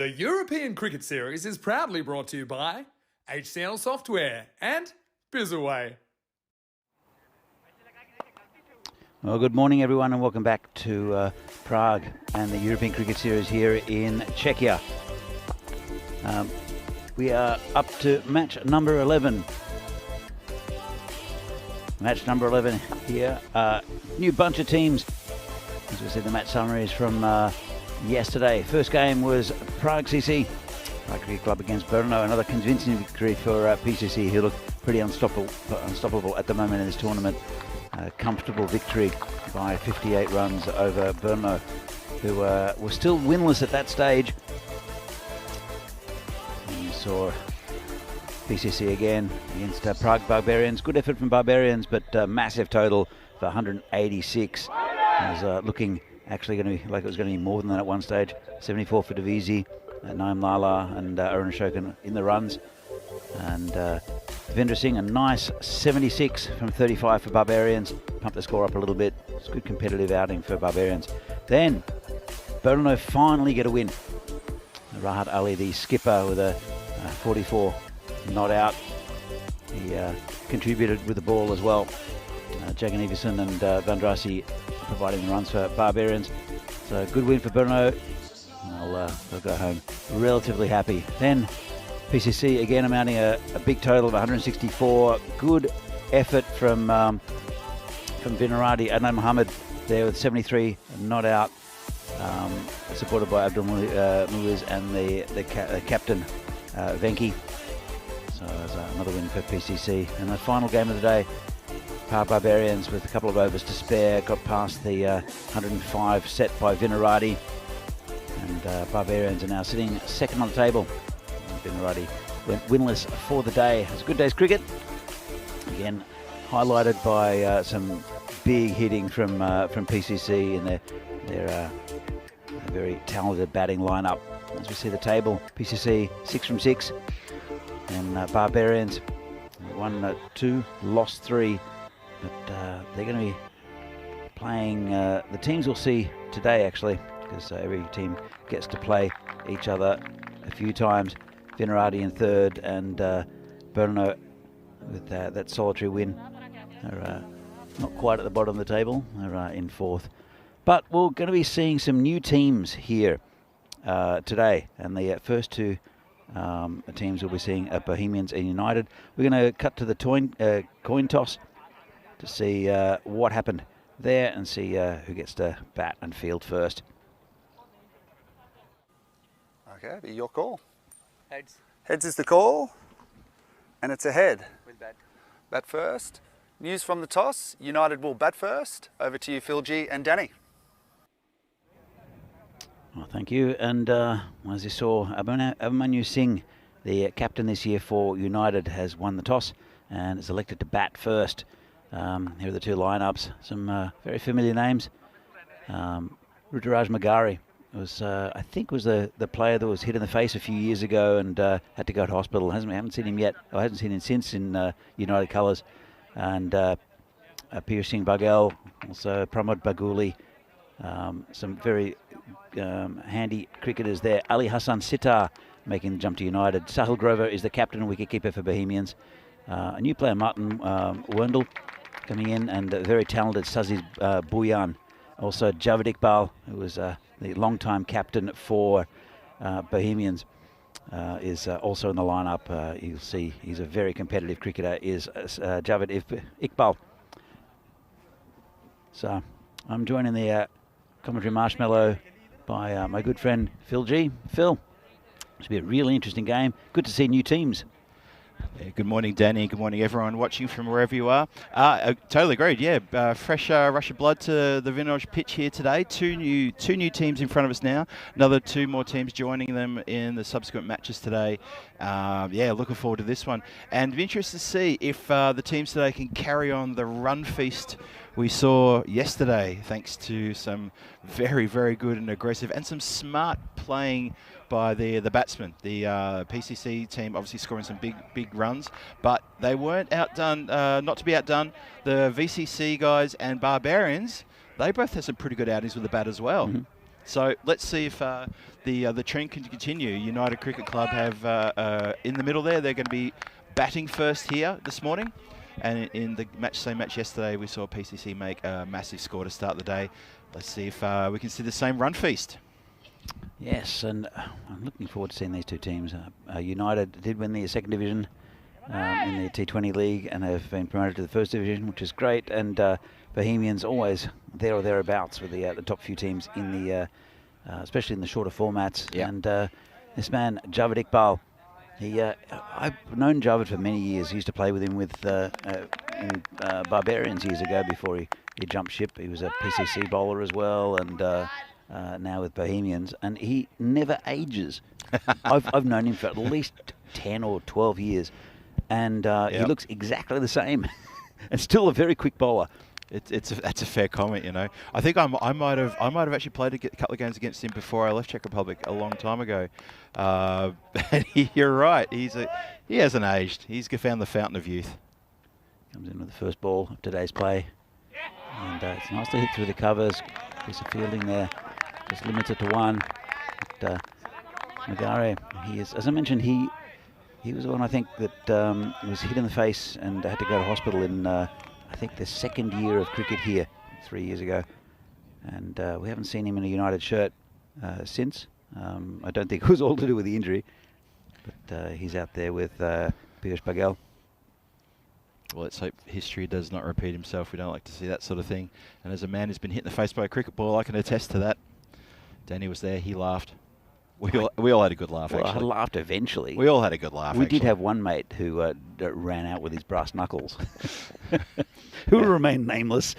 The European Cricket Series is proudly brought to you by HCL Software and Bizaway. Well, good morning everyone and welcome back to Prague and the European Cricket Series here in Czechia. We are up to match number 11. Match number 11 here. New bunch of teams. As we see the match summaries from yesterday. First game was Prague CC, Prague Cricket Club against Brno. Another convincing victory for PCC, who look pretty unstoppable at the moment in this tournament. Comfortable victory by 58 runs over Brno, who were still winless at that stage. And you saw PCC again against Prague Barbarians. Good effort from Barbarians, but massive total for 186. It was looking actually going to be like it was going to be more than that at one stage. 74 for Divisi, Naim Lala and Arun Ashokan in the runs. And Devendra Singh, a nice 76 from 35 for Barbarians. Pumped the score up a little bit. It's a good competitive outing for Barbarians. Then, Brno finally get a win. Rahat Ali, the skipper, with a 44 not out. He contributed with the ball as well. Jagan Iverson and Vandrasi providing the runs for Barbarians. So good win for Brno. They'll go home relatively happy. Then PCC again amounting a big total of 164. Good effort from Vinarati. Adnan Mohammed there with 73 not out. Supported by Abdul Muiz and the captain Venki. So there's another win for PCC. And the final game of the day, Barbarians with a couple of overs to spare got past the 105 set by Vinarati, and Barbarians are now sitting second on the table. Vinarati went winless for the day. It was a good day's cricket, again highlighted by some big hitting from PCC and their very talented batting lineup. As we see the table, PCC 6 from 6, and Barbarians won 2, lost 3. But they're going to be playing, the teams we'll see today actually, because every team gets to play each other a few times. Vinarati in third, and Brno with that solitary win. They're not quite at the bottom of the table, they're in fourth. But we're going to be seeing some new teams here today, and the first two teams we'll be seeing are Bohemians and United. We're going to cut to the coin toss to see what happened there and see who gets to bat and field first. Okay, be your call. Heads. Heads is the call, and it's a head. With bat. Bat first. News from the toss, United will bat first. Over to you, Phil G and Danny. Well, thank you. And as you saw, Abhimanyu Singh, the captain this year for United, has won the toss and is elected to bat first. Here are the two lineups. Some very familiar names. Ruturaj Magari was, I think, was the player that was hit in the face a few years ago and had to go to hospital. Haven't seen him yet. I haven't seen him since in United colours. And Pir Singh Baghel, also Pramod Baguli. Some very handy cricketers there. Ali Hassan Sitar making the jump to United. Sahil Grover is the captain and wicketkeeper for Bohemians. A new player, Martin Wendell, coming in, and very talented Saziz Bhuyan. Also Javed Iqbal, who was the long-time captain for Bohemians, is also in the lineup. You'll see he's a very competitive cricketer, is Javed Iqbal. So I'm joining the commentary marshmallow by my good friend Phil G. Phil, this will be a really interesting game. Good to see new teams. Yeah, good morning, Danny. Good morning, everyone watching from wherever you are. I totally agreed. Yeah, fresh rush of blood to the Vinoj pitch here today. Two new teams in front of us now. Another 2 more teams joining them in the subsequent matches today. Yeah, looking forward to this one. And I'm interested to see if the teams today can carry on the run feast we saw yesterday, thanks to some very, very good and aggressive and some smart playing by the batsmen. The PCC team obviously scoring some big runs, but they weren't outdone, not to be outdone. The VCC guys and Barbarians, they both had some pretty good outings with the bat as well. Mm-hmm. So let's see if the trend can continue. United Cricket Club have in the middle there. They're going to be batting first here this morning. And in the same match yesterday, we saw PCC make a massive score to start the day. Let's see if we can see the same run feast. Yes, and I'm looking forward to seeing these two teams. United did win the second division in the T20 league and have been promoted to the first division, which is great. And Bohemians always there or thereabouts with the top few teams in the, especially in the shorter formats. Yep. And this man, Javed Iqbal, I've known Javed for many years. I used to play with him in Barbarians years ago before he jumped ship. He was a PCC bowler as well, and now with Bohemians, and he never ages. I've known him for at least 10 or 12 years, and he looks exactly the same, and still a very quick bowler. That's a fair comment, you know. I think I might have actually played a couple of games against him before I left Czech Republic a long time ago. And you're right. He hasn't aged. He's found the fountain of youth. Comes in with the first ball of today's play, and it's nice to hit through the covers. Piece of fielding there, just limits it to one. But Magare, he is, as I mentioned, he was the one I think that was hit in the face and had to go to hospital in. I think the second year of cricket here, 3 years ago. And we haven't seen him in a United shirt since. I don't think it was all to do with the injury, but he's out there with Piyush Baghel. Well, let's hope history does not repeat himself. We don't like to see that sort of thing. And as a man who's been hit in the face by a cricket ball, I can attest to that. Danny was there. He laughed. We all had a good laugh, well, actually. I laughed eventually. We all had a good laugh, We actually. did have one mate who ran out with his brass knuckles, who will remain nameless.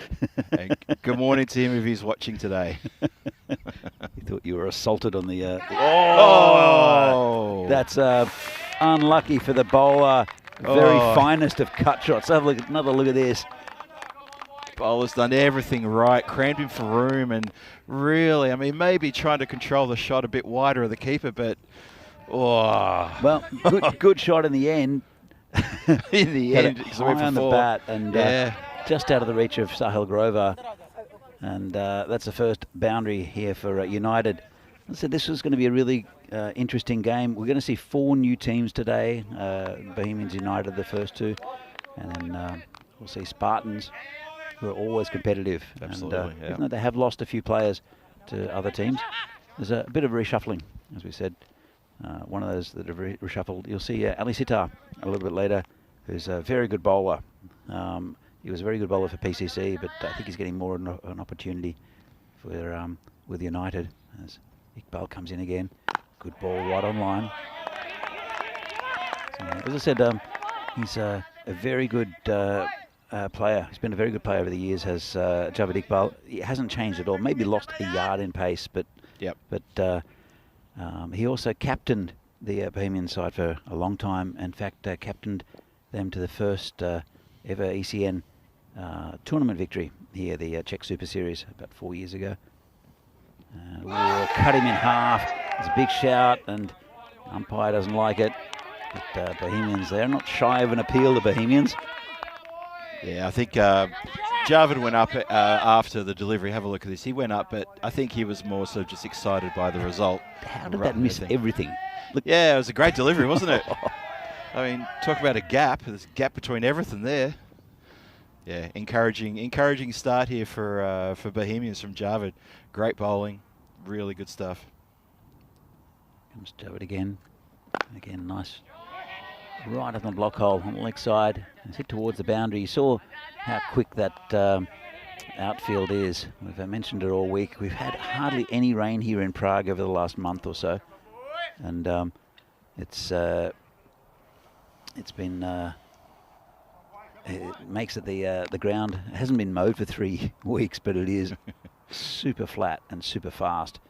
And good morning to him if he's watching today. He thought you were assaulted on the... Oh! That's unlucky for the bowler. Very finest of cut shots. Have a look, another look at this. Bowler's done everything right, crammed him for room, and really, I mean, maybe trying to control the shot a bit wider of the keeper, but well, good shot in the end. In the end, high on the bat and just out of the reach of Sahil Grover, and that's the first boundary here for United. I said this was going to be a really interesting game. We're going to see 4 new teams today. Bohemians United, the first 2, and then we'll see Spartans, who are always competitive. Absolutely, and, even though they have lost a few players to other teams, there's a bit of reshuffling, as we said. One of those that have reshuffled. You'll see Ali Sitar a little bit later, who's a very good bowler. He was a very good bowler for PCC, but I think he's getting more an opportunity for with United. As Iqbal comes in again, good ball right on line. So, as I said, he's a very good player. He's been a very good player over the years, has Javed Iqbal. He hasn't changed at all. Maybe lost a yard in pace, but he also captained the Bohemian side for a long time. In fact, captained them to the first ever ECN tournament victory here, the Czech Super Series, about 4 years ago. Cut him in half. It's a big shout, and umpire doesn't like it. But Bohemians, they're not shy of an appeal, the Bohemians. Yeah, I think Javed went up after the delivery. Have a look at this. He went up, but I think he was more so just excited by the result. How did that miss everything? Look. Yeah, it was a great delivery, wasn't it? I mean, talk about a gap. There's a gap between everything there. Yeah, encouraging start here for Bohemians from Javed. Great bowling, really good stuff. Comes Javed again. Again, nice. Right on the block hole on the leg side. It's hit towards the boundary. You saw how quick that outfield is. We've mentioned it all week. We've had hardly any rain here in Prague over the last month or so, and it's been it makes it the ground hasn't been mowed for 3 weeks, but it is super flat and super fast.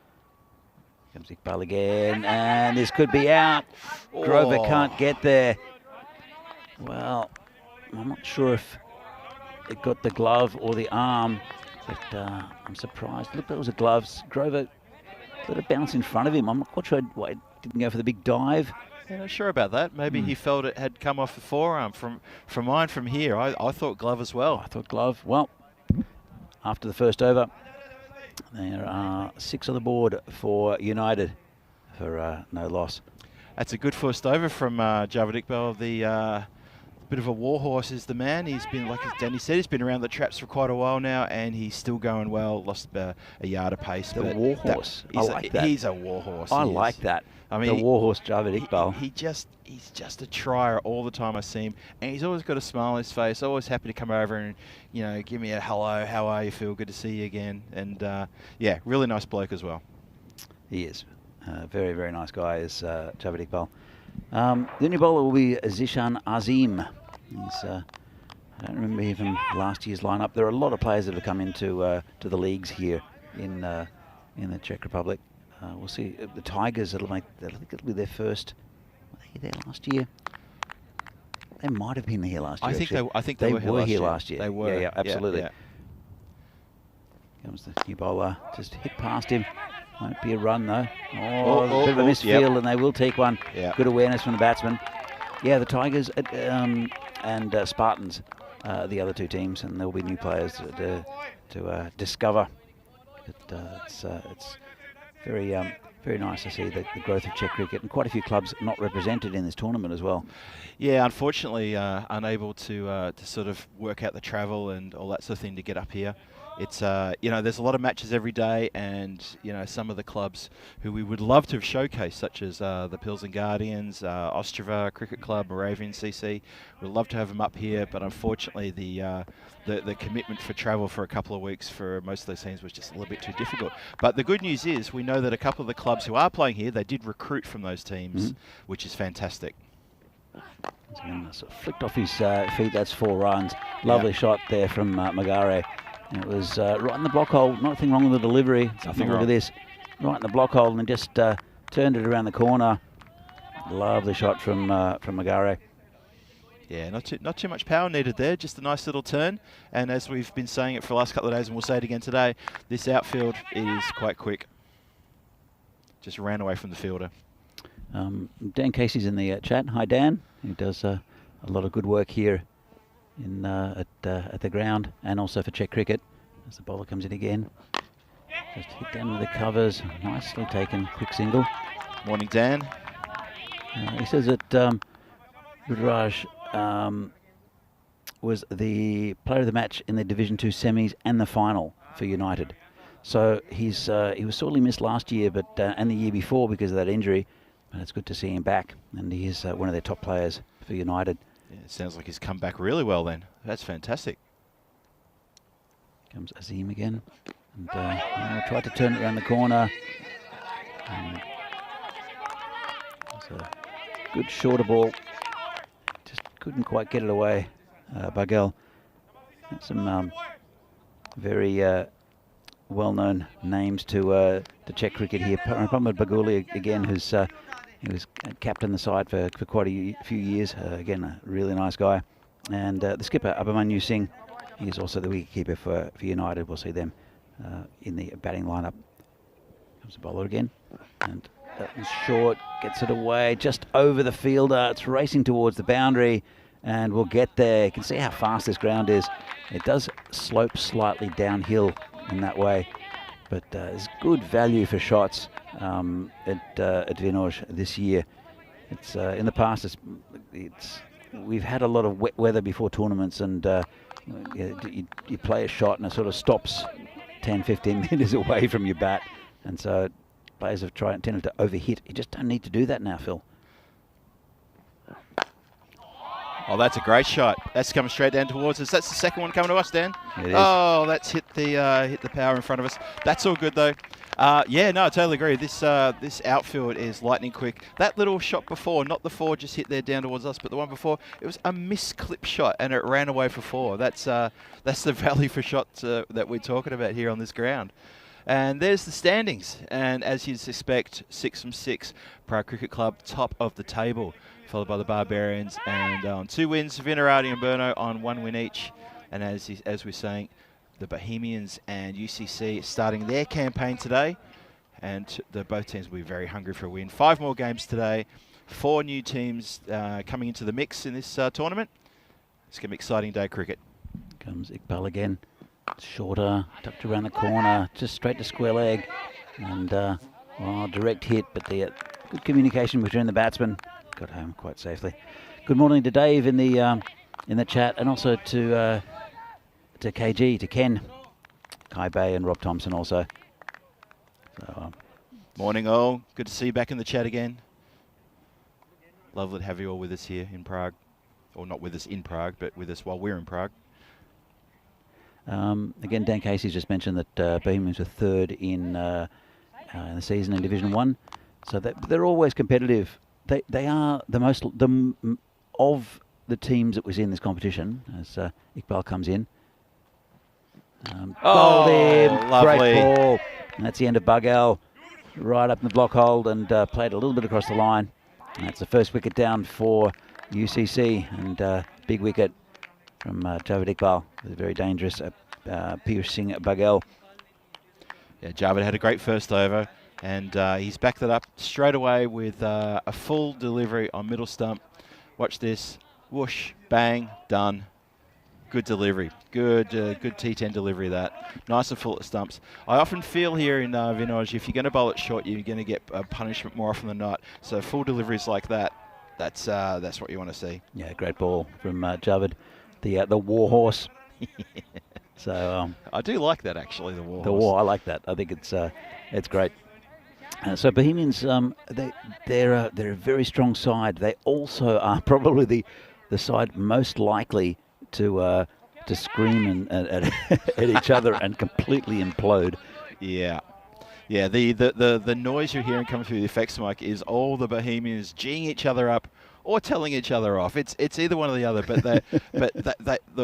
Comes Iqbal again, and this could be out. Grover can't get there. Well, I'm not sure if it got the glove or the arm, but I'm surprised. Look, that was a glove. Grover let it bounce in front of him. I'm not quite sure why it didn't go for the big dive. Yeah, not sure about that. Maybe he felt it had come off the forearm. From mine from here, I thought glove as well. I thought glove. Well, after the first over, There are 6 on the board for United for no loss. That's a good first over from Javed Iqbal. The bit of a warhorse is the man. He's been, like Danny said, he's been around the traps for quite a while now, and he's still going well. Lost a yard of pace. The warhorse. I like that. He's a warhorse. I like that. I mean, the warhorse Javed Iqbal. He's just a trier all the time I see him, and he's always got a smile on his face. Always happy to come over and give me a hello. How are you, Phil? Good to see you again. And yeah, really nice bloke as well. He is. Very, very nice guy is Javed Iqbal. The new bowler will be Zishan Azim. He's, I don't remember him from last year's lineup. There are a lot of players that have come into to the leagues here in the Czech Republic. We'll see the Tigers. I think it'll be their first. Were they there last year? They might have been here last year. I think they were here last year. They were. Yeah, absolutely. Yeah. Comes the new bowler. Just hit past him. Won't be a run though. Oh, bit of a misfield, and they will take one. Yep. Good awareness from the batsman. Yeah, the Tigers and Spartans, the other 2 teams, and there will be new players to discover. It's very very nice to see the growth of Czech cricket, and quite a few clubs not represented in this tournament as well. Yeah, unfortunately, unable to sort of work out the travel and all that sort of thing to get up here. It's there's a lot of matches every day, and some of the clubs who we would love to have showcased, such as the Pilsen Guardians, Ostrava Cricket Club, Moravian CC, we'd love to have them up here, but unfortunately the commitment for travel for a couple of weeks for most of those teams was just a little bit too difficult. But the good news is we know that a couple of the clubs who are playing here, they did recruit from those teams, which is fantastic. Sort of flicked off his feet. That's 4 runs. Lovely shot there from Magare. It was right in the block hole. Nothing wrong with the delivery. Nothing wrong. Look at this. Right in the block hole, and just turned it around the corner. Lovely shot from Magare. Yeah, not too much power needed there. Just a nice little turn. And as we've been saying it for the last couple of days, and we'll say it again today, this outfield is quite quick. Just ran away from the fielder. Dan Casey's in the chat. Hi, Dan. He does a lot of good work here at the ground, and also for Czech cricket. As the bowler comes in again, just hit down with the covers. Nicely taken, quick single. Morning, Dan. He says that Rudraj was the player of the match in the Division 2 semis and the final for United. So he was sorely missed last year, but and the year before because of that injury. But it's good to see him back, and he is one of their top players for United. Yeah, it sounds like he's come back really well then. That's fantastic. Comes Azim again. And tried to turn it around the corner. It's a good shorter ball. Just couldn't quite get it away. Bagel. Some very well-known names to Czech cricket here. Pramod Baguli again, who's he was captain the side for quite a few years. Again, a really nice guy. And the skipper, Abhimanyu Singh, he's also the wicketkeeper for United. We'll see them in the batting lineup. Comes the bowler again. And that was short, gets it away, just over the fielder. It's racing towards the boundary, and we'll get there. You can see how fast this ground is. It does slope slightly downhill in that way, but it's good value for shots at Vinoj this year. It's in the past we've had a lot of wet weather before tournaments, and you play a shot and it sort of stops 10-15 meters away from your bat, and so players have tended to overhit. You just don't need to do that now, Phil. Oh, that's a great shot. That's coming straight down towards us. That's the second one coming to us, Dan. It is. Oh, that's hit the power in front of us. That's all good though. Yeah, no, I totally agree. This outfield is lightning quick. That little shot before, not the 4 just hit there down towards us, but the one before, it was a misclip shot and it ran away for 4. That's the value for shots that we're talking about here on this ground. And there's the standings. And as you'd suspect, 6 from 6, Prague Cricket Club, top of the table, followed by the Barbarians, and on 2 wins, Vinarati and Brno on 1 win each. And as we're saying, the Bohemians and UCC starting their campaign today, and both teams will be very hungry for a win. 5 more games today, 4 new teams coming into the mix in this tournament. It's going to be an exciting day of cricket. Comes Iqbal again. Shorter, tucked around the corner, just straight to square leg. And, well, direct hit, but the good communication between the batsmen. Got home quite safely. Good morning to Dave in the chat, and also to KG, to Ken, Kai Bay and Rob Thompson also. So, Morning all. Good to see you back in the chat again. Lovely to have you all with us here in Prague. Or not with us in Prague, but with us while we're in Prague. Again, Dan Casey's just mentioned that Bohemians were third in the season in Division 1. So they're always competitive. They are of the teams that was in this competition, as Iqbal comes in. Bowled in, lovely. great ball. And that's the end of Bugell. Right up in the block hold and played a little bit across the line. And that's the first wicket down for UCC, and big wicket from Javed Iqbal. It was very dangerous, piercing Bugell. Yeah, Javed had a great first over, and he's backed it up straight away with a full delivery on middle stump. Watch this. Whoosh, bang, done. Good delivery. Good T10 delivery of that. Nice and full at stumps. I often feel here in Vinoj, if you're going to bowl it short, you're going to get punishment more often than not. So full deliveries like that, that's what you want to see. Yeah, great ball from Javed, the war horse. So I do like that actually, the war horse. The war, I like that. I think it's great. So Bohemians, they're a very strong side. They also are probably the side most likely to scream at each other and completely implode. Yeah. Yeah, the noise you're hearing coming through the effects mic is all the Bohemians geeing each other up or telling each other off. It's either one or the other, but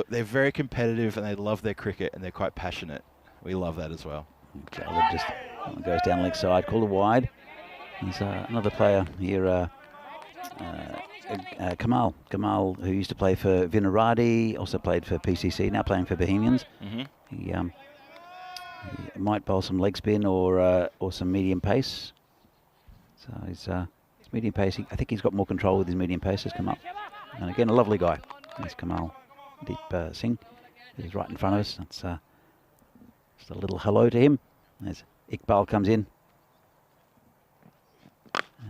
they're very competitive and they love their cricket and they're quite passionate. We love that as well. Javed just goes down leg side, called a wide. There's another player here, Kamal, who used to play for Vinaradi, also played for PCC, now playing for Bohemians. He might bowl some leg spin or some medium pace. So his medium pace, I think he's got more control with his medium pace, has come up. And again, a lovely guy. There's Kamal Deep Singh. He's right in front of us. That's just a little hello to him. As Iqbal comes in.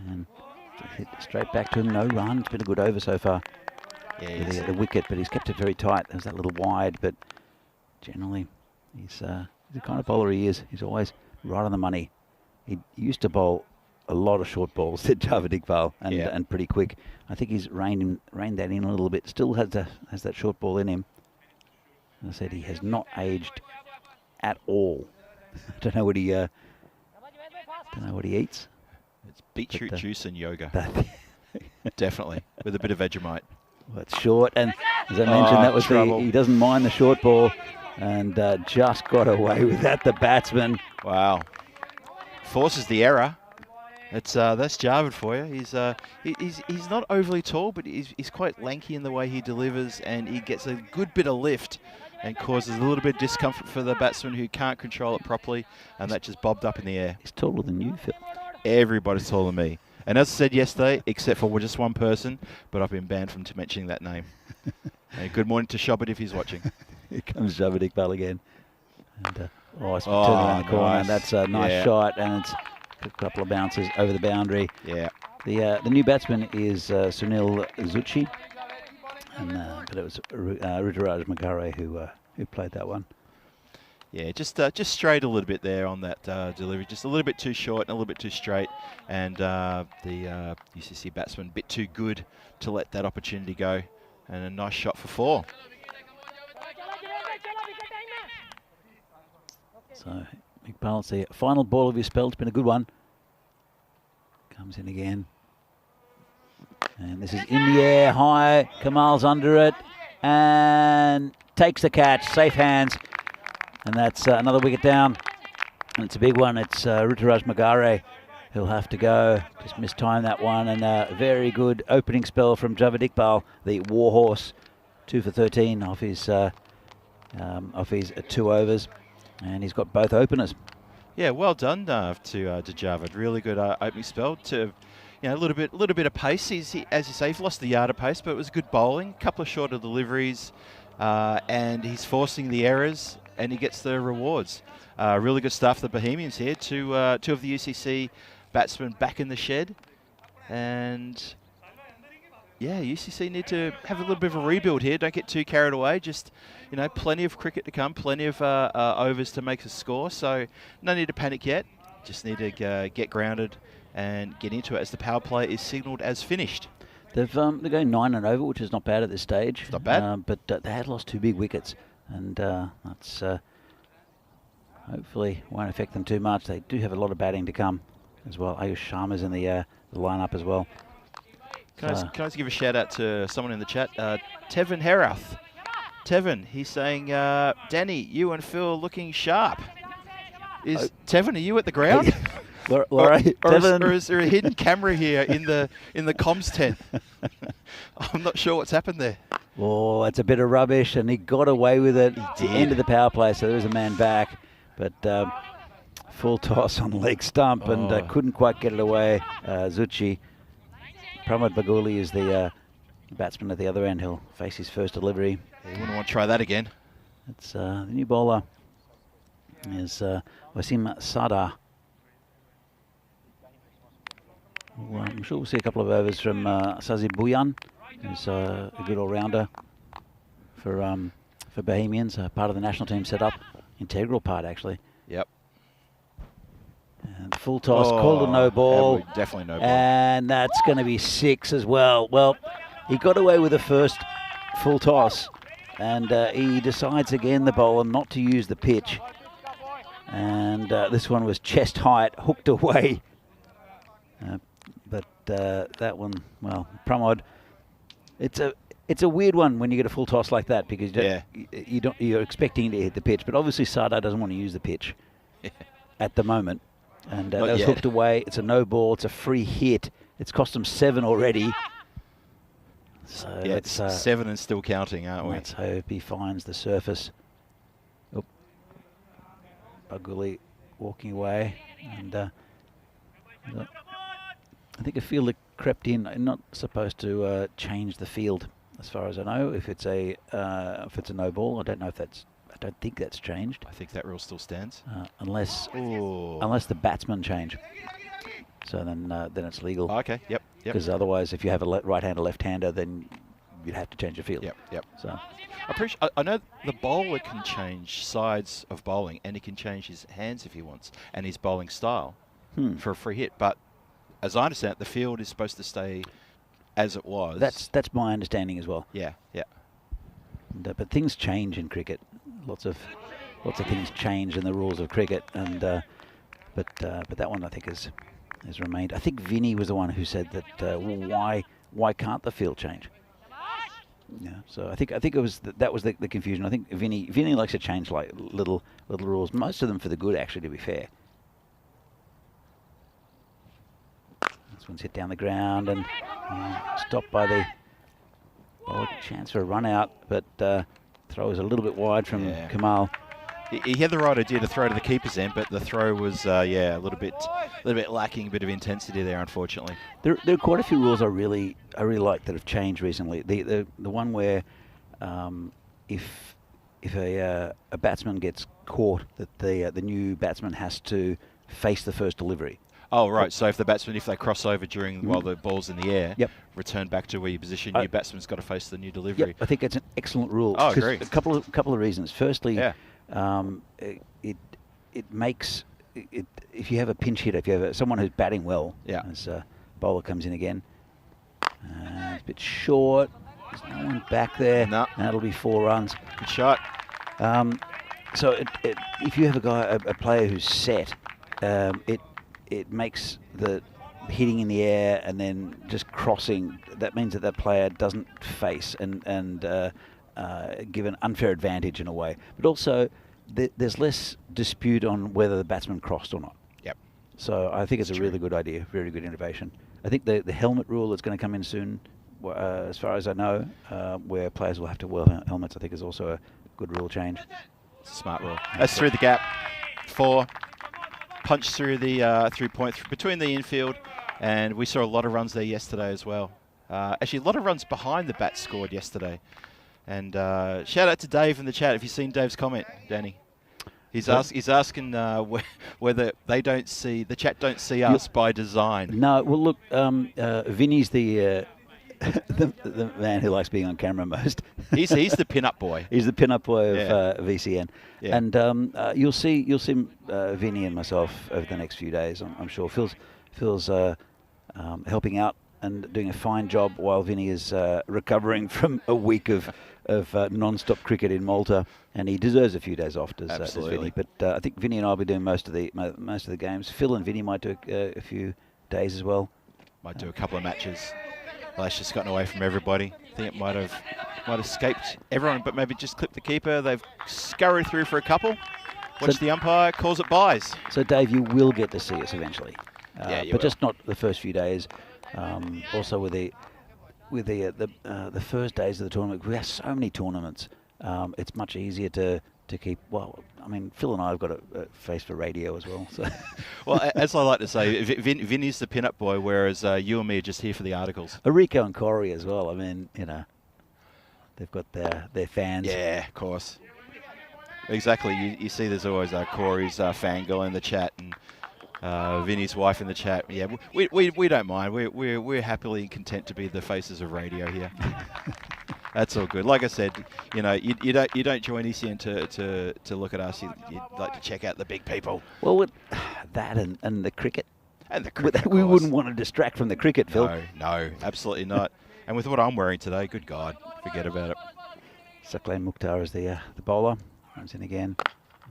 And hit straight back to him, no run. It's been a good over so far. Yeah, the wicket, but he's kept it very tight. There's that little wide, but generally he's the kind of bowler he is. He's always right on the money. He used to bowl a lot of short balls, said Javed Iqbal, and pretty quick. I think he's reined that in a little bit. Still has that short ball in him. As I said, he has not aged at all. I don't know what he eats. It's beetroot juice and yoga. Definitely, with a bit of Vegemite. Well, it's short, and as I mentioned, that was he doesn't mind the short ball, and just got away with that, the batsman. Wow. Forces the error. That's Javed for you. He's not overly tall, but he's quite lanky in the way he delivers, and he gets a good bit of lift and causes a little bit of discomfort for the batsman who can't control it properly, and that just bobbed up in the air. He's taller than you, Phil. Everybody's taller than me. And as I said yesterday, except for just one person, but I've been banned from mentioning that name. And good morning to Shobit if he's watching. Here comes Javed Iqbal again. And, it's turned around the corner, and that's a nice shot, and it's a couple of bounces over the boundary. Yeah. The new batsman is Sunil Zucchi, and but it was Ruturaj Magare who played that one. Yeah, just straight a little bit there on that delivery. Just a little bit too short and a little bit too straight. And the UCC batsman a bit too good to let that opportunity go. And a nice shot for 4. So, Iqbal, it's the final ball of your spell. It's been a good one. Comes in again. And this is in the air, high. Kamal's under it. And takes the catch. Safe hands. And that's another wicket down. And it's a big one. It's Ruturaj Magare who'll have to go. Just mistimed that one. And a very good opening spell from Javed Iqbal, the war horse. 2 for 13 off his 2 overs. And he's got both openers. Yeah, well done to Javed. Really good opening spell. To a little bit of pace. He, as you say, he's lost the yard of pace, but it was good bowling. A couple of shorter deliveries, and he's forcing the errors. and he gets the rewards. Really good stuff, the Bohemians here. Two of the UCC batsmen back in the shed. And yeah, UCC need to have a little bit of a rebuild here. Don't get too carried away. Just, you know, plenty of cricket to come, plenty of overs to make a score. So no need to panic yet. Just need to get grounded and get into it as the power play is signalled as finished. They're going 9 and over, which is not bad at this stage. It's not bad. But they had lost 2 big wickets, and that's hopefully won't affect them too much. They do have a lot of batting to come as well. Ayush Sharma's in the lineup as well. Can I just give a shout out to someone in the chat? Tevin Herath. Tevin, he's saying, Danny, you and Phil looking sharp. Tevin, are you at the ground? Or is there a hidden camera here in the comms tent? I'm not sure what's happened there. Oh, it's a bit of rubbish, and he got away with it. At the end of the power play, so there was a man back, but full toss on leg stump and couldn't quite get it away. Zuchi. Pramod Baguli is the batsman at the other end. He'll face his first delivery. Yeah, you wouldn't want to try that again. It's the new bowler is Wasim Sadar. Well, I'm sure we'll see a couple of overs from Sazib Bhuyan, who's a good all-rounder for Bohemians, part of the national team setup, integral part actually. Yep. And full toss, called a no ball. Definitely no ball. And that's going to be 6 as well. Well, he got away with the first full toss, and he decides again, the bowler, not to use the pitch. And this one was chest height, hooked away. But that one, well, Pramod, it's a weird one when you get a full toss like that, because you're expecting to hit the pitch, but obviously Sardar doesn't want to use the pitch at the moment. And that was hooked away. It's a no ball. It's a free hit. It's cost him 7 already. So yeah, it's 7 and still counting, aren't we? Let's hope he finds the surface. Oh. Baguli walking away, and I think a fielder crept in. Not supposed to change the field, as far as I know. If it's a no ball, I don't know if that's. I don't think that's changed. I think that rule still stands. Unless the batsmen change. So then it's legal. Okay, yep. Because otherwise, if you have a right-hander, left-hander, then you'd have to change the field. Yep. So I know the bowler can change sides of bowling, and he can change his hands if he wants, and his bowling style for a free hit. But as I understand it, the field is supposed to stay as it was. That's my understanding as well. Yeah. But things change in cricket. Lots of things change in the rules of cricket, and but that one I think has remained. I think Vinny was the one who said that why can't the field change? Yeah. So I think it was that was the confusion. I think Vinny likes to change like little rules. Most of them for the good, actually, to be fair. This one's hit down the ground and stopped by the chance for a run out, but throw is a little bit wide from Kamal. He had the right idea to throw to the keeper's end, but the throw was a little bit lacking a bit of intensity there, unfortunately. There are quite a few rules I really like that have changed recently. The one where if a batsman gets caught, that the new batsman has to face the first delivery. Oh, right. So if they cross over while the ball's in the air, return back to where you position, new batsman's got to face the new delivery. Yep, I think that's an excellent rule. Oh, great. A couple of reasons. Firstly, it makes it, if you have a pinch hitter, if you have someone who's batting well, as bowler comes in again, it's a bit short. There's no one back there. No. That'll be 4 runs. Good shot. So if you have a player who's set, it makes the hitting in the air and then just crossing. That means that player doesn't face and give an unfair advantage in a way. But also, there's less dispute on whether the batsman crossed or not. Yep. So I think it's a really good idea, very good innovation. I think the helmet rule that's going to come in soon, as far as I know, where players will have to wear helmets, I think is also a good rule change. It's a smart rule. That's through the gap. 4. Punch through the point between the infield, and we saw a lot of runs there yesterday as well. Actually, a lot of runs behind the bat scored yesterday. And shout out to Dave in the chat. Have you seen Dave's comment, Danny? He's asking whether they don't see the chat don't see us by design. No, well look, Vinny's the man who likes being on camera most. He's the pin-up boy. He's the pin-up boy of ECN. Yeah. And you'll see Vinny and myself over the next few days. I'm sure Phil's helping out and doing a fine job while Vinny is recovering from a week of non-stop cricket in Malta, and he deserves a few days off, does Vinny. But I think Vinny and I will be doing most of the games. Phil and Vinny might do a few days as well. Might do a couple of matches. Lash just gotten away from everybody. I think it might have escaped everyone, but maybe just clipped the keeper. They've scurried through for a couple. Watch the umpire, calls it buys. So Dave, you will get to see us eventually, but just not the first few days. Also with the first days of the tournament, we have so many tournaments. It's much easier to keep. Well, I mean, Phil and I have got a face for radio as well. So. Well, as I like to say, Vinny's the pin-up boy, whereas you and me are just here for the articles. Rico and Corey as well. I mean, they've got their fans. Yeah, of course. Exactly. You see, there's always Corey's fangirl in the chat and Vinny's wife in the chat. Yeah, we don't mind. We're happily content to be the faces of radio here. That's all good. Like I said, you don't join ECN to look at us. You'd like to check out the big people. Well, with that and the cricket. And the cricket, we wouldn't want to distract from the cricket, Phil. No, absolutely not. And with what I'm wearing today, good God, forget about it. Saqlain Mukhtar is the bowler. Comes in again.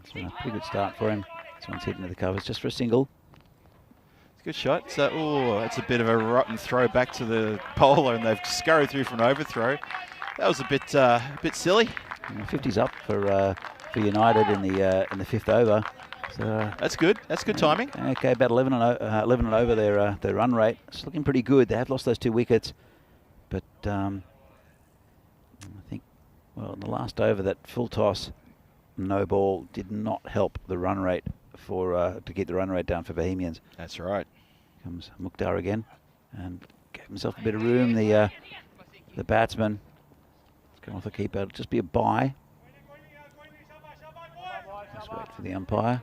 It's been a pretty good start for him. This one's hitting to the covers just for a single. It's a good shot. So, it's a bit of a rotten throw back to the bowler, and they've scurried through for an overthrow. That was a bit silly. 50's up for United in the fifth over. So that's good. That's good timing. Okay, about 11 and over their run rate. It's looking pretty good. They have lost those 2 wickets, but I think in the last over that full toss, no ball did not help the run rate to keep the run rate down for Bohemians. That's right. Comes Mukhtar again and gave himself a bit of room. The batsman. Come off the keeper. It'll just be a bye. Just wait for the umpire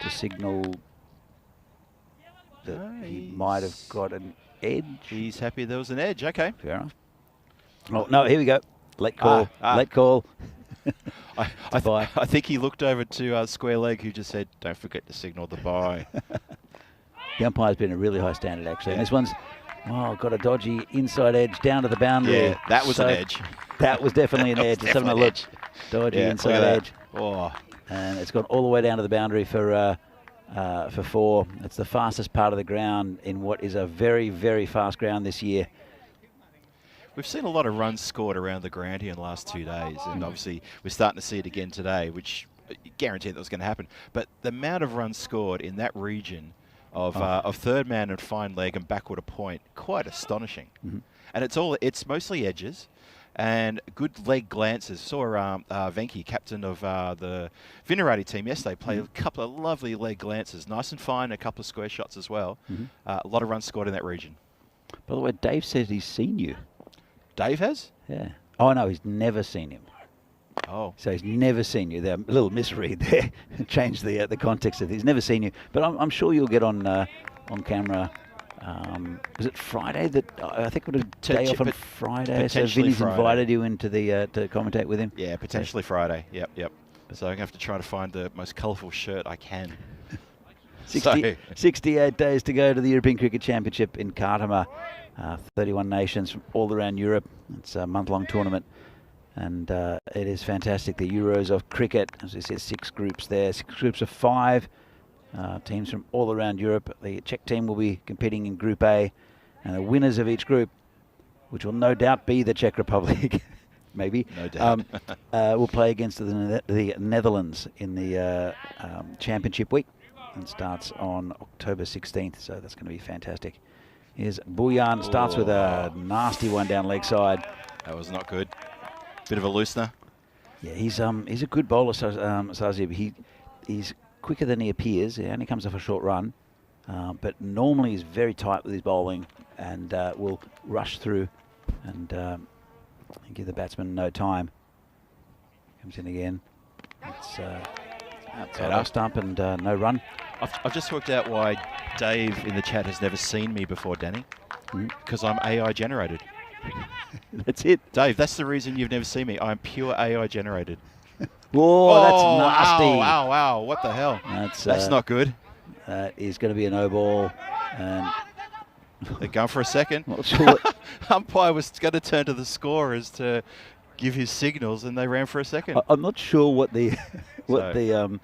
to signal that he might have got an edge. He's happy there was an edge. Okay. Fair enough. Oh, no, here we go. Late call. Late call. I think he looked over to Square Leg, who just said, don't forget to signal the bye. The umpire's been a really high standard, actually. And this one's got a dodgy inside edge down to the boundary. Yeah, that was an edge. That was definitely an edge. Let's have a look. Dodgy inside edge. Oh. And it's gone all the way down to the boundary for 4. It's the fastest part of the ground in what is a very, very fast ground this year. We've seen a lot of runs scored around the ground here in the last 2 days, and obviously we're starting to see it again today, which guaranteed that was going to happen. But the amount of runs scored in that region of third man and fine leg and backward a point, quite astonishing. And it's mostly edges and good leg glances. Saw Venki, captain of the Vinarati team yesterday, play a couple of lovely leg glances, nice and fine, a couple of square shots as well. A lot of runs scored in that region. By the way, Dave says he's seen you. Dave has? Yeah. Oh, no, he's never seen him. Oh. So he's never seen you. There, a little misread there. Change the context of it. He's never seen you. But I'm sure you'll get on camera. Was it Friday that I think it was a day off on Friday? So Vinny's invited you into to commentate with him. Yeah, potentially Friday. Yep. So I'm going to have to try to find the most colourful shirt I can. 68 days to go to the European Cricket Championship in Khartoum. 31 nations from all around Europe. It's a month-long tournament. And it is fantastic. The Euros of cricket, as we said, 6 groups there. 6 groups of 5. Teams from all around Europe. The Czech team will be competing in Group A. And the winners of each group, which will no doubt be the Czech Republic, maybe, no doubt. will play against the Netherlands in the Championship week. And starts on October 16th. So that's going to be fantastic. Here's Buyan. Starts with a nasty one down leg side. That was not good. Bit of a loosener. Yeah, he's a good bowler, Sazib. He's quicker than he appears. He only comes off a short run, but normally he's very tight with his bowling and will rush through and give the batsman no time. Comes in again. It's outside off stump and no run. I've just worked out why Dave in the chat has never seen me before, Danny. Because I'm AI generated. That's it. Dave, that's the reason you've never seen me. I'm pure AI generated. Whoa, that's nasty. Ow, what the hell? That's not good. That is going to be a no ball. And they're going for a second. Not sure what umpire was going to turn to the scorers to give his signals, and they ran for a second. I'm not sure what the Pramod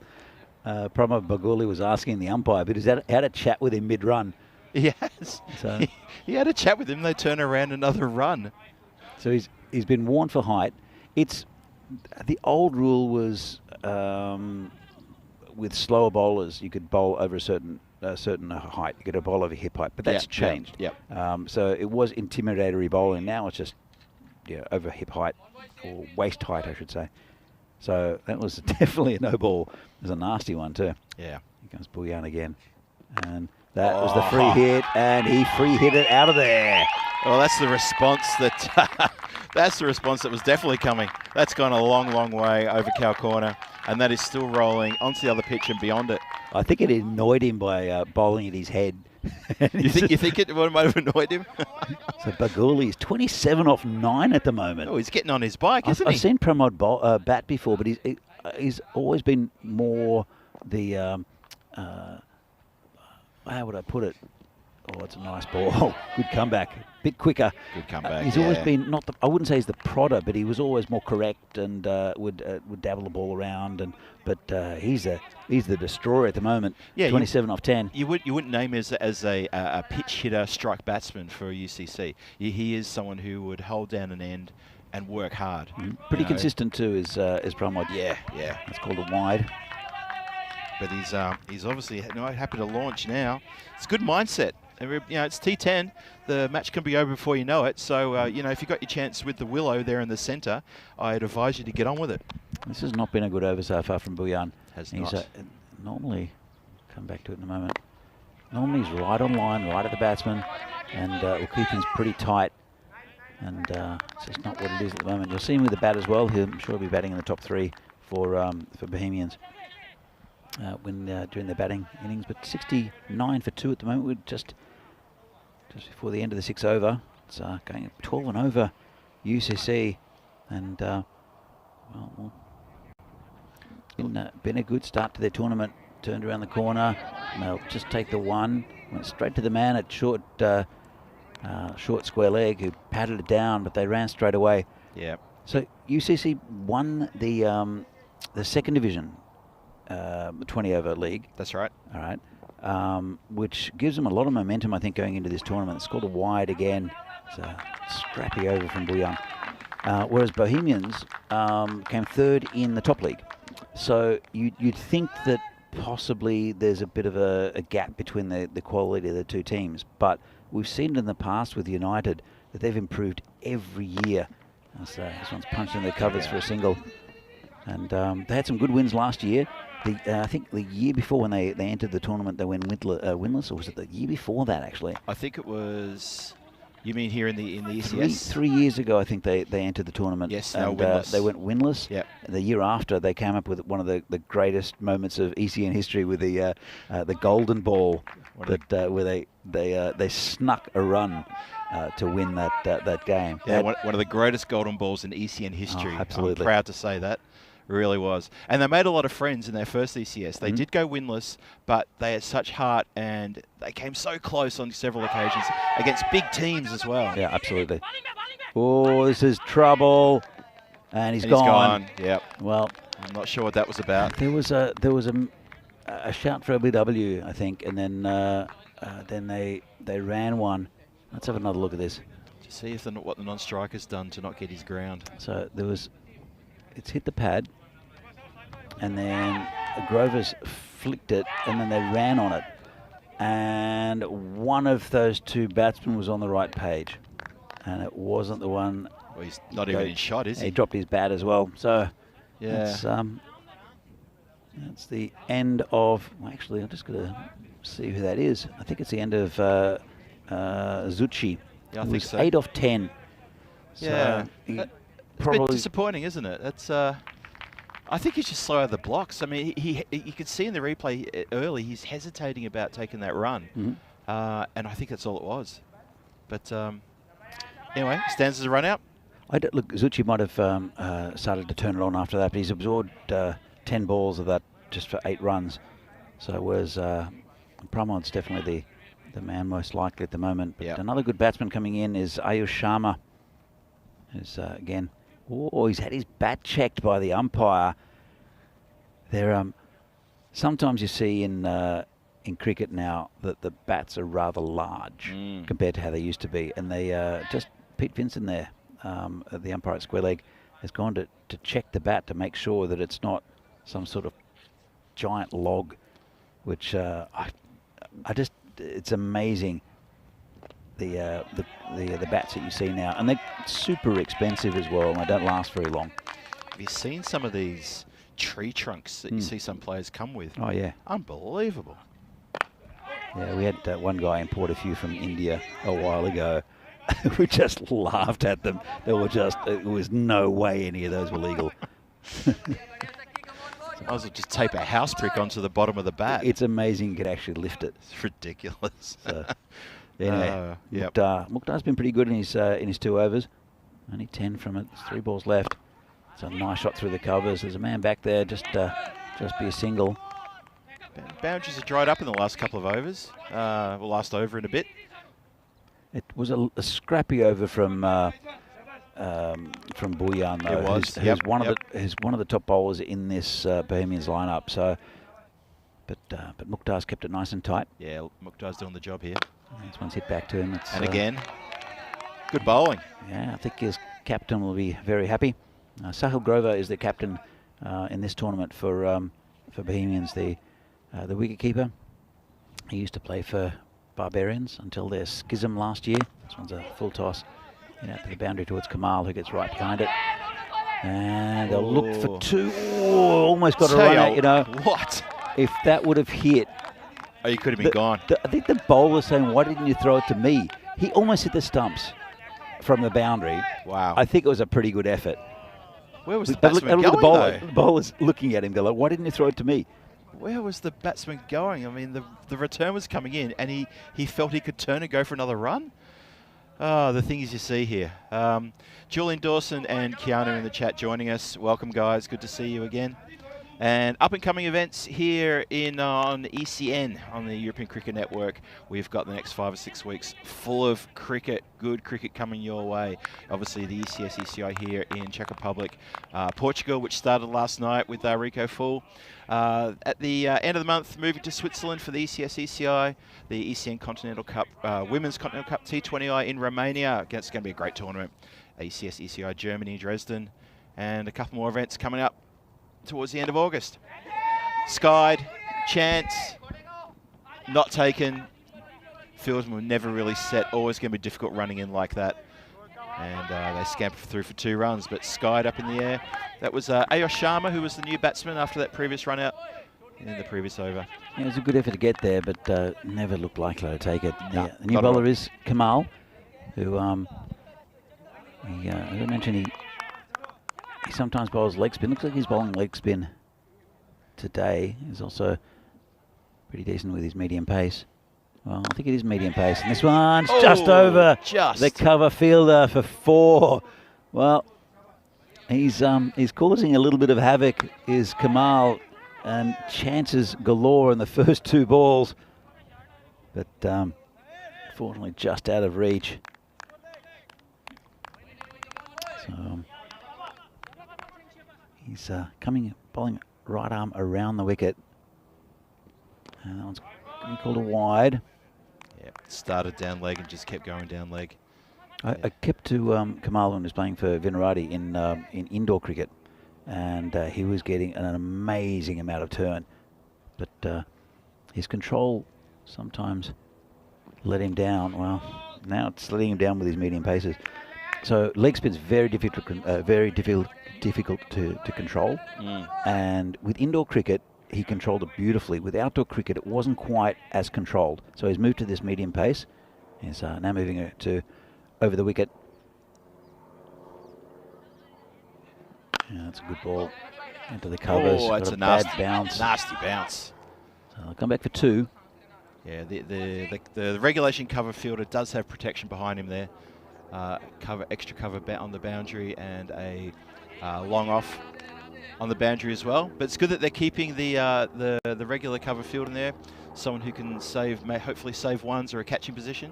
Baguli was asking the umpire, but he's had a chat with him mid-run. Yes. So he had a chat with him. They turn around another run. So he's been warned for height. It's the old rule was with slower bowlers you could bowl over a certain height. You could bowl over hip height, but that's changed. So it was intimidatory bowling. Now it's just over hip height or waist height, I should say. So that was definitely a no ball. It was a nasty one too. Yeah. Here comes Bouillon again, and that was the free hit, and he free hit it out of there. Well, that's the response that was definitely coming. That's gone a long, long way over cow corner, and that is still rolling onto the other pitch and beyond it. I think it annoyed him by bowling at his head. You think it might have annoyed him? So Baguli is 27 off 9 at the moment. Oh, he's getting on his bike, isn't he? I've seen Pramod bat before, but he's always been more the how would I put it? Oh, it's a nice ball. Good comeback. Bit quicker. Good comeback. He's always been I wouldn't say he's the prodder, but he was always more correct and would dabble the ball around. But he's the destroyer at the moment. Yeah, 27 off 10. You wouldn't name him as a pitch hitter, strike batsman for UCC. He is someone who would hold down an end and work hard. Pretty consistent too, is Pramod. Yeah. It's called a wide. But he's obviously happy to launch now. It's a good mindset. It's T10. The match can be over before you know it. So, if you got your chance with the willow there in the centre, I'd advise you to get on with it. This has not been a good over so far from Bouillon. Has not. Normally, come back to it in a moment. Normally he's right on line, right at the batsman, and will keep things pretty tight. And it's just not what it is at the moment. You'll see him with the bat as well. I'm sure he'll be batting in the top 3 for Bohemians. During their batting innings, but 69 for 2 at the moment. We're just before the end of the 6 over. It's going 12 and over UCC, and been a good start to their tournament. Turned around the corner, and they'll just take the one. Went straight to the man at short square leg, who patted it down, but they ran straight away. Yeah. So UCC won the second division. 20-over league. That's right. All right. Which gives them a lot of momentum, I think, going into this tournament. It's called a wide again. It's a scrappy over from Bouillon. Whereas Bohemians came 3rd in the top league. So you'd think that possibly there's a bit of a gap between the quality of the two teams. But we've seen it in the past with United that they've improved every year. So this one's punched in the covers for a single. And they had some good wins last year. I think the year before when they entered the tournament, they went winless, or was it the year before that, actually? I think it was... You mean here in the ECS? 3 years ago, I think they entered the tournament. Yes, and winless. They went winless. Yep. The year after, they came up with one of the greatest moments of ECN history with the golden ball, where they snuck a run to win that game. Yeah, one of the greatest golden balls in ECN history. Oh, absolutely. I'm proud to say that. Really was. And they made a lot of friends in their first ECS. They did go winless, but they had such heart, and they came so close on several occasions against big teams as well. Yeah, absolutely. Oh, this is trouble. And he's gone. Yep. Well, I'm not sure what that was about. There was a shout for LBW, I think, and then they ran one. Let's have another look at this. To see if what the non-striker's done to not get his ground. So it's hit the pad, and then Grover's flicked it, and then they ran on it. And one of those two batsmen was on the right page, and it wasn't the one. Well, he's not even in shot, is he? He dropped his bat as well. So yeah, that's the end of. Well, actually, I'm just going to see who that is. I think it's the end of Zucchi. Yeah, I think so. 8 off 10. Yeah. So It's a bit disappointing, isn't it? That's I think he's just slow out of the blocks. I mean, you could see in the replay early he's hesitating about taking that run, and I think that's all it was. But anyway, stands as a run out. Look, Zucchi might have started to turn it on after that, but he's absorbed 10 balls of that just for 8 runs. So whereas Pramod's definitely the man most likely at the moment. But another good batsman coming in is Ayush Sharma, who's again. Oh, he's had his bat checked by the umpire. There, sometimes you see in cricket now that the bats are rather large compared to how they used to be, and they just Pete Vincent there, the umpire at square leg, has gone to check the bat to make sure that it's not some sort of giant log, which it's amazing. The bats that you see now, and they're super expensive as well, and they don't last very long. Have you seen some of these tree trunks that you see some players come with? Oh yeah, unbelievable. Yeah, we had one guy import a few from India a while ago. We just laughed at them. There was no way any of those were legal. I was just tape a house brick onto the bottom of the bat. It's amazing you could actually lift it. It's ridiculous. So, anyway, Mukhtar's been pretty good in his 2 overs. Only 10 from it. There's 3 balls left. It's a nice shot through the covers. There's a man back there. Just be a single. Boundaries have dried up in the last couple of overs. Last over in a bit. It was a scrappy over from Bhuyan, though. It was. Who's one of the top bowlers in this Bohemians lineup. So, but Mukhtar's kept it nice and tight. Yeah, Mukhtar's doing the job here. This one's hit back to him. And again, good bowling. Yeah, I think his captain will be very happy. Sahil Grover is the captain in this tournament for Bohemians, the wicketkeeper. He used to play for Barbarians until their schism last year. This one's a full toss. Out to the boundary towards Kamal, who gets right behind it. And they'll look for 2. Oh, almost got a run out, you know. What? If that would have hit. Oh, you could have been gone. I think the bowler was saying, why didn't you throw it to me? He almost hit the stumps from the boundary. Wow. I think it was a pretty good effort. Where was the batsman going, the bowler's looking at him. They're like, why didn't you throw it to me? Where was the batsman going? I mean, the return was coming in, and he felt he could turn and go for another run. Oh, the things you see here. Julian Dawson and Keanu in the chat joining us. Welcome, guys. Good to see you again. And up-and-coming events here on ECN, on the European Cricket Network. We've got the next 5 or 6 weeks full of cricket, good cricket coming your way. Obviously, the ECS ECI here in Czech Republic. Portugal, which started last night with Rico Full. At the end of the month, moving to Switzerland for the ECS ECI, the ECN Continental Cup, Women's Continental Cup T20I in Romania. It's going to be a great tournament. ECS ECI Germany, Dresden, and a couple more events coming up towards the end of August. Skied, chance, not taken. Fieldsman were never really set, always going to be difficult running in like that. And they scampered through for 2 runs, but skied up in the air. That was Ayush Sharma, who was the new batsman after that previous run out in the previous over. Yeah, it was a good effort to get there, but never looked likely to take it. No, the new bowler is Kamal, who, as I mentioned, he sometimes bowls leg spin. Looks like he's bowling leg spin today. He's also pretty decent with his medium pace. Well, I think it is medium pace. And this one's just over the cover fielder for 4. Well, he's causing a little bit of havoc, is Kamal, and chances galore in the first 2 balls. But fortunately just out of reach. So he's bowling right arm around the wicket. And that one's going to be called a wide. Yeah, started down leg and just kept going down leg. I kept to Kamal when he was playing for Vinarati in indoor cricket, and he was getting an amazing amount of turn. But his control sometimes let him down. Well, now it's letting him down with his medium paces. So leg spin's very difficult to control. And with indoor cricket, he controlled it beautifully. With outdoor cricket, it wasn't quite as controlled. So he's moved to this medium pace. He's now moving it to over the wicket. Yeah, that's a good ball into the covers. Oh, that's Got a bad nasty bounce. Nasty bounce. So they'll come back for 2. Yeah, the regulation cover fielder does have protection behind him there. Extra cover on the boundary and a long off on the boundary as well. But it's good that they're keeping the regular cover field in there. Someone who can hopefully save ones or a catching position.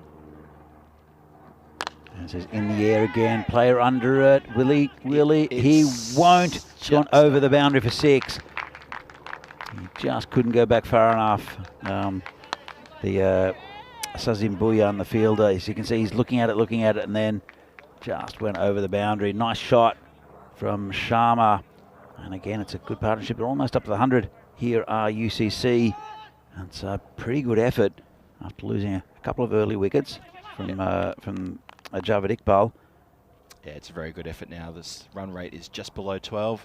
And it says in the air again. Player under it. Will he? He won't. It's gone over the boundary for 6. He just couldn't go back far enough. The Sazim Bouyan, the fielder, as you can see, he's looking at it, and then just went over the boundary. Nice shot from Sharma. And again, it's a good partnership. They're almost up to the 100. Here are UCC. And it's a pretty good effort after losing a couple of early wickets from Javed Iqbal. Yeah, it's a very good effort now. This run rate is just below 12.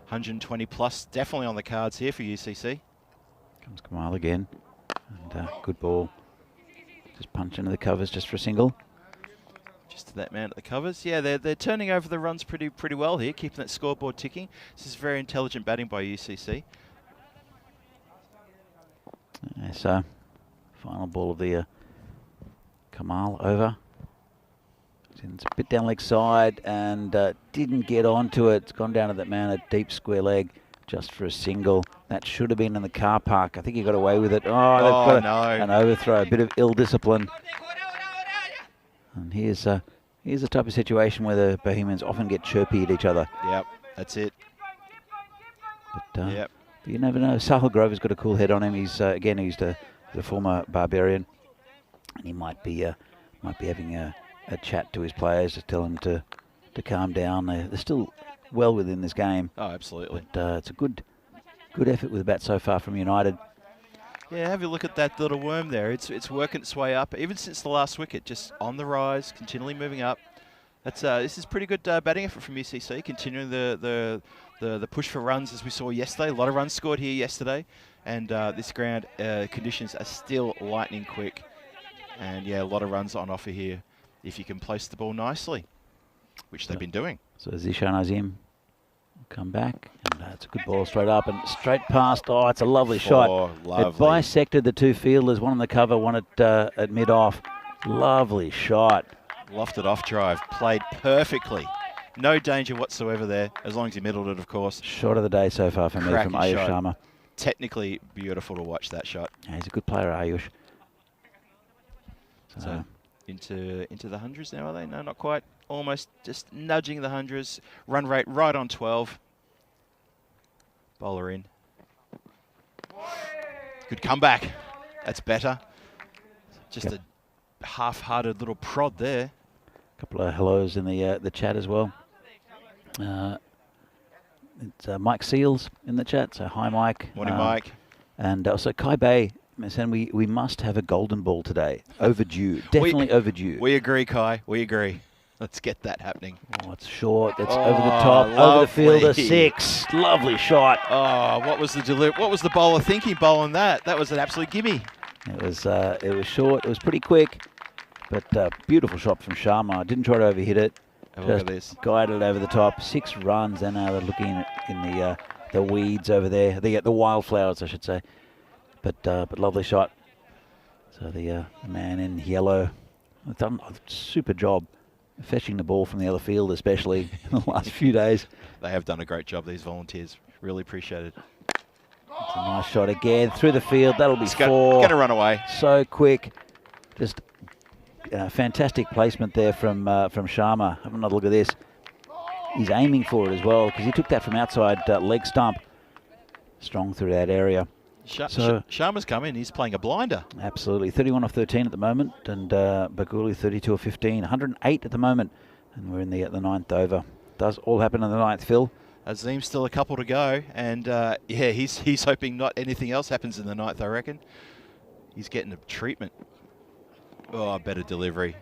120 plus, definitely on the cards here for UCC. Comes Kamal again. And good ball. Just punch into the covers just for a single. Just to that man at the covers. Yeah, they're turning over the runs pretty well here, keeping that scoreboard ticking. This is very intelligent batting by UCC. So, final ball of the Kamal over. It's a bit down leg side and didn't get onto it. It's gone down to that man at deep square leg just for a single. That should have been in the car park. I think he got away with it. Oh, they've got an overthrow, a bit of ill discipline. And here's the type of situation where the Bohemians often get chirpy at each other. Yep, that's it. But, yep. But you never know. Sahil Grover's got a cool head on him. He's he's the former Barbarian, and he might be having a chat to his players to tell them to calm down. They're still well within this game. Oh, absolutely. But it's a good effort with the bat so far from United. Yeah, have a look at that little worm there. It's working its way up, even since the last wicket, just on the rise, continually moving up. This is pretty good batting effort from UCC, continuing the push for runs as we saw yesterday. A lot of runs scored here yesterday, and this ground conditions are still lightning quick. And yeah, a lot of runs on offer here if you can place the ball nicely, which they've been doing. So Zishan Azim come back, and it's a good ball straight up and straight past. Oh, it's a lovely shot. Lovely. It bisected the 2 fielders, one on the cover, one at mid-off. Lovely shot. Lofted off drive, played perfectly. No danger whatsoever there, as long as he middled it, of course. Shot of the day so far for me from Ayush Sharma. Technically beautiful to watch that shot. Yeah, he's a good player, Ayush. So into the hundreds now, are they? No, not quite. Almost just nudging the hundreds. Run rate right on 12. Bowler in. Good comeback. That's better. Just a half-hearted little prod there. A couple of hellos in the chat as well. It's Mike Seals in the chat. So hi, Mike. Morning, Mike. And also Kai Bay. And we must have a golden ball today. Overdue. Definitely overdue. We agree, Kai. We agree. Let's get that happening. Oh, it's short. It's over the top. Lovely. Over the fielder. 6. Lovely shot. Oh, what was the bowler thinking bowling that? That was an absolute gimme. It was short. It was pretty quick. But beautiful shot from Sharma. Didn't try to overhit it. Look at this. Guided over the top. 6 runs. And now they're looking in the weeds over there. The wildflowers, I should say. But lovely shot. So the man in yellow has done a super job fetching the ball from the other field, especially in the last few days. They have done a great job, these volunteers. Really appreciate it. It's a nice shot again through the field. That'll be 4. Going to run away. So quick. Just fantastic placement there from Sharma. Have another look at this. He's aiming for it as well because he took that from outside leg stump. Strong through that area. Sharma's come in. He's playing a blinder. Absolutely. 31 off 13 at the moment, and Baguli 32 off 15. 108 at the moment, and we're in the 9th over. Does all happen in the 9th, Phil? Azim's still a couple to go, and yeah, he's hoping not anything else happens in the 9th, I reckon. He's getting a treatment. Oh, better delivery.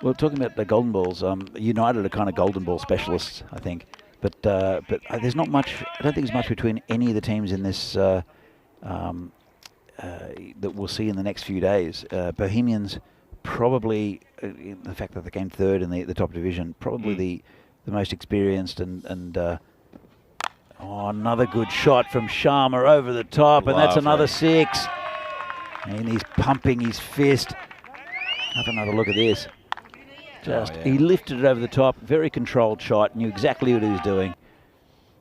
Well, talking about the golden balls, United are kind of golden ball specialists, I think. But there's not much. I don't think there's much between any of the teams in this. That we'll see in the next few days. Bohemians probably, the fact that they came 3rd in the top division, probably the most experienced and Oh, another good shot from Sharma over the top, and that's another Lovely. 6. And he's pumping his fist. Have another look at this. He lifted it over the top, very controlled shot, knew exactly what he was doing.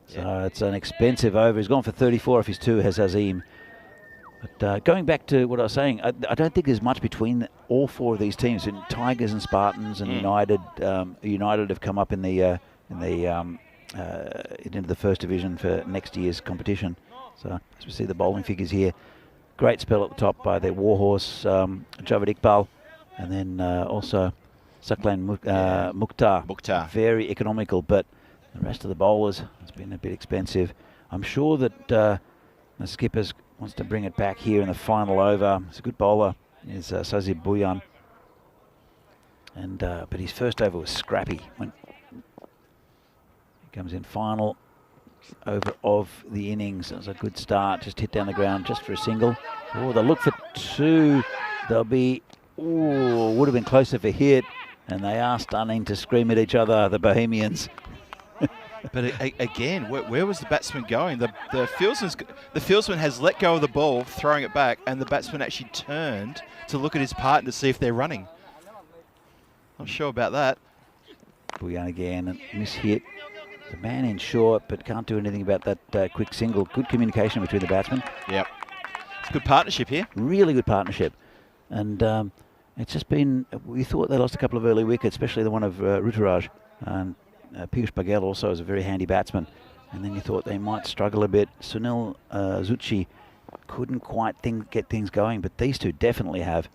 So it's an expensive over. He's gone for 34 off his 2, has Azim. But going back to what I was saying, I don't think there's much between all 4 of these teams. Tigers and Spartans and United. United have come up in the into the first division for next year's competition. So as we see the bowling figures here, great spell at the top by the warhorse Javed Iqbal, and then also Saklan Mukhtar. Very economical, but the rest of the bowlers, it's been a bit expensive. I'm sure that the skippers wants to bring it back here in the final over. It's a good bowler, is Sazib Bhuyan. And but his first over was scrappy. He comes in final over of the innings. It was a good start. Just hit down the ground just for a single. Oh, they'll look for 2. They'll be, would have been closer for hit. And they are starting to scream at each other, the Bohemians. But again, where was the batsman going? The fieldsman has let go of the ball, throwing it back, and the batsman actually turned to look at his partner to see if they're running. Not sure about that. Bhuyan again, and miss-hit. The man in short, but can't do anything about that quick single. Good communication between the batsmen. Yep. It's a good partnership here. Really good partnership. And it's just been, we thought they lost a couple of early wickets, especially the one of Ruturaj. And Piyush Paghel also is a very handy batsman. And then you thought they might struggle a bit. Sunil Zucchi couldn't quite get things going, but these two definitely have.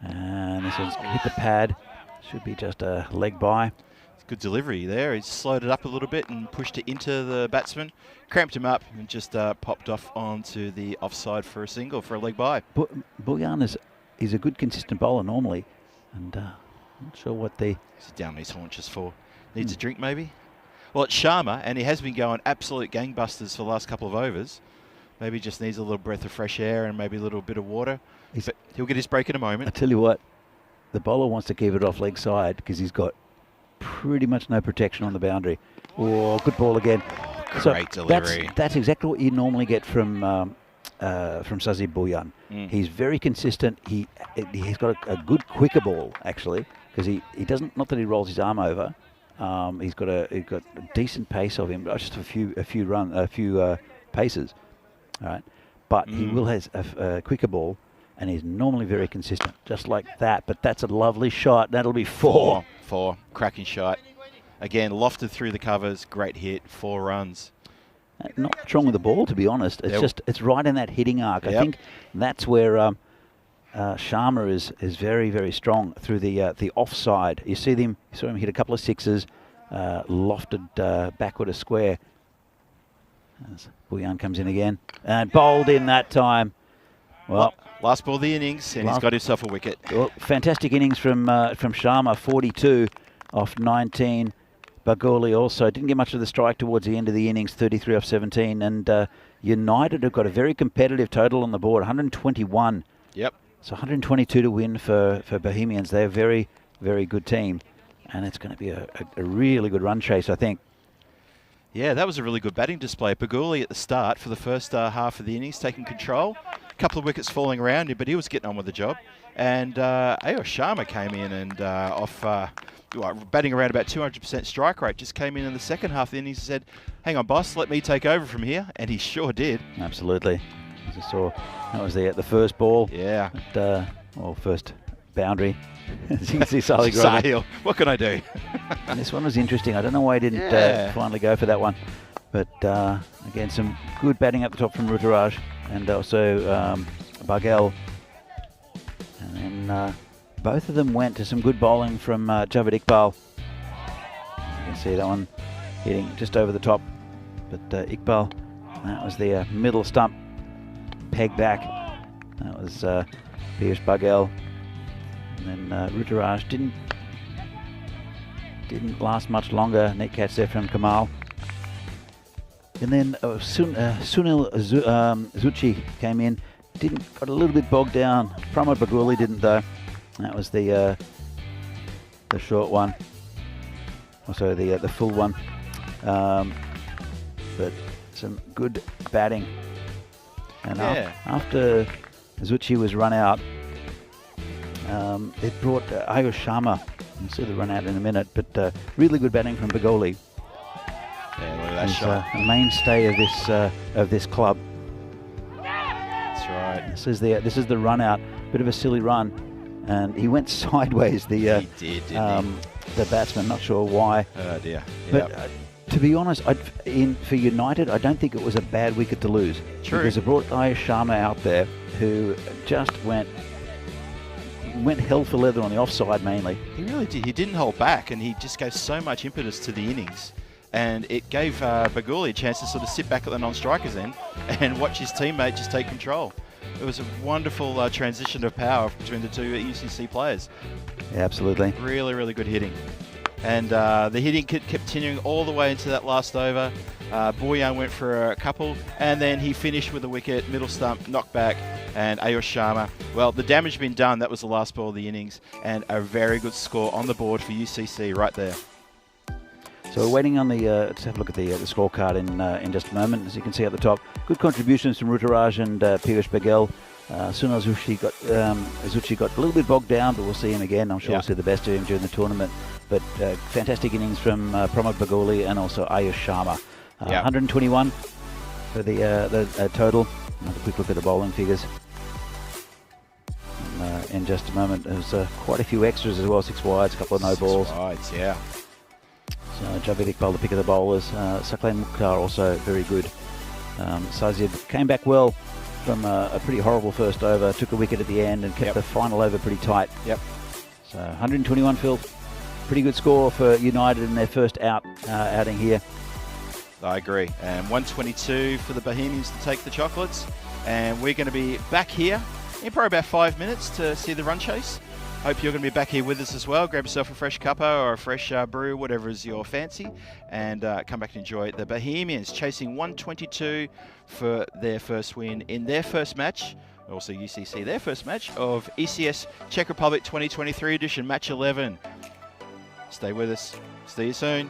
And this one's hit the pad. Should be just a leg by. Good delivery there. He slowed it up a little bit and pushed it into the batsman, cramped him up, and just popped off onto the offside for a single, for a leg by. Bhuyan is a good consistent bowler normally, and not sure what the... He's down his haunches for. Needs a drink maybe? Well, it's Sharma, and he has been going absolute gangbusters for the last couple of overs. Maybe just needs a little breath of fresh air and maybe a little bit of water. But he'll get his break in a moment. I tell you what, the bowler wants to keep it off leg side because he's got pretty much no protection on the boundary. Oh, good ball again. Great delivery. That's exactly what you normally get from Sazib Bhuyan. He's very consistent. He's got a good quicker ball actually, because he doesn't, not that he rolls his arm over. He's got a decent pace of him, just a few paces. All right, but he will has a quicker ball. And he's normally very consistent, just like that. But that's a lovely shot. That'll be 4. 4. Cracking shot. Again, lofted through the covers. Great hit. 4 runs. Not strong with the ball, to be honest. It's it's right in that hitting arc. I think that's where Sharma is very, very strong through the offside. You saw him hit a couple of 6s, lofted backward a square. As Bhuyan comes in again and bowled in that time. Well, last ball of the innings, and he's got himself a wicket. Well, fantastic innings from Sharma, 42 off 19. Bagoli also didn't get much of the strike towards the end of the innings, 33 off 17. And United have got a very competitive total on the board, 121. Yep. So 122 to win for Bohemians. They're a very, very good team. And it's going to be a really good run chase, I think. Yeah, that was a really good batting display. Baguli at the start for the first half of the innings, taking control. A couple of wickets falling around him, but he was getting on with the job. And Ayo Sharma came in and batting around about 200% strike rate, just came in the second half of the innings and said, hang on, boss, let me take over from here. And he sure did. Absolutely. As you saw, that was the first ball. Yeah. First boundary. As you can see, Sahil, what can I do? And this one was interesting. I don't know why he didn't finally go for that one. But again, some good batting up the top from Ruturaj and also Bargel. And then both of them went to some good bowling from Javed Iqbal. You can see that one hitting just over the top. But Iqbal, that was the middle stump, peg back. That was Piyush Bargel. And then Ruturaj didn't last much longer. Net catch there from Kamal. And then Sunil Zucchi came in. Got a little bit bogged down. Pramod Baguli didn't though. That was the short one. Also the full one. but some good batting. And Yeah. after Zuchi was run out, it brought Ayush Sharma. We'll see the run out in a minute, but really good batting from Bagoli. Yeah, look at that He's shot. a mainstay of this club. That's right. This is the run out. Bit of a silly run, and he went sideways. He did, didn't The batsman, not sure why. Oh dear. But Yep. to be honest, for United, I don't think it was a bad wicket to lose. True. Because it brought Ayush Sharma out there, who just went hell for leather on the offside mainly. He really did. He didn't hold back, and he just gave so much impetus to the innings. And it gave Baguli a chance to sort of sit back at the non-strikers end and watch his teammate just take control. It was a wonderful transition of power between the two UCC players. Yeah, absolutely. Really, really good hitting. And the hitting kept continuing all the way into that last over. Boyan went for a couple, and then he finished with a wicket, middle stump, knockback, and Ayush Sharma. Well, the damage had been done. That was the last ball of the innings, and a very good score on the board for UCC right there. So we're waiting on the, let's have a look at the scorecard in just a moment. As you can see at the top, good contributions from Ruturaj and Piyush Baghel. Sunil Zuchi got a little bit bogged down, but we'll see him again. I'm sure we'll see the best of him during the tournament. But fantastic innings from Pramod Bagoli and also Ayush Sharma. 121 for the total. Another quick look at the bowling figures. In just a moment, there's quite a few extras as well. 6 wides, a couple of no balls. 6 wides, yeah. So Javed Iqbal, the pick of the bowlers. Saqlain Mukhtar also very good. Sajid came back well from a pretty horrible first over, took a wicket at the end and kept the final over pretty tight. Yep. So 121, Phil. Pretty good score for United in their first outing here. I agree. And 122 for the Bohemians to take the chocolates. And we're going to be back here in probably about 5 minutes to see the run chase. Hope you're going to be back here with us as well. Grab yourself a fresh cuppa or a fresh brew, whatever is your fancy, and come back and enjoy the Bohemians chasing 122 for their first win in their first match. Also UCC, their first match of ECS Czech Republic 2023 edition, match 11. Stay with us. See you soon.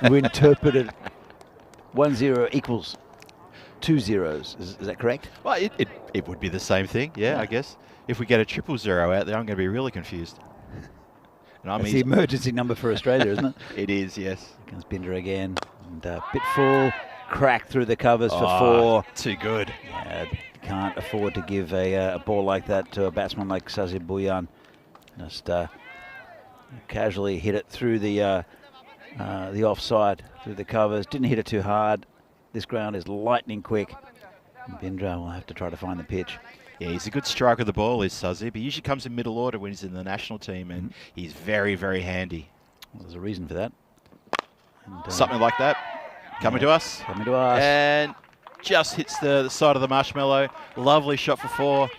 we interpreted 1-0 equals 2 zeros. Is that correct? Well, it would be the same thing, yeah, I guess. If we get a 000 out there, I'm going to be really confused. And It's the emergency number for Australia, isn't it? It is, yes. Comes Binder again. And bit full, crack through the covers for 4. Too good. Can't afford to give a ball like that to a batsman like Sazir Bhuyan. Just casually hit it through the offside, through the covers. Didn't hit it too hard. This ground is lightning quick. And Bindra will have to try to find the pitch. Yeah, he's a good striker of the ball, is Sazib. He usually comes in middle order when he's in the national team, and he's very, very handy. Well, there's a reason for that. And, something like that. Coming to us. Coming to us. And just hits the side of the marshmallow. Lovely shot for 4.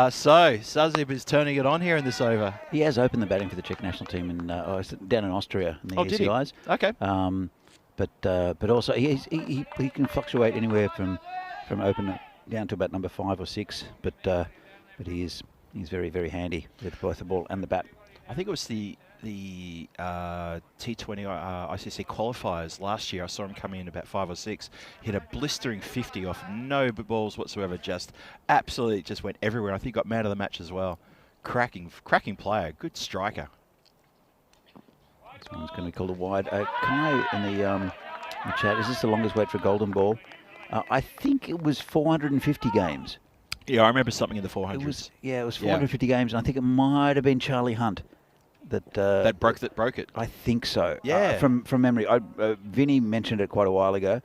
So Sazib is turning it on here in this over. He has opened the batting for the Czech national team down in Austria in the ECIs. Okay. But also he can fluctuate anywhere from open down to about number 5 or 6. But he's very, very handy with both the ball and the bat. I think it was the T20 ICC qualifiers last year. I saw him coming in about 5 or 6. Hit a blistering 50 off no balls whatsoever. Just absolutely just went everywhere. I think got man of the match as well. Cracking player. Good striker. This one's going to be called a wide. Kai in the chat, is this the longest wait for a golden ball? I think it was 450 games. Yeah, I remember something in the 400s. It was 450 games. And I think it might have been Charlie Hunt that broke it. I think so. Yeah. From memory, Vinny mentioned it quite a while ago,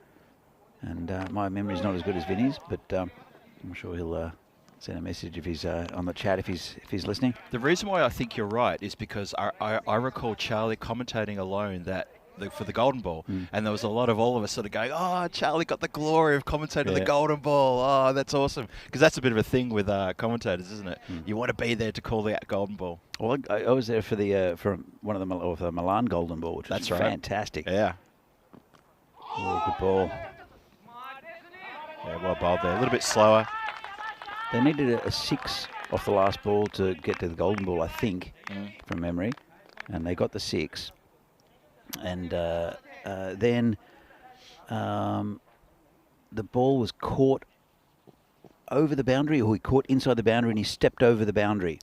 and my memory's not as good as Vinny's, but I'm sure he'll send a message if he's on the chat if he's listening. The reason why I think you're right is because I recall Charlie commentating alone for the golden ball, and there was a lot of all of us sort of going, oh, Charlie got the glory of commentating the golden ball. Oh, that's awesome. Because that's a bit of a thing with commentators, isn't it? You want to be there to call the golden ball. Well, I was there for one of the Milan golden ball, which was fantastic. Yeah. Oh, good ball. Yeah, well bowled there. A little bit slower. They needed a 6 off the last ball to get to the golden ball, I think, from memory, and they got the 6. And then the ball was caught over the boundary, or he caught inside the boundary, and he stepped over the boundary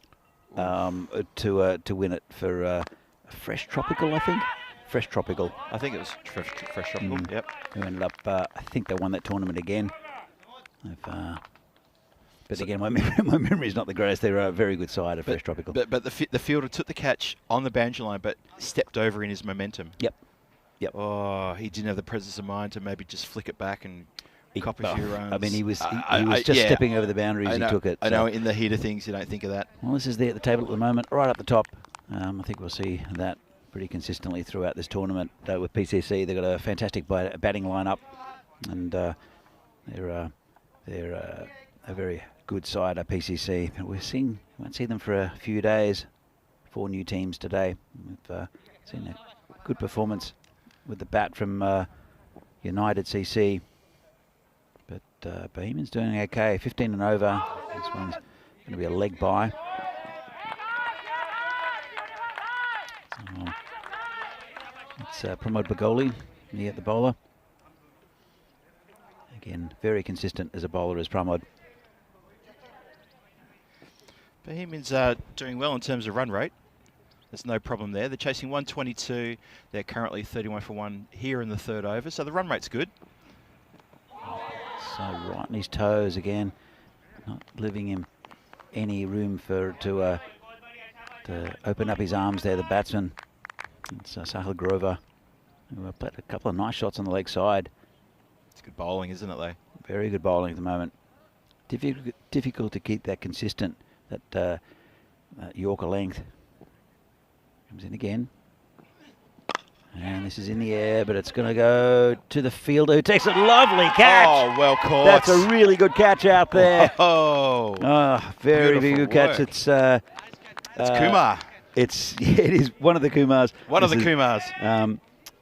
to win it for Fresh Tropical, I think. Fresh Tropical. I think it was Fresh Tropical. Yep. Who ended up, I think they won that tournament again. But again, my memory is not the greatest. They're a very good side of Fresh Tropical. But the fielder took the catch on the boundary line, but stepped over in his momentum. Yep. Oh, he didn't have the presence of mind to maybe just flick it back and cop a few runs. I mean, he was just stepping over the boundaries. He took it. I know. In the heat of things, you don't think of that. Well, this is there at the table at the moment, right up the top. I think we'll see that pretty consistently throughout this tournament. With PCC, they've got a fantastic batting lineup, and they're a very good side at PCC. We won't see them for a few days. 4 new teams today. We've seen a good performance with the bat from United CC. But Bohemian's doing okay. 15 and over. This one's going to be a leg bye. So it's Pramod Bagoli near the bowler. Again, very consistent as a bowler as Pramod. Bohemians doing well in terms of run rate. There's no problem there. They're chasing 122. They're currently 31 for 1 here in the 3rd over, so the run rate's good. So right on his toes again, not leaving him any room to open up his arms there, the batsman. It's Sahil Grover, who played a couple of nice shots on the leg side. It's good bowling, isn't it, though? Very good bowling at the moment. Difficult to keep that consistent, that Yorker length. Comes in again. And this is in the air, but it's going to go to the fielder who takes it. Lovely catch. Oh, well caught. That's a really good catch out there. Oh, very, very good catch. It's Kumar. It is one of the Kumars. One of the Kumars.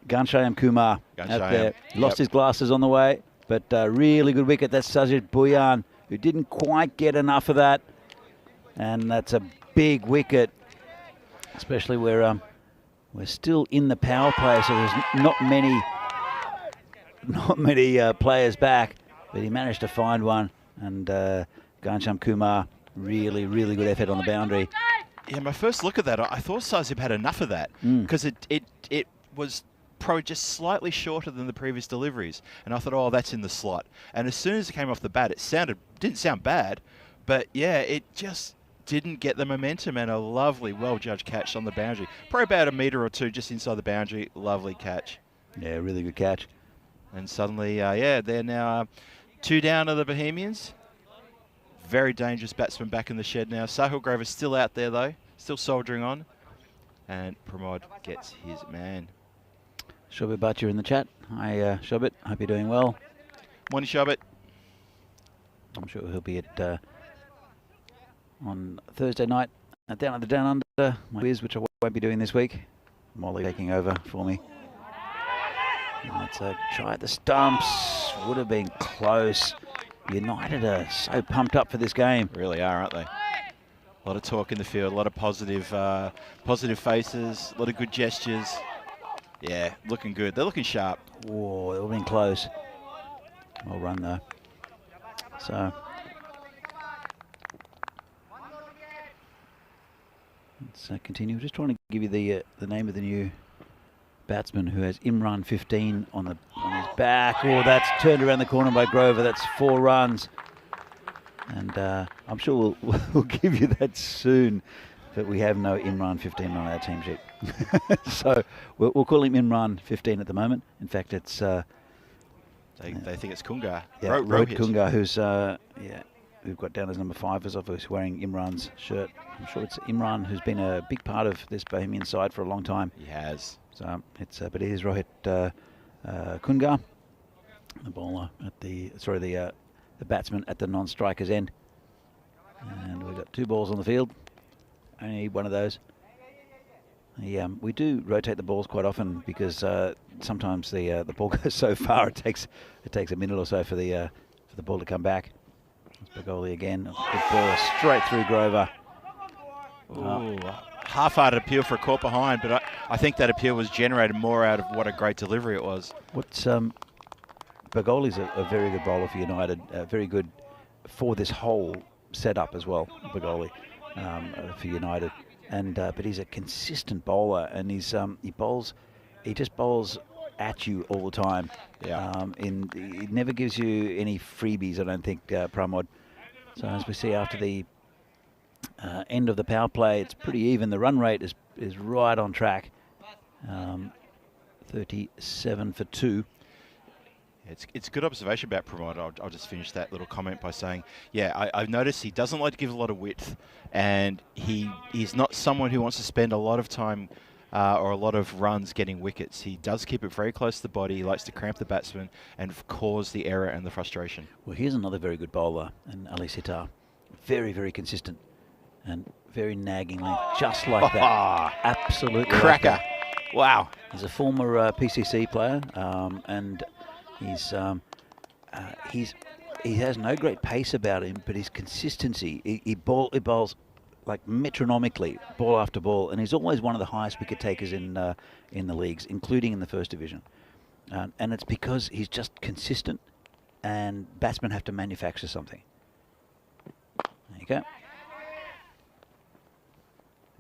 Ghanshyam Kumar out there. Lost his glasses on the way, but really good wicket. That's Sazir Bhuyan, who didn't quite get enough of that. And that's a big wicket, especially where We're still in the power play, so there's not many players back, but he managed to find one, and Ghanshyam Kumar, really good effort on the boundary. Yeah, my first look at that, I thought Sahib had enough of that, because it was probably just slightly shorter than the previous deliveries, and I thought, oh, that's in the slot. And as soon as it came off the bat, didn't sound bad, but yeah, it just didn't get the momentum, and a lovely, well-judged catch on the boundary. Probably about a metre or two just inside the boundary. Lovely catch. Yeah, really good catch. And suddenly, they're now 2 down to the Bohemians. Very dangerous batsman back in the shed now. Sahil Grover's still out there, though, still soldiering on. And Pramod gets his man. Shobit Bhatia in the chat. Hi, Shobit. Hope you're doing well. Morning, Shobit. I'm sure he'll be at on Thursday night down at the Down Under, my quiz, which I won't be doing this week. Molly taking over for me. And that's a try at the stumps. Would have been close. United are so pumped up for this game. Really are, aren't they? A lot of talk in the field, a lot of positive faces, a lot of good gestures. Yeah, looking good. They're looking sharp. Whoa, they've been close. Well run though. So let's continue. Just trying to give you the name of the new batsman who has Imran 15 on his back. Oh, that's turned around the corner by Grover. That's 4 runs. And I'm sure we'll give you that soon. But we have no Imran 15 on our team sheet. So we'll call him Imran 15 at the moment. In fact, it's they think it's Kungar. Yeah, Rohit Kungar, who's we've got down as number 5 as of who's wearing Imran's shirt. I'm sure it's Imran who's been a big part of this Bohemian side for a long time. He has. So it's but it is Rohit Kungar, the bowler at the batsman at the non-striker's end. And we've got 2 balls on the field. Only one of those. We do rotate the balls quite often because sometimes the ball goes so far it takes a minute or so for the ball to come back. It's Bagoli again. Good ball straight through Grover. Half-hearted appeal for a caught behind, but I think that appeal was generated more out of what a great delivery it was. Bagoli's a very good bowler for United. Very good for this whole setup as well. Bagoli for United. And but he's a consistent bowler, and he just bowls at you all the time. Yeah. It never gives you any freebies, I don't think, Pramod. So as we see after the end of the power play, it's pretty even. The run rate is right on track. 37 for 2. It's a good observation about Pramod. I'll just finish that little comment by saying, yeah, I've noticed he doesn't like to give a lot of width, and he's not someone who wants to spend a lot of time or a lot of runs getting wickets. He does keep it very close to the body. He likes to cramp the batsman and cause the error and the frustration. Well, here's another very good bowler, and Ali Sitar. Very, very consistent and very naggingly, just like that. Absolutely. Cracker. Like that. Wow. He's a former PCC player, and he has no great pace about him, but his consistency, he bowls like metronomically, ball after ball, and he's always one of the highest wicket takers in the leagues, including in the first division. And it's because he's just consistent, and batsmen have to manufacture something. There you go.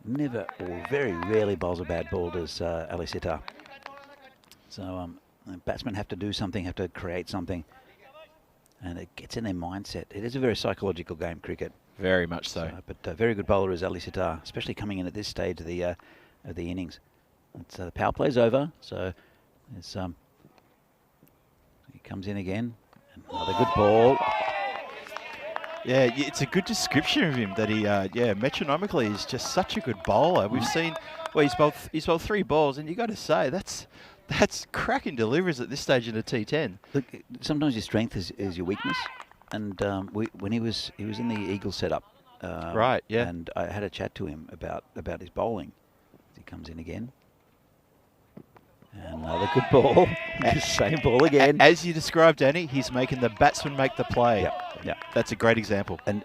Never or very rarely bowls a bad ball, does Ali Sitar. So batsmen have to do something, have to create something, and it gets in their mindset. It is a very psychological game, cricket. Very much so. But very good bowler is Ali Sitar, especially coming in at this stage of the innings. The power play's over, so it's, he comes in again. Another good ball. Yeah, it's a good description of him that he, metronomically is just such a good bowler. We've seen, well, he's bowled 3 balls, and you got to say that's cracking deliveries at this stage in a T10. Look, sometimes your strength is your weakness, and when he was in the Eagles setup, right? Yeah. And I had a chat to him about his bowling. He comes in again. Another good ball. Same ball again. As you described, Danny, he's making the batsman make the play. Yeah. That's a great example. And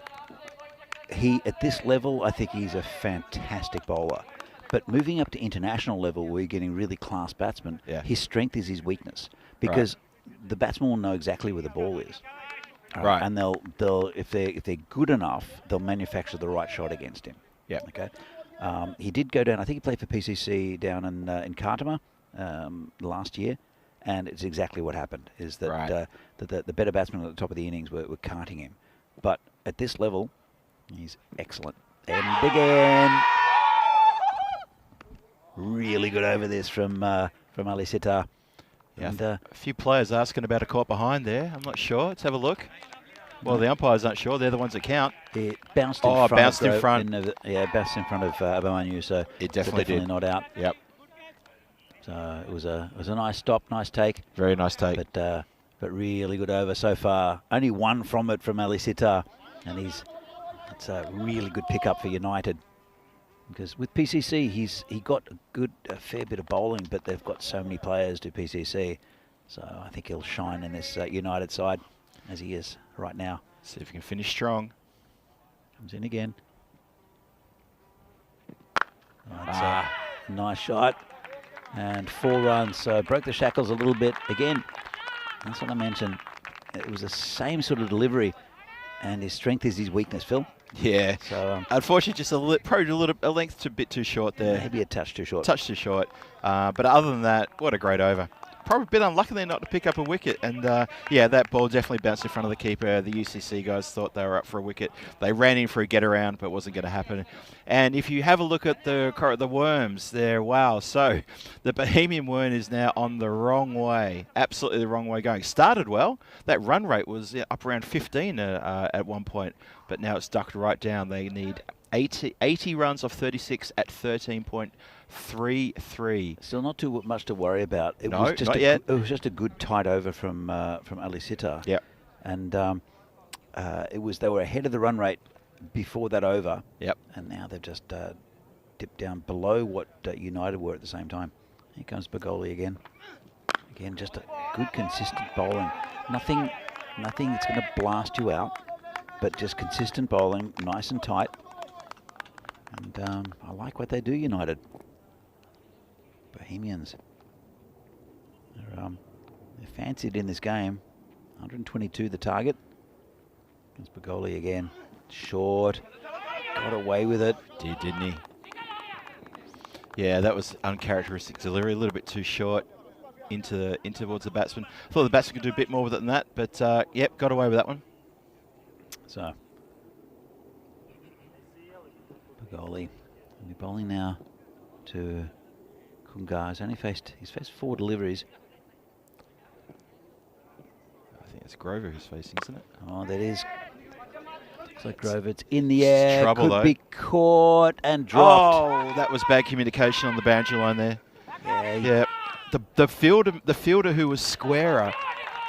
he, at this level, I think he's a fantastic bowler. But moving up to international level, where you're getting really class batsmen, his strength is his weakness, because the batsman will know exactly where the ball is. Right. And they'll if they're good enough, they'll manufacture the right shot against him. Yeah. Okay. He did go down. I think he played for PCC down in Khartoum last year, and it's exactly what happened. Is that the better batsmen at the top of the innings were carting him, but at this level, he's excellent. And again, really good over this from Ali Sitar. Yeah, And, a few players asking about a caught behind there. I'm not sure. Let's have a look. Well, the umpires aren't sure. They're the ones that count. It bounced in front. Bounced in front. front. It bounced in front of Abamanu, so it definitely did. Not out. Yep. So it was a nice stop, nice take. Very nice take. But really good over so far. Only one from it from Ali Sitar, and it's a really good pickup for United. Because with PCC, he got a fair bit of bowling, but they've got so many players to PCC. So I think he'll shine in this United side, as he is right now. See if he can finish strong. Comes in again. That's a nice shot. And 4 runs. So broke the shackles a little bit. Again, that's what I mentioned. It was the same sort of delivery, and his strength is his weakness, Phil. Yeah. So unfortunately, just probably a length a bit too short there. Maybe a touch too short. Touch too short. But other than that, what a great over. Probably a bit unlucky there not to pick up a wicket. And yeah, that ball definitely bounced in front of the keeper. The UCC guys thought they were up for a wicket. They ran in for a get around, but it wasn't going to happen. And if you have a look at the worms there, wow. So the Bohemian worm is now on the wrong way. Absolutely the wrong way going. Started well. That run rate was up around 15 at one point, but now it's ducked right down. They need 80 runs off 36 at 13.33. Still not too much to worry about. It No, was just not yet. It was just a good tight over from Ali Sitar. Yeah. And they were ahead of the run rate before that over. Yep. And now they've just dipped down below what United were at the same time. Here comes Bagoli again. Again, just a good consistent bowling. Nothing that's going to blast you out, but just consistent bowling, nice and tight. And I like what they do, United. Bohemians. They're fancied in this game. 122 the target. Against Bagoli again. Short. Got away with it. Didn't he? Yeah, that was uncharacteristic delivery. A little bit too short in towards the batsman. Thought the batsman could do a bit more with it than that, but yep, got away with that one. So Bagoli. He's bowling now to Kungar. He's faced 4 deliveries. I think it's Grover who's facing, isn't it? Oh, that is. Looks like Grover. It's in the air. Trouble, Could though. be caught and dropped. Oh, that was bad communication on the boundary line there. Yeah. The fielder who was squarer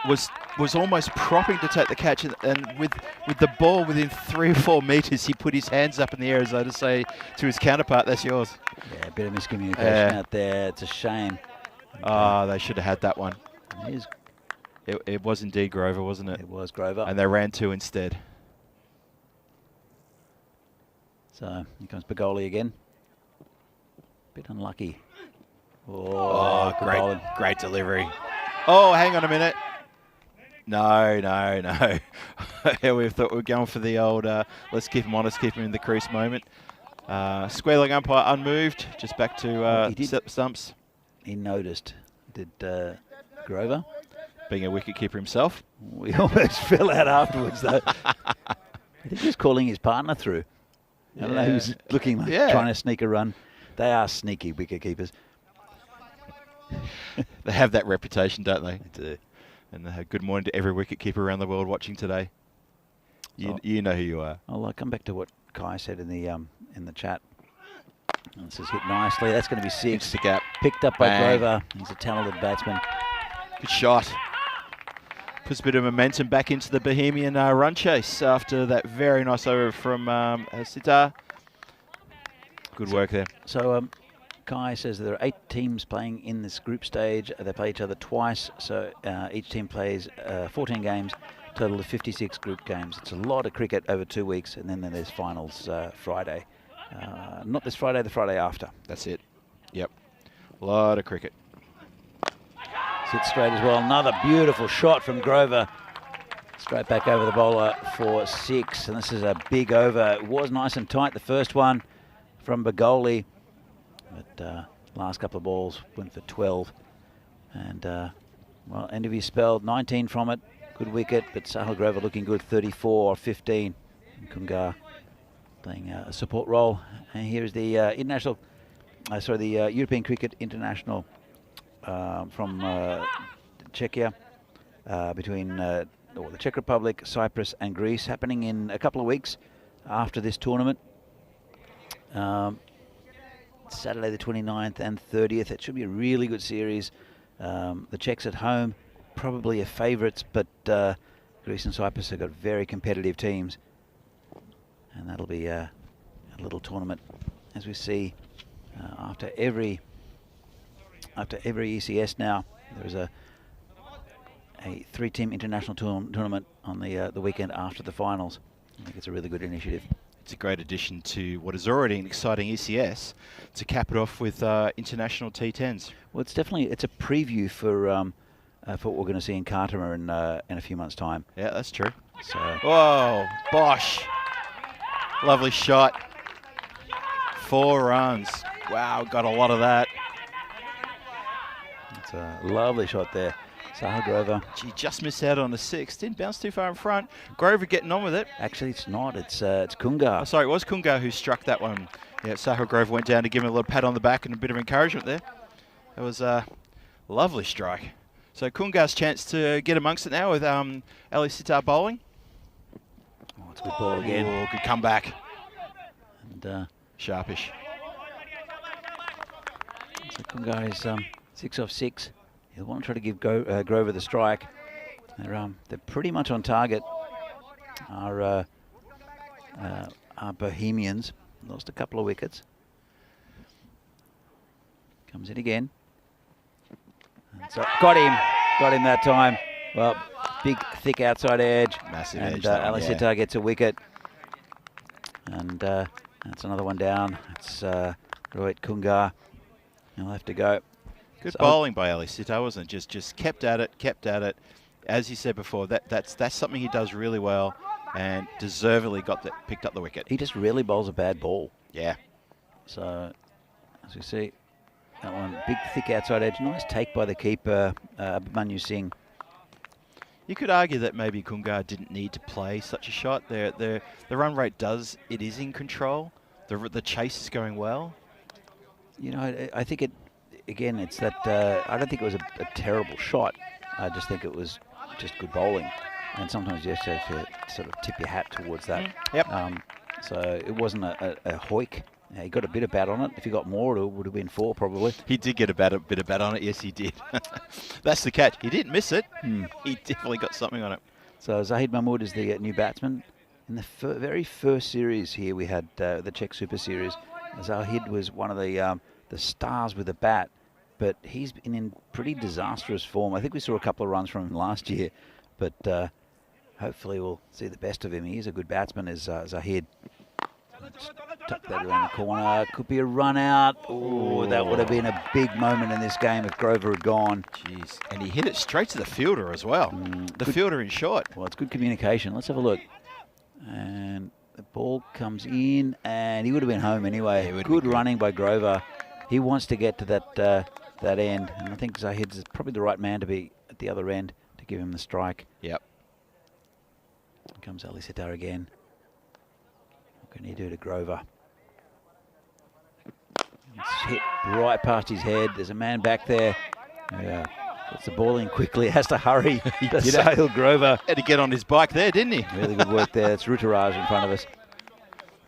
was almost propping to take the catch, and with the ball within 3 or 4 metres, he put his hands up in the air as though to say to his counterpart, "That's yours." Yeah, a bit of miscommunication out there. It's a shame. They should have had that one. It was indeed Grover, wasn't it? It was Grover. And they ran 2 instead. So here comes Bagoli again. Bit unlucky. Oh, great delivery. Oh, hang on a minute. No. We thought we were going for the old, let's keep him honest, keep him in the crease moment. Square leg umpire unmoved, just back to stumps. He noticed, did Grover? Being a wicketkeeper himself. We almost fell out afterwards, though. I think he was calling his partner through. I don't know who's looking like trying to sneak a run. They are sneaky wicketkeepers. They have that reputation, don't they? They do. And good morning to every wicketkeeper around the world watching today. You know who you are. I'll come back to what Kai said in the chat. And this is hit nicely. That's going to be 6. The gap. Picked up by Grover. He's a talented batsman. Good shot. Puts a bit of momentum back into the Bohemian run chase after that very nice over from Sitar. Good work there. So Kai says there are 8 teams playing in this group stage. They play each other twice, so each team plays 14 games, total of 56 group games. It's a lot of cricket over 2 weeks, and then there's finals Friday. Not this Friday, the Friday after. That's it. Yep. A lot of cricket. Sits straight as well. Another beautiful shot from Grover. Straight back over the bowler for 6. And this is a big over. It was nice and tight, the first one from Bagoli. But last couple of balls went for 12. And, well, end of his spell, 19 from it. Good wicket, but Sahil Grover looking good, 34 or 15. And Kungar playing a support role. And here is the European Cricket International from Czechia, between the Czech Republic, Cyprus and Greece, happening in a couple of weeks after this tournament. Saturday the 29th and 30th. It should be a really good series. The Czechs at home, probably a favourites, but Greece and Cyprus have got very competitive teams. And that'll be a little tournament, as we see after every ECS now. There's a 3-team international tournament on the weekend after the finals. I think it's a really good initiative. It's a great addition to what is already an exciting ECS to cap it off with international T10s. Well, it's a preview for what we're going to see in Khartoum in a few months' time. Yeah, that's true. So, whoa, Bosch. Lovely shot. 4 runs. Wow, got a lot of that. It's a lovely shot there. Sahil Grover. Gee, just missed out on the 6. Didn't bounce too far in front. Grover getting on with it. Actually, it's not. It's Kungar. Oh, sorry, it was Kungar who struck that one. Yeah, Sahil Grover went down to give him a little pat on the back and a bit of encouragement there. That was a lovely strike. So Kungar's chance to get amongst it now with Ali Sitar bowling. Oh, it's a good ball again. Oh, good comeback. And sharpish. So Kungar is 6 off 6. He'll want to try to give Grover the strike. They're pretty much on target. Our Bohemians lost a couple of wickets. Comes in again. And so got him that time. Well, big, thick outside edge. Massive and edge. Ali Sitar gets a wicket. And that's another one down. It's Rohit Kungar. He'll have to go. Good bowling by Ali Sitar, wasn't it? Just kept at it. As you said before, that's something he does really well, and deservedly picked up the wicket. He just really bowls a bad ball. Yeah. So, as we see, that one, big, thick outside edge. Nice take by the keeper, Manu Singh. You could argue that maybe Kungar didn't need to play such a shot. The run rate is in control. The chase is going well. You know, I think again, it's that I don't think it was a terrible shot. I just think it was just good bowling. And sometimes you just have to sort of tip your hat towards that. Yep. So it wasn't a hoik. He got a bit of bat on it. If he got more, it would have been 4 probably. He did get a bit of bat on it. Yes, he did. That's the catch. He didn't miss it. He definitely got something on it. So Zahid Mahmood is the new batsman. In the very first series here, we had the Czech Super Series. Zahid was one of the stars with the bat, but he's been in pretty disastrous form. I think we saw a couple of runs from him last year, but hopefully we'll see the best of him. He's a good batsman, is Zahid. Let's tuck that around the corner. Could be a run out. Oh, that would have been a big moment in this game if Grover had gone. Jeez. And he hit it straight to the fielder as well. The fielder in short. Well, it's good communication. Let's have a look. And the ball comes in, and he would have been home anyway. Yeah, good running by Grover. He wants to get to that end, and I think Zahid's probably the right man to be at the other end to give him the strike. Yep. Here comes Ali Sitar again. What can he do to Grover? It's hit right past his head. There's a man back there. Yeah. Gets the ball in quickly, has to hurry. Sahil Grover. Had to get on his bike there, didn't he? Really good work there. It's Ruturaj in front of us.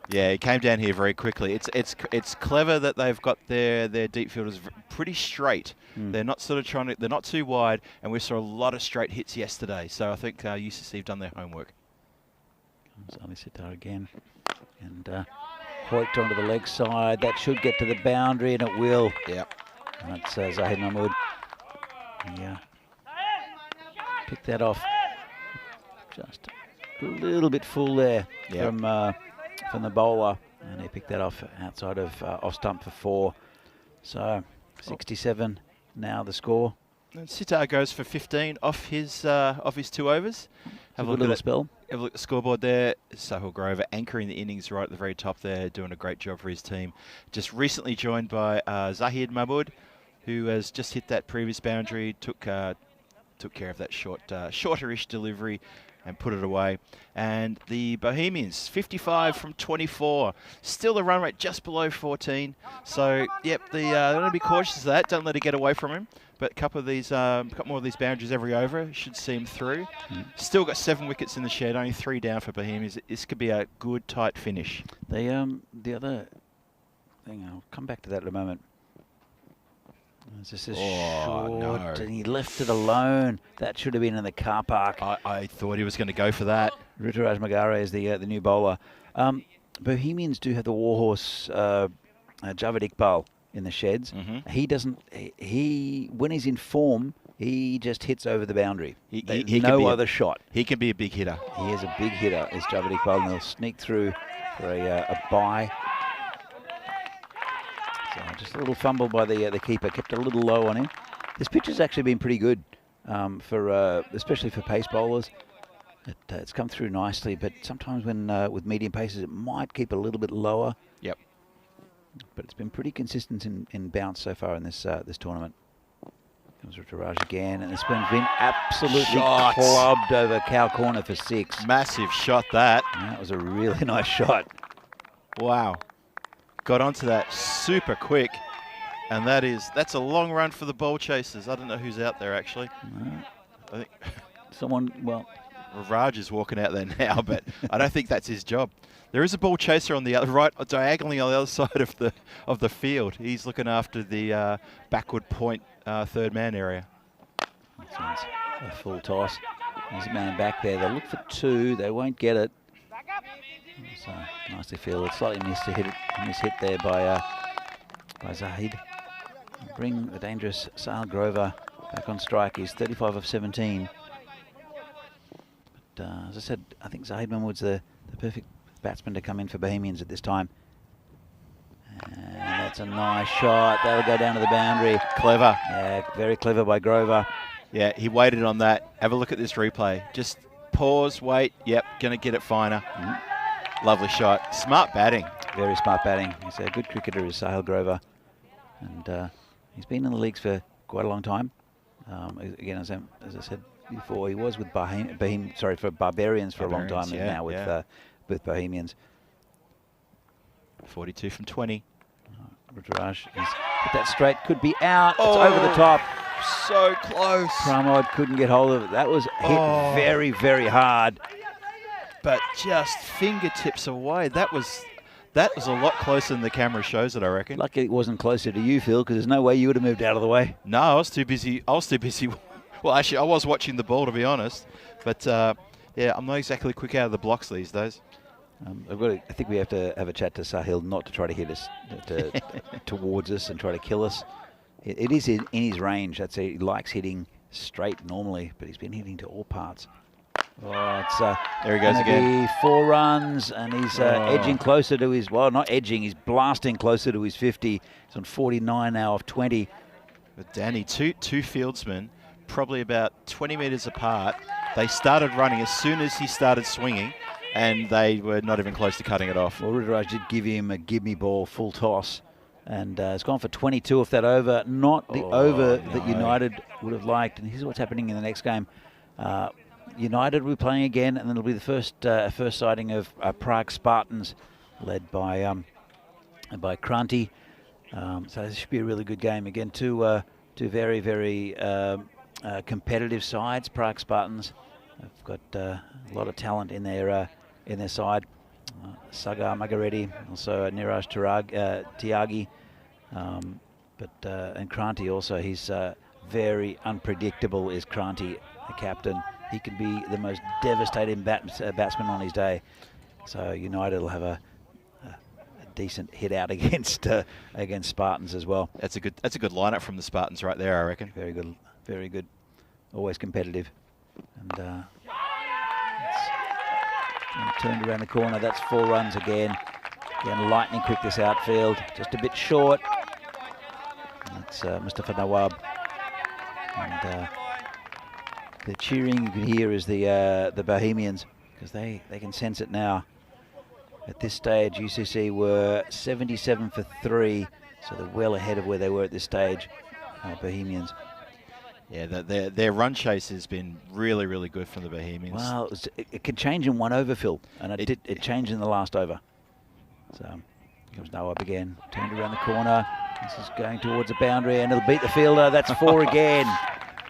Yeah, he came down here very quickly. It's clever that they've got their deep fielders pretty straight. They're not sort of they're not too wide, and we saw a lot of straight hits yesterday. So I think UCC have done their homework. Comes Ali Sitar again, and hoiked onto the leg side. That should get to the boundary, and it will. Yep. And that's Zahid Mahmood. Yeah. Pick that off. Just a little bit full there from the bowler. And he picked that off outside of off stump for 4. So 67 now the score. And Sitar goes for 15 off his 2 overs. Have a little spell. Have a look at the scoreboard there. Sahil Grover anchoring the innings right at the very top there, doing a great job for his team. Just recently joined by Zahid Mahmood, who has just hit that previous boundary, took care of that shorter-ish delivery and put it away. And the Bohemians, 55 from 24. Still the run rate just below 14. So, yep, they're going to be cautious of that. Don't let it get away from him. But a couple more of these boundaries every over should see him through. Still got 7 wickets in the shed, only 3 down for Bohemians. This could be a good, tight finish. The other thing, I'll come back to that in a moment. It's just short, no. and he left it alone. That should have been in the car park. I thought he was going to go for that. Ruturaj Magare is the new bowler. Bohemians do have the warhorse Javed Iqbal in the sheds. He doesn't. He when he's in form, he just hits over the boundary. He no other shot. He can be a big hitter. He is a big hitter. Is Javed Iqbal, and he'll sneak through for a bye. So just a little fumble by the keeper, kept a little low on him. This pitch has actually been pretty good for especially for pace bowlers. It's come through nicely, but sometimes when with medium paces, it might keep a little bit lower. Yep. But it's been pretty consistent in bounce so far in this tournament. Comes Ruturaj again, and this one's been absolutely clubbed over cow corner for 6. Massive shot that. And that was a really nice shot. Wow. Got onto that super quick, and that's a long run for the ball chasers. I don't know who's out there actually. I think someone, Raj is walking out there now, but I don't think that's his job. There is a ball chaser on the other diagonally on the other side of the field. He's looking after the backward point third man area. That's a full toss. There's a man back there. They'll look for 2. They won't get it. So nicely fielded. Slightly missed hit there by Zahid. Bring the dangerous Sahil Grover back on strike. He's 35 of 17. But as I said, I think Zahid Mahmood's the perfect batsman to come in for Bohemians at this time. And that's a nice shot. That'll go down to the boundary. Clever. Yeah, very clever by Grover. Yeah, he waited on that. Have a look at this replay. Just pause, wait. Yep, going to get it finer. Lovely shot. Smart batting. Very smart batting. He's a good cricketer, is Sahil Grover. And he's been in the leagues for quite a long time. Again, as I said before, he was with for Barbarians for a long time, and now with Bohemians. 42 from 20. Ruturaj hit that straight, could be out. It's over the top. So close. Pramod couldn't get hold of it. That was hit very, very hard. But just fingertips away. That was a lot closer than the camera shows it, I reckon. Lucky it wasn't closer to you, Phil, because there's no way you would have moved out of the way. No, I was too busy. Well, actually, I was watching the ball, to be honest. But, yeah, I'm not exactly quick out of the blocks these days. I think we have to have a chat to Sahil not to try to hit us towards us and try to kill us. It is in his range. He likes hitting straight normally, but he's been hitting to all parts. It's there he goes again. 4 runs, and he's edging closer to his, well, not edging, he's blasting closer to his 50. He's on 49 now of 20. But Danny, two fieldsmen, probably about 20 metres apart. They started running as soon as he started swinging, and they were not even close to cutting it off. Well, Ruturaj did give him a give-me ball, full toss, and it's gone for 22 off that over. Not the over that United would have liked. And here's what's happening in the next game. United will be playing again, and then it'll be the first sighting of Prague Spartans, led by Kranti. So this should be a really good game. Again, two very, very competitive sides. Prague Spartans have got a lot of talent in their side. Sagar Magareddy, also Niraj Tyagi, and Kranti also. He's very unpredictable, is Kranti, the captain. He can be the most devastating batsman on his day. So United will have a decent hit out against Spartans as well. That's a good lineup from the Spartans right there, I reckon. Very good, very good. Always competitive. And it's turned around the corner. That's 4 runs again. Again, lightning quick this outfield, just a bit short. That's Mustafa Nawab. And the cheering you can hear is the Bohemians, because they can sense it now. At this stage, UCC were 77 for 3, so they're well ahead of where they were at this stage, Bohemians. Yeah, their run chase has been really, really good from the Bohemians. Well, it could change in one over, Phil, and it changed in the last over. So comes Nawab again, turned around the corner. This is going towards the boundary, and it'll beat the fielder. That's 4 again.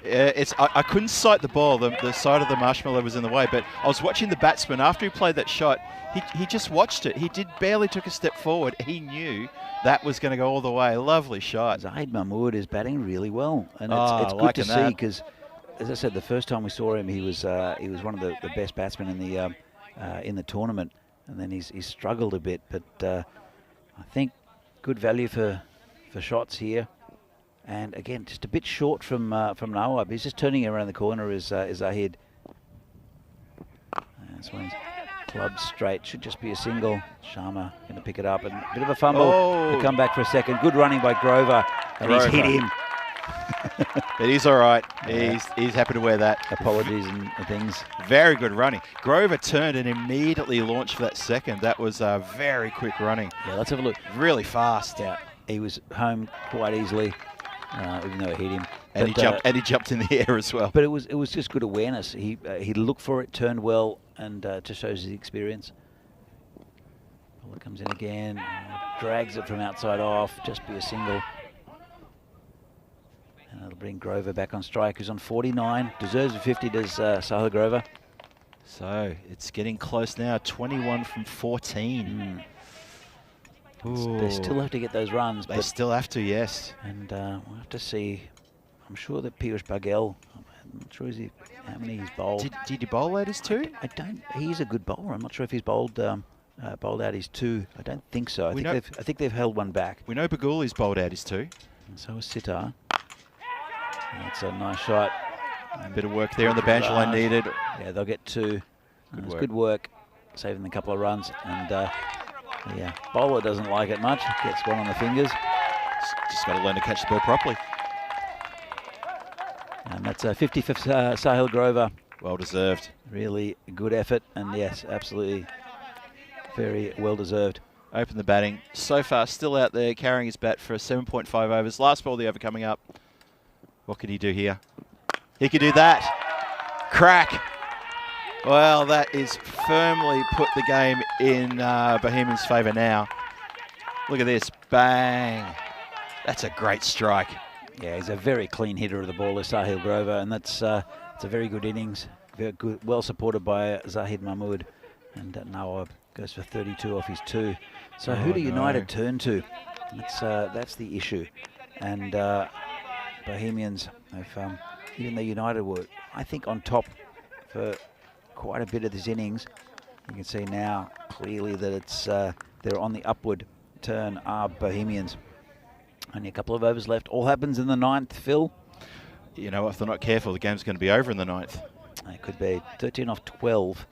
I couldn't sight the ball. The side of the marshmallow was in the way, but I was watching the batsman after he played that shot. He just watched it. He barely took a step forward. He knew that was going to go all the way. Lovely shot. Zahid Mahmood is batting really well, and it's good to see, because, as I said, the first time we saw him, he was one of the best batsmen in the tournament, and then he's struggled a bit. But I think good value for shots here. And again, just a bit short from Nawab. He's just turning around the corner is Zahid. This one's clubbed straight. Should just be a single. Sharma going to pick it up, and a bit of a fumble. He'll come back for a second. Good running by Grover, and he's hit him. But he's all right. He's happy to wear that. Apologies and things. Very good running. Grover turned and immediately launched for that second. That was very quick running. Yeah, let's have a look. Really fast. Yeah, he was home quite easily. Even though it hit him, and he jumped in the air as well. But it was just good awareness. He looked for it, turned well, and just shows his experience. Ball comes in again, drags it from outside off. Just be a single, and it'll bring Grover back on strike. Who's on 49, deserves a 50. Does Sahil Grover? So it's getting close now. 21 from 14. They still have to get those runs. They still have to, yes. And we'll have to see. I'm sure that Piyush Baghel, I'm not sure how many he's bowled. Did he bowl out his 2? I don't. He's a good bowler. I'm not sure if he's bowled out his 2. I don't think so. I think they've held one back. We know Bagouli's bowled out his 2. And so is Sitar. That's a nice shot. A bit of work there on the boundary line needed. Yeah, they'll get 2. Good work, saving a couple of runs. And yeah, bowler doesn't like it much. Gets one on the fingers. Just got to learn to catch the ball properly. And that's a 50 for Sahil Grover. Well deserved. Really good effort, and yes, absolutely very well deserved. Open the batting. So far, still out there carrying his bat for 7.5 overs. Last ball of the over coming up. What could he do here? He could do that. Crack. Well, that is firmly put the game in Bohemians' favour now. Look at this. Bang. That's a great strike. Yeah, he's a very clean hitter of the ball, is Sahil Grover, and it's a very good innings. Very good, well supported by Zahid Mahmood. And Nawab goes for 32 off his 2. So who do United turn to? That's the issue. And Bohemians have, even though United were, I think, on top for quite a bit of this innings, you can see now clearly that it's they're on the upward turn, are Bohemians. Only a couple of overs left. All happens in the 9th, Phil. You know, if they're not careful, the game's going to be over in the 9th. It could be 13 off 12.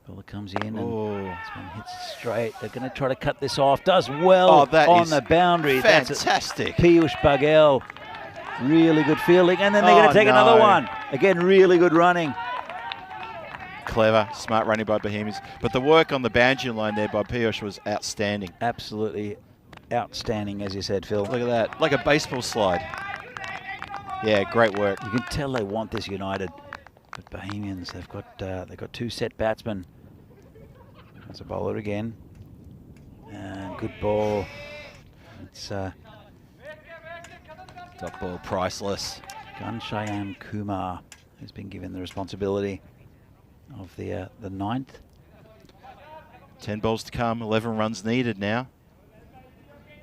Ball comes in, and this one hits straight. They're going to try to cut this off. Does well on the boundary. Fantastic. That's Piyush Baghel. Really good fielding, and then they're going to take another one. Again, really good running. Clever, smart running by Bohemians. But the work on the boundary line there by Piyush was outstanding. Absolutely outstanding, as you said, Phil. Look at that, like a baseball slide. Yeah, great work. You can tell they want this United. But Bohemians, they've got 2 set batsmen. There's a bowler again. And good ball. It's top ball, priceless. Ghanshyam Kumar, who's been given the responsibility of the 9th. 10 balls to come, 11 runs needed now.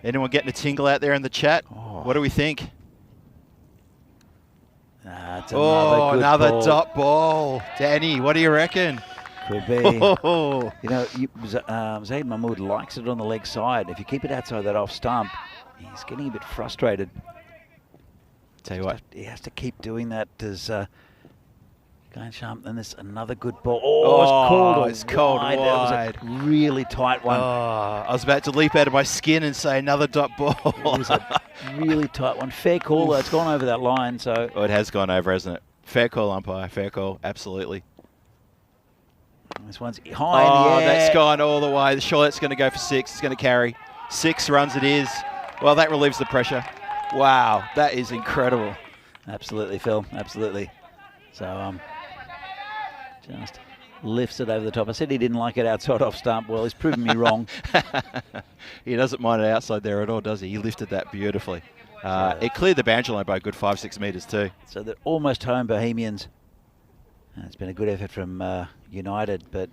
Anyone getting a tingle out there in the chat? What do we think? It's another ball. Dot ball. Danny, what do you reckon? Could be. You know, Zahid Mahmood likes it on the leg side. If you keep it outside that off stump, he's getting a bit frustrated. Tell you what, he has to keep doing that. As Going sharp, and there's another good ball. Oh, it's called wide. That was a really tight one. Oh, I was about to leap out of my skin and say another dot ball. It was a really tight one. Fair call, though. It's gone over that line. So it has gone over, hasn't it? Fair call, umpire. Fair call. Absolutely. This one's high in the air. That's gone all the way. Surely it's going to go for 6. It's going to carry. 6 runs it is. Well, that relieves the pressure. Wow, that is incredible. Absolutely, Phil. Absolutely. So, just lifts it over the top. I said he didn't like it outside off stump. Well, he's proven me wrong. He doesn't mind it outside there at all, does he? He lifted that beautifully. It cleared the boundary line by a good 5-6 metres too. So they're almost home, Bohemians. And it's been a good effort from United, but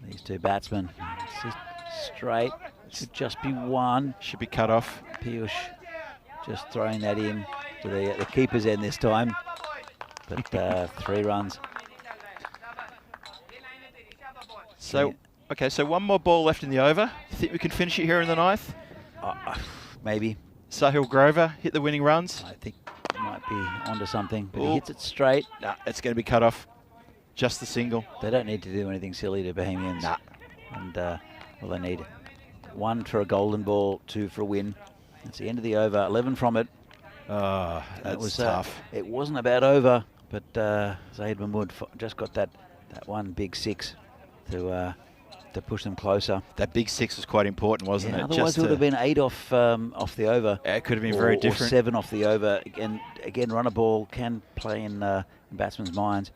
these two batsmen, it's just straight. Should just be one. Should be cut off. Piyush just throwing that in to the keeper's end this time. But 3 runs. So, okay, so one more ball left in the over. Think we can finish it here in the 9th? Maybe. Sahil Grover hit the winning runs. I think he might be onto something, but he hits it straight. Nah, it's going to be cut off. Just the single. They don't need to do anything silly to Bohemians. Nah. And, well, they need 1 for a golden ball, 2 for a win. It's the end of the over, 11 from it. Oh, that was tough. It wasn't a bad over, but Zahid Mahmood just got that one big 6 to push them closer. That big 6 was quite important, wasn't it? Otherwise, it would have been 8 off the over. It could have been very different. Or 7 off the over. Again, run a ball can play in batsmen's minds.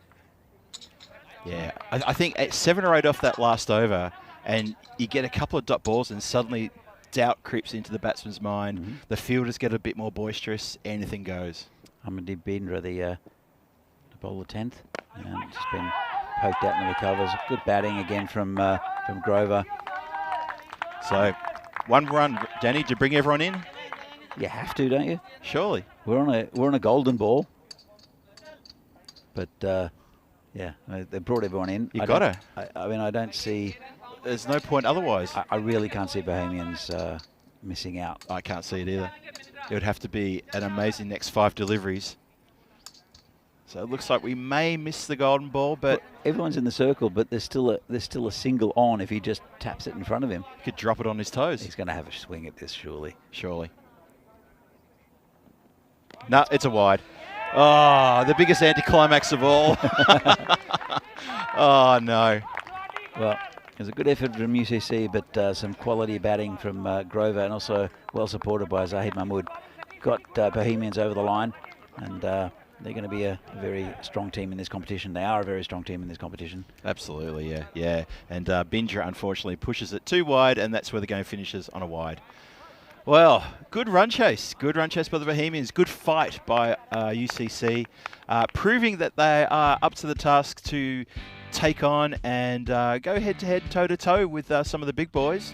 Yeah, I think at 7 or 8 off that last over, and you get a couple of dot balls, and suddenly doubt creeps into the batsman's mind. The fielders get a bit more boisterous. Anything goes. Amandeep Bindra, the bowler 10th, and just been poked out in the covers. Good batting again from Grover. So, 1 run, Danny, to bring everyone in. You have to, don't you? Surely. We're on a golden ball, but yeah, they brought everyone in. You got to. I mean, I don't see. There's no point otherwise. I really can't see Bohemians missing out. I can't see it either. It would have to be an amazing next 5 deliveries. So it looks like we may miss the golden ball, but well, everyone's in the circle, but there's still a single on if he just taps it in front of him. He could drop it on his toes. He's going to have a swing at this, surely. Surely. No, it's a wide. Oh, the biggest anticlimax of all. Oh, no. Well, it was a good effort from UCC, but some quality batting from Grover, and also well supported by Zahid Mahmood. Got Bohemians over the line, and they're going to be a very strong team in this competition. They are a very strong team in this competition. Absolutely, yeah. And Bindra, unfortunately, pushes it too wide, and that's where the game finishes, on a wide. Well, good run chase. Good run chase by the Bohemians. Good fight by UCC, proving that they are up to the task to take on and go head-to-head, toe-to-toe with some of the big boys.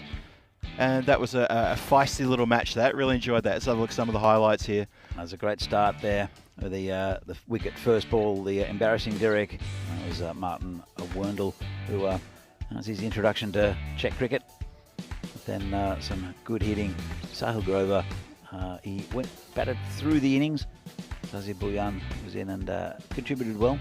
And that was a feisty little match. That really enjoyed that. Let's have a look at some of the highlights here. That was a great start there. The wicket first ball, the embarrassing Derek. That was Martin Werndl, who was his introduction to Czech cricket. But then some good hitting. Sahil Grover, he batted through the innings. Sazir Bhuyan was in and contributed well.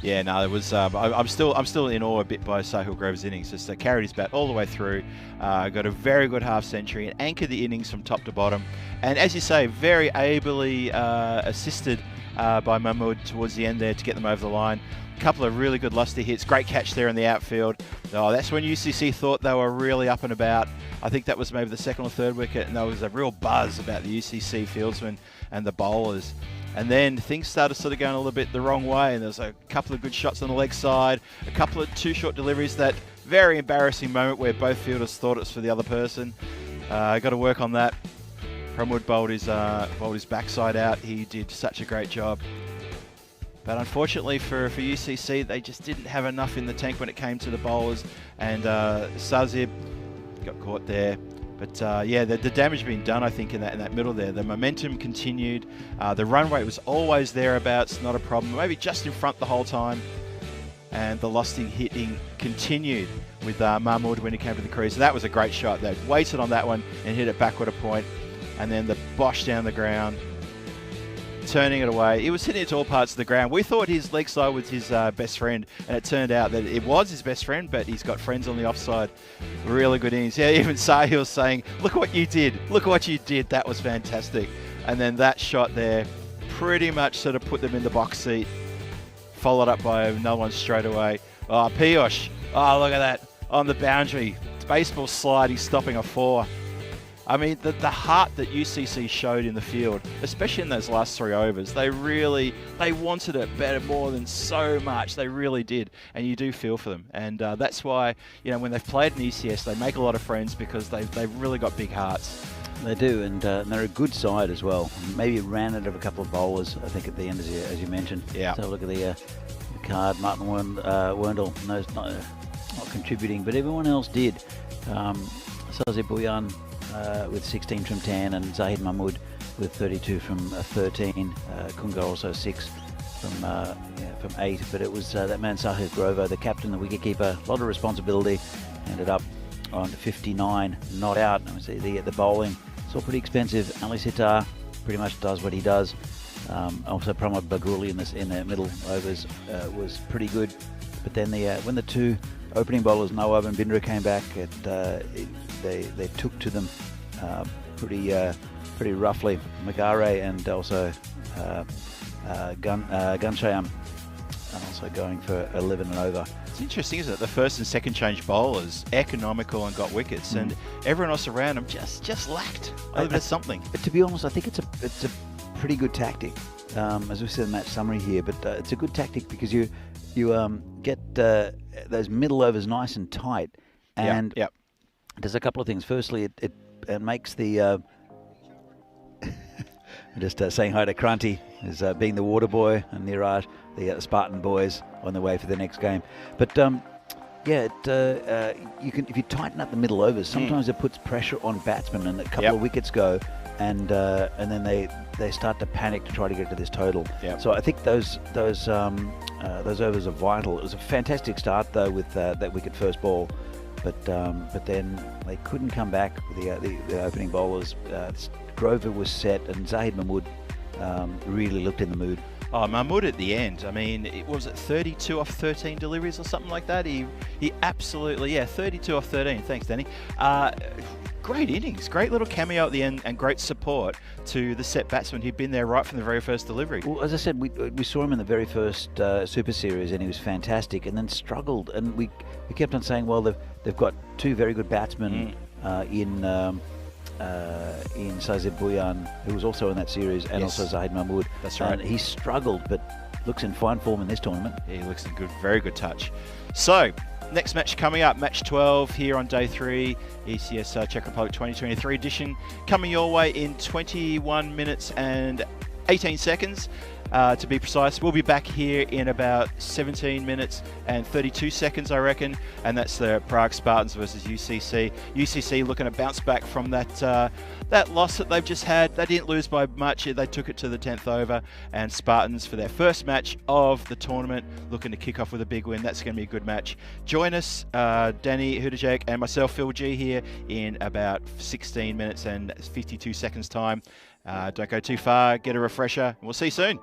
Yeah, no, it was. I'm still in awe a bit by Sahil Grover's innings. Just carried his bat all the way through, got a very good half century, and anchored the innings from top to bottom. And as you say, very ably assisted by Mahmood towards the end there to get them over the line. A couple of really good lusty hits. Great catch there in the outfield. Oh, that's when UCC thought they were really up and about. I think that was maybe the 2nd or 3rd wicket, and there was a real buzz about the UCC fieldsmen and the bowlers. And then things started sort of going a little bit the wrong way, and there was a couple of good shots on the leg side, a couple of 2 short deliveries, that very embarrassing moment where both fielders thought it was for the other person. Got to work on that. Pramod bowled his backside out. He did such a great job. But unfortunately for UCC, they just didn't have enough in the tank when it came to the bowlers, and Sazib got caught there. But yeah, the damage being done, I think, in that middle there. The momentum continued. The run rate was always thereabouts, not a problem. Maybe just in front the whole time. And the lusty hitting continued with Mahmood when he came to the crease. And that was a great shot. They waited on that one and hit it backward a point. And then the bosh down the ground. turning it away. He was hitting it to all parts of the ground. We thought his leg side was his best friend, and it turned out that it was his best friend, but he's got friends on the offside. Really good innings. Yeah, even Sahil saying, look what you did. Look what you did. That was fantastic. And then that shot there pretty much sort of put them in the box seat, followed up by another one straight away. Oh, Piyush. Oh, look at that. On the boundary. Baseball slide. He's stopping a 4. I mean, the heart that UCC showed in the field, especially in those last 3 overs, they wanted it better more than so much. They really did. And you do feel for them. And that's why, when they've played in ECS, they make a lot of friends because they've really got big hearts. They do, and they're a good side as well. Maybe ran out of a couple of bowlers, I think, at the end, as you mentioned. Yeah. So look at the card. Martin Werndl, not contributing, but everyone else did. Sazir Bhuyan with 16 from 10, and Zahid Mahmood with 32 from 13. Kungar also 6 from 8. But it was that man Sahil Grover, the captain, the wicketkeeper, a lot of responsibility. Ended up on 59, not out. I see the bowling. It's all pretty expensive. Ali Sitar pretty much does what he does. Also, Pramod Baguli in the middle overs was pretty good. But then when the 2 opening bowlers, Nawab and Bindra, came back, they took to them pretty roughly. Magare and also Ganshayam also going for 11 and over. It's interesting, isn't it? The first and second change bowlers, economical and got wickets, and everyone else around them just lacked a little bit of something. But to be honest, I think it's a pretty good tactic. As we said in the match summary here, but it's a good tactic because you get those middle overs nice and tight, and yep. There's a couple of things. Firstly, it makes the just saying hi to Kranti, as being the water boy, and Niraj, the Spartan boys, on the way for the next game. But you can, if you tighten up the middle overs, sometimes it puts pressure on batsmen, and a couple of wickets go, and then they start to panic to try to get to this total. Yep. So I think those overs are vital. It was a fantastic start though with that wicket first ball, but then they couldn't come back with the opening bowlers. Grover was set, and Zahid Mahmood really looked in the mood. Oh, Mahmood at the end. I mean, it was at 32 off 13 deliveries or something like that. He absolutely, 32 off 13. Thanks, Danny. Great innings, great little cameo at the end, and great support to the set batsman who'd been there right from the very first delivery. Well, as I said, we saw him in the very first Super Series, and he was fantastic, and then struggled. And we kept on saying, well, they've got 2 very good batsmen in Sazir Bhuyan, who was also in that series, and also Zahid Mahmood. That's right. And he struggled, but looks in fine form in this tournament. Yeah, he looks in very good touch. So, next match coming up, match 12 here on day 3, ECS Czech Republic 2023 edition, coming your way in 21 minutes and 18 seconds. To be precise, we'll be back here in about 17 minutes and 32 seconds, I reckon, and that's the Prague Spartans versus UCC. UCC looking to bounce back from that loss that they've just had. They didn't lose by much. They took it to the 10th over, and Spartans, for their first match of the tournament, looking to kick off with a big win. That's going to be a good match. Join us, Danny Hudajek and myself, Phil G, here in about 16 minutes and 52 seconds time. Don't go too far, get a refresher, and we'll see you soon.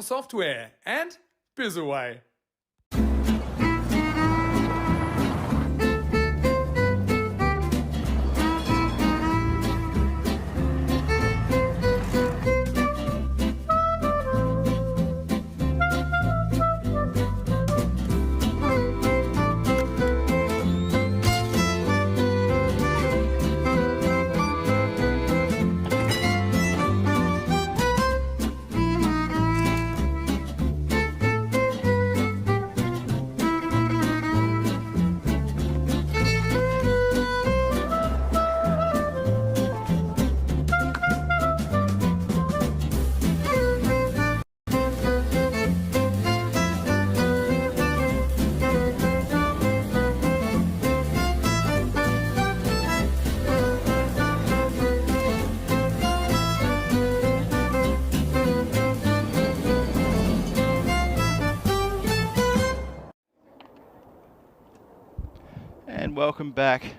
Software and biz away. And welcome back,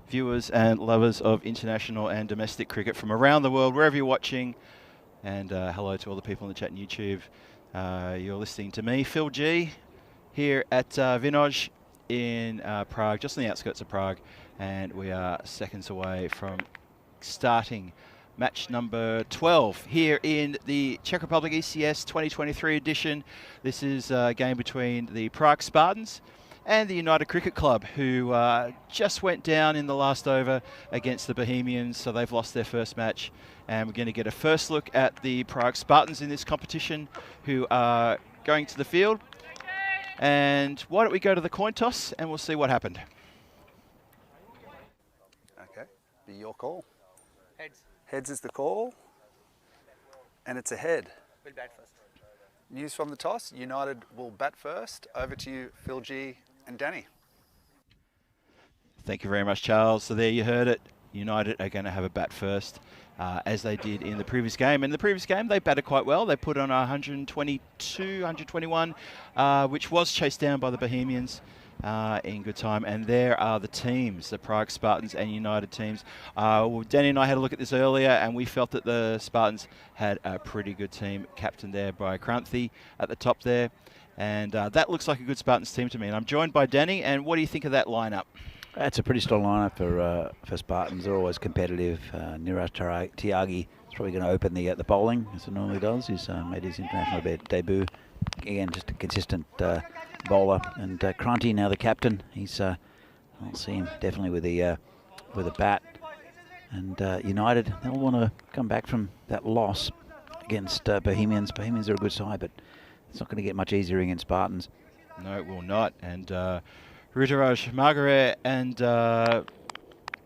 viewers and lovers of international and domestic cricket from around the world, wherever you're watching. And hello to all the people in the chat and YouTube. You're listening to me, Phil G, here at Vinoj in Prague, just on the outskirts of Prague. And we are seconds away from starting match number 12 here in the Czech Republic ECS 2023 edition. This is a game between the Prague Spartans and the United Cricket Club, who just went down in the last over against the Bohemians, so they've lost their first match. And we're going to get a first look at the Prague Spartans in this competition, who are going to the field. And why don't we go to the coin toss, and we'll see what happened. Okay, be your call. Heads. Heads is the call, and it's a head. We'll bat first. News from the toss, United will bat first. Over to you, Phil G and Danny. Thank you very much, Charles. So there you heard it. United are going to have a bat first, as they did in the previous game. In the previous game, they batted quite well. They put on 122, 121, which was chased down by the Bohemians in good time. And there are the teams, the Prague Spartans and United teams. Well, Danny and I had a look at this earlier, and we felt that the Spartans had a pretty good team, captained there by Kranthi at the top there. And that looks like a good Spartans team to me. And I'm joined by Danny, and what do you think of that lineup? That's a pretty strong lineup for Spartans. They're always competitive. Niraj Tyagi is probably going to open the bowling, as he normally does. He's made his international debut. Again, just a consistent bowler. And Kranthi, now the captain, he's I'll see him definitely with a bat. And United, they'll want to come back from that loss against Bohemians. Bohemians are a good side, but it's not going to get much easier against Spartans. No, it will not. And Ruturaj Margaret and Bagal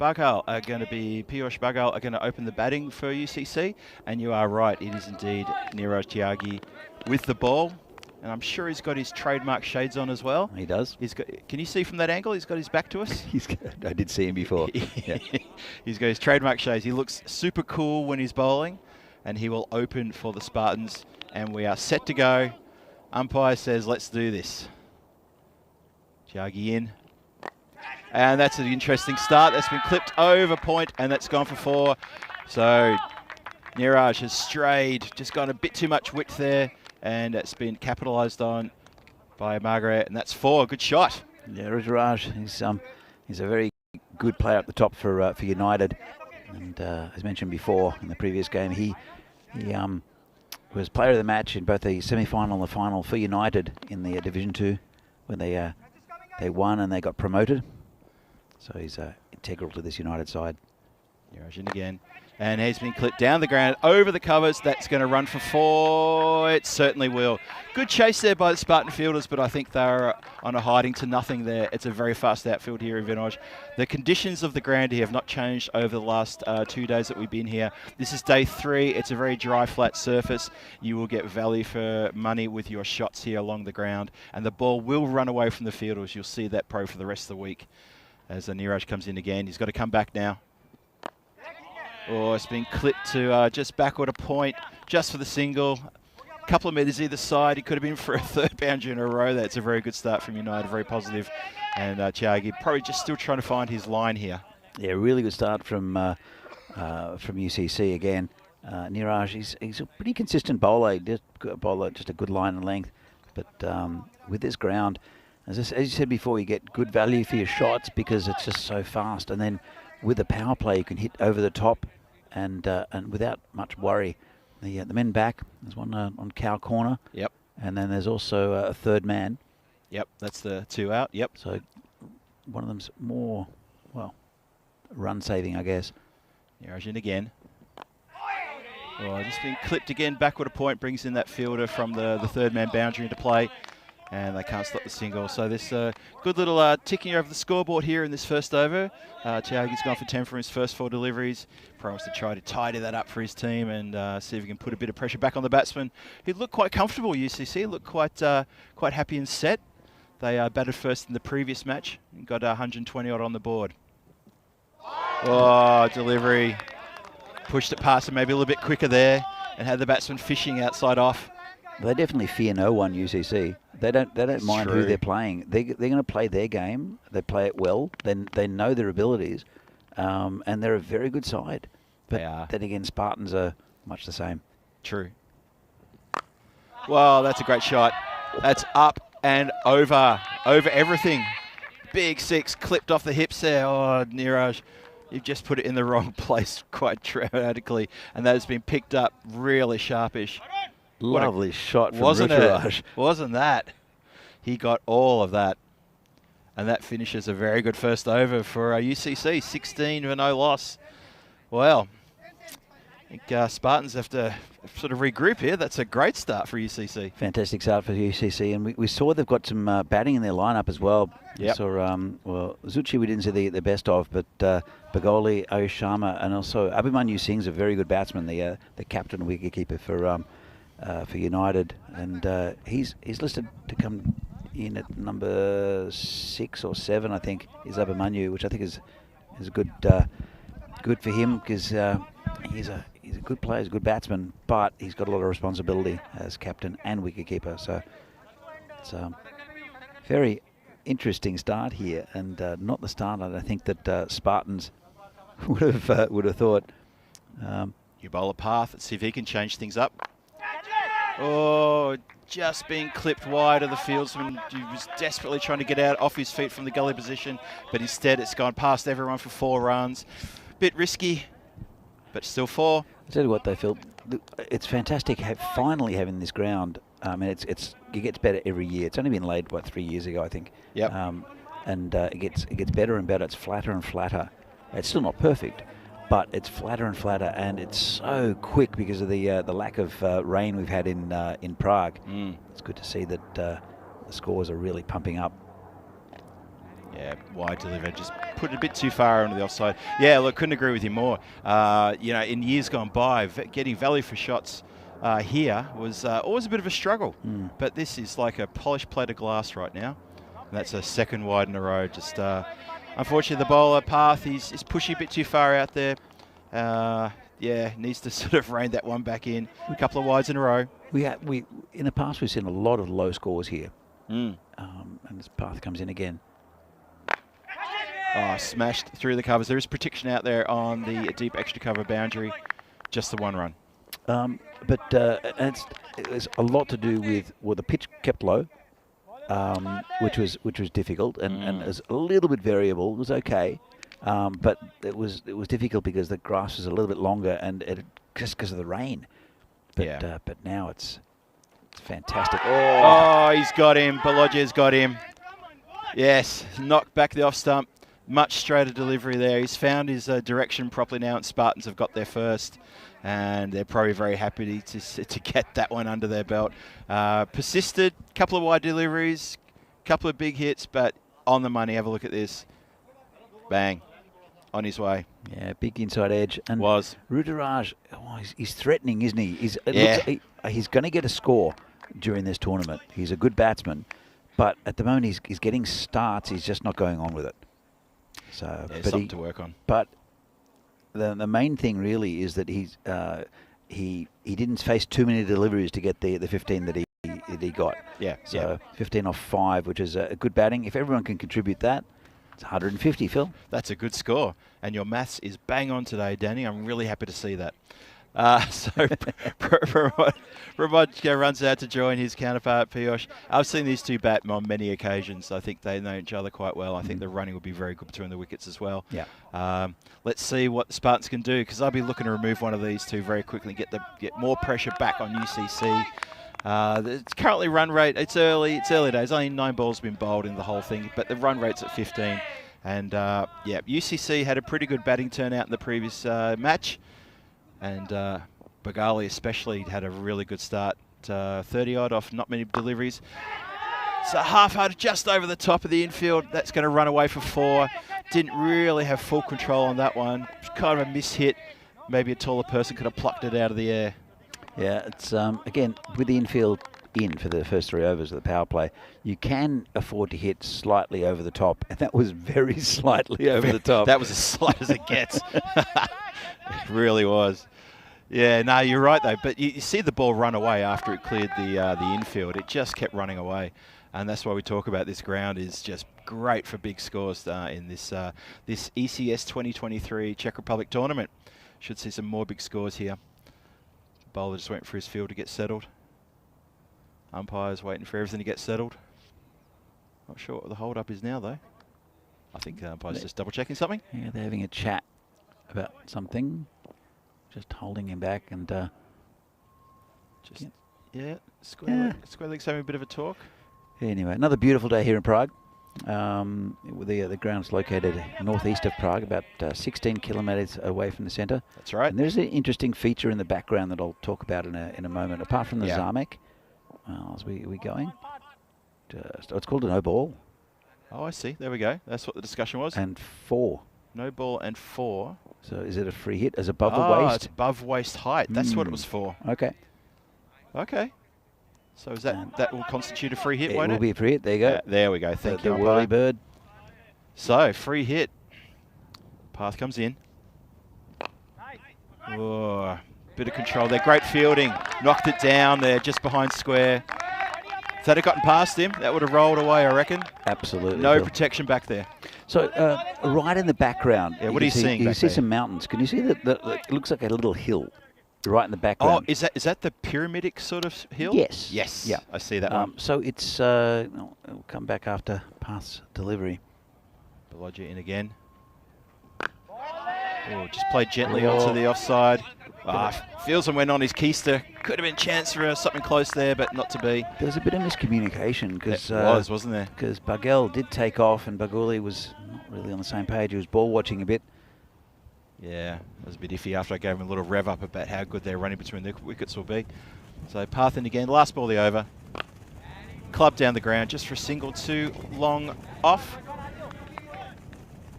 are going to be, Piyush Bagal are going to open the batting for UCC. And you are right, it is indeed Niraj Tyagi with the ball. And I'm sure he's got his trademark shades on as well. He does. He's got, can you see from that angle? He's got his back to us. I did see him before. Yeah. He's got his trademark shades. He looks super cool when he's bowling. And he will open for the Spartans. And we are set to go. Umpire says, let's do this. Tyagi in. And that's an interesting start. That's been clipped over point, and that's gone for 4. So Niraj has strayed, just gone a bit too much width there, and it's been capitalised on by Margaret, and that's 4. Good shot. Yeah, Ruturaj, he's a very good player up the top for United. And as mentioned before in the previous game, he was player of the match in both the semi-final and the final for United in the Division 2 when they won and they got promoted. So he's integral to this United side. Niraj in again. And he's been clipped down the ground, over the covers. That's going to run for 4. It certainly will. Good chase there by the Spartan fielders, but I think they're on a hiding to nothing there. It's a very fast outfield here in Vinoj. The conditions of the ground here have not changed over the last 2 days that we've been here. This is day 3. It's a very dry, flat surface. You will get value for money with your shots here along the ground. And the ball will run away from the fielders. You'll see that pro for the rest of the week. As Niraj comes in again, he's got to come back now. Oh, it's been clipped to just backward a point, just for the single. A couple of metres either side. He could have been for a 3rd boundary in a row. That's a very good start from United, very positive. And Tyagi probably just still trying to find his line here. Yeah, really good start from UCC again. Niraj, he's a pretty consistent bowler. Just a good line and length. But with this ground, as you said before, you get good value for your shots because it's just so fast. And then with the power play, you can hit over the top and without much worry. The men back, there's one on cow corner. Yep. And then there's also a third man. Yep, that's the 2 out. Yep. So one of them's more, well, run saving, I guess. Niraj in again. Oh, just been clipped again. Backward a point brings in that fielder from the third man boundary into play. And they can't stop the single. So this good little ticking over the scoreboard here in this first over. Tiagi's gone for 10 for his first 4 deliveries. Promised to try to tidy that up for his team and see if he can put a bit of pressure back on the batsman. He looked quite comfortable, UCC. Looked quite happy and set. They batted first in the previous match and got 120 odd on the board. Oh, delivery. Pushed it past him maybe a little bit quicker there and had the batsman fishing outside off. They definitely fear no one, UCC. They don't mind who they're playing. They're going to play their game. They play it well. Then they know their abilities, and they're a very good side. But They are. then again, Spartans are much the same. True. Well, that's a great shot. That's up and over everything. Big 6 clipped off the hips there. Oh, Niraj, you've just put it in the wrong place quite dramatically, and that has been picked up really sharpish. Lovely shot from Wasn't Ruturaj. it? Wasn't that? He got all of that. And that finishes a very good first over for UCC. 16 for no loss. Well, I think Spartans have to sort of regroup here. That's a great start for UCC. Fantastic start for UCC, and we saw they've got some batting in their lineup as well. Yep. We saw, well, Zuchi we didn't see the best of, but Bagoli, Ayush Sharma, and also Abhimanyu Singh's a very good batsman, the captain wicketkeeper for United, and he's listed to come in at number 6 or 7, I think, is Abhimanyu, which I think is good for him because he's a good player, he's a good batsman, but he's got a lot of responsibility as captain and wicketkeeper. So it's a very interesting start here, and not the start I think that Spartans would have thought. You bowl a path. Let's see if he can change things up. Oh, just being clipped wide of the fieldsman. He was desperately trying to get out off his feet from the gully position, but instead it's gone past everyone for 4 runs. Bit risky, but still 4. I tell you what, they feel it's fantastic finally having this ground. I mean, it gets better every year. It's only been laid 3 years ago, I think. Yep. And it gets better and better. It's flatter and flatter. It's still not perfect, but it's flatter and flatter, and it's so quick because of the lack of rain we've had in Prague. It's good to see that the scores are really pumping up. Yeah, wide deliver, just put it a bit too far onto the offside. Yeah, look, couldn't agree with you more. You know, in years gone by, getting value for shots here was always a bit of a struggle. But this is like a polished plate of glass right now. And that's a second wide in a row. Just unfortunately, the bowler path is pushing a bit too far out there. Yeah, needs to sort of rein that one back in. A couple of wides in a row. We in the past we've seen a lot of low scores here, Mm. and this path comes in again. Oh, smashed through the covers. There is protection out there on the deep extra cover boundary. Just the 1 run. But it's a lot to do with the pitch kept low, which was difficult, and it was a little bit variable. It was okay, but it was difficult because the grass was a little bit longer, and just because of the rain. But Yeah. but now it's fantastic. Oh, he's got him. Balogya's got him. Yes, knocked back the off stump. Much straighter delivery there. He's found his direction properly now, and Spartans have got there first. And they're probably very happy to get that one under their belt. Persisted, couple of wide deliveries, couple of big hits, but on the money. Have a look at this. Bang. On his way. Yeah, big inside edge. And Was. Ruturaj, he's threatening, isn't he? He's going to get a score during this tournament. He's a good batsman, but at the moment he's getting starts. He's just not going on with it. So, Yeah, but something to work on. But the main thing really is that he didn't face too many deliveries to get the 15 that he got. Yeah. So 15 off 5, which is a good batting. If everyone can contribute that, it's 150, Phil. That's a good score. And your maths is bang on today, Danny. I'm really happy to see that. So Pramod runs out to join his counterpart, Piyush. I've seen these two bat on many occasions. I think they know each other quite well. I think the running will be very good between the wickets as well. Yeah. Let's see what the Spartans can do, because I'll be looking to remove one of these two very quickly, get more pressure back on UCC. It's currently run rate, it's early days. Only 9 balls been bowled in the whole thing, but the run rate's at 15. And yeah, UCC had a pretty good batting turnout in the previous match. And Bagali especially had a really good start, 30-odd off not many deliveries. So half-hearted just over the top of the infield. That's going to run away for 4. Didn't really have full control on that one. Kind of a miss-hit. Maybe a taller person could have plucked it out of the air. Yeah, it's again, with the infield in for the first 3 overs of the power play, you can afford to hit slightly over the top, and that was very slightly over the top. That was as slight as it gets. It really was. Yeah, no, you're right though. But you see the ball run away after it cleared the infield. It just kept running away, and that's why we talk about this ground is just great for big scores in this ECS 2023 Czech Republic tournament. Should see some more big scores here. Bowler just went for his field to get settled. Umpire's waiting for everything to get settled. Not sure what the hold-up is now though. I think the umpire's just double-checking something. Yeah, they're having a chat about something. Just holding him back and Square Leg's having a bit of a talk. Anyway, another beautiful day here in Prague. The ground's located northeast of Prague, about 16 kilometres away from the centre. That's right. And there's an interesting feature in the background that I'll talk about in a moment. Apart from the Zamek, as we going, it's called a no ball. Oh, I see. There we go. That's what the discussion was. And 4. No ball and 4. So is it a free hit as above the waist? It's above waist height. That's what it was for. Okay. Okay. So is that will constitute a free hit, won't it? It will be a free hit. There you go. There we go. Thank you, the whirly bird. So free hit. Path comes in. Oh, bit of control there. Great fielding. Knocked it down there, just behind square. If that had gotten past him, that would have rolled away, I reckon. Absolutely. No protection back there. So right in the background, what are you seeing? You see some mountains. Can you see that? It looks like a little hill right in the background. Oh, is that the pyramidic sort of hill? Yes. Yes. Yeah. I see that one. So it's it'll come back after pass delivery. Bologna in again. Oh, just played gently onto the offside. Fieldsman went on his keister. Could have been a chance for something close there, but not to be. There was a bit of miscommunication because wasn't there? Because Bagel did take off and Baguli was not really on the same page. He was ball watching a bit. Yeah, it was a bit iffy after I gave him a little rev up about how good their running between the wickets will be. So Parthen again, last ball of the over. Club down the ground just for a single, 2 long off.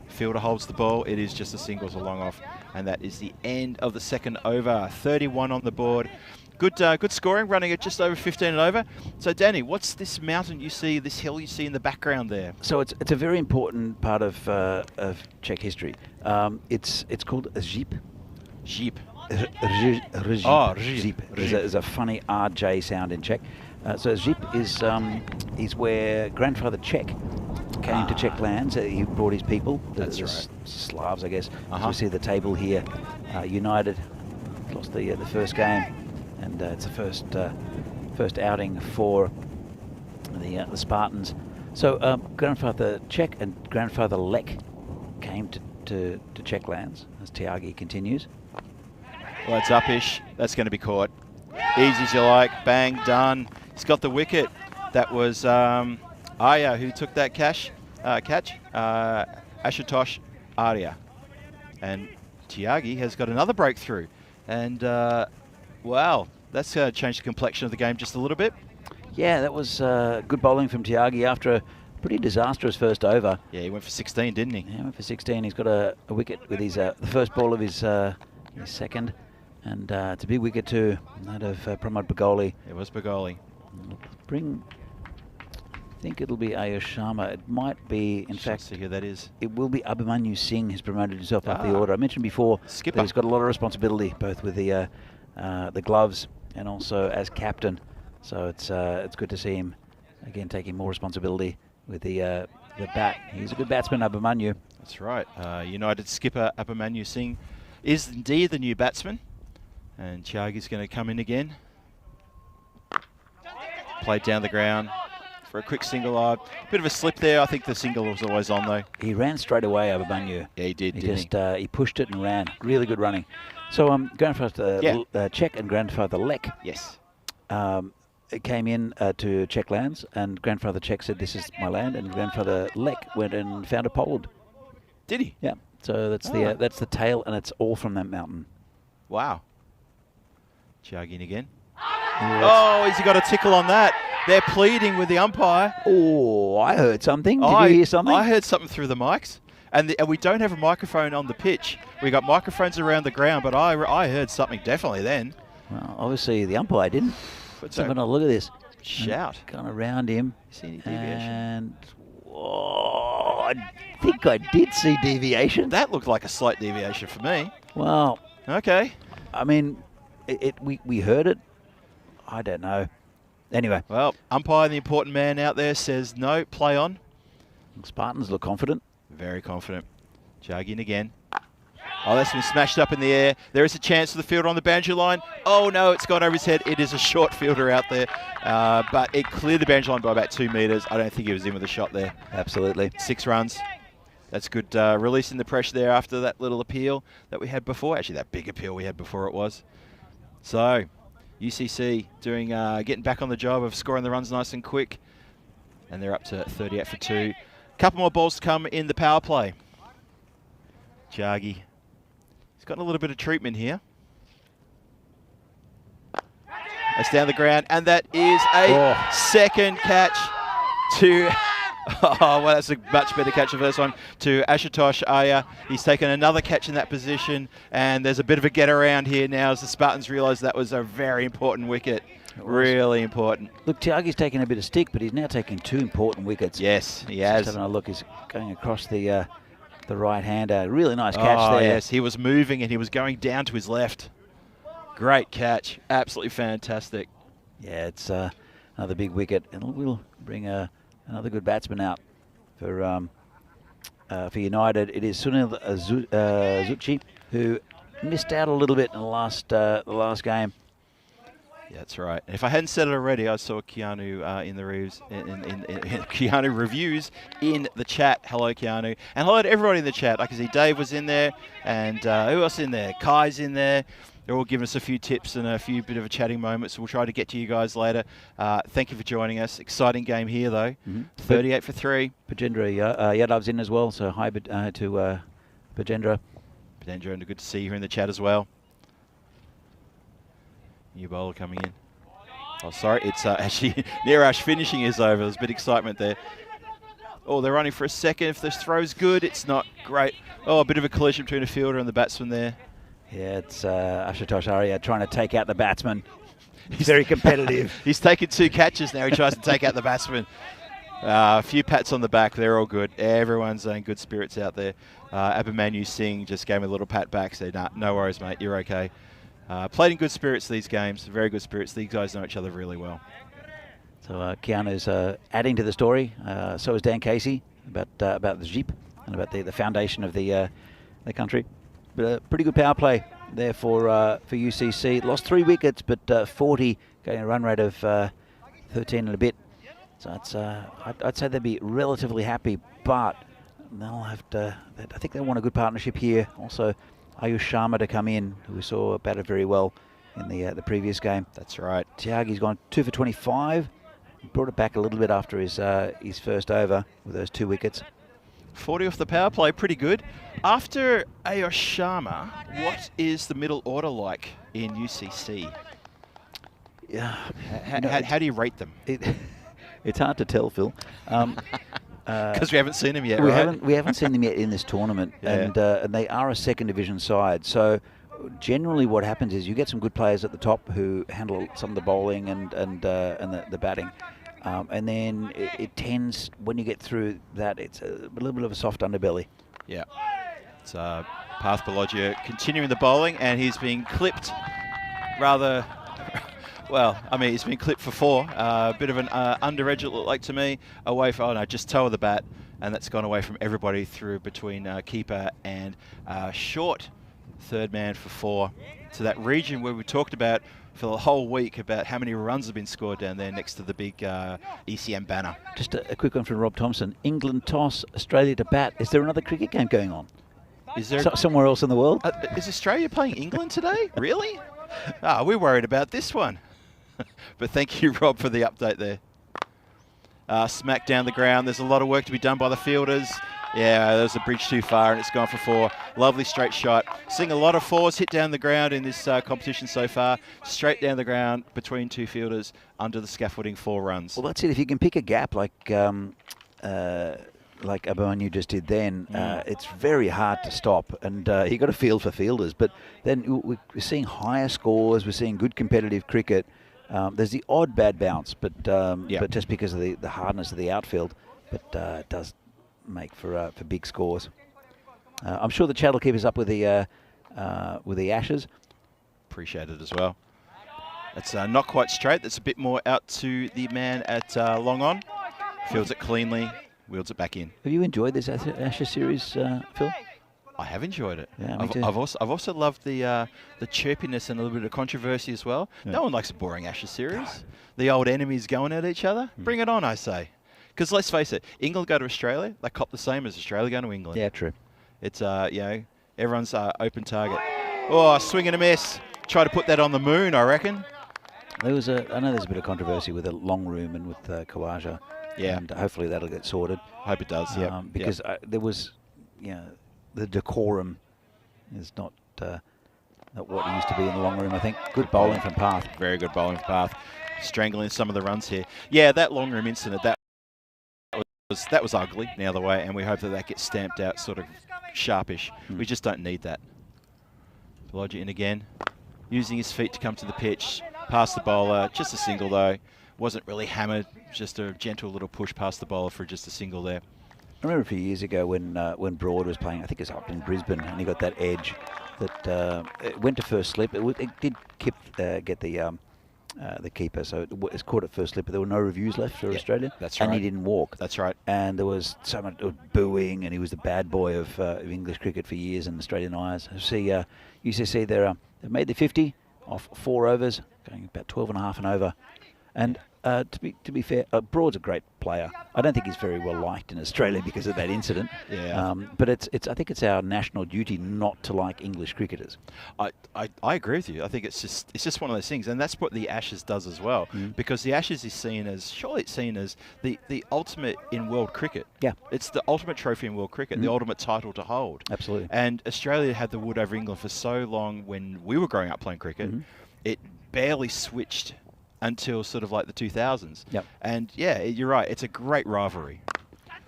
Fielder holds the ball. It is just a single to long off. And that is the end of the second over. 31 on the board. Good scoring, running at just over 15 and over. So Danny, what's this mountain you see, this hill you see in the background there? So it's a very important part of Czech history. It's called a Žíp. Žíp. Žíp. There's a funny RJ sound in Czech. So Žíp is where grandfather Czech came to Czech lands. He brought his people, the Slavs, I guess. So we see the table here. United lost the first game, and it's the first outing for the Spartans. So grandfather Czech and grandfather Lech came to Czech lands, as Tyagi continues. Well, it's up-ish. That's going to be caught. Easy as you like. Bang, done. He's got the wicket. That was Arya who took that catch. Ashutosh Arya. And Tyagi has got another breakthrough. And, wow, that's changed the complexion of the game just a little bit. Yeah, that was good bowling from Tyagi after a pretty disastrous first over. Yeah, he went for 16, didn't he? Yeah, he went for 16. He's got a wicket with his the first ball of his second. And it's a big wicket too, that of Pramod Bagoli. It was Bagoli. I think it'll be Ayush Sharma. It might be, in fact, see who that is. It will be Abhimanyu Singh who's promoted himself up the order. I mentioned before Skipper. that he's got a lot of responsibility, both with the gloves and also as captain. So it's good to see him again taking more responsibility with the bat. He's a good batsman, Abhimanyu. That's right. United skipper Abhimanyu Singh is indeed the new batsman. And Chiagi's going to come in again. Played down the ground for a quick single. Bit of a slip there. I think the single was always on though. He ran straight away, Ababanyu. Yeah, he did, He pushed it and ran. Really good running. So grandfather Czech and grandfather Lek. Yes. It came in to check lands, and grandfather Czech said, "This is my land," and grandfather Lek went and found a Poland. Did he? Yeah. So that's the tail, and it's all from that mountain. Wow. Chiagi again. Oh, has he got a tickle on that? They're pleading with the umpire. Oh, I heard something. Did you hear something? I heard something through the mics. And we don't have a microphone on the pitch. We got microphones around the ground, but I heard something definitely then. Well, obviously the umpire didn't. So I'm going to look at this. Shout. Going around him. See any deviation? And I think I did see deviation. That looked like a slight deviation for me. Well, okay. I mean, we heard it. I don't know. Anyway. Well, umpire, the important man out there, says no, play on. Spartans look confident. Very confident. Jogging again. Oh, that's been smashed up in the air. There is a chance for the fielder on the boundary line. Oh, no, it's gone over his head. It is a short fielder out there. But it cleared the boundary line by about 2 metres. I don't think he was in with a shot there. Absolutely. 6 runs. That's good. Releasing the pressure there after that little appeal that we had before. Actually, that big appeal we had before it was. So, UCC doing getting back on the job of scoring the runs nice and quick. And they're up to 38 for 2. Couple more balls to come in the power play. Jagi. He's gotten a little bit of treatment here. That's down the ground, and that is a second catch to... Oh, well, that's a much better catch, the first one, to Ashutosh Iyer. He's taken another catch in that position, and there's a bit of a get around here now as the Spartans realise that was a very important wicket. Really important. Look, Tiagi's taking a bit of stick, but he's now taking 2 important wickets. Yes, he has. Just having a look, he's going across the right-hander. Really nice catch there. Yes, he was moving and he was going down to his left. Great catch. Absolutely fantastic. Yeah, it's another big wicket, and we'll bring another good batsman out for United. It is Sunil Zucchi, who missed out a little bit in the last game. Yeah, that's right. And if I hadn't said it already, I saw Keanu in the reviews, in Keanu reviews in the chat. Hello, Keanu, and hello to everybody in the chat. I can see Dave was in there, and who else in there? Kai's in there. They're all giving us a few tips and a few bit of a chatting moments. So we'll try to get to you guys later. Thank you for joining us. Exciting game here, though. 38 for 3. Pajendra Yadav's in as well, so hi to Pajendra. Pajendra, and good to see you here in the chat as well. New bowler coming in. Oh, sorry, it's actually Niraj finishing is over. There's a bit of excitement there. Oh, they're running for a second. If this throw's good, it's not great. Oh, a bit of a collision between a fielder and the batsman there. Yeah, it's Ashutosh Arya trying to take out the batsman. He's very competitive. He's taken 2 catches now. He tries to take out the batsman. A few pats on the back. They're all good. Everyone's in good spirits out there. Abhimanyu Singh just gave me a little pat back. Said, nah, no worries, mate. You're okay. Played in good spirits these games. Very good spirits. These guys know each other really well. So Keanu's adding to the story. So is Dan Casey about the Jeep and about the foundation of the country. But a pretty good power play there for UCC. Lost 3 wickets, but 40, getting a run rate of 13 and a bit. So it's I'd say they'd be relatively happy, but they'll have to. I think they want a good partnership here. Also, Ayush Sharma to come in, who we saw batted very well in the previous game. That's right. Tiagi's gone 2 for 25. Brought it back a little bit after his first over with those 2 wickets. 40 off the power play, pretty good. After Ayush Sharma, what is the middle order like in UCC? Yeah, how do you rate them? It's hard to tell, Phil. Because we haven't seen them yet, we right? We haven't seen them yet in this tournament, and they are a 2nd division side. So generally, what happens is you get some good players at the top who handle some of the bowling and the batting, and then it tends, when you get through that, it's a little bit of a soft underbelly. Yeah, it's Parth Balogia continuing the bowling, and he's being clipped rather. Well, I mean, he's been clipped for 4. A bit of an under edge, it looked like to me. Away from, just toe of the bat. And that's gone away from everybody through between keeper and short. 3rd man for 4. to that region where we talked about for the whole week about how many runs have been scored down there next to the big ECN banner. Just a quick one from Rob Thompson. England toss, Australia to bat. Is there another cricket game going on? Is there somewhere else in the world? Is Australia playing England today? Really? We're worried about this one. But thank you, Rob, for the update there. Smack down the ground. There's a lot of work to be done by the fielders. Yeah, there's a bridge too far, and it's gone for 4. Lovely straight shot. Seeing a lot of 4s hit down the ground in this competition so far. Straight down the ground between 2 fielders under the scaffolding, 4 runs. Well, that's it. If you can pick a gap like Abhimanyu just did then, it's very hard to stop, and you got to field for fielders. But then we're seeing higher scores. We're seeing good competitive cricket. There's the odd bad bounce, but just because of the hardness of the outfield, but it does make for big scores. I'm sure the chat will keep us up with the Ashes. Appreciate it as well. It's not quite straight. That's a bit more out to the man at long on. Fields it cleanly, wheels it back in. Have you enjoyed this Ashes series, Phil? I have enjoyed it. Yeah, me too. I've also loved the chirpiness and a little bit of controversy as well. Yeah. No one likes a boring Ashes series. The old enemies going at each other. Bring it on, I say. Because let's face it, England go to Australia, they cop the same as Australia going to England. Yeah, true. It's everyone's open target. Oh, swing and a miss. Try to put that on the moon, I reckon. I know there's a bit of controversy with the long room and with Khawaja. Yeah. And hopefully that'll get sorted. Hope it does. Yeah. Because there was, the decorum is not what it used to be in the long room. I think good bowling from Path. Very good bowling from Path. Strangling some of the runs here. Yeah, that long room incident that was ugly now the way, and we hope that gets stamped out sort of sharpish. We just don't need that. Lodge it in again, using his feet to come to the pitch, past the bowler, just a single though. Wasn't really hammered, just a gentle little push past the bowler for just a single there. I remember a few years ago when Broad was playing, I think it was up in Brisbane, and he got that edge that it went to first slip. It did get the keeper, so it was caught at first slip, but there were no reviews left for Australia. That's right. And he didn't walk. That's right. And there was so much booing, and he was the bad boy of English cricket for years in Australian eyes. See, UCC, they've made the 50 off 4 overs, going about 12 and a half and over. And to be fair, Broad's a great player. I don't think he's very well liked in Australia because of that incident. Yeah. But I think it's our national duty not to like English cricketers. I agree with you. I think it's just one of those things, and that's what the Ashes does as well. Because the Ashes is seen as the ultimate in world cricket. Yeah. It's the ultimate trophy in world cricket, the ultimate title to hold. Absolutely. And Australia had the wood over England for so long when we were growing up playing cricket. It barely switched until sort of like the 2000s. Yep. And yeah, you're right. It's a great rivalry.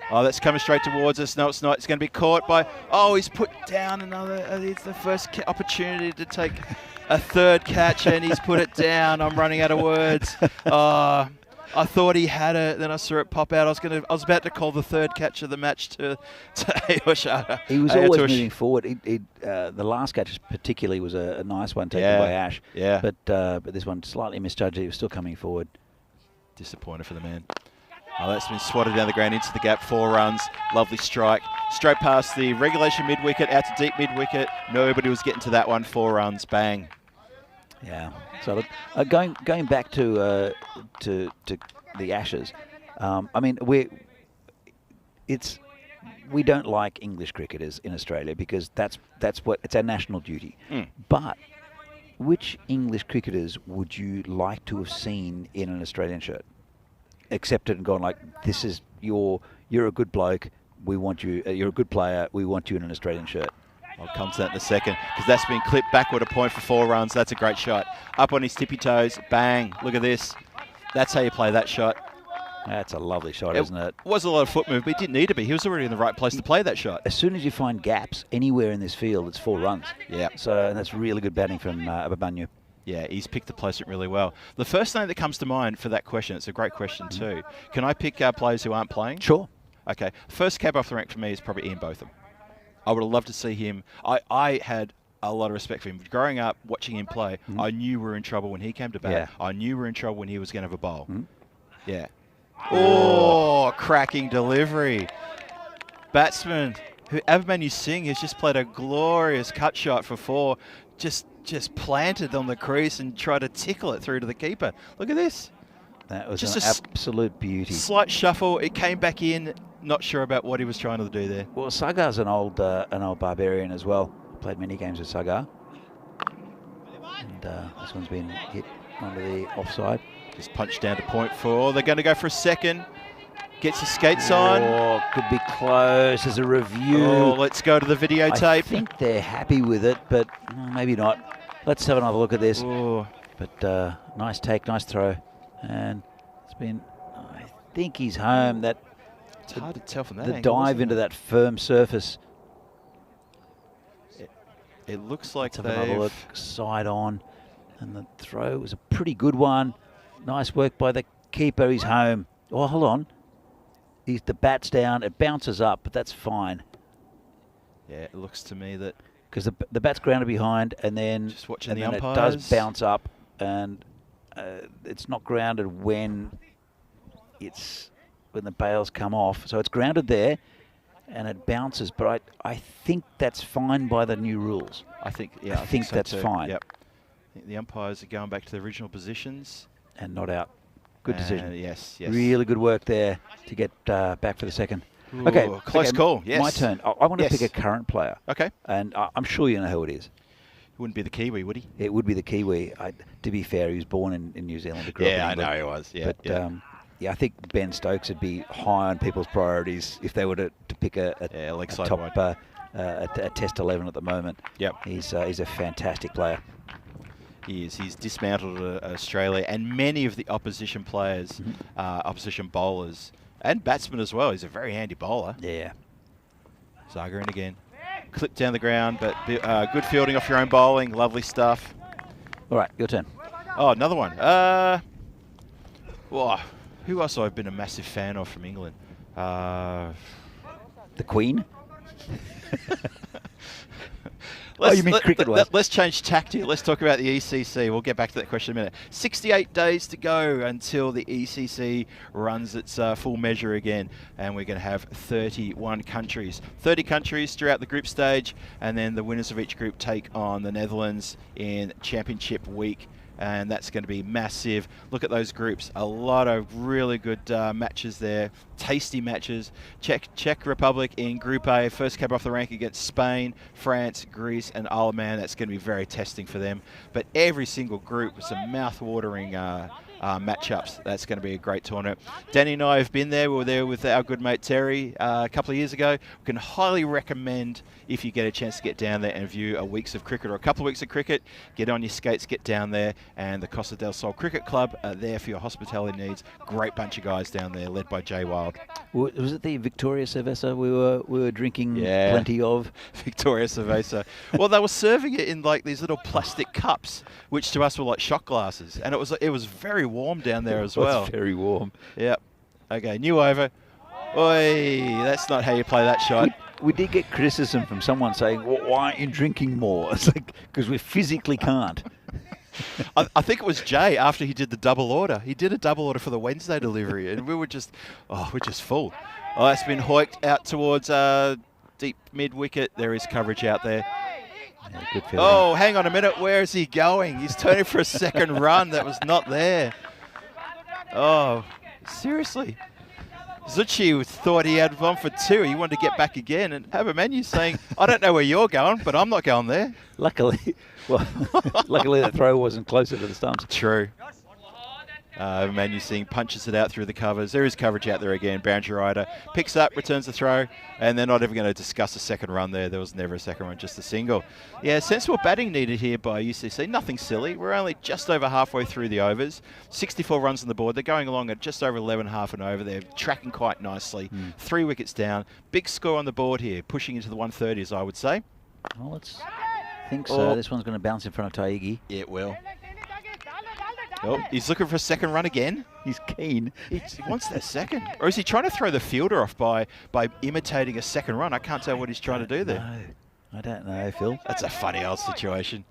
Oh, that's coming straight towards us. No, it's not. It's going to be caught by... Oh, he's put down another... It's the first opportunity to take a third catch, and he's put it down. I'm running out of words. I thought he had it, then I saw it pop out. I was about to call the third catch of the match to Ayush. He was always moving forward. The last catch particularly was a nice one taken by Ash. Yeah. But this one slightly misjudged. He was still coming forward. Disappointed for the man. Oh, that's been swatted down the ground into the gap. 4 runs. Lovely strike. Straight past the regulation mid-wicket, out to deep mid-wicket. Nobody was getting to that one. 4 runs. Bang. Yeah. So look, going back to the Ashes, I mean we don't like English cricketers in Australia because that's what it's our national duty. But which English cricketers would you like to have seen in an Australian shirt? Accepted and gone like, this is you're a good bloke. We want you. You're a good player. We want you in an Australian shirt. I'll come to that in a second because that's been clipped backward a point for 4 runs. That's a great shot. Up on his tippy toes. Bang. Look at this. That's how you play that shot. That's a lovely shot, isn't it? It was a lot of foot move, but he didn't need to be. He was already in the right place to play that shot. As soon as you find gaps anywhere in this field, it's 4 runs. Yeah. So and that's really good batting from Abhimanyu. Yeah, he's picked the placement really well. The first name that comes to mind for that question, it's a great question too. Can I pick players who aren't playing? Sure. Okay. First cab off the rank for me is probably Ian Botham. I would have loved to see him. I had a lot of respect for him. Growing up, watching him play, I knew we were in trouble when he came to bat. Yeah. I knew we were in trouble when he was going to have a bowl. Yeah. Oh, cracking delivery. Batsman who Abhimanyu Singh has just played a glorious cut shot for 4. just planted on the crease and tried to tickle it through to the keeper. Look at this. That was Just an absolute beauty. Slight shuffle. It came back in. Not sure about what he was trying to do there. Well, Sagar's an old barbarian as well. Played many games with Sagar. And this one's been hit onto the offside. Just punched down to point 4. They're going to go for a second. Gets his skates on. Oh, could be close as a review. Oh, let's go to the videotape. I think they're happy with it, but maybe not. Let's have another look at this. Oh. But nice take, nice throw. And it's been, I think he's home. It's hard to tell from that the angle, dive into that firm surface. It looks like Let's have another look. Side on. And the throw was a pretty good one. Nice work by the keeper. He's home. Oh, hold on. The bat's down. It bounces up, but that's fine. Yeah, it looks to me that... Because the bat's grounded behind, and then, just watching the umpires. It does bounce up, and it's not grounded when the bails come off. So it's grounded there, and it bounces. But I think that's fine by the new rules. I think so that's too. fine. Yep. I think the umpires are going back to the original positions. And not out. Good decision. Yes. Really good work there to get back for the second. Ooh, Okay. Close call, yes. My turn. I want to pick a current player. Okay. And I'm sure you know who it is. He wouldn't be the Kiwi, would he? It would be the Kiwi. To be fair, he was born in New Zealand. Yeah, I know he was. Yeah, but I think Ben Stokes would be high on people's priorities if they were to pick a top a Test 11 at the moment. Yep. He's a fantastic player. He is. He's dismantled Australia and many of the opposition players, opposition bowlers and batsmen as well. He's a very handy bowler. Yeah. Zaga in again. Clipped down the ground, but good fielding off your own bowling. Lovely stuff. All right, your turn. Oh, another one. Who else have I been a massive fan of from England? The Queen? You mean cricket-wise? Let's change tact here. Let's talk about the ECC. We'll get back to that question in a minute. 68 days to go until the ECC runs its full measure again, and we're going to have 31 countries. 30 countries throughout the group stage, and then the winners of each group take on the Netherlands in Championship Week. And that's going to be massive. Look at those groups. A lot of really good matches there. Tasty matches. Czech Republic in Group A. First cab off the rank against Spain, France, Greece, and Isle of Man. That's going to be very testing for them. But every single group with some mouth-watering matchups. That's going to be a great tournament. Danny and I have been there. We were there with our good mate Terry a couple of years ago. We can highly recommend, if you get a chance to get down there and view a weeks of cricket or a couple of weeks of cricket, get on your skates, get down there. And the Costa del Sol Cricket Club are there for your hospitality needs. Great bunch of guys down there, led by Jay Wild. Was it the Victoria Cerveza we were drinking plenty of? Victoria Cerveza. Well, they were serving it in like these little plastic cups, which to us were like shot glasses, and it was very warm down there as well. It's very warm. Yep. Okay, new over. Oi, that's not how you play that shot. We did get criticism from someone saying, well, why aren't you drinking more? It's like, because we physically can't. I think it was Jay after he did the double order. He did a double order for the Wednesday delivery, and we're just full. Oh, that's been hoiked out towards deep mid-wicket. There is coverage out there. Yeah, good fielding. Oh, hang on a minute. Where is he going? He's turning for a second run. That was not there. Oh, seriously. Zucchi thought he had one for 2. He wanted to get back again, and Habermanu saying, I don't know where you're going, but I'm not going there. Luckily the throw wasn't closer to the stumps. True. Manu Singh punches it out through the covers. There is coverage out there again. Boundary rider picks up, returns the throw, and they're not even going to discuss a second run there. There was never a second run, just a single. Yeah, sensible batting needed here by UCC. Nothing silly. We're only just over halfway through the overs. 64 runs on the board. They're going along at just over 11 half and over. They're tracking quite nicely. 3 wickets down. Big score on the board here, pushing into the 130s, I would say. Well, I think so. This one's going to bounce in front of Taigi. Yeah, it will. Oh, he's looking for a second run again. He's keen. He wants that second. Or is he trying to throw the fielder off by imitating a second run? I can't tell what he's trying to do there. No, I don't know, Phil. That's a funny old situation.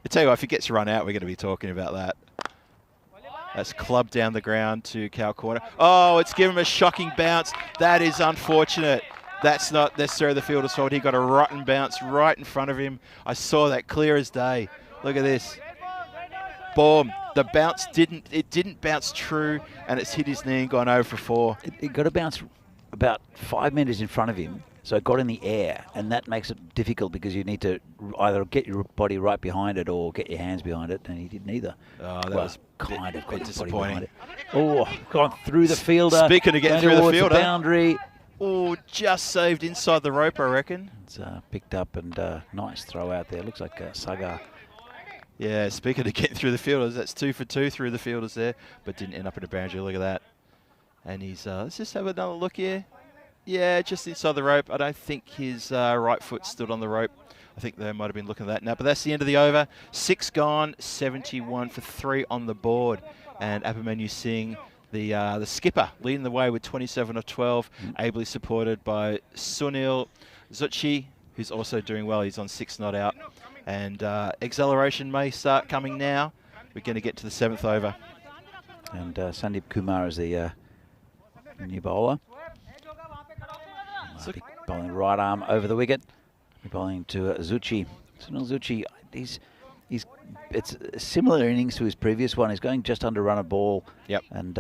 I tell you what, if he gets run out, we're going to be talking about that. That's clubbed down the ground to Cal Corner. Oh, it's given him a shocking bounce. That is unfortunate. That's not necessarily the fielder's fault. He got a rotten bounce right in front of him. I saw that clear as day. Look at this. Boom. The bounce didn't bounce true, and it's hit his knee and gone over for 4. It got a bounce about 5 meters in front of him, so it got in the air, and that makes it difficult because you need to either get your body right behind it or get your hands behind it, and he did neither. Oh, that was kind of bit disappointing. Oh, gone through the fielder. Speaking of getting through the fielder, boundary. Oh, just saved inside the rope, I reckon. It's picked up, and nice throw out there. Looks like Sagar. Yeah, speaking of getting through the fielders, that's 2 for 2 through the fielders there, but didn't end up in a boundary. Look at that. And he's, let's just have another look here. Yeah, just inside the rope. I don't think his right foot stood on the rope. I think they might have been looking at that now, but that's the end of the over. 6 gone, 71 for 3 on the board. And Abhimanyu Singh, the skipper, leading the way with 27 of 12, ably supported by Sunil Zuchi, who's also doing well. He's on 6 not out. And acceleration may start coming now. We're going to get to the 7th over. And Sandeep Kumar is the new bowler. Bowling right arm over the wicket. Bowling to Zuchi. Sunil Zuchi, it's a similar innings to his previous one. He's going just under run a ball. Yep. And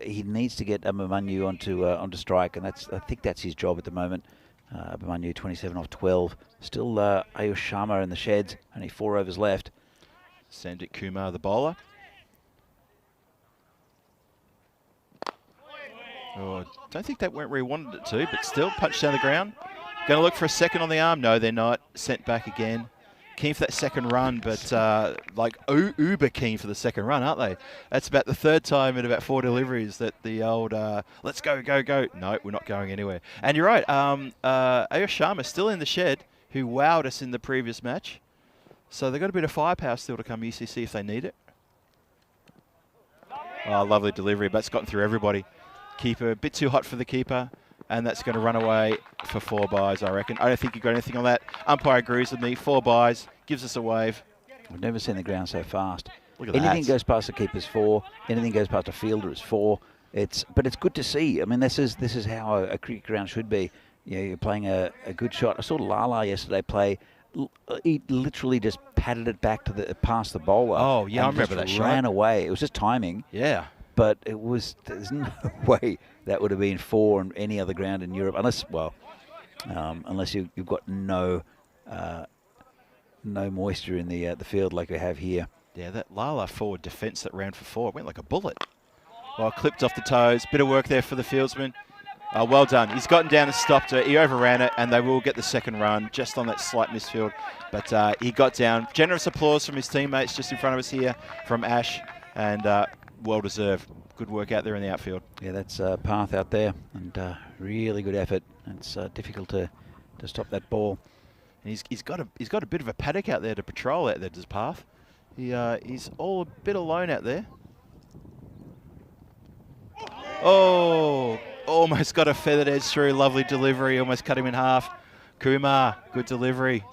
he needs to get Abhimanyu onto strike, and I think that's his job at the moment. Abhimanyu 27 off 12. Still Ayush Sharma in the sheds. Only 4 overs left. Sandeep Kumar, the bowler. Oh, don't think that went where he wanted it to, but still punched down the ground. Going to look for a second on the arm. No, they're not. Sent back again. Keen for that second run, but like uber keen for the second run, aren't they? That's about the 3rd time in about 4 deliveries that the old let's go, go, go. No, we're not going anywhere. And you're right. Ayush Sharma still in the shed, who wowed us in the previous match. So they've got a bit of firepower still to come UCC if they need it. Oh, lovely delivery, but it's gotten through everybody. Keeper, a bit too hot for the keeper, and that's going to run away for 4 byes, I reckon. I don't think you got anything on that. Umpire agrees with me. 4 byes, gives us a wave. We've never seen the ground so fast. Look at Anything that. goes past the keeper's 4. Anything goes past a fielder is 4. But it's good to see. I mean, this is how a cricket ground should be. You know, you're playing a good shot. I saw Lala yesterday play. He literally just patted it back to past the bowler. Oh yeah, I remember that that shot. Ran away. It was just timing. Yeah. But there's no way that would have been 4 on any other ground in Europe, unless you've got no moisture in the field like we have here. Yeah, that Lala forward defence that ran for 4 went like a bullet. Well, clipped off the toes. Bit of work there for the fieldsman. Well done. He's gotten down and stopped it. He overran it, and they will get the second run just on that slight misfield. But he got down. Generous applause from his teammates just in front of us here from Ash, and well deserved. Good work out there in the outfield. Yeah, that's Path out there, and really good effort. It's difficult to stop that ball. And he's got a bit of a paddock out there to patrol out there, does Path. He's all a bit alone out there. Oh, almost got a feathered edge through. Lovely delivery. Almost cut him in half. Kumar, good delivery.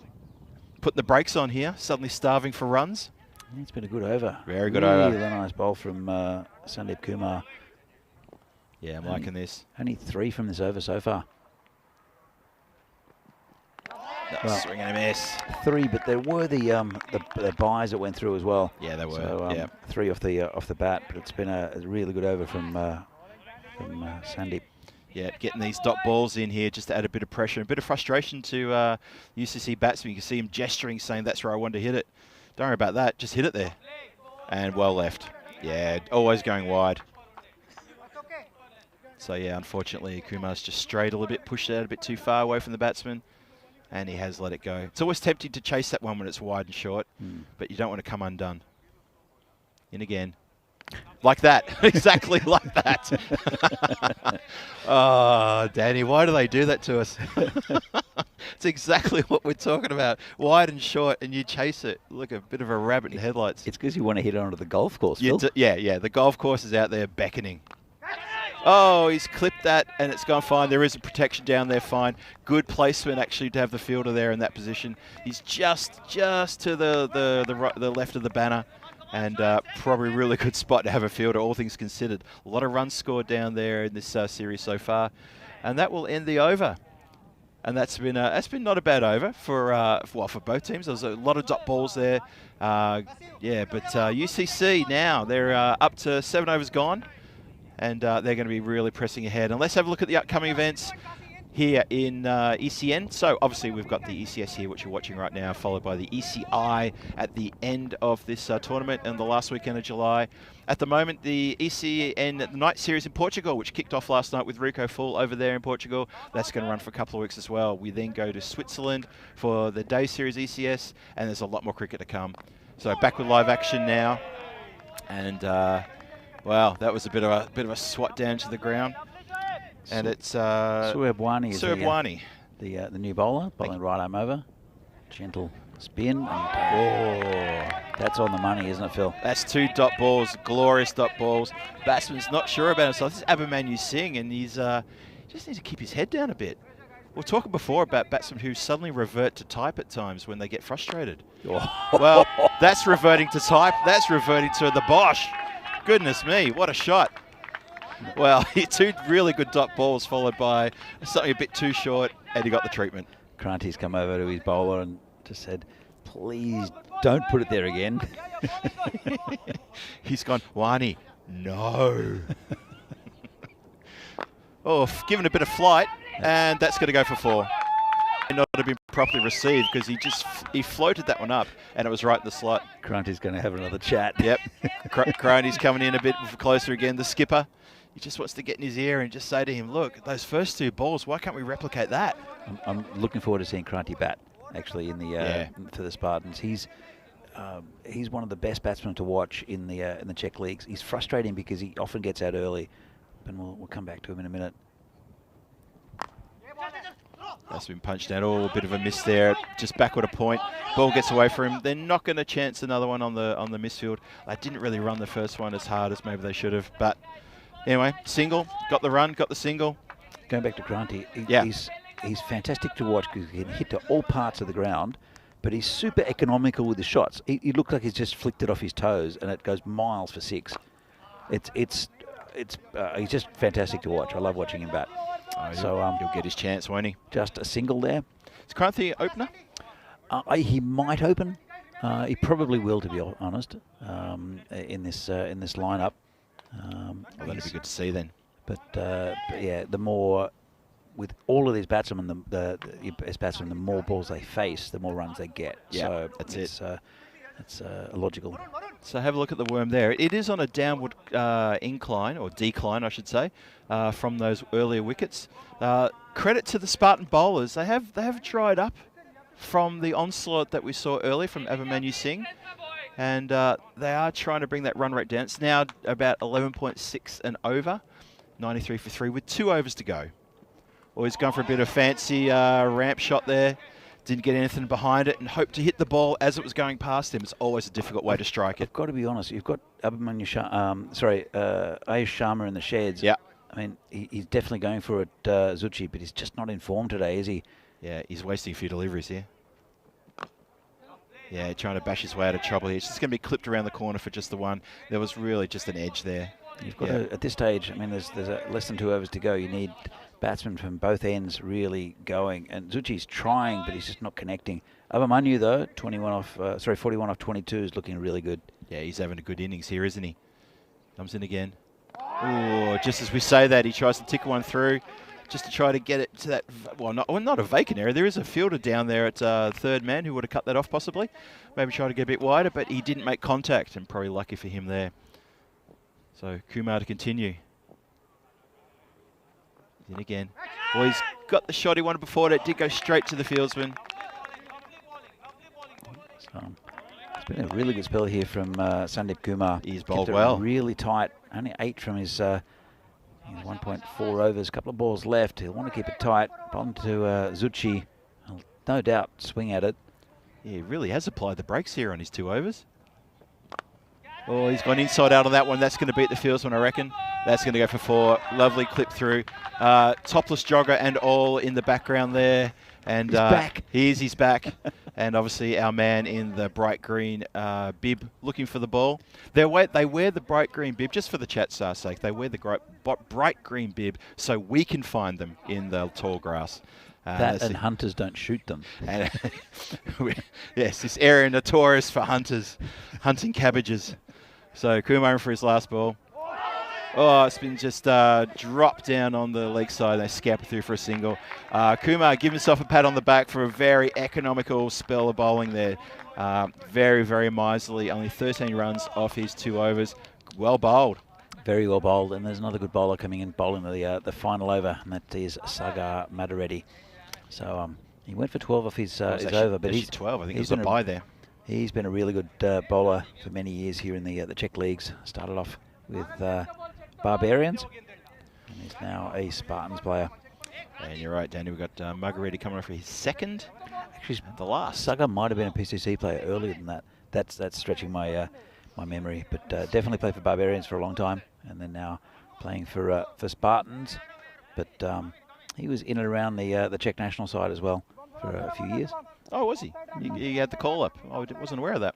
Putting the brakes on here. Suddenly starving for runs. It's been a good over. Very good over. Really nice bowl from Sandeep Kumar. Yeah, I'm liking this. Only 3 from this over so far. That's swing and a miss. 3, but there were the byes that went through as well. Yeah, they were. So, yeah. 3 off the bat, but it's been a really good over from Sandeep. Yeah, getting these dot balls in here just to add a bit of pressure, a bit of frustration to UCC batsmen. You can see him gesturing, saying that's where I want to hit it. Don't worry about that. Just hit it there. And well left. Yeah, always going wide. So yeah, unfortunately, Kumar's just strayed a little bit, pushed it out a bit too far away from the batsman, and he has let it go. It's always tempting to chase that one when it's wide and short, but you don't want to come undone. In again. Like that. Exactly like that. Oh, Danny, why do they do that to us? It's exactly what we're talking about. Wide and short, and you chase it. Look, a bit of a rabbit in headlights. It's because you want to hit it onto the golf course, Phil. Yeah. The golf course is out there beckoning. Oh, he's clipped that, and it's gone fine. There is a protection down there, fine. Good placement, actually, to have the fielder there in that position. He's just to the left of the banner. And probably a really good spot to have a fielder, all things considered. A lot of runs scored down there in this series so far. And that will end the over. And that's been not a bad over for both teams. There was a lot of dot balls there. But UCC now, they're up to 7 overs gone, and they're going to be really pressing ahead. And let's have a look at the upcoming events here in ECN. So obviously we've got the ECS here, which you're watching right now, followed by the ECI at the end of this tournament and the last weekend of July. At the moment, the ECN the night series in Portugal, which kicked off last night with Rico Full over there in Portugal, that's going to run for a couple of weeks as well. We then go to Switzerland for the day series ECS, and there's a lot more cricket to come. So back with live action now, and wow, that was a bit of a swat down to the ground. And it's Sueb Wani is the the new bowler, bowling right arm over. Gentle spin. And, that's on the money, isn't it, Phil? That's 2 dot balls, glorious dot balls. Batsman's not sure about himself. This is Abhimanyu Singh, and he's just needs to keep his head down a bit. We were talking before about batsmen who suddenly revert to type at times when they get frustrated. Well, that's reverting to type. That's reverting to the Bosch. Goodness me, what a shot. Well, 2 really good dot balls followed by something a bit too short, and he got the treatment. Kranti's come over to his bowler and just said, please don't put it there again. He's gone, Wani, no. Given a bit of flight, and that's going to go for 4. Not have been properly received because he floated that one up and it was right in the slot. Kranti's going to have another chat. Yep. Kranti's coming in a bit closer again. The skipper, he just wants to get in his ear and just say to him, look, those first 2 balls, why can't we replicate that? I'm looking forward to seeing Kranti bat actually in the for the Spartans. He's one of the best batsmen to watch in the Czech leagues. He's frustrating because he often gets out early, but we'll come back to him in a minute. That's been punched out. A bit of a miss there. Just backward a point. Ball gets away from him. They're not going to chance another one on the misfield. They didn't really run the first one as hard as maybe they should have. But anyway, single. Got the run. Got the single. Going back to Kranti, yeah. He's fantastic to watch because he can hit to all parts of the ground, but he's super economical with the shots. He looks like he's just flicked it off his toes, and it goes miles for 6. He's just fantastic to watch. I love watching him bat. He'll get his chance, won't he? Just a single there. Is Kranti opener? He might open. He probably will, to be honest, in this lineup. That'd be good to see then. But yeah, the more with all of these batsmen, the best batsmen, the more balls they face, the more runs they get. Yeah, so that's it's logical. So have a look at the worm there. It is on a downward incline, or decline, I should say, from those earlier wickets. Credit to the Spartan bowlers. They have dried up from the onslaught that we saw earlier from Abhimanyu Singh, and they are trying to bring that run rate down. It's now about 11.6 and over, 93 for 3 with 2 overs to go. Well, he's gone for a bit of fancy ramp shot there. Didn't get anything behind it and hoped to hit the ball as it was going past him. It's always a difficult way to strike it. I've got to be honest. You've got Ayush Sharma in the sheds. Yeah. I mean, he's definitely going for it, Zuchi, but he's just not in form today, is he? Yeah, he's wasting a few deliveries here. Yeah, trying to bash his way out of trouble here. It's just going to be clipped around the corner for just the one. There was really just an edge there. You've got to, at this stage, I mean, there's less than 2 overs to go. You need batsmen from both ends really going. And Zuchi's trying, but he's just not connecting. Abhimanyu, though, 41 off 22 is looking really good. Yeah, he's having a good innings here, isn't he? Comes in again. Oh, just as we say that, he tries to tick one through just to try to get it to that, not a vacant area. There is a fielder down there at third man who would have cut that off possibly. Maybe try to get a bit wider, but he didn't make contact, and probably lucky for him there. So Kumar to continue. Then again. Well, he's got the shot he wanted before that. Did go straight to the fieldsman. It's been a really good spell here from Sandeep Kumar. He's bowled well. Really tight. Only 8 from his 1.4 overs. A couple of balls left. He'll want to keep it tight. Bottom to Zuchi. He'll no doubt swing at it. Yeah, he really has applied the brakes here on his 2 overs. Oh, he's gone inside out on that one. That's going to beat the fieldsman, I reckon. That's going to go for 4. Lovely clip through. Topless jogger and all in the background there. And he's back. He's back. And obviously our man in the bright green bib looking for the ball. They wear the bright green bib, just for the chat's sake. They wear the bright green bib so we can find them in the tall grass. That and hunters don't shoot them. And yes, this area notorious for hunters, hunting cabbages. So Kumar for his last ball. Oh, it's been just dropped down on the leg side. They scamper through for a single. Kumar give himself a pat on the back for a very economical spell of bowling there. Very, very miserly. Only 13 runs off his 2 overs. Well bowled. Very well bowled, and there's another good bowler coming in bowling the final over, and that is Sagar Madareddy. So he went for 12 off his over, but he's 12. I think he's a bye there. He's been a really good bowler for many years here in the Czech leagues. Started off with Barbarians, and he's now a Spartans player. And you're right, Danny. We've got Margaretti coming off for his second. Actually, the last. Sagar might have been a PCC player earlier than that. That's stretching my my memory, but definitely played for Barbarians for a long time, and then now playing for Spartans. But he was in and around the Czech national side as well for a few years. Oh, was he? He had the call-up. I wasn't aware of that.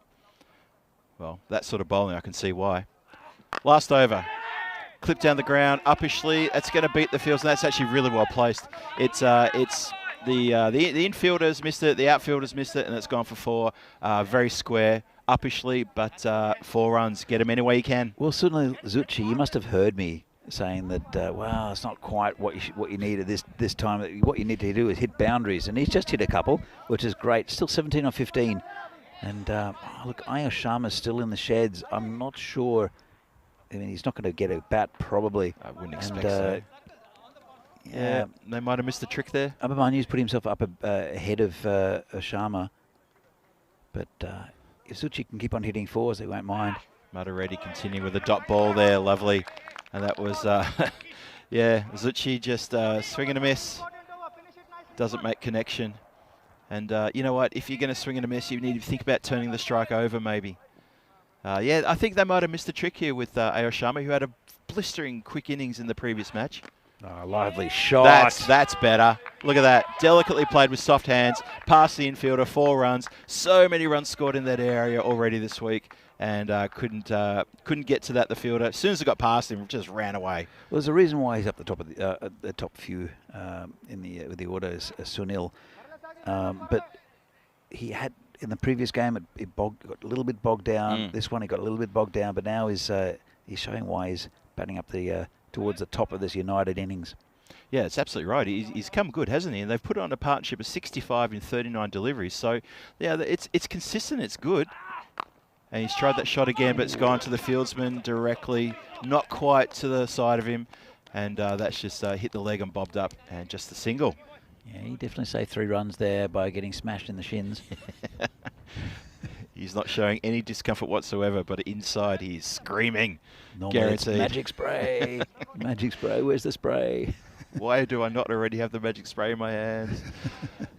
Well, that sort of bowling, I can see why. Last over. Clip down the ground, uppishly. That's going to beat the fields, and that's actually really well placed. It's the infielders missed it, the outfielders missed it, and it's gone for 4. Very square, uppishly, but 4 runs. Get him any way you can. Well, certainly, Zucchi, you must have heard me saying that, well, it's not quite what you need at this time. What you need to do is hit boundaries, and he's just hit a couple, which is great. Still 17 on 15. And look, Ayush Sharma's still in the sheds. I'm not sure. I mean, he's not going to get a bat, probably. I wouldn't expect so. Yeah, they might have missed the trick there. Abhimanyu's put himself up ahead of Sharma. But if Zucchi can keep on hitting 4s, they won't mind. Madareddy continuing with a dot ball there. Lovely. And that was, yeah, Zucchi just swing and a miss. Doesn't make connection. And you know what? If you're going to swing and a miss, you need to think about turning the strike over, maybe. Yeah, I think they might have missed a trick here with Ayush Sharma, who had a blistering quick innings in the previous match. Oh, lively shot. That's better. Look at that. Delicately played with soft hands. Past the infielder, 4 runs. So many runs scored in that area already this week. And couldn't get to that, the fielder. As soon as it got past him, just ran away. Well, there's a reason why he's up the top of the top few with the order is Sunil. But he had in the previous game it got a little bit bogged down. This one he got a little bit bogged down, but now he's showing why he's batting up towards the top of this United innings. Yeah, it's absolutely right. He's come good, hasn't he? And they've put on a partnership of 65 in 39 deliveries. So yeah, it's consistent. It's good. And he's tried that shot again, but it's gone to the fieldsman directly, not quite to the side of him. And that's just hit the leg and bobbed up, and just the single. Yeah, he definitely saved 3 runs there by getting smashed in the shins. He's not showing any discomfort whatsoever, but inside he's screaming. Normally guaranteed. It's magic spray. Magic spray, where's the spray? Why do I not already have the magic spray in my hands?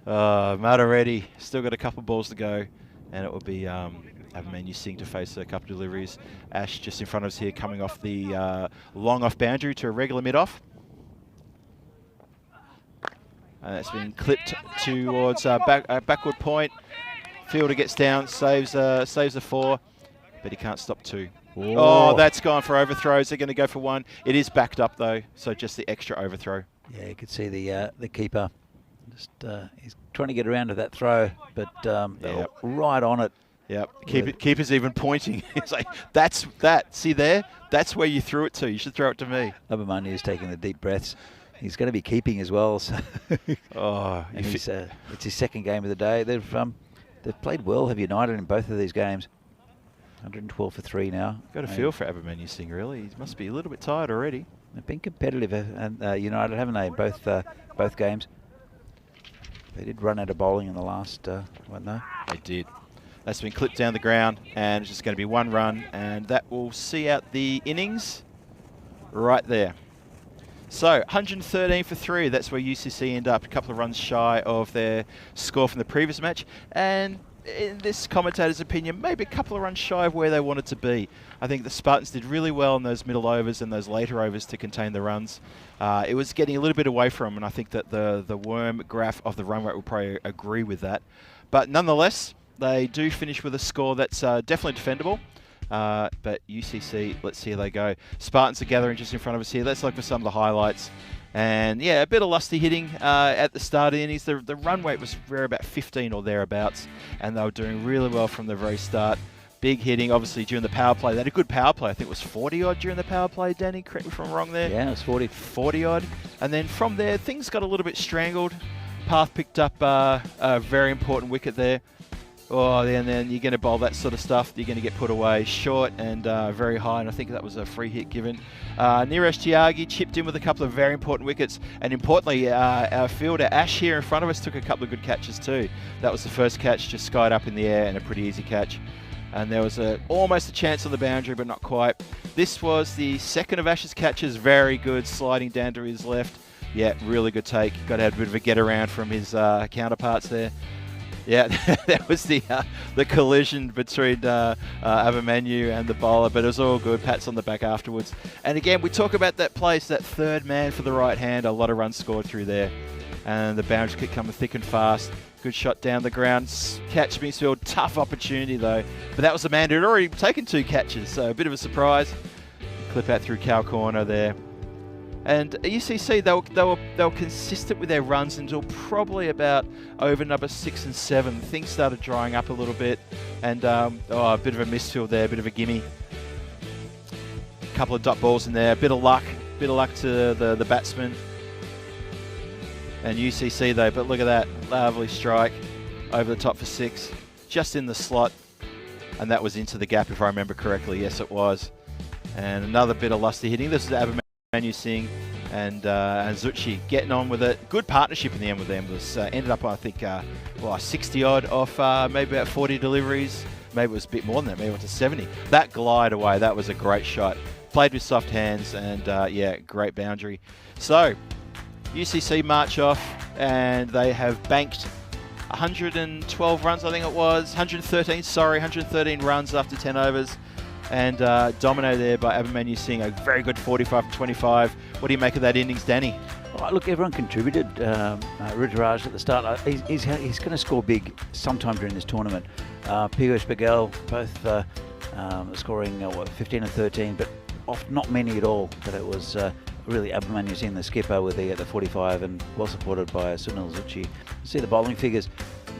Madareddy, still got a couple balls to go, and it will be Abhimanyu's Singh to face a couple of deliveries. Ash just in front of us here, coming off the long off boundary to a regular mid-off. And that's been clipped towards backward point. Fielder gets down, saves the 4, but he can't stop 2. Whoa. Oh, that's gone for overthrows. They're going to go for 1. It is backed up though, so just the extra overthrow. Yeah, you could see the keeper. Just he's trying to get around to that throw, but they're right on it. Yep. Keeper's even pointing. It's like, that's that. See there? That's where you threw it to. You should throw it to me. Abhimanyu's taking the deep breaths. He's going to be keeping as well. So and it's his second game of the day. They've played well, have United, in both of these games. 112 for 3 now. Got a feel for Abhimanyu's Singh, really. He must be a little bit tired already. They've been competitive, and United, haven't they, in both games? They did run out of bowling in the last one, though. They did. That's been clipped down the ground, and it's just going to be 1 run, and that will see out the innings right there. So, 113 for 3. That's where UCC end up, a couple of runs shy of their score from the previous match. And in this commentator's opinion, maybe a couple of runs shy of where they wanted to be. I think the Spartans did really well in those middle overs and those later overs to contain the runs. It was getting a little bit away from them, and I think that the worm graph of the run rate will probably agree with that. But nonetheless, they do finish with a score that's definitely defendable. But UCC, let's see how they go. Spartans are gathering just in front of us here. Let's look for some of the highlights. And yeah, a bit of lusty hitting at the start of the innings. The run rate was around about 15 or thereabouts, and they were doing really well from the very start. Big hitting, obviously, during the power play. They had a good power play. I think it was 40-odd during the power play, Danny. Correct me if I'm wrong there. Yeah, it was 40. 40-odd. And then from there, things got a little bit strangled. Path picked up a very important wicket there. Oh, and then you're going to bowl that sort of stuff. You're going to get put away short and very high, and I think that was a free hit given. Neeraj Tyagi chipped in with a couple of very important wickets, and importantly, our fielder Ash here in front of us took a couple of good catches too. That was the first catch, just skied up in the air, and a pretty easy catch. And there was almost a chance on the boundary, but not quite. This was the second of Ash's catches, very good, sliding down to his left. Yeah, really good take. Got to have a bit of a get around from his counterparts there. Yeah, that was the collision between Abhimanyu and the bowler, but it was all good. Pats on the back afterwards. And again, we talk about that place, that third man for the right hand. A lot of runs scored through there. And the boundary kick coming thick and fast. Good shot down the ground. Catch Smithfield, tough opportunity though. But that was the man who had already taken 2 catches, so a bit of a surprise. Clip out through cow corner there. And UCC, they were consistent with their runs until probably about over number 6 and 7. Things started drying up a little bit, and a bit of a misfield there, a bit of a gimme. A couple of dot balls in there, a bit of luck to the batsman. And UCC though, but look at that, lovely strike over the top for 6, just in the slot, and that was into the gap if I remember correctly. Yes, it was. And another bit of lusty hitting. This is Abhimanyu Singh and Zuchi getting on with it. Good partnership in the end with them. Was ended up, I think, 60 odd off maybe about 40 deliveries. Maybe it was a bit more than that. Maybe it went to 70. That glide away, that was a great shot. Played with soft hands, and yeah, great boundary. So UCC march off, and they have banked 112 runs, I think it was. 113 runs after 10 overs. And dominated there by Abhimanyu Singh, a very good 45 for 25. What do you make of that innings, Danny? Oh, look, everyone contributed. Ruturaj at the start, he's going to score big sometime during this tournament. Piyush Patel, both scoring 15 and 13, but not many at all. But it was really Abhimanyu Singh, the skipper, with the 45, and well supported by Sunil Zuchi. See the bowling figures.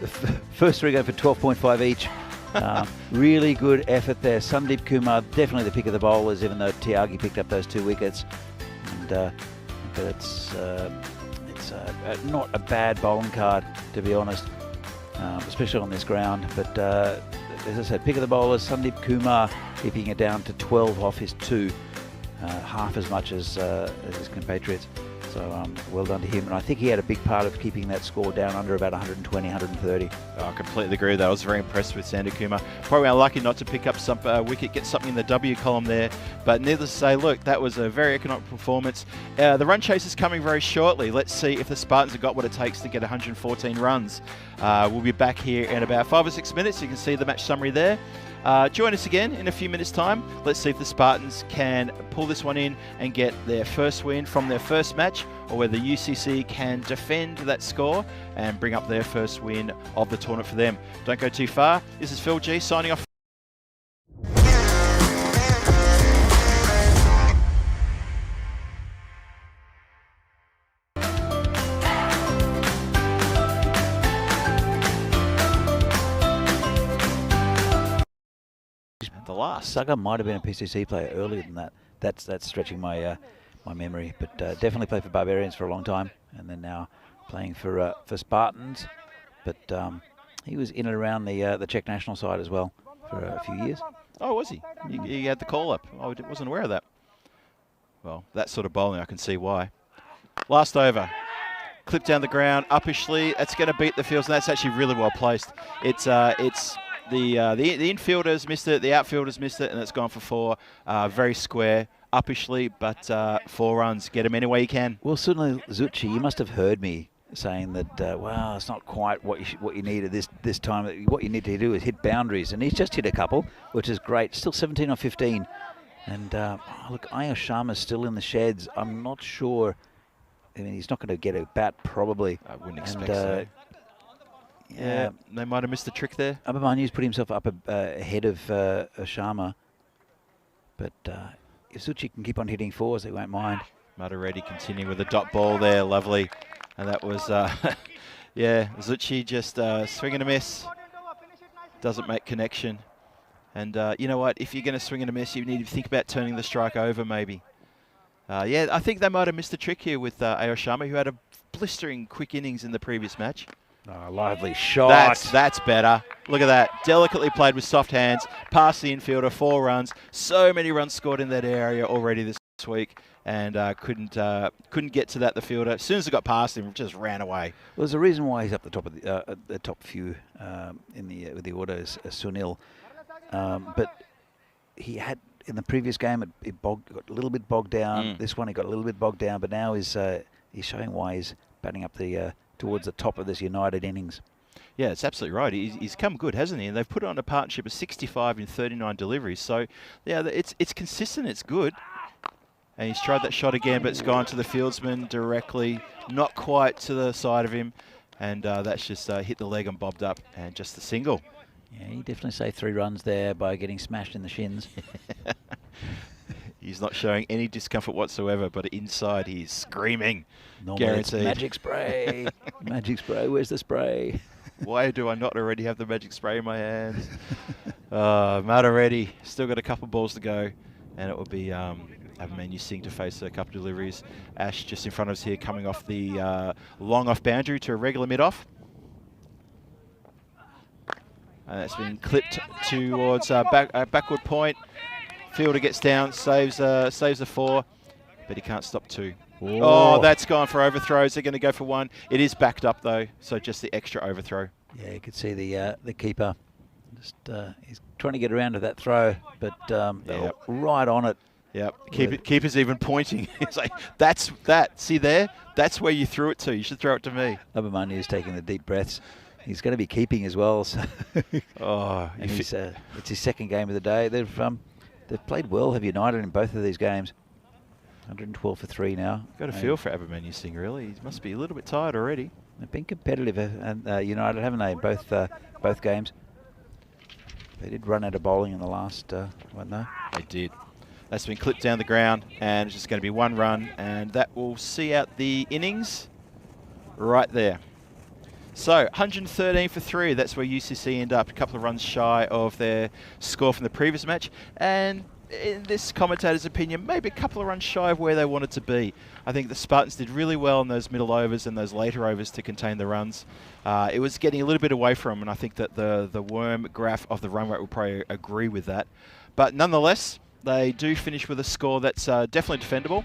The first 3 go for 12.5 each. Really good effort there. Sandeep Kumar, definitely the pick of the bowlers, even though Tyagi picked up those 2 wickets. And but it's not a bad bowling card, to be honest, especially on this ground. But as I said, pick of the bowlers, Sandeep Kumar keeping it down to 12 off his 2, half as much as his compatriots. So well done to him, and I think he had a big part of keeping that score down under about 120, 130. I completely agree with that. I was very impressed with Sandeep Kumar. Probably unlucky not to pick up some wicket, get something in the W column there. But needless to say, look, that was a very economic performance. The run chase is coming very shortly. Let's see if the Spartans have got what it takes to get 114 runs. We'll be back here in about 5 or 6 minutes. You can see the match summary there. Join us again in a few minutes' time. Let's see if the Spartans can pull this one in and get their first win from their first match, or whether UCC can defend that score and bring up their first win of the tournament for them. Don't go too far. This is Phil G signing off. The last. Saga might have been a PCC player earlier than that. That's stretching my my memory, but definitely played for Barbarians for a long time, and then now playing for Spartans. But he was in and around the Czech national side as well for a few years. Oh, was he? He had the call up. I wasn't aware of that. Well, that sort of bowling, I can see why. Last over. Clip down the ground, uppishly. That's going to beat the fields, and that's actually really well placed. It's the infielders missed it, the outfielders missed it, and it's gone for 4. Very square, uppishly, but 4 runs. Get them any way you can. Well, certainly, Zuchi, you must have heard me saying that, wow, it's not quite what you need at this time. What you need to do is hit boundaries, and he's just hit a couple, which is great. Still 17 or 15. And look, Ayush Sharma's still in the sheds. I'm not sure. I mean, he's not going to get a bat, probably. I wouldn't expect so. Yeah, they might have missed the trick there. Abhimanyu's put himself up ahead of Sharma. But if Zuchi can keep on hitting 4s, they won't mind. Matareddy continuing with a dot ball there, lovely. And that was, yeah, Zucchi just swing and a miss. Doesn't make connection. And you know what, if you're going to swing and a miss, you need to think about turning the strike over maybe. Yeah, I think they might have missed a trick here with Aoshama, who had a blistering quick innings in the previous match. Oh, lively shot. That's better. Look at that. Delicately played with soft hands. Past the infielder, 4 runs. So many runs scored in that area already this week. And couldn't get to that, the fielder. As soon as it got past him, just ran away. Well, there's a reason why he's up the top of the top few in the with the orders, Sunil. But he had in the previous game it got a little bit bogged down. This one he got a little bit bogged down, but now he's showing why he's batting up the towards the top of this United innings. Yeah, it's absolutely right. He's come good, hasn't he? And they've put on a partnership of 65 in 39 deliveries. So yeah, it's consistent. It's good. And he's tried that shot again, but it's gone to the fieldsman directly, not quite to the side of him. And that's just hit the leg and bobbed up, and just a single. Yeah, he definitely saved 3 runs there by getting smashed in the shins. He's not showing any discomfort whatsoever, but inside he's screaming. Normally it's magic spray. Magic spray, where's the spray? Why do I not already have the magic spray in my hands? Matareddy, still got a couple balls to go, and it will be Abhimanyu Singh to face a couple of deliveries. Ash just in front of us here, coming off the long off boundary to a regular mid-off. And that's been clipped towards backward point. Fielder gets down, saves a 4, but he can't stop 2. Oh, that's gone for overthrows. They're going to go for 1. It is backed up though, so just the extra overthrow. Yeah, you could see the keeper. Just he's trying to get around to that throw, but Yep. right on it. Yep. Keeper's even pointing. It's like, that's that. See there? That's where you threw it to. You should throw it to me. Abhimanyu is taking the deep breaths. He's going to be keeping as well. So and it's his second game of the day. They've played well, have United, in both of these games. 112 for 3 now. Got a feel for Abhimanyu Singh, really. He must be a little bit tired already. They've been competitive, and United, haven't they, in both games? They did run out of bowling in the last one, though. They did. That's been clipped down the ground, and it's just going to be 1 run, and that will see out the innings right there. So 113 for 3, that's where UCC end up, a couple of runs shy of their score from the previous match. And in this commentator's opinion, maybe a couple of runs shy of where they wanted to be. I think the Spartans did really well in those middle overs and those later overs to contain the runs. It was getting a little bit away from them, and I think that the worm graph of the run rate will probably agree with that. But nonetheless, they do finish with a score that's definitely defendable.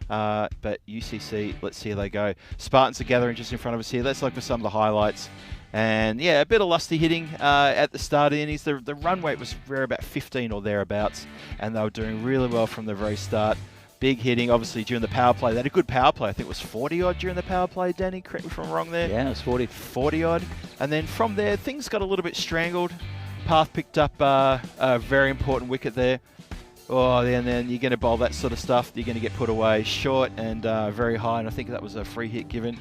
But UCC, let's see how they go. Spartans are gathering just in front of us here. Let's look for some of the highlights. And yeah, a bit of lusty hitting at the start of the innings. The run rate was rare, about 15 or thereabouts, and they were doing really well from the very start. Big hitting, obviously, during the power play. They had a good power play. I think it was 40-odd during the power play, Danny. Correct me if I'm wrong there. Yeah, it was 40. 40-odd. And then from there, things got a little bit strangled. Path picked up a very important wicket there. Oh, and then you're going to bowl that sort of stuff. You're going to get put away short and very high, and I think that was a free hit given.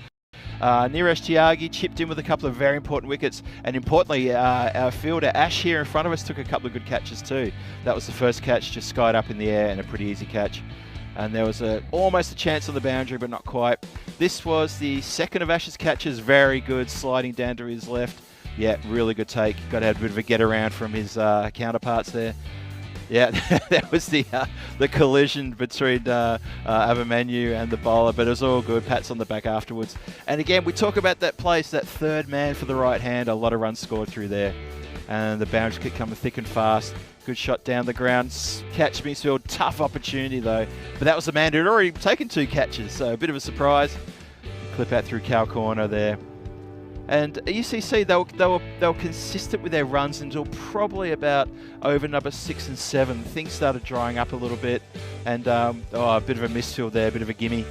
Neeraj Tyagi chipped in with a couple of very important wickets, and importantly, our fielder Ash here in front of us took a couple of good catches too. That was the first catch, just skied up in the air, and a pretty easy catch. And there was almost a chance on the boundary, but not quite. This was the second of Ash's catches, very good, sliding down to his left. Yeah, really good take. Got to have a bit of a get around from his counterparts there. Yeah, that was the collision between Abhimanyu and the bowler, but it was all good. Pats on the back afterwards. And again, we talk about that place, that third man for the right hand. A lot of runs scored through there. And the boundary kick coming thick and fast. Good shot down the ground. Catch Smithfield, tough opportunity though. But that was the man who had already taken 2 catches, so a bit of a surprise. Clip out through cow corner there. And UCC, they were consistent with their runs until probably about over number 6 and 7. Things started drying up a little bit, and a bit of a misfield there, a bit of a gimme.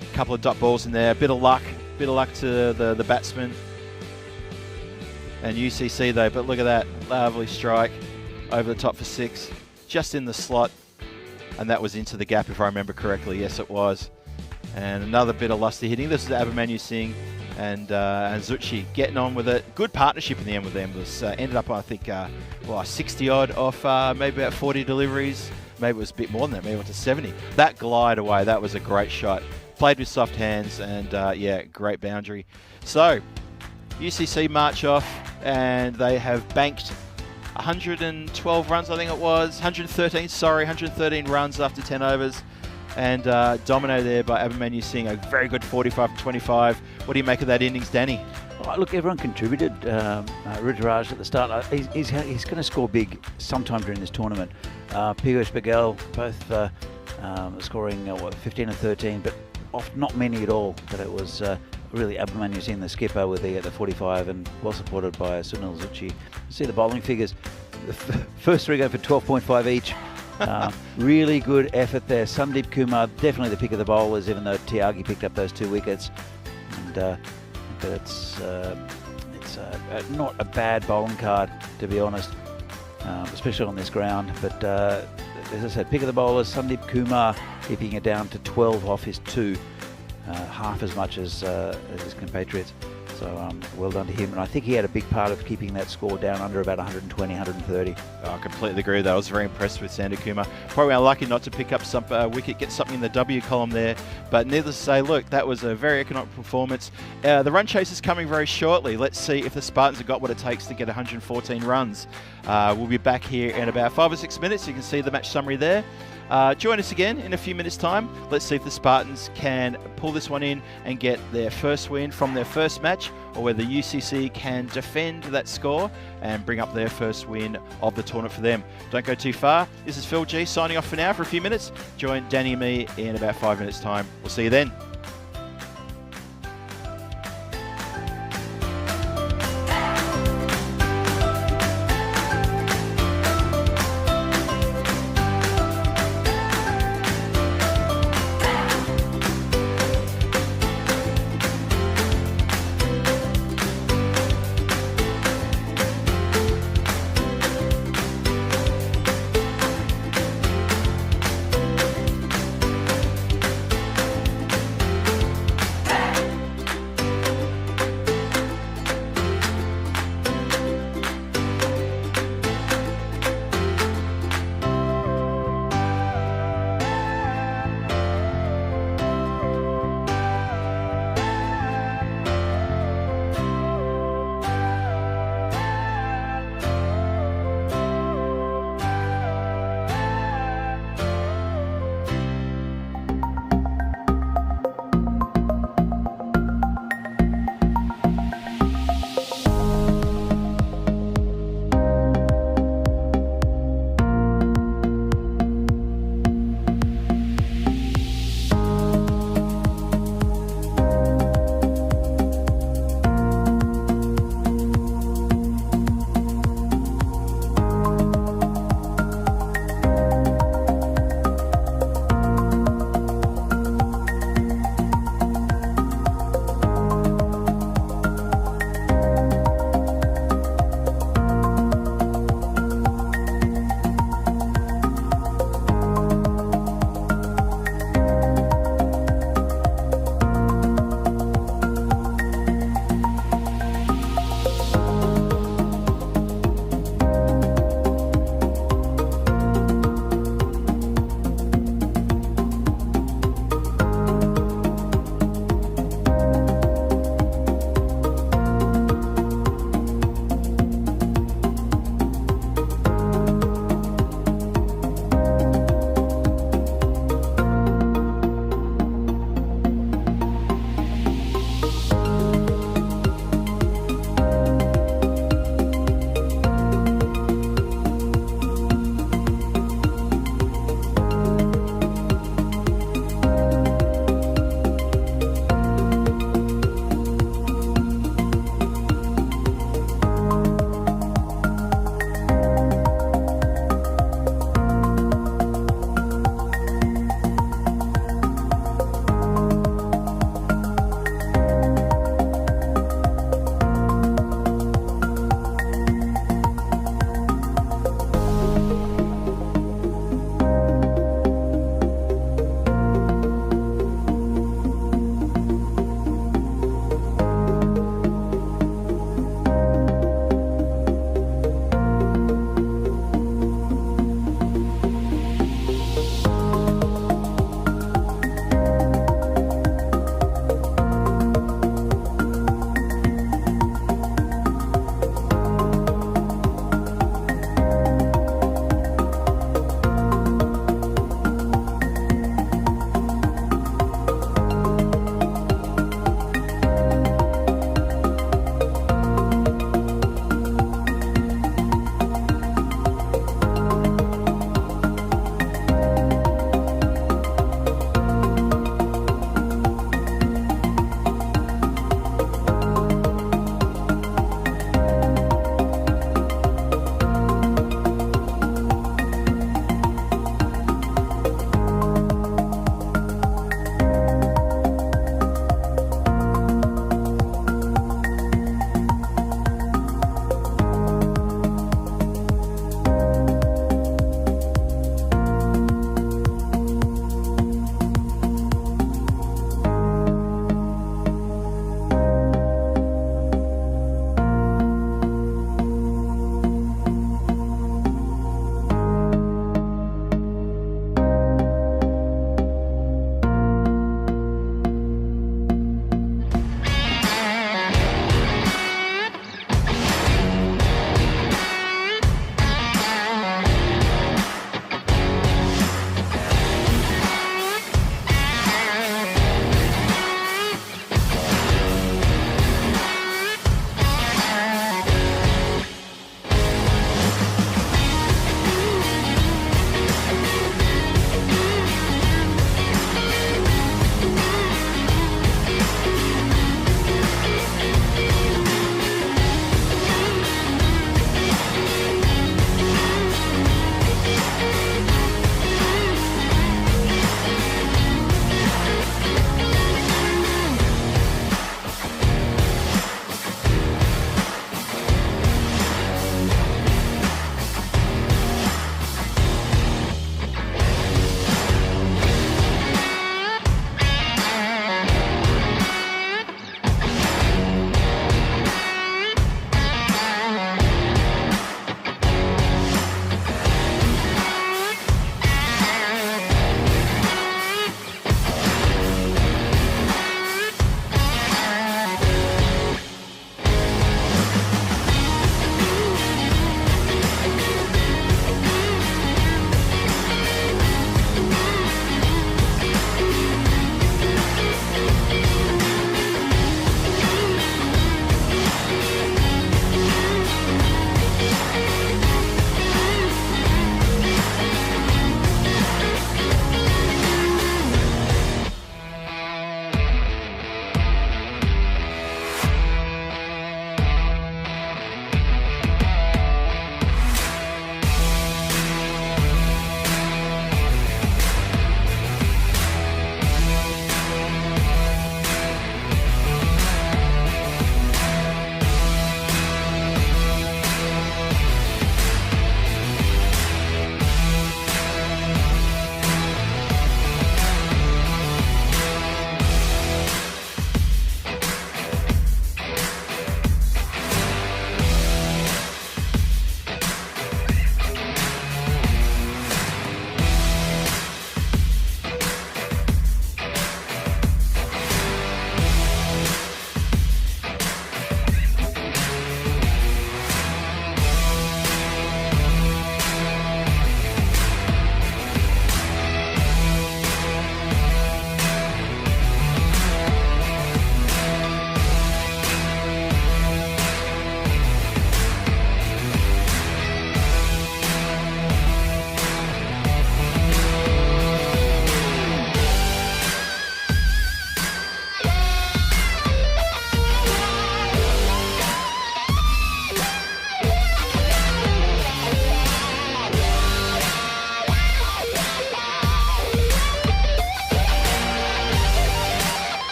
A couple of dot balls in there, a bit of luck to the batsman. And UCC though, but look at that, lovely strike over the top for 6, just in the slot, and that was into the gap if I remember correctly. Yes, it was. And another bit of lusty hitting. This is Abhimanyu Singh and Zucchi getting on with it. Good partnership in the end with them. Was ended up, I think, 60 odd off maybe about 40 deliveries. maybe it was a bit more than that, maybe it went to 70. That glide away, that was a great shot. Played with soft hands, and yeah, great boundary. So, UCC march off, and they have banked 112 runs, I think it was. 113 runs after 10 overs. And dominated there by Abhimanyu Singh, a very good 45 from 25. What do you make of that innings, Danny? Oh, look, everyone contributed. Ruturaj at the start, he's going to score big sometime during this tournament. Piyush Bagal, both scoring 15 and 13, but not many at all. But it was really Abhimanyu Singh, the skipper, with the 45, and well supported by Sunil Zucchi. See the bowling figures. The first three go for 12.5 each. Really good effort there. Sandeep Kumar, definitely the pick of the bowlers, even though Tyagi picked up those 2 wickets. And, but it's not a bad bowling card, to be honest, especially on this ground. But as I said, pick of the bowlers, Sandeep Kumar keeping it down to 12 off his 2, half as much as his compatriots. So well done to him, and I think he had a big part of keeping that score down under about 120, 130. I completely agree with that. I was very impressed with Sandeep Kumar. Probably unlucky not to pick up some wicket, get something in the W column there. But needless to say, look, that was a very economic performance. The run chase is coming very shortly. Let's see if the Spartans have got what it takes to get 114 runs. We'll be back here in about 5 or 6 minutes. You can see the match summary there. Join us again in a few minutes' time. Let's see if the Spartans can pull this one in and get their first win from their first match, or whether UCC can defend that score and bring up their first win of the tournament for them. Don't go too far. This is Phil G signing off for now for a few minutes. Join Danny and me in about 5 minutes' time. We'll see you then.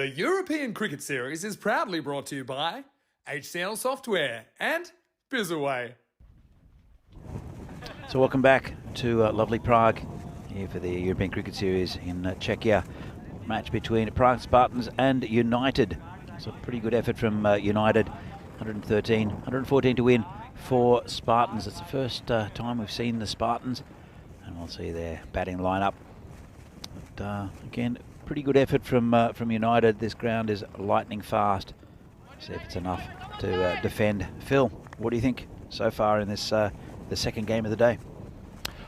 The European Cricket Series is proudly brought to you by HCL Software and Bizaway. So welcome back to lovely Prague here for the European Cricket Series in Czechia. Match between Prague Spartans and United. It's a pretty good effort from United. 114 to win for Spartans. It's the first time we've seen the Spartans, and we'll see their batting lineup. But again, pretty good effort from United. This ground is lightning fast. See if it's enough to defend. Phil, what do you think so far in this the second game of the day?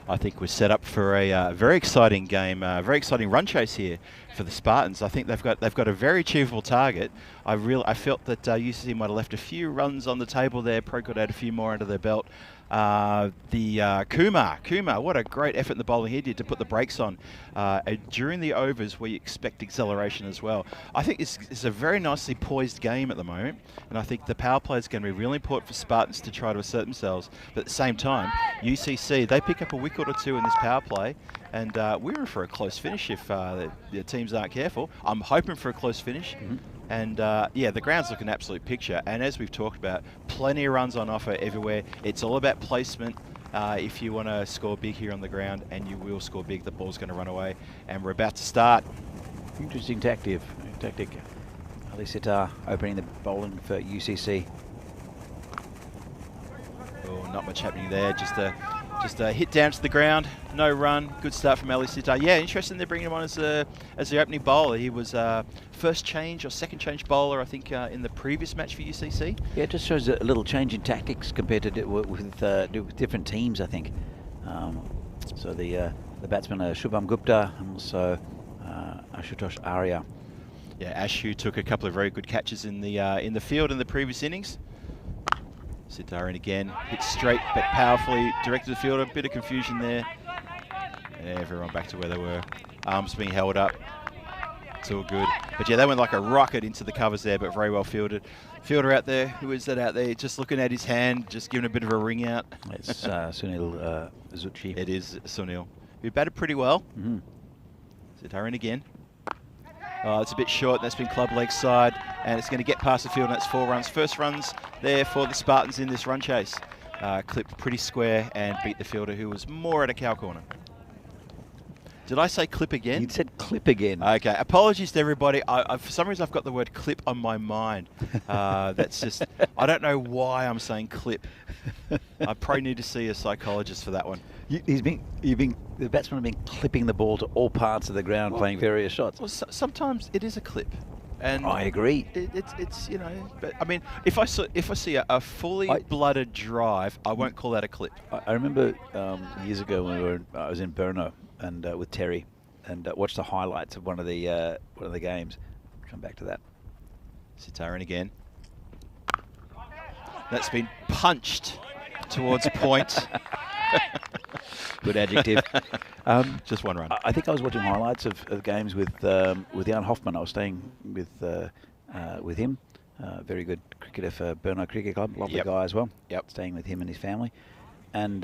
I think we're set up for a very exciting game, very exciting run chase here for the Spartans. I think they've got a very achievable target. I felt that UCC might have left a few runs on the table there. Pro could add a few more under their belt. Kumar, what a great effort in the bowling he did to put the brakes on during the overs where you expect acceleration as well. I think it's a very nicely poised game at the moment, and I think the power play is going to be really important for Spartans to try to assert themselves. But at the same time, UCC, they pick up a wicket or two in this power play, and we're in for a close finish if the teams aren't careful. I'm hoping for a close finish. And yeah, the ground's looking an absolute picture. And as we've talked about, plenty of runs on offer everywhere. It's all about placement. If you want to score big here on the ground, and you will score big, the ball's going to run away. And we're about to start. Interesting tactic. Ali Sitar opening the bowling for UCC. Oh, not much happening there. Just a hit down to the ground. No run. Good start from Ali Sitar. Yeah, interesting they're bringing him on as the opening bowler. He was first change or second change bowler, I think, in the previous match for UCC. Yeah, it just shows a little change in tactics compared to with different teams, I think. So the batsmen are Shubham Gupta and also Ashutosh Arya. Yeah, Ashu took a couple of very good catches in the field in the previous innings. Sitar in again, hit straight but powerfully, directed the fielder. A bit of confusion there. Yeah, everyone back to where they were. Arms being held up. It's all good. But yeah, they went like a rocket into the covers there, but very well fielded. Fielder out there, who is that out there? Just looking at his hand, just giving a bit of a ring out. It's Sunil Zucchi. It is Sunil, who batted pretty well. Sitar in again. Oh, it's a bit short. That's been club leg side, and it's going to get past the field, and that's 4 runs. First runs there for the Spartans in this run chase. Clipped pretty square and beat the fielder, who was more at a cow corner. Did I say clip again? You said clip again. Okay, apologies to everybody. For some reason, I've got the word clip on my mind. That's just, I don't know why I'm saying clip. I probably need to see a psychologist for that one. The batsmen have been clipping the ball to all parts of the ground, playing various shots. Well, sometimes it is a clip. And I agree. It's you know, but I mean, if I see a fully blooded drive, I won't call that a clip. I remember years ago when I was in Brno and with Terry, and watched the highlights of one of the games. Come back to that. Sitar in again. That's been punched towards point. Good adjective. Just one run. I think I was watching highlights of games with Jan Hoffman. I was staying with him. Very good cricketer for Brno Cricket Club. Lovely guy as well. Staying with him and his family. And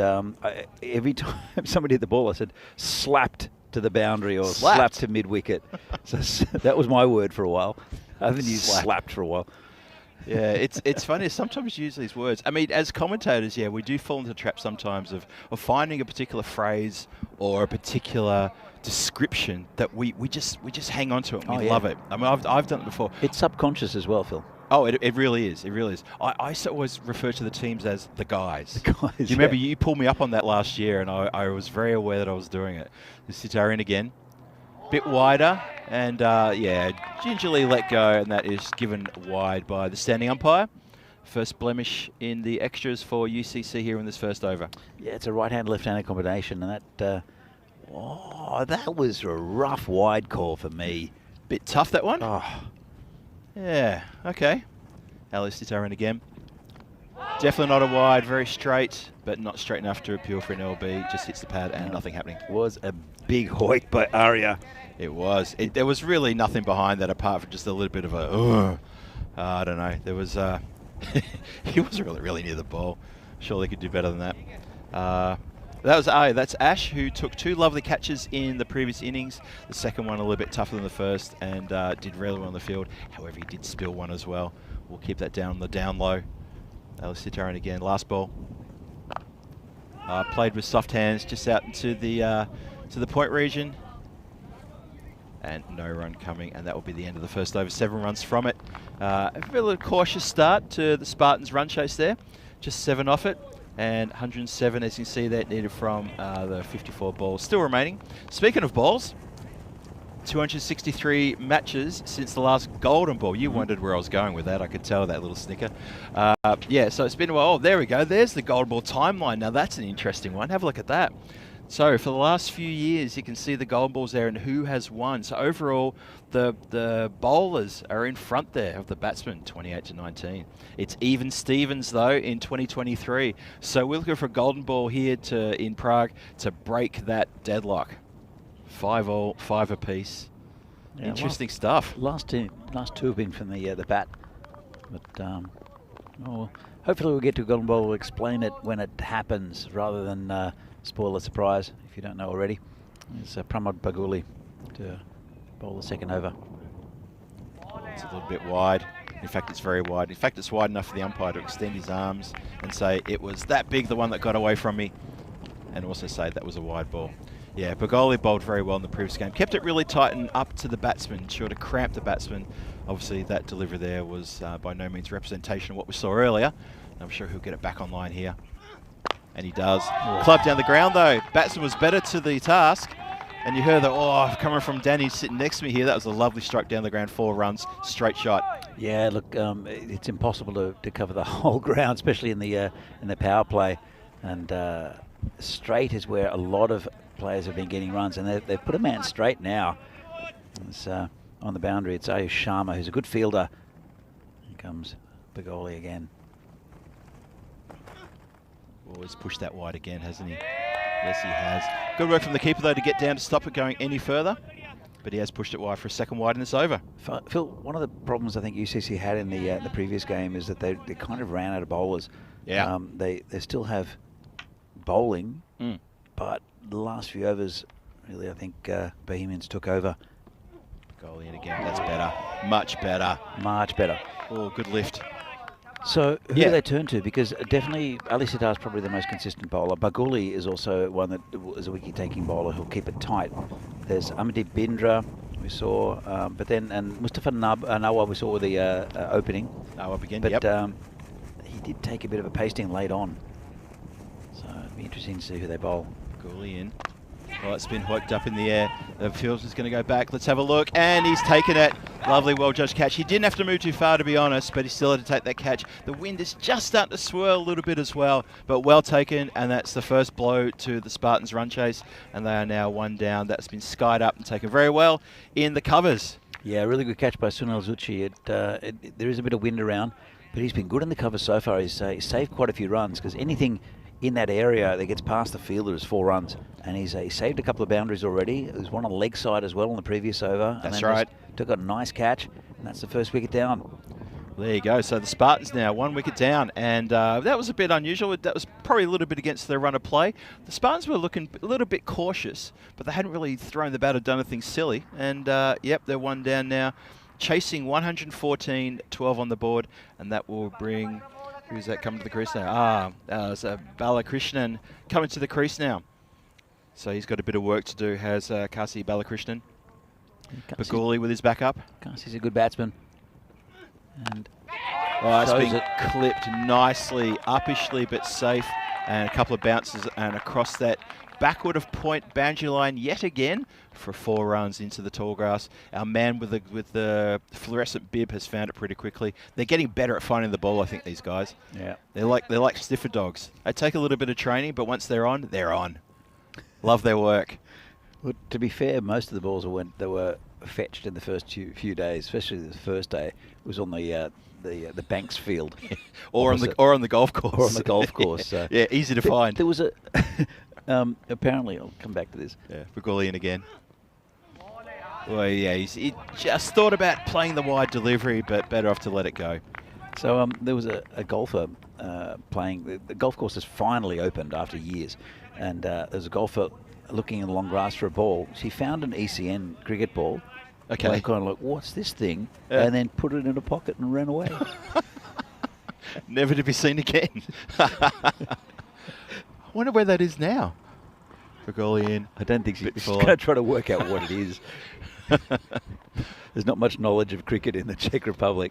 every time somebody hit the ball, I said, slapped to the boundary or slapped to mid-wicket. So that was my word for a while. I haven't used slapped for a while. Yeah, it's funny. Sometimes you use these words. I mean, as commentators, yeah, we do fall into the trap sometimes of finding a particular phrase or a particular description that we just hang on to it. We love it. I mean, I've done it before. It's subconscious as well, Phil. Oh, it really is. It really is. I used to always refer to the teams as the guys. The guys. You remember you pulled me up on that last year, and I was very aware that I was doing it. Sitar in again. Bit wider, and yeah, gingerly let go, and that is given wide by the standing umpire. First blemish in the extras for UCC here in this first over. Yeah, it's a right-hand, left-handed combination, and that that was a rough wide call for me. Bit tough, that one. Oh. Yeah, okay. Alice Sitar in again. Definitely not a wide, very straight, but not straight enough to appeal for an LB. Just hits the pad and nothing happening. Was a big hoik by Arya. It was. There was really nothing behind that apart from just a little bit of a, I don't know. There was, he was really near the ball. Surely he could do better than that. That's Ash, who took 2 lovely catches in the previous innings. The second one a little bit tougher than the first, and did really well on the field. However, he did spill one as well. We'll keep that down on the down low. Alice Sitaran again, last ball. Played with soft hands just out into the point region. And no run coming, and that will be the end of the first over. 7 runs from it. A really cautious start to the Spartans' run chase there. Just 7 off it, and 107, as you can see, that needed from the 54 balls still remaining. Speaking of balls, 263 matches since the last golden ball. You wondered where I was going with that. I could tell that little snicker. Yeah, so it's been a while. Oh, there we go. There's the golden ball timeline. Now that's an interesting one. Have a look at that. So for the last few years, you can see the golden balls there and who has won. So overall, the bowlers are in front there of the batsmen, 28-19. It's even Stevens though in 2023. So we're looking for a golden ball here in Prague to break that deadlock. 5 all, 5 apiece. Yeah, interesting stuff. Last two have been from the bat, but hopefully we'll get to a golden ball. We'll explain it when it happens rather than spoil the surprise if you don't know already. It's Pramod Baguli to bowl the second over. It's a little bit wide. In fact, it's very wide. In fact, it's wide enough for the umpire to extend his arms and say it was that big, the one that got away from me, and also say that was a wide ball. Yeah, Bagoli bowled very well in the previous game. Kept it really tight and up to the batsman, sure to cramp the batsman. Obviously, that delivery there was by no means representation of what we saw earlier. I'm sure he'll get it back online here. And he does. Club down the ground though. Batsman was better to the task. And you heard that, coming from Danny sitting next to me here, that was a lovely strike down the ground, 4 runs, straight shot. Yeah, look, it's impossible to cover the whole ground, especially in the power play. And straight is where a lot of players have been getting runs, and they've put a man straight now. It's on the boundary. It's Ayush Sharma, who's a good fielder. Here comes Bagoli again. Always pushed that wide again, hasn't he? Yes, he has. Good work from the keeper, though, to get down to stop it going any further. But he has pushed it wide for a second wide, and it's over. Phil, one of the problems I think UCC had in the previous game is that they kind of ran out of bowlers. Yeah. They still have bowling, but the last few overs, really, I think Bohemians took over. Goal in again. That's better. Much better. Much better. Oh, good lift. So who do they turn to? Because definitely Ali Sitar is probably the most consistent bowler. Baguli is also one that is a wicket-taking bowler who'll keep it tight. There's Amandeep Bindra we saw, but then and Mustafa Nawab we saw with the opening. Nawab again. But yep. He did take a bit of a pasting late on. So it'll be interesting to see who they bowl. Baguli in. Well, it's been hooked up in the air. The fielder's going to go back. Let's have a look. And he's taken it. Lovely, well-judged catch. He didn't have to move too far, to be honest, but he still had to take that catch. The wind is just starting to swirl a little bit as well, but well taken. And that's the first blow to the Spartans' run chase. And they are now 1 down. That's been skied up and taken very well in the covers. Yeah, really good catch by Sunil Zucchi. There is a bit of wind around, but he's been good in the covers so far. He's saved quite a few runs, because anything in that area that gets past the fielder is 4 runs, and he's saved a couple of boundaries already. There's one on the leg side as well on the previous over. That's right. Took a nice catch, and that's the first wicket down. There you go. So the Spartans now 1 wicket down, and that was a bit unusual. That was probably a little bit against their run of play. The Spartans were looking a little bit cautious, but they hadn't really thrown the bat or done anything silly. And yep, they're 1 down now, chasing 114, 12 on the board, and that will bring. Who's that coming to the crease now? It's Balakrishnan coming to the crease now. So he's got a bit of work to do, has Kasi Balakrishnan. Baguli with his backup. Kasi's a good batsman. And it's been clipped nicely, uppishly but safe. And a couple of bounces and across that backward of point boundary line yet again for 4 runs into the tall grass. Our man with the fluorescent bib has found it pretty quickly. They're getting better at finding the ball, I think, these guys. Yeah. They're like sniffer dogs. They take a little bit of training, but once they're on, they're on. Love their work. Well, to be fair, most of the balls that were fetched in the first few days, especially the first day, was on the Banks field, or on the golf course. Or on the golf course. Yeah, easy to find. There was a apparently, I'll come back to this. Yeah, Baguli in again. Well, yeah, he just thought about playing the wide delivery, but better off to let it go. So there was a golfer playing. The golf course has finally opened after years, and there's a golfer looking in the long grass for a ball. She found an ECN cricket ball. Okay. And kind of like, what's this thing? Yeah. And then put it in a pocket and ran away. Never to be seen again. I wonder where that is now. Bergolian. I don't think she's Bit going full. to try to work out what it is. There's not much knowledge of cricket in the Czech Republic.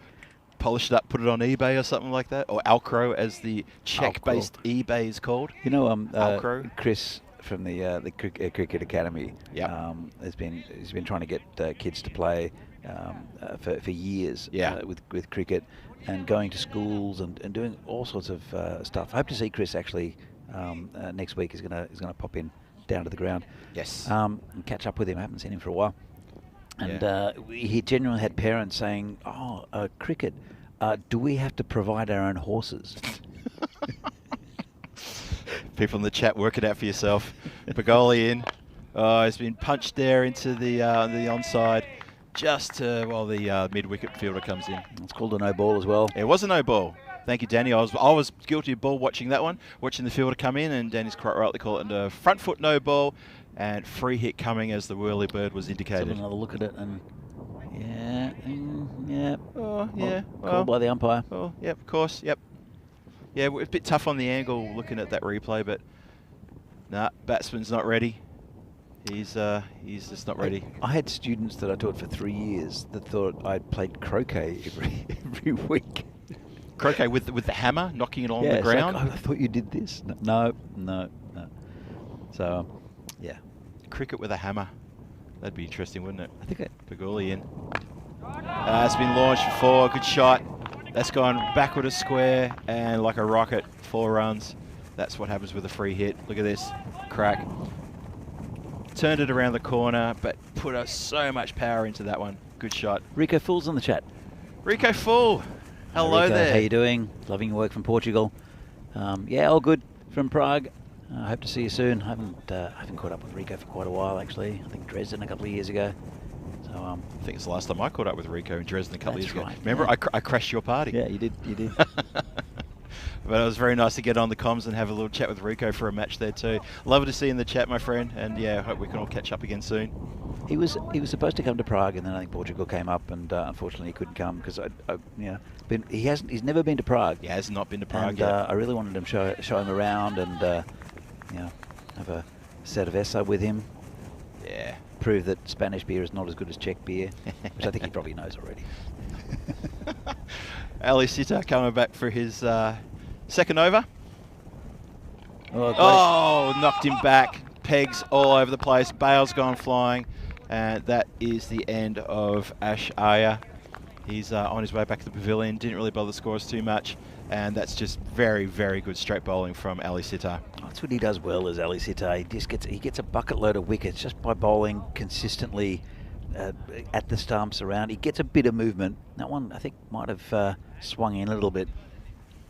Polish it up, put it on eBay or something like that, or Alcro as the Czech-based eBay is called. You know, Alcro. Chris from the Cricket Academy Yep. he's been trying to get kids to play for years with cricket, and going to schools and doing all sorts of stuff. I hope to see Chris actually next week. He's gonna pop in down to the ground. Yes. And catch up with him. I haven't seen him for a while. And he genuinely had parents saying, cricket, do we have to provide our own horses? People in the chat, work it out for yourself. Bergolian. Oh, he's been punched there into the onside just while the mid-wicket fielder comes in. It's called a no ball as well. It was a no ball. Thank you, Danny. I was guilty of ball watching that one, watching the fielder come in, and Danny's quite rightly call it a front foot no ball, and free hit coming as the whirly bird was indicated. Have another look at it, and yeah. Oh, yeah. Called by the umpire. Oh, yep, of course, yep. Yeah, it's a bit tough on the angle looking at that replay, but nah, batsman's not ready. He's just not ready. I had students that I taught for 3 years that thought I'd played croquet every week. Croquet with the hammer, knocking it on the it's ground. like, I thought you did this. No. So, yeah. Cricket with a hammer. That'd be interesting, wouldn't it? I think Bergolian. It's been launched for 4. Good shot. That's gone backward a square and like a rocket, 4 runs. That's what happens with a free hit. Look at this. Crack. Turned it around the corner, but put so much power into that one. Good shot. Rico Fool's on the chat. Rico Fool. Hello Rico, there. how you doing? Loving your work from Portugal. Yeah, all good from Prague. I hope to see you soon. I haven't caught up with Rico for quite a while, actually. I think Dresden a couple of years ago. So I think it's the last time I caught up with Rico in Dresden a couple of years ago. right. Remember, Yeah. I crashed your party. yeah, you did. But it was very nice to get on the comms and have a little chat with Rico for a match there too. Love to see you in the chat, my friend, and yeah, I hope we can all catch up again soon. He was supposed to come to Prague, and then I think Portugal came up, and unfortunately he couldn't come because he's never been to Prague. He has not been to Prague And yet. I really wanted him show him around and have a set of essay with him. Yeah. Prove that Spanish beer is not as good as Czech beer, which I think he probably knows already. Ali Sitter coming back for his second over. Oh, Knocked him back. Pegs all over the place. Bale's gone flying. And that is the end of Ash Arya. He's on his way back to the pavilion. Didn't really bother the scores too much. And that's just very, very good straight bowling from Ali Sitter. That's what he does well, is Ali Sitter. He gets a bucket load of wickets just by bowling consistently at the stumps around. He gets a bit of movement. That one, I think, might have swung in a little bit.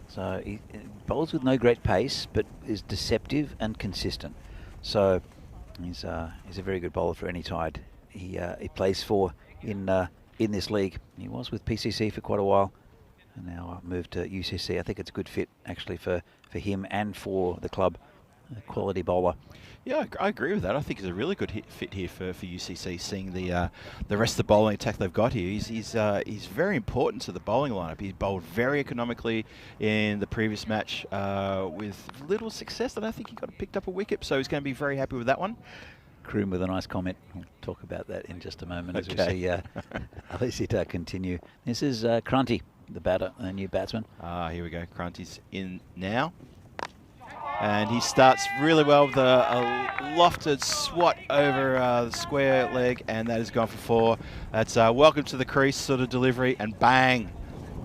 So he bowls with no great pace, but is deceptive and consistent. So he's a very good bowler for any tide he plays for in this league. He was with PCC for quite a while, and now moved to UCC. I think it's a good fit actually for him and for the club. A quality bowler. Yeah, I agree with that. I think it's a really good fit here for UCC, seeing the rest of the bowling attack they've got here. He's very important to the bowling lineup. He bowled very economically in the previous match with little success. I don't think he got picked up a wicket, so he's going to be very happy with that one. Kroom with a nice comment. We'll talk about that in just a moment as we Okay. see Ali Sitter continue. This is Krunty, the batter, the new batsman. Here we go. Krunty's in now. And he starts really well with a lofted swat over the square leg, and that has gone for 4. That's welcome to the crease sort of delivery, and bang.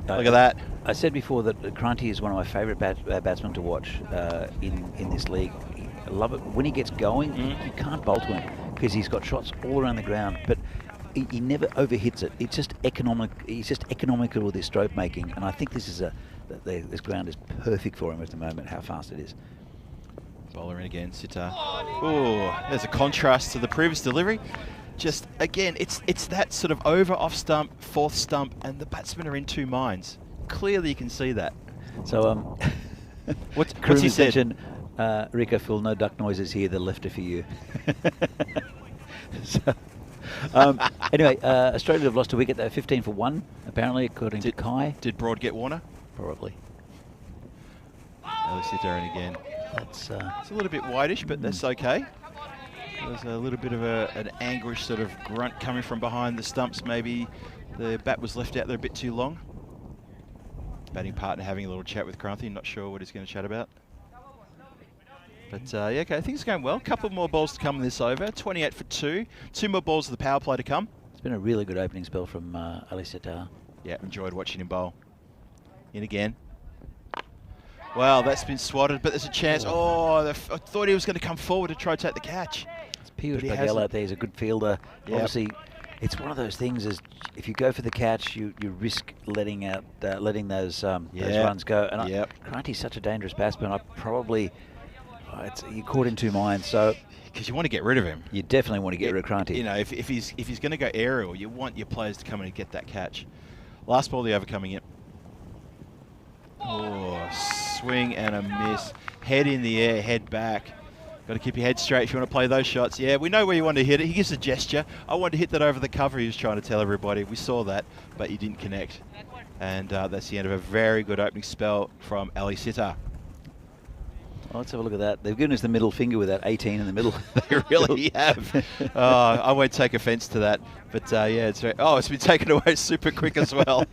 Look at that. I said before that Krunty is one of my favourite batsmen to watch in this league. I love it. When he gets going, you can't bowl to him because he's got shots all around the ground, but he never overhits it. It's just economic. He's just economical with his stroke making, and I think this is this ground is perfect for him at the moment. How fast it is. Bowler in again, Sitter. Oh, there's a contrast to the previous delivery. Just again, it's that sort of over off stump, 4th stump, and the batsmen are in 2 minds. Clearly, you can see that. So what's he said? mentioned, Rico, Phil, no duck noises here. The left are for you. So, anyway, Australia have lost a wicket. They're 15 for 1, apparently, according to Kai. Did Broad get Warner? Probably. Let's sit down again. That's It's a little bit whitish, but that's okay. There's a little bit of an anguish sort of grunt coming from behind the stumps. Maybe the bat was left out there a bit too long. Batting partner having a little chat with Kranthi. Not sure what he's going to chat about. But yeah, okay, I think it's going well. A couple more balls to come in this over. 28 for 2. 2 more balls of the power play to come. It's been a really good opening spell from Ali Sitar. Yeah, enjoyed watching him bowl. In again. Well, that's been swatted, but there's a chance. Oh, I thought he was going to come forward to try to take the catch. It's Piyush Patel out there. He's a good fielder. Yep. Obviously, it's one of those things. Is if you go for the catch, you risk letting those runs go. And Kranthi's such a dangerous batsman. I probably you caught in two minds. So because you want to get rid of him. You definitely want to get rid of Kranthi. You know, if he's going to go aerial, you want your players to come in and get that catch. Last ball, the over coming in. Oh, swing and a miss. Head in the air, head back. Got to keep your head straight if you want to play those shots. Yeah, we know where you want to hit it. He gives a gesture. I wanted to hit that over the cover. He was trying to tell everybody. We saw that, but he didn't connect. And that's the end of a very good opening spell from Ali Sitar. Well, let's have a look at that. They've given us the middle finger with that 18 in the middle. They really have. I won't take offence to that. But yeah, it's been taken away super quick as well.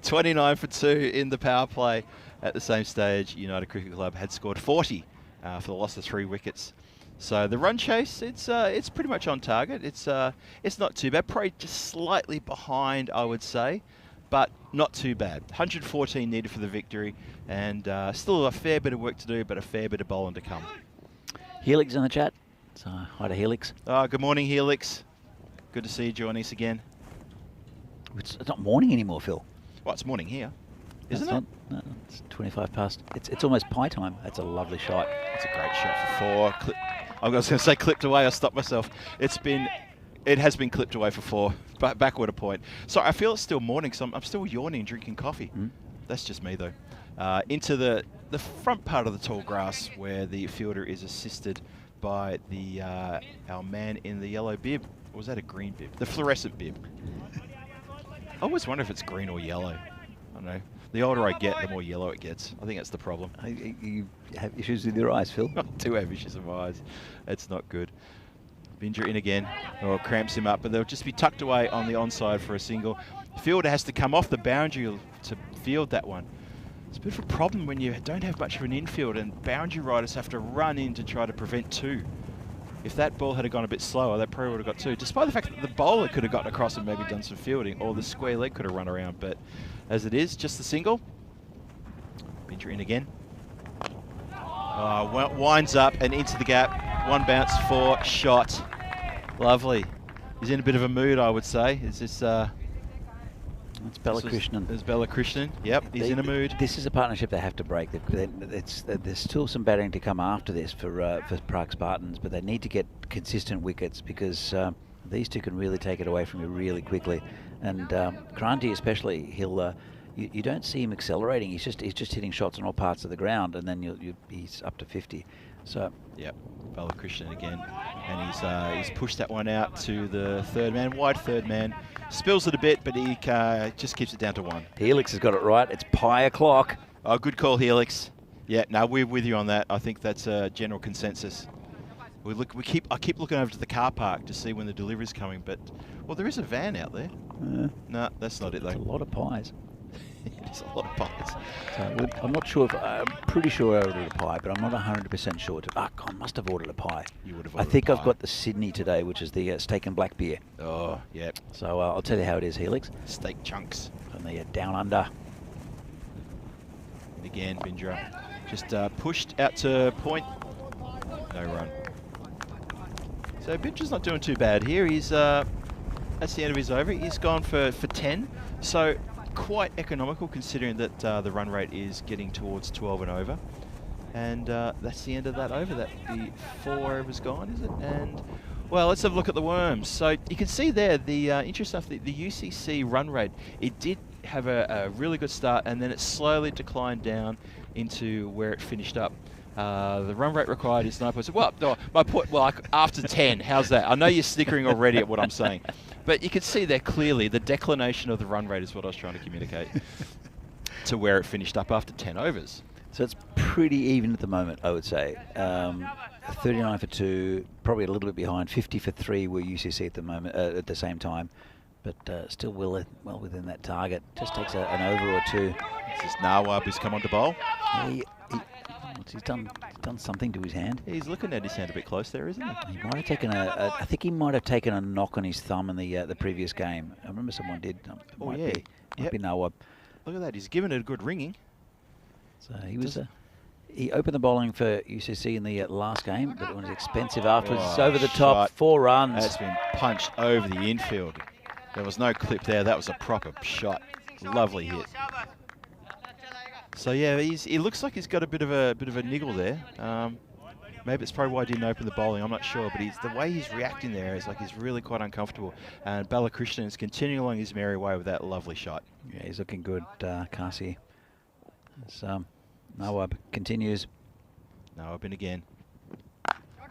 29 for 2 in the power play. At the same stage, United Cricket Club had scored 40 for the loss of 3 wickets. So the run chase, it's pretty much on target. It's not too bad. Probably just slightly behind, I would say, but not too bad. 114 needed for the victory, and still a fair bit of work to do, but a fair bit of bowling to come. Helix in the chat. So hi to Helix. Good morning, Helix. Good to see you joining us again. It's not morning anymore, Phil. Well, it's morning here, isn't it? No, it's 25 past. It's almost pie time. That's a lovely shot. It's a great shot for 4. I was going to say clipped away. I stopped myself. It has been clipped away for 4. But backward a point. So I feel it's still morning, so I'm still yawning, drinking coffee. That's just me though. Into the front part of the tall grass where the fielder is assisted by our man in the yellow bib. Or was that a green bib? The fluorescent bib. I always wonder if it's green or yellow. I don't know. The older I get, the more yellow it gets. I think that's the problem. You have issues with your eyes, Phil? I do have issues with my eyes. It's not good. Binger in again. Oh, cramps him up, but they'll just be tucked away on the onside for a single. Fielder has to come off the boundary to field that one. It's a bit of a problem when you don't have much of an infield and boundary riders have to run in to try to prevent 2. If that ball had gone a bit slower, that probably would have got 2. Despite the fact that the bowler could have gotten across and maybe done some fielding, or the square leg could have run around. But as it is, just the single. Binger in again. Winds up and into the gap. 1 bounce, 4 shot. Lovely. He's in a bit of a mood, I would say. Is this? It's Balakrishnan. It's Balakrishnan. Yep, he's in a mood. This is a partnership they have to break. There's still some batting to come after this for Prague Spartans, but they need to get consistent wickets because these two can really take it away from you really quickly. And Kranthi especially, you don't see him accelerating. He's just hitting shots on all parts of the ground, and then he's up to 50. So yep, Balakrishnan again, and he's pushed that one out to the third man, wide third man. Spills it a bit, but he just keeps it down to 1. Helix has got it right. It's pie o'clock. Oh, good call, Helix. Yeah, no, we're with you on that. I think that's a general consensus. I keep looking over to the car park to see when the delivery's coming, but well, there is a van out there. No, that's not it though. It's a lot of pies. It is a lot of pies. So I'm not sure I'm pretty sure I ordered a pie, but I'm not 100% sure. I must have ordered a pie. You would have I think I've got the Sydney today, which is the steak and black beer. Oh, yeah. So I'll tell you how it is, Helix. Steak chunks. And the down under. And again, Bindra just pushed out to point. No run. So Bindra's not doing too bad here. He's that's the end of his over. He's gone for 10. So quite economical considering that the run rate is getting towards 12 and over. And that's the end of that over. That the 4 overs gone, is it? And well, let's have a look at the worms. So you can see there the interesting stuff. The UCC run rate, it did have a really good start, and then it slowly declined down into where it finished up. The run rate required is 9 points. Well, no, my point. Well, after 10, how's that? I know you're snickering already at what I'm saying, but you can see there clearly the declination of the run rate is what I was trying to communicate to where it finished up after 10 overs. So it's pretty even at the moment, I would say. 39 for 2, probably a little bit behind. 50 for 3 were UCC at the moment, at the same time, but still well within that target. Just takes an over or two. This is Nawab who's come on to bowl. He's done something to his hand. He's looking at his hand a bit close there, isn't he? He might have taken I think he might have taken a knock on his thumb in the previous game. I remember someone did. Might be Nawab. Look at that. He's given it a good ringing. So he was. He opened the bowling for UCC in the last game, but it was expensive afterwards. It's over the top, 4 runs. That's been punched over the infield. There was no clip there. That was a proper shot. Lovely hit. So yeah, he looks like he's got a bit of a niggle there. Maybe it's probably why he didn't open the bowling. I'm not sure, but the way he's reacting there is like he's really quite uncomfortable. And Balakrishnan is continuing along his merry way with that lovely shot. Yeah, he's looking good, Kasi. Nawab continues. Nawab in again.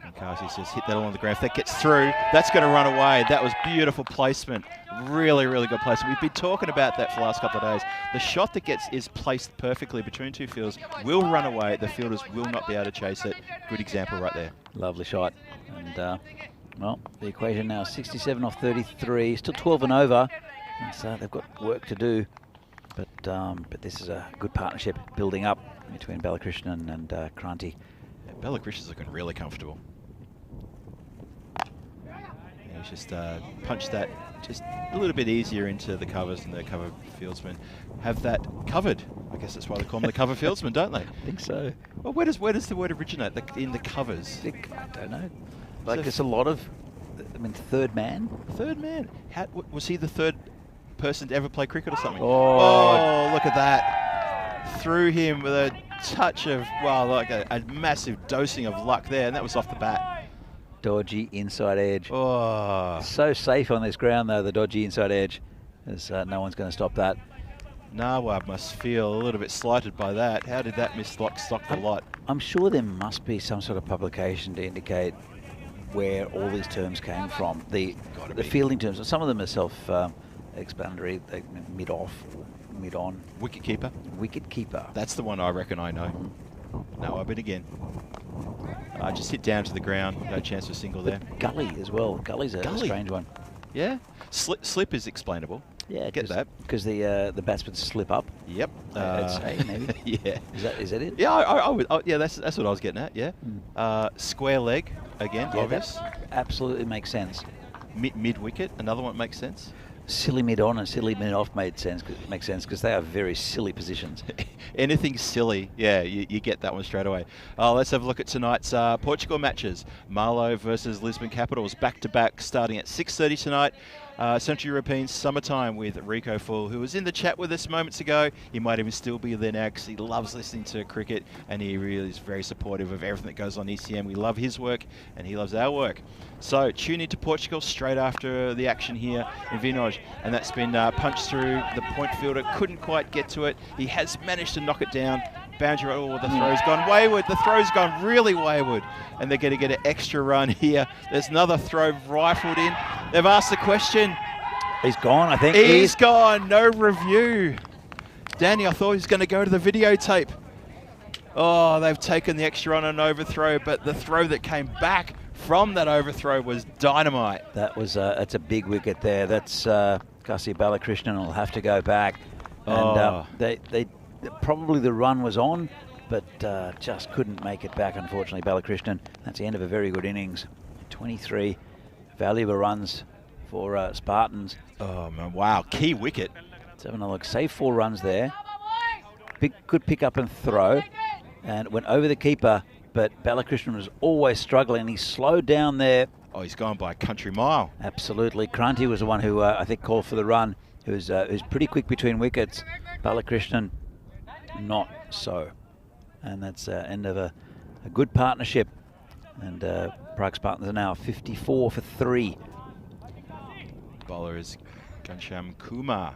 And Kasi's just hit that along the ground. If that gets through, that's going to run away. That was beautiful placement. Really, really good placement. We've been talking about that for the last couple of days. The shot that is placed perfectly between two fields will run away. The fielders will not be able to chase it. Good example right there. Lovely shot. And, well, the equation now 67 off 33. Still 12 and over. And so they've got work to do. But this is a good partnership building up between Balakrishnan and Kranti. Yeah, Balakrishnan's looking really comfortable. Yeah, he's just punched that just a little bit easier into the covers, and the cover fieldsmen have that covered. I guess that's why they call them the cover fieldsmen, don't they? I think so. Well, where does the word originate? In the covers? I don't know. Like so there's a lot of, third man? Third man. Was he the third person to ever play cricket or something? Oh, look at that. Threw him with a touch of, like a massive dosing of luck there, and that was off the bat. Dodgy inside edge. Oh. So safe on this ground, though, the dodgy inside edge. As no one's going to stop that. Nawab must feel a little bit slighted by that. How did that miss stock the lot? I'm sure there must be some sort of publication to indicate where all these terms came from. The fielding terms, some of them are self-explanatory, mid-off, mid-on. Wicket keeper. Wicket keeper. That's the one I reckon I know. Nawab it again. Just hit down to the ground. No chance for a single there. Gully as well. Gully's a strange one. Yeah. Slip is explainable. Yeah, get that. Because the batsmen slip up. Yep. I'd say maybe. Yeah. Is that it? Yeah, I would. Yeah, that's what I was getting at. Yeah. Square leg again. Yeah, obvious. That absolutely makes sense. Mid wicket. Another one makes sense. Silly mid-on and silly mid-off makes sense because they are very silly positions. Anything silly, yeah, you get that one straight away. Let's have a look at tonight's Portugal matches. Marlow versus Lisbon Capitals, back-to-back, starting at 6:30 tonight. Central European Summertime with Rico Full, who was in the chat with us moments ago. He might even still be there now because he loves listening to cricket, and he really is very supportive of everything that goes on ECN. We love his work, and he loves our work. So tune into Portugal straight after the action here in Vinoj, and that's been punched through. The point fielder couldn't quite get to it. He has managed to knock it down. Boundary, the throw's gone wayward. The throw's gone really wayward, and they're going to get an extra run here. There's another throw rifled in. They've asked the question. He's gone, I think. He's gone. No review. Danny, I thought he was going to go to the videotape. Oh, they've taken the extra on an overthrow, but the throw that came back from that overthrow was dynamite. That was that's a big wicket there. That's Kasi Balakrishnan will have to go back. And they probably the run was on, but just couldn't make it back, unfortunately, Balakrishnan. That's the end of a very good innings. 23 valuable runs for Spartans. Oh, man, wow. Key wicket. Let's have another look. Save 4 runs there. Good pick up and throw. And it went over the keeper, but Balakrishnan was always struggling. He slowed down there. Oh, he's gone by a country mile. Absolutely. Kranti was the one who I think called for the run, who's pretty quick between wickets. Balakrishnan, not so. And that's end of a good partnership. And Prague Spartans are now 54 for 3. Bowler is Ghanshyam Kumar.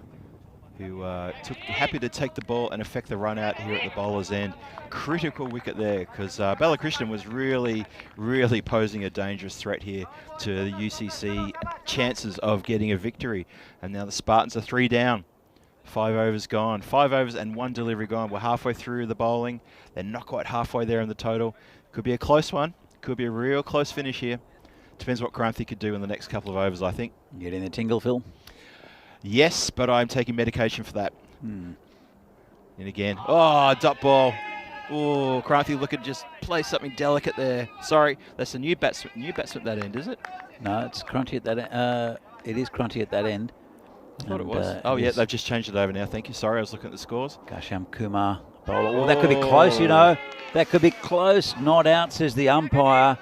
who happy to take the ball and affect the run out here at the bowler's end. Critical wicket there, because Balakrishnan was really, really posing a dangerous threat here to the UCC chances of getting a victory. And now the Spartans are 3 down. 5 overs gone. 5 overs and 1 delivery gone. We're halfway through the bowling. They're not quite halfway there in the total. Could be a close one. Could be a real close finish here. Depends what Kranthi could do in the next couple of overs, I think. Getting the tingle, Phil? Yes, but I'm taking medication for that. And again, oh, dot ball. Oh, Kranthi looking to just play something delicate there. Sorry, that's a new batsman at that end, is it? No, it's Kranthi at that end. It is Kranthi at that end. I thought it was. Oh, yeah, they've just changed it over now. Thank you. Sorry, I was looking at the scores. Gasham Kumar, bowler. Oh, that could be close, you know. That could be close. Not out, says the umpire.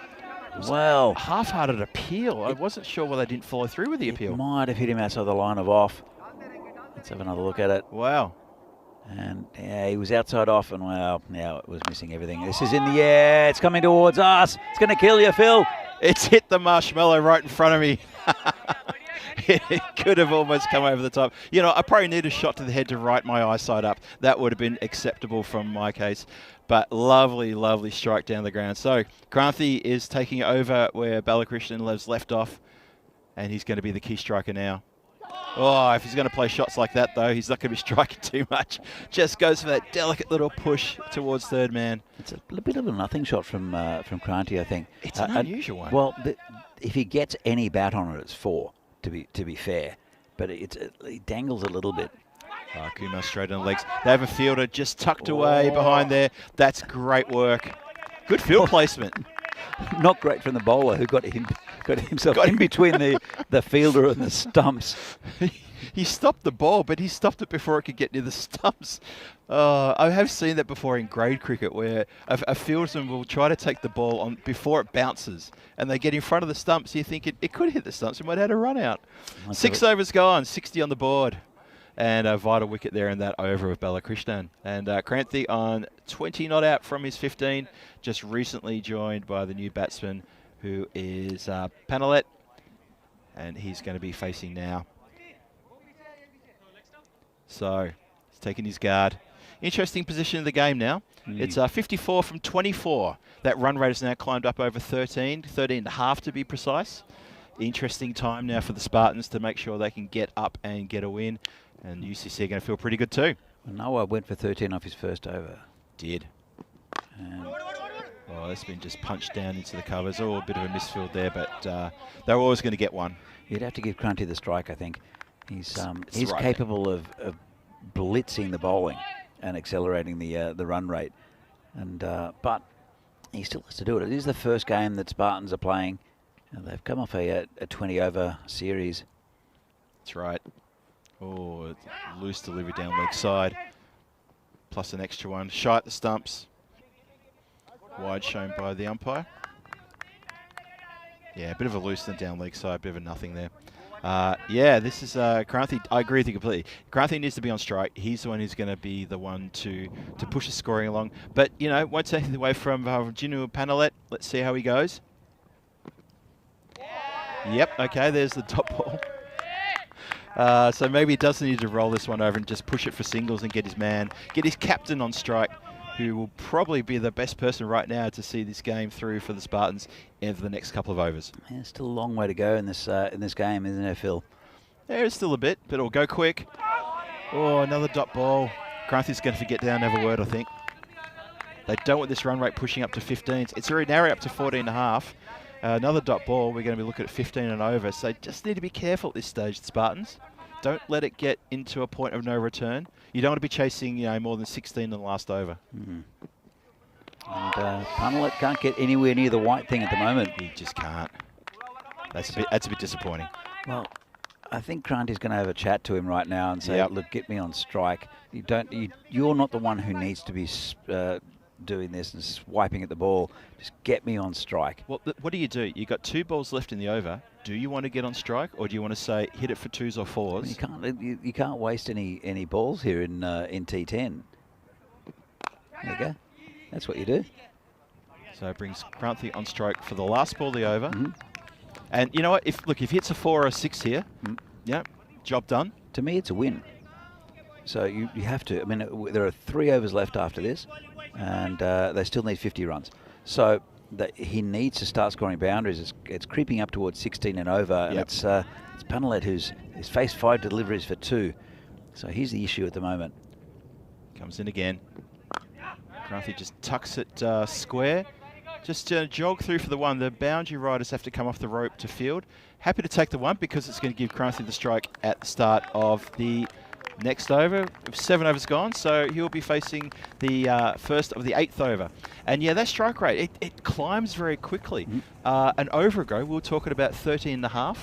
Well, half-hearted appeal. I wasn't sure why they didn't follow through with the appeal. Might have hit him outside the line of off. Let's have another look at it. Wow. And yeah, he was outside off, and well, now it was missing everything. This is in the air. It's coming towards us. It's going to kill you, Phil. It's hit the marshmallow right in front of me. It could have almost come over the top. You know, I probably need a shot to the head to right my eyesight up. That would have been acceptable from my case. But lovely, lovely strike down the ground. So Kranthi is taking over where Balakrishnan has left off, and he's going to be the key striker now. Oh, if he's going to play shots like that, though, he's not going to be striking too much. Just goes for that delicate little push towards third man. It's a bit of a nothing shot from Kranthi, I think. It's an unusual one. Well, if he gets any bat on it, it's 4. To be fair, but it dangles a little bit. Kumar straight on the legs. They have a fielder just tucked away behind there. That's great work. Good field placement. Not great from the bowler who got himself in between the fielder and the stumps. He stopped the ball, but he stopped it before it could get near the stumps. I have seen that before in grade cricket, where a fieldsman will try to take the ball on before it bounces, and they get in front of the stumps. You think it could hit the stumps, it might have had a run out. 6 overs gone, 60 on the board. And a vital wicket there in that over of Balakrishnan. And Kranthi on 20 not out from his 15, just recently joined by the new batsman who is Panalet, and he's going to be facing now. So he's taking his guard. Interesting position in the game now. It's 54 from 24. That run rate has now climbed up over 13 and a half to be precise. Interesting time now for the Spartans to make sure they can get up and get a win. And UCC are going to feel pretty good too. Well, Noah went for 13 off his first over. Did. Oh, that's been just punched down into the covers. Oh, a bit of a misfield there, but they were always going to get one. You'd have to give Kranthi the strike, I think. He's right capable of blitzing the bowling and accelerating the run rate. And but he still has to do it. It is the first game that Spartans are playing. And they've come off a 20-over series. That's right. Oh, loose delivery down leg side. Plus an extra one. Shy at the stumps. Wide shown by the umpire. Yeah, a bit of a loose than down leg side, bit of a nothing there. Yeah, this is Kranthi. I agree with you completely. Kranthi needs to be on strike. He's the one who's going to be the one to push the scoring along. But, you know, won't take anything away from Jinu Panalet. Let's see how he goes. Yep, okay, there's the top ball. So maybe he does need to roll this one over and just push it for singles and get his captain on strike, who will probably be the best person right now to see this game through for the Spartans over the next couple of overs. Yeah, still a long way to go in this game, isn't there, Phil? There's still a bit, but it'll go quick. Oh, another dot ball. Kranthi's going to forget down and have a word, I think. They don't want this run rate pushing up to 15. It's already narrowed up to 14.5. Another dot ball, we're going to be looking at 15 and over. So just need to be careful at this stage, the Spartans. Don't let it get into a point of no return. You don't want to be chasing, you know, more than 16 in the last over. And Panalet can't get anywhere near the white thing at the moment. He just can't. That's a bit disappointing. Well, I think Kranti's going to have a chat to him right now and say, look, get me on strike. You're not the one who needs to be doing this and swiping at the ball. Just get me on strike. Well, what do? You got 2 balls left in the over. Do you want to get on strike, or do you want to say hit it for 2s or 4s? You can't waste any balls here in T10. There you go. That's what you do. So it brings Kranthi on strike for the last ball of the over. And you know what? If he hits a 4 or a 6 here, yeah, job done. To me, it's a win. So you have to. I mean, there are 3 overs left after this, and they still need 50 runs. So he needs to start scoring boundaries. It's creeping up towards 16 and over, and it's Panalet who's faced 5 deliveries for 2. So he's the issue at the moment. Comes in again. Cranthi just tucks it square. Just jog through for the 1. The boundary riders have to come off the rope to field. Happy to take the 1 because it's going to give Cranthi the strike at the start of the next over. 7 overs gone, so he'll be facing the first of the 8th over. And yeah, that strike rate, it climbs very quickly. An over ago, we were talking about 13.5.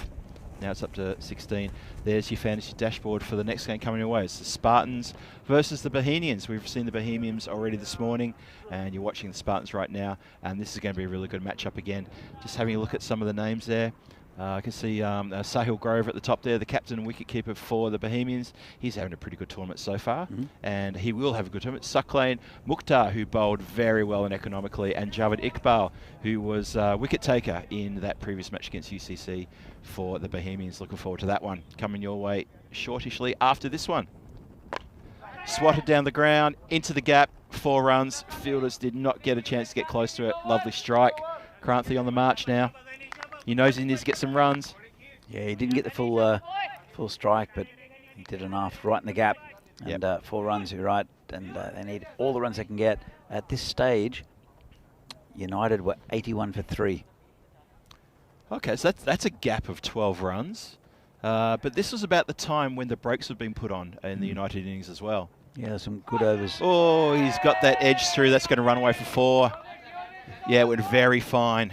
Now it's up to 16. There's your fantasy dashboard for the next game coming your way. It's the Spartans versus the Bohemians. We've seen the Bohemians already this morning, and you're watching the Spartans right now. And this is going to be a really good matchup again. Just having a look at some of the names there. I can see Sahil Grover at the top there, the captain and wicketkeeper for the Bohemians. He's having a pretty good tournament so far, and he will have a good tournament. Sucklane Mukhtar, who bowled very well and economically, and Javed Iqbal, who was wicket taker in that previous match against UCC for the Bohemians. Looking forward to that one coming your way shortishly after this one. Swatted down the ground, into the gap, 4 runs. Fielders did not get a chance to get close to it. Lovely strike. Cranthi on the march now. He knows he needs to get some runs. Yeah, he didn't get the full strike, but he did enough right in the gap. And 4 runs, you're right. And they need all the runs they can get. At this stage, United were 81 for 3. Okay, so that's a gap of 12 runs. But this was about the time when the brakes had been put on in the United innings as well. Yeah, some good overs. Oh, he's got that edge through. That's going to run away for 4. Yeah, it went very fine.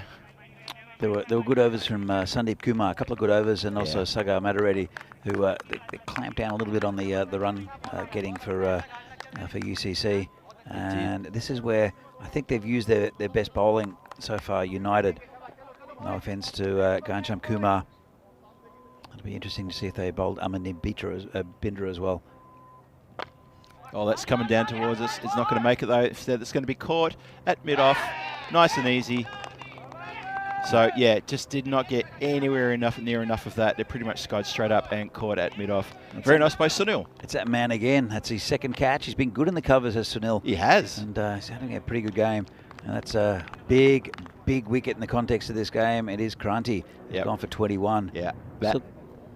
There were good overs from Sandeep Kumar, a couple of good overs, and also Sagar Madareddy, who they clamped down a little bit on the run getting for UCC. And this is where I think they've used their best bowling so far, United. No offence to Ghanshyam Kumar. It'll be interesting to see if they bowled Amandeep Binder as well. Oh, that's coming down towards us. It's not going to make it though. Instead, it's going to be caught at mid-off. Nice and easy. So yeah, just did not get anywhere near enough of that. They pretty much skied straight up and caught at mid-off. Very nice by Sunil. It's that man again. That's his 2nd catch. He's been good in the covers as Sunil. He has. And he's having a pretty good game. And that's a big wicket in the context of this game. It is Cranthi. He's gone for 21. Yeah.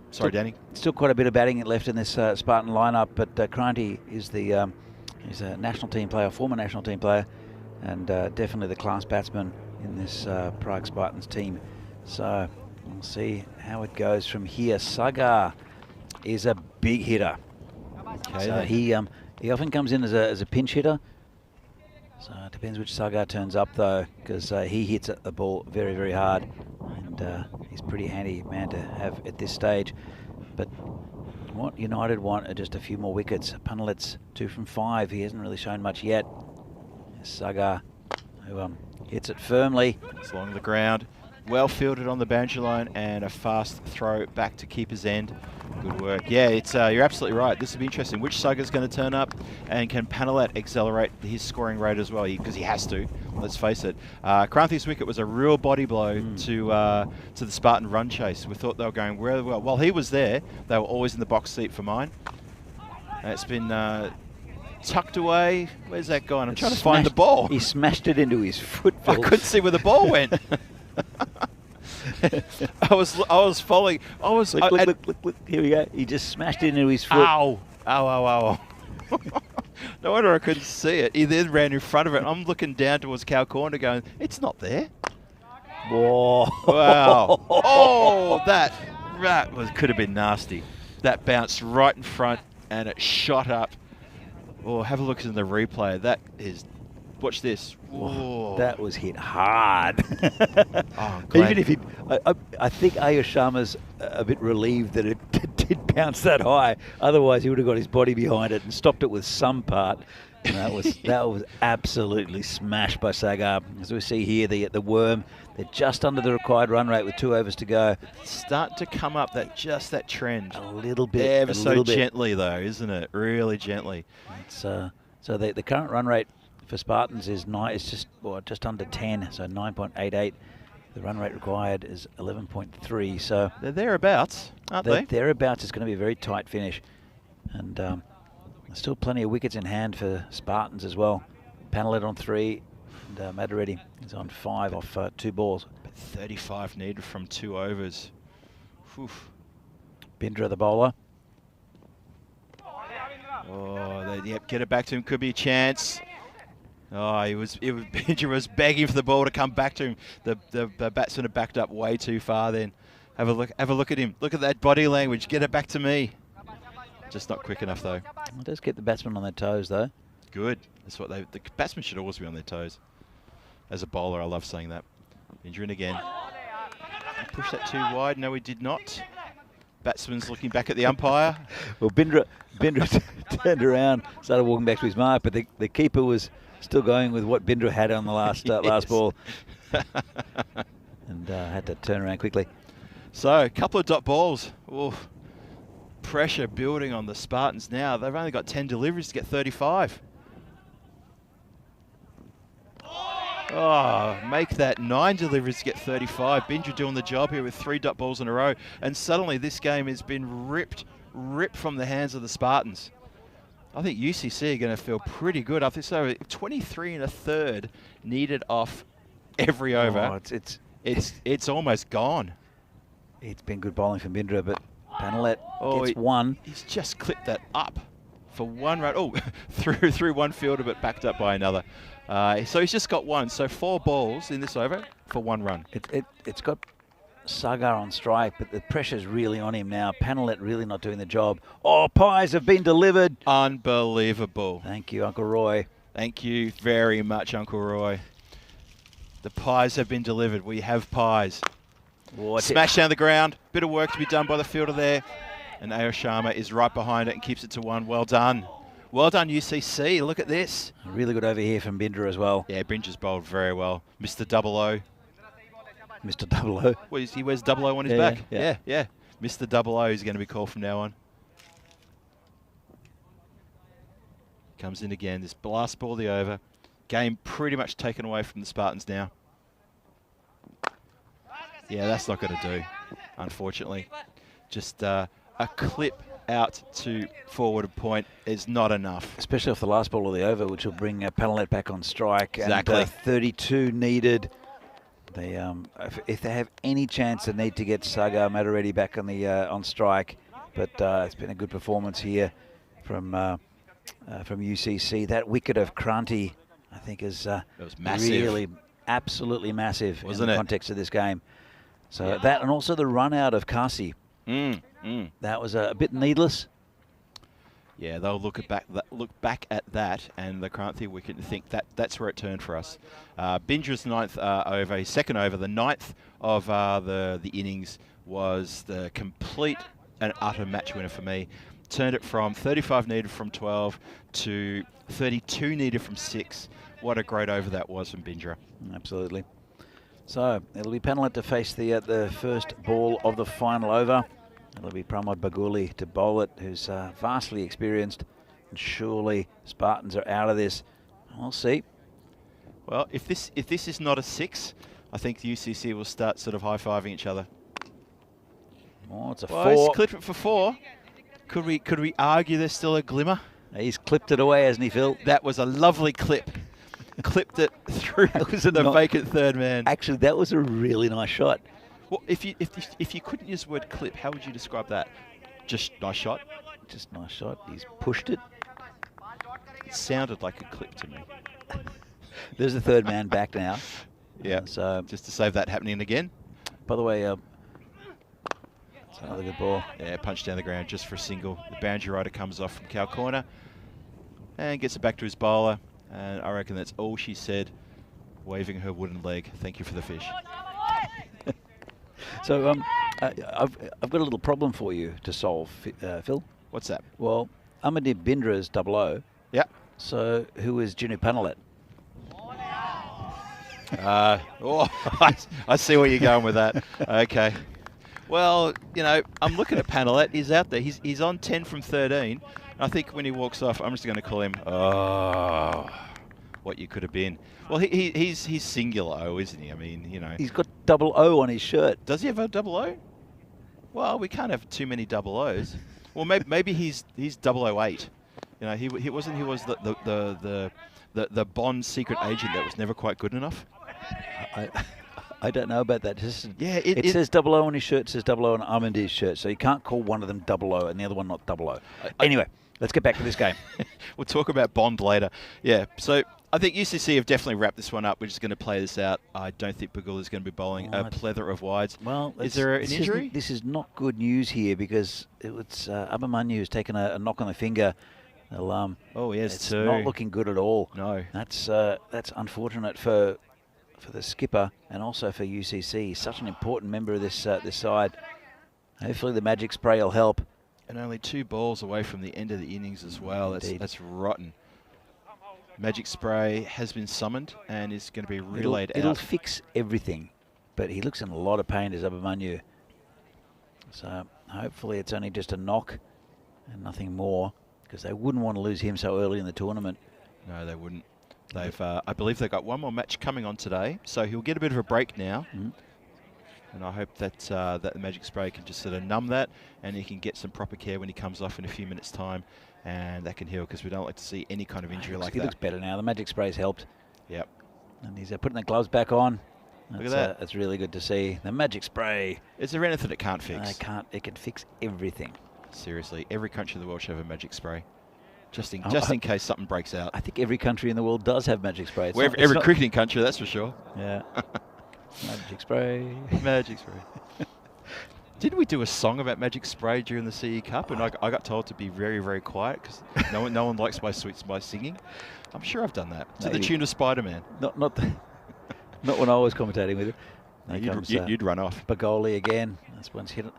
Sorry, Danny. Still quite a bit of batting left in this Spartan lineup, but Cranthi is he's a national team player, former national team player, and definitely the class batsman in this Prague Spartans team. So we'll see how it goes from here. Sagar is a big hitter. Okay, so he often comes in as a pinch hitter. So it depends which Sagar turns up though, because he hits at the ball very, very hard, and he's a pretty handy man to have at this stage. But what United want are just a few more wickets. Panalet's 2 from 5. He hasn't really shown much yet. Sagar, who hits it firmly. It's along the ground. Well fielded on the boundary line, and a fast throw back to keeper's end. Good work. Yeah, it's you're absolutely right. This will be interesting. Which Sagar's going to turn up, and can Panalet accelerate his scoring rate as well? Because he has to. Let's face it. Kranthi's wicket was a real body blow to the Spartan run chase. We thought they were going really well. While he was there, they were always in the box seat for mine. It's been tucked away. Where's that gone? I'm trying to find the ball. He smashed it into his foot. I couldn't see where the ball went. I was following. Look. Here we go. He just smashed it into his foot. Ow. No wonder I couldn't see it. He then ran in front of it. I'm looking down towards Cow Corner going, it's not there. Whoa. Wow. Oh, that could have been nasty. That bounced right in front and it shot up. Oh, have a look in the replay. That is, watch this. Whoa. That was hit hard. Oh, even if I think Ayush Sharma's a bit relieved that it did bounce that high. Otherwise, he would have got his body behind it and stopped it with some part. And that was absolutely smashed by Sagar. As we see here, the worm, they're just under the required run rate with 2 overs to go. Start to come up that trend. A little bit. Ever so gently though, isn't it? Really gently. It's, so the current run rate for Spartans is just under 10, so 9.88. The run rate required is 11.3. So they're thereabouts, aren't they? Thereabouts is going to be a very tight finish, and Still plenty of wickets in hand for Spartans as well. Panelet on 3, and Madaretti is on 5 off 2 balls. But 35 needed from 2 overs. Oof. Bindra, the bowler. Oh, yep, get it back to him. Could be a chance. Oh, Bindra was begging for the ball to come back to him. The batsman had backed up way too far. Then have a look at him. Look at that body language. Get it back to me. Just not quick enough though. It does keep the batsman on their toes though. Good. That's what the batsmen should always be on their toes. As a bowler, I love saying that. Bindra in again. Push that too wide. No, he did not. Batsman's looking back at the umpire. Well, Bindra turned around, started walking back to his mark, but the keeper was still going with what Bindra had on the last last ball, and had to turn around quickly. So, a couple of dot balls. Oof. Pressure building on the Spartans now. They've only got 10 deliveries to get 35. Oh, make that 9 deliveries to get 35. Bindra doing the job here with 3 dot balls in a row. And suddenly this game has been ripped from the hands of the Spartans. I think UCC are going to feel pretty good after this over. 23 and a third needed off every over. Oh, it's almost gone. It's been good bowling from Bindra, but Panelet gets 1. He's just clipped that up for 1 run. Oh, through one fielder, but backed up by another. So he's just got 1. So 4 balls in this over for 1 run. It's got Sagar on strike, but the pressure's really on him now. Panelet really not doing the job. Oh, pies have been delivered. Unbelievable. Thank you, Uncle Roy. Thank you very much, Uncle Roy. The pies have been delivered. We have pies. Smash down the ground. Bit of work to be done by the fielder there. And Ayo Sharma is right behind it and keeps it to 1. Well done. Well done, UCC. Look at this. Really good over here from Bindra as well. Yeah, Bindra's bowled very well. Mr. Double O. Mr. Double O. Well, he wears double O on his back. Yeah. Mr. Double O is going to be called from now on. Comes in again. This last ball of the over. Game pretty much taken away from the Spartans now. Yeah, that's not going to do, unfortunately. Just a clip out to forward point is not enough. Especially off the last ball of the over, which will bring Panelet back on strike. Exactly. And 32 needed. They, if they have any chance, they need to get Sagar Madaretti back on the on strike. But it's been a good performance here from UCC. That wicket of Kranti, I think, is really absolutely massive in the context of this game. So that, and also the run out of Kasi. That was a bit needless. Yeah, they'll look back at that and the Kranthi wicket and think that's where it turned for us. Bindra's 9th over, his 2nd over, the 9th of the innings was the complete and utter match winner for me. Turned it from 35 needed from 12 to 32 needed from 6. What a great over that was from Bindra. Absolutely. So it'll be Panelet to face the first ball of the final over. It'll be Pramod Baguli to bowl it, who's vastly experienced. And surely Spartans are out of this. We'll see. Well, if this is not a 6, I think the UCC will start sort of high-fiving each other. Oh, it's a 4. 4. He's clipped it for 4. Could we argue there's still a glimmer? He's clipped it away, hasn't he, Phil? That was a lovely clip. Clipped it through the vacant third man. Actually, that was a really nice shot. Well, if you couldn't use the word clip, how would you describe that? Just nice shot? Just nice shot. He's pushed it. It sounded like a clip to me. There's the third man back now. Yeah. So just to save that happening again. By the way, it's another good ball. Yeah, punch down the ground just for a single. The boundary rider comes off from cow corner and gets it back to his bowler. And I reckon that's all she said, waving her wooden leg. Thank you for the fish. So I've got a little problem for you to solve, Phil. What's that? Well, Amandeep Bindra's 00. Yeah. So who is Junior Panelet? I see where you're going with that. Okay. Well, you know, I'm looking at Panelet. He's out there. He's on 10 from 13. I think when he walks off, I'm just going to call him, oh, what you could have been. Well, he's singular O, isn't he? I mean, you know. He's got 00 on his shirt. Does he have a 00? Well, we can't have too many 00s. Well, maybe he's 008. You know, he was the Bond secret agent that was never quite good enough. I don't know about that. Yeah, it says 00 on his shirt, it says 00 on Armandi's shirt, so you can't call one of them 00 and the other one not 00. Anyway, let's get back to this game. We'll talk about Bond later. Yeah, so I think UCC have definitely wrapped this one up. We're just going to play this out. I don't think Bagul is going to be bowling a plethora of wides. Well, is there an injury? This is not good news here because it's Abimanyu has taken a knock on the finger. Oh, yes, it's not looking good at all. No, that's unfortunate for the skipper and also for UCC. He's such an important member of this side. Hopefully the magic spray will help. And only 2 balls away from the end of the innings as well. That's rotten. Magic spray has been summoned and is going to be relayed out. It'll fix everything, but he looks in a lot of pain as Abimanyu. So hopefully it's only just a knock and nothing more, because they wouldn't want to lose him so early in the tournament. No, they wouldn't. I believe they've got one more match coming on today, so he'll get a bit of a break now. And I hope that that the magic spray can just sort of numb that, and he can get some proper care when he comes off in a few minutes' time, and that can heal, because we don't like to see any kind of injury like that. He looks better now. The magic spray's helped. Yep. And he's putting the gloves back on. Look at that. That's really good to see. The magic spray. Is there anything it can't fix? It can't. It can fix everything. Seriously, every country in the world should have a magic spray. Just in case something breaks out. I think every country in the world does have magic spray. Every cricketing country, that's for sure. Yeah. Magic spray. Magic spray. Didn't we do a song about magic spray during the CE Cup? And I got told to be very, very quiet because no one likes my singing. I'm sure I've done that. Maybe. To the tune of Spider-Man. Not when I was commentating with it. You'd run off. Bagoli again. This one's hit it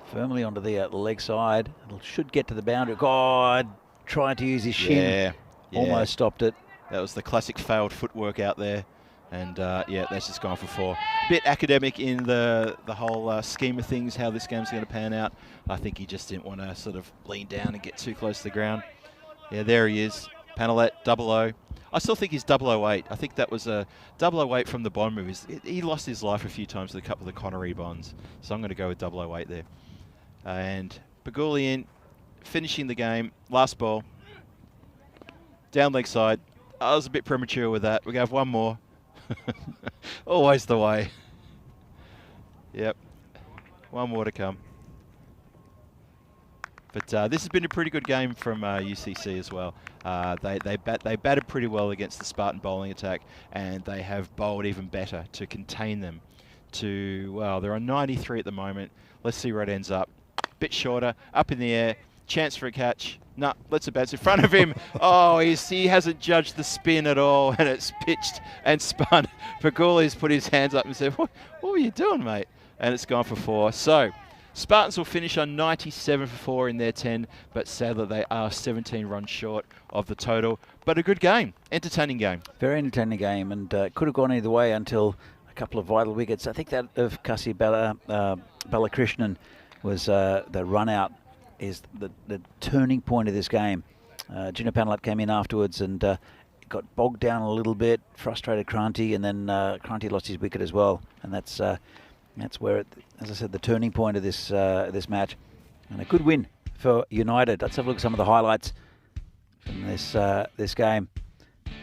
firmly onto the leg side. It should get to the boundary. God, trying to use his shin. Yeah. Almost stopped it. That was the classic failed footwork out there. And yeah, that's just gone for 4. Bit academic in the whole scheme of things, how this game's going to pan out. I think he just didn't want to sort of lean down and get too close to the ground. Yeah, there he is. Panelette, 00. I still think he's 008. I think that was a 008 from the Bond movies. He lost his life a few times with a couple of the Connery Bonds. So I'm going to go with 008 there. And Baguli finishing the game. Last ball. Down leg side. I was a bit premature with that. We're going to have one more. Always the way. Yep. One more to come. But this has been a pretty good game from UCC as well. They batted pretty well against the Spartan bowling attack, and they have bowled even better to contain them. Well, they're on 93 at the moment. Let's see where it ends up. Bit shorter, up in the air, chance for a catch. No, let's bounce in front of him. Oh, he hasn't judged the spin at all, and it's pitched and spun. Paguli's put his hands up and said, what were you doing, mate? And it's gone for 4. So Spartans will finish on 97 for 4 in their 10, but sadly they are 17 runs short of the total. But a good game, entertaining game. Very entertaining game, and could have gone either way until a couple of vital wickets. I think that of Kasi Balakrishnan was the run out is the turning point of this game. Gino Panelat came in afterwards and got bogged down a little bit, frustrated Kranti, and then Kranti lost his wicket as well. And that's where, as I said, the turning point of this match. And a good win for United. Let's have a look at some of the highlights from this game.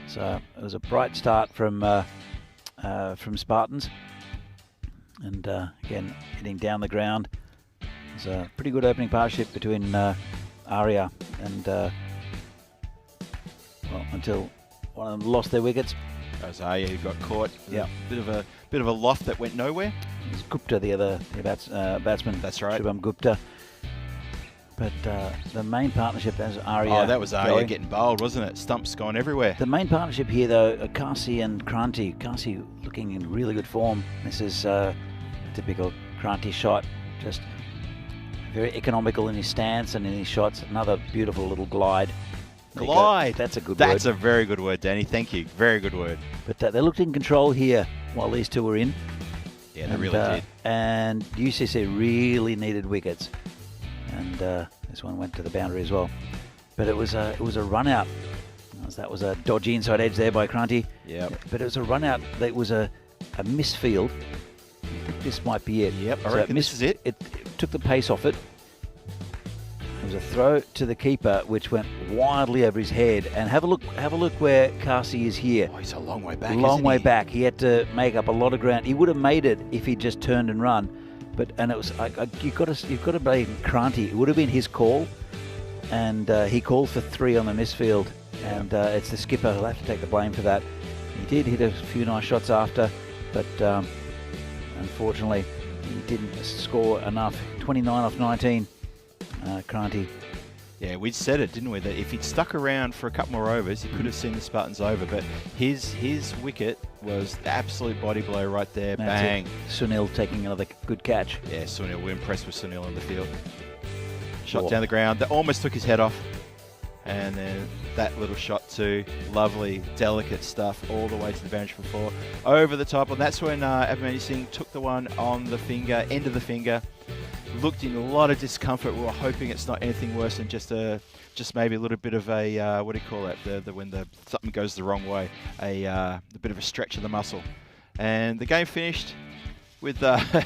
So it was a bright start from Spartans, and again hitting down the ground. It was a pretty good opening partnership between Arya and well, until one of them lost their wickets. As Arya got caught. Yeah, bit of a loft that went nowhere. It was Gupta, the other batsman. That's right. Shubham Gupta. But the main partnership as Arya. Oh, that was Arya getting bowled, wasn't it? Stumps gone everywhere. The main partnership here, though, Kasi and Kranti. Kasi looking in really good form. This is a typical Kranti shot. Just very economical in his stance and in his shots. Another beautiful little glide. Glide. That's a good word. That's a very good word, Danny. Thank you. Very good word. But they looked in control here while these two were in. Yeah, they really did. And UCC really needed wickets. And this one went to the boundary as well. But it was a run out. That was a dodgy inside edge there by Kranti. Yeah. But it was a run out. That was a misfield. I think this might be it. Yep. I reckon this is it. It took the pace off it. It was was a throw to the keeper which went wildly over his head. And have a look where Carsey is here. Oh, he's a long way back. Long way back. He had to make up a lot of ground. He would have made it if he just turned and run. And it was you've got to blame Cranty. It would have been his call, and he called for 3 on the misfield. And it's the skipper who'll have to take the blame for that. He did hit a few nice shots after, but unfortunately he didn't score enough. 29 off 19, Cranty. Yeah, we said it, didn't we? That if he'd stuck around for a couple more overs, he could have seen the Spartans over. But his wicket was the absolute body blow right there. That's Bang. it. Sunil taking another good catch. Yeah, Sunil. We're impressed with Sunil on the field. Shot down the ground. That almost took his head off. And then that little shot too. Lovely, delicate stuff all the way to the boundary for 4. Over the top. And that's when Abhimanyu Singh took the one on the finger, end of the finger. Looked in a lot of discomfort. We were hoping it's not anything worse than just maybe a little bit of a what do you call that? When something goes the wrong way, a bit of a stretch of the muscle. And the game finished with a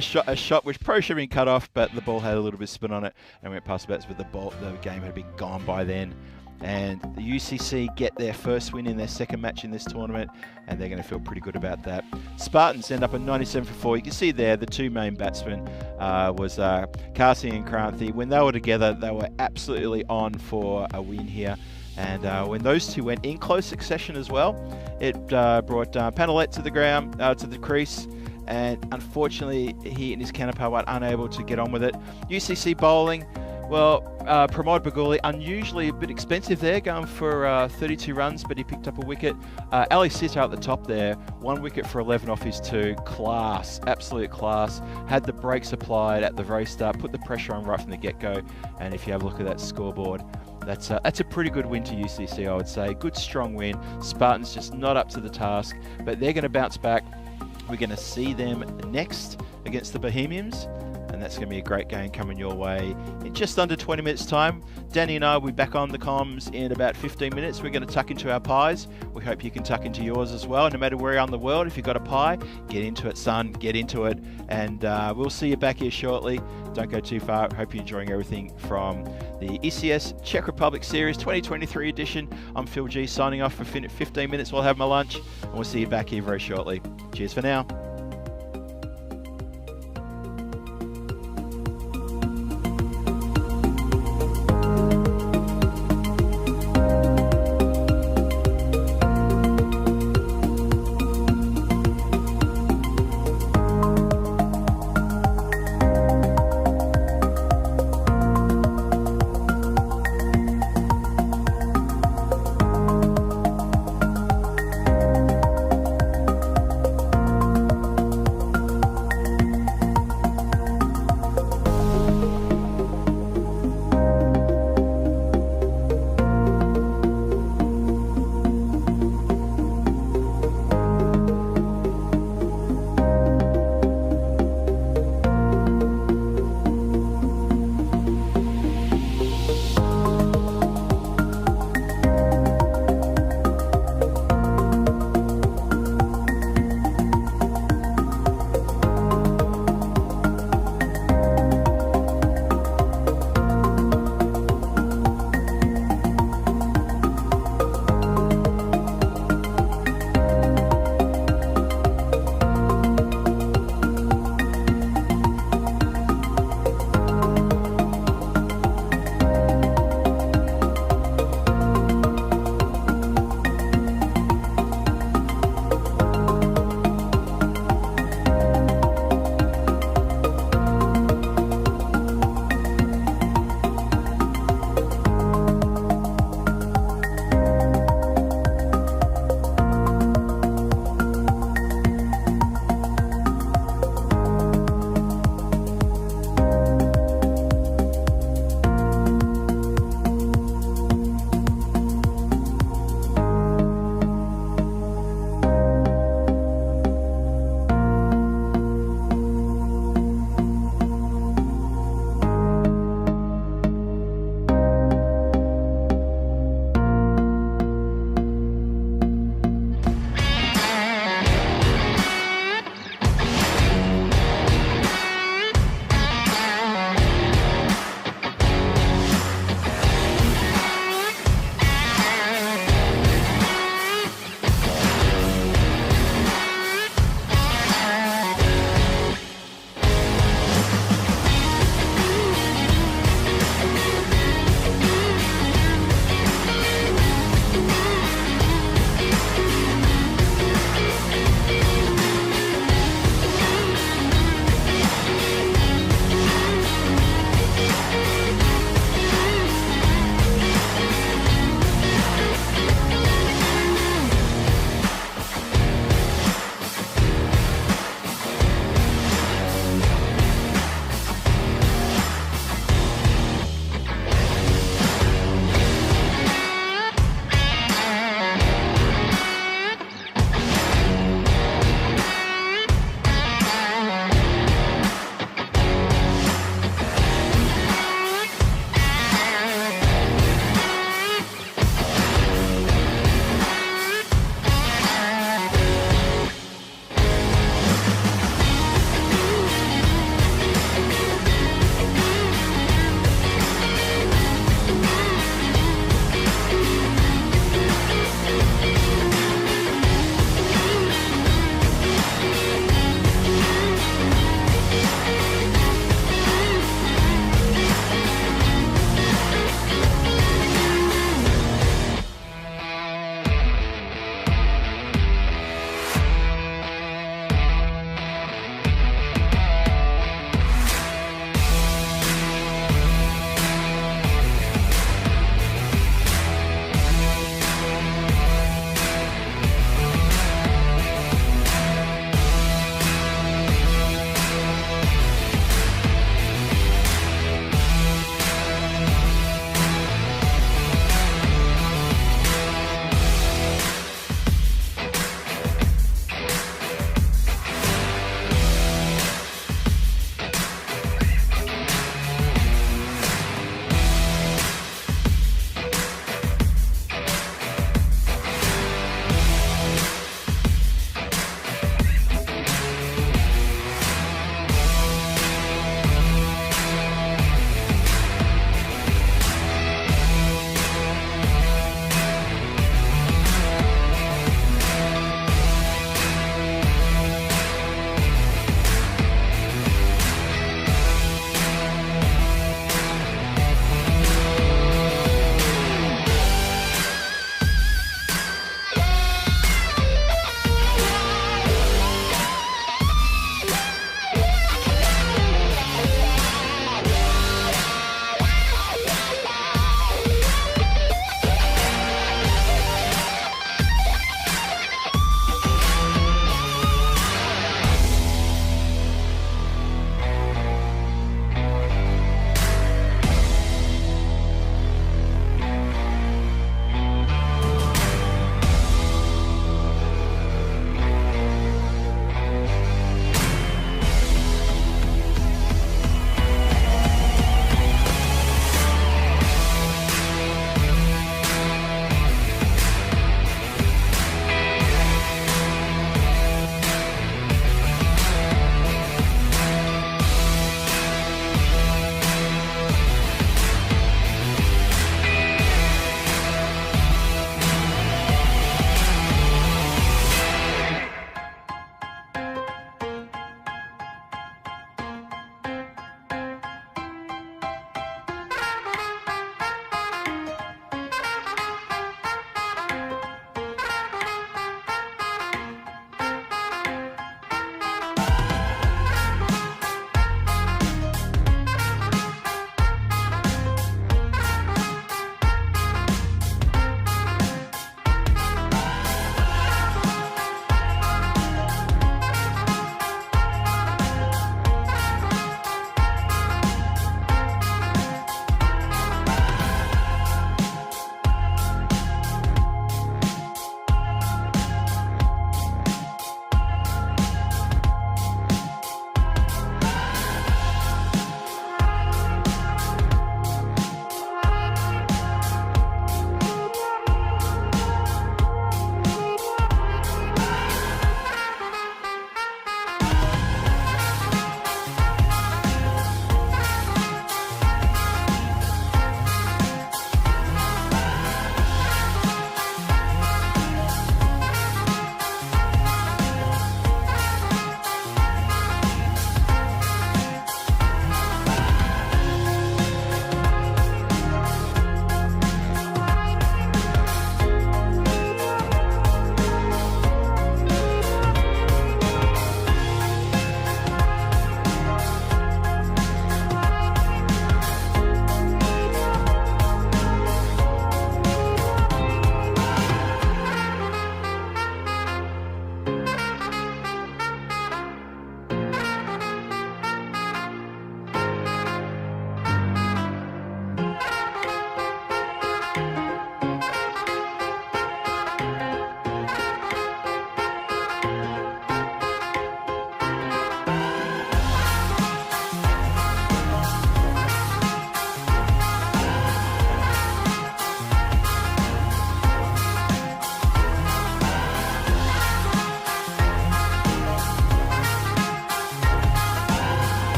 shot which probably should have been cut off, but the ball had a little bit of spin on it and went past bats with the ball. The game had been gone by then. And the UCC get their first win in their second match in this tournament, and they're going to feel pretty good about that. Spartans end up at 97 for 4. You can see there the 2 main batsmen was Kasi and Kranthi. When they were together, they were absolutely on for a win here. And when those two went in close succession as well, it brought Panalet to the ground, to the crease. And unfortunately, he and his counterpart were unable to get on with it. UCC bowling. Well, Pramod Baguli, unusually a bit expensive there, going for 32 runs, but he picked up a wicket. Ali Sitar at the top there, 1 wicket for 11 off his 2. Class, absolute class. Had the brakes applied at the very start, put the pressure on right from the get-go. And if you have a look at that scoreboard, that's a pretty good win to UCC, I would say. Good, strong win. Spartans just not up to the task, but they're going to bounce back. We're going to see them next against the Bohemians. And that's going to be a great game coming your way in just under 20 minutes time. Danny and I will be back on the comms in about 15 minutes. We're going to tuck into our pies. We hope you can tuck into yours as well. No matter where you are in the world, if you've got a pie, get into it, son, get into it. And we'll see you back here shortly. Don't go too far. Hope you're enjoying everything from the ECS Czech Republic Series 2023 edition. I'm Phil G signing off for 15 minutes while I have my lunch. And we'll see you back here very shortly. Cheers for now.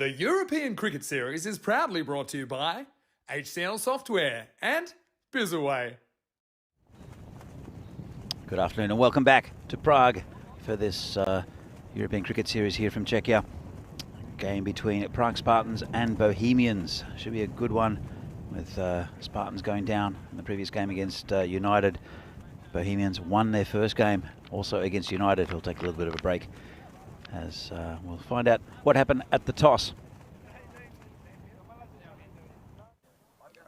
The European Cricket Series is proudly brought to you by HCL Software and Bizaway. Good afternoon and welcome back to Prague for this European Cricket Series here from Czechia. Game between Prague Spartans and Bohemians. Should be a good one with Spartans going down in the previous game against United. Bohemians won their first game also against United. It'll take a little bit of a break as we'll find out what happened at the toss.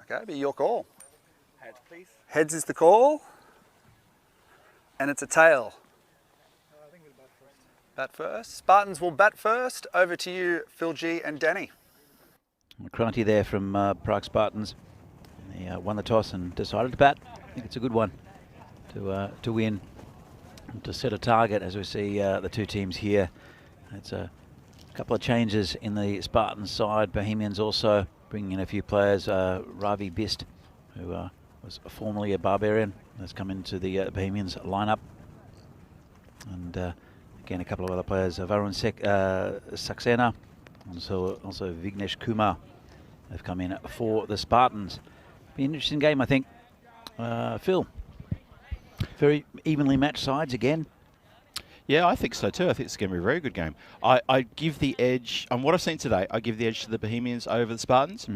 Okay, be your call. Heads, please. Heads is the call, and it's a tail. I think we'll bat first. Bat first. Spartans will bat first. Over to you, Phil G and Danny. Cronty there from Prague Spartans. They won the toss and decided to bat. I think it's a good one to win, to set a target as we see the two teams here. It's a couple of changes in the Spartans side. Bohemians also bringing in a few players. Ravi Bist, who was formerly a Barbarian, has come into the Bohemians lineup. And again, a couple of other players. Varun Saxena, also Vignesh Kumar have come in for the Spartans. Be an interesting game, I think. Phil, very evenly matched sides again. Yeah, I think so too. I think it's going to be a very good game. I give the edge, on what I've seen today, I give the edge to the Bohemians over the Spartans,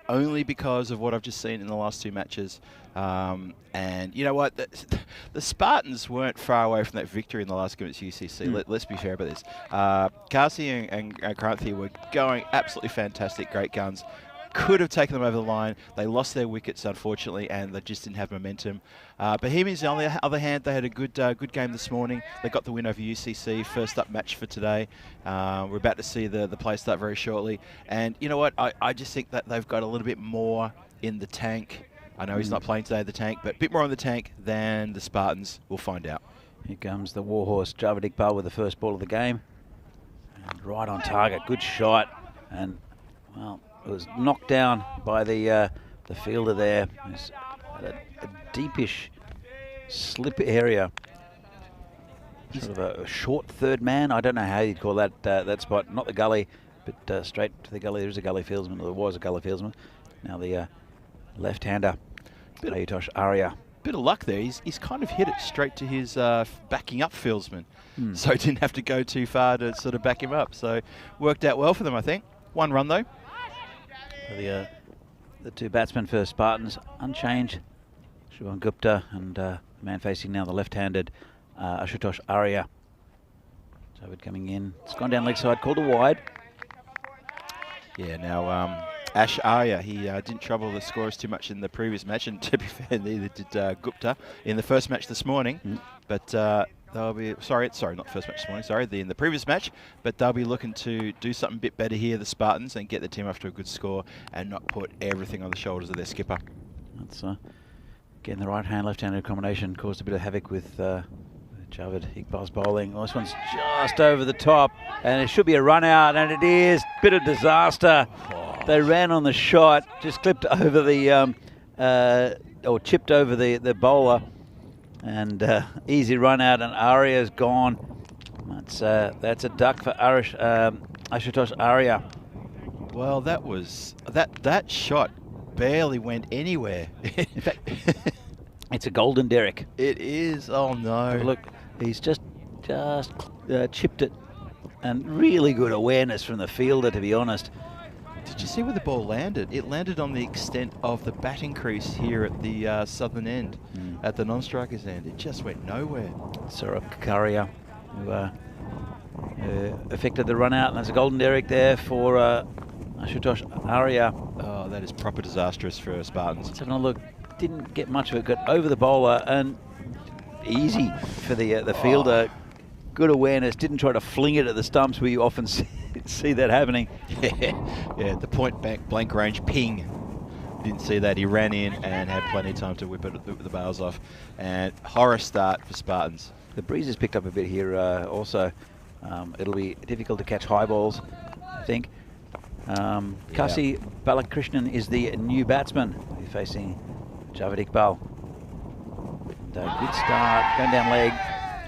only because of what I've just seen in the last two matches. And you know what? The Spartans weren't far away from that victory in the last game at UCC. Let's be fair about this. Kasi and Kranthi were going absolutely fantastic, great guns. Could have taken them over the line. They lost their wickets, unfortunately, and they just didn't have momentum. Bohemians, on the other hand, they had a good game this morning. They got the win over UCC, first up match for today. We're about to see the play start very shortly. And you know what? I just think that they've got a little bit more in the tank. I know he's not playing today, the tank, but a bit more on the tank than the Spartans. We'll find out. Here comes the warhorse, Javed Iqbal, with the first ball of the game. And right on target, good shot. And, well, it was knocked down by the fielder there. He's a deepish slip area. Sort of a short third man. I don't know how you'd call that that spot. Not the gully, but straight to the gully. There is a gully fieldsman, or there was a gully fieldsman. Now the left-hander, Ayutosh Arya. Bit of luck there. He's kind of hit it straight to his backing up fieldsman, so he didn't have to go too far to sort of back him up. So worked out well for them, I think. 1 run though. The two batsmen for Spartans unchanged. Shubham Gupta and the man facing now the left-handed Ashutosh Arya. David coming in. It's gone down leg side, called a wide. Yeah, now Ash Arya, he didn't trouble the scorers too much in the previous match, and to be fair, neither did Gupta in the first match this morning. But they'll be sorry, not first match this morning. Sorry, in the previous match. But they'll be looking to do something a bit better here, the Spartans, and get the team off to a good score, and not put everything on the shoulders of their skipper. That's again the right-hand, left-handed combination caused a bit of havoc with Javed Iqbal's bowling. Well, this one's just over the top, and it should be a run out, and it is. Bit of disaster. They ran on the shot, just clipped over the, or chipped over the bowler, and easy run out, and Arya's gone. That's a duck for Ashutosh Arya. Well, that shot barely went anywhere. In fact, it's a golden derrick. It is. Oh no! Look, he's just chipped it, and really good awareness from the fielder, to be honest. Did you see where the ball landed? It landed on the extent of the batting crease here at the southern end, at the non-strikers end. It just went nowhere. Saurabh Kakaria, who affected the run out, and there's a golden derrick there for Ashutosh Arya. Oh, that is proper disastrous for Spartans. Let's have a look. Didn't get much of it. Got over the bowler, and easy for the fielder. Good awareness. Didn't try to fling it at the stumps where you often see that happening. Yeah, the point blank range ping. Didn't see that. He ran in and had plenty of time to whip the bails off. And horror start for Spartans. The breeze has picked up a bit here also. It'll be difficult to catch high balls, I think. Kasi Balakrishnan is the new batsman. He's facing Javed Iqbal. And good start, going down leg.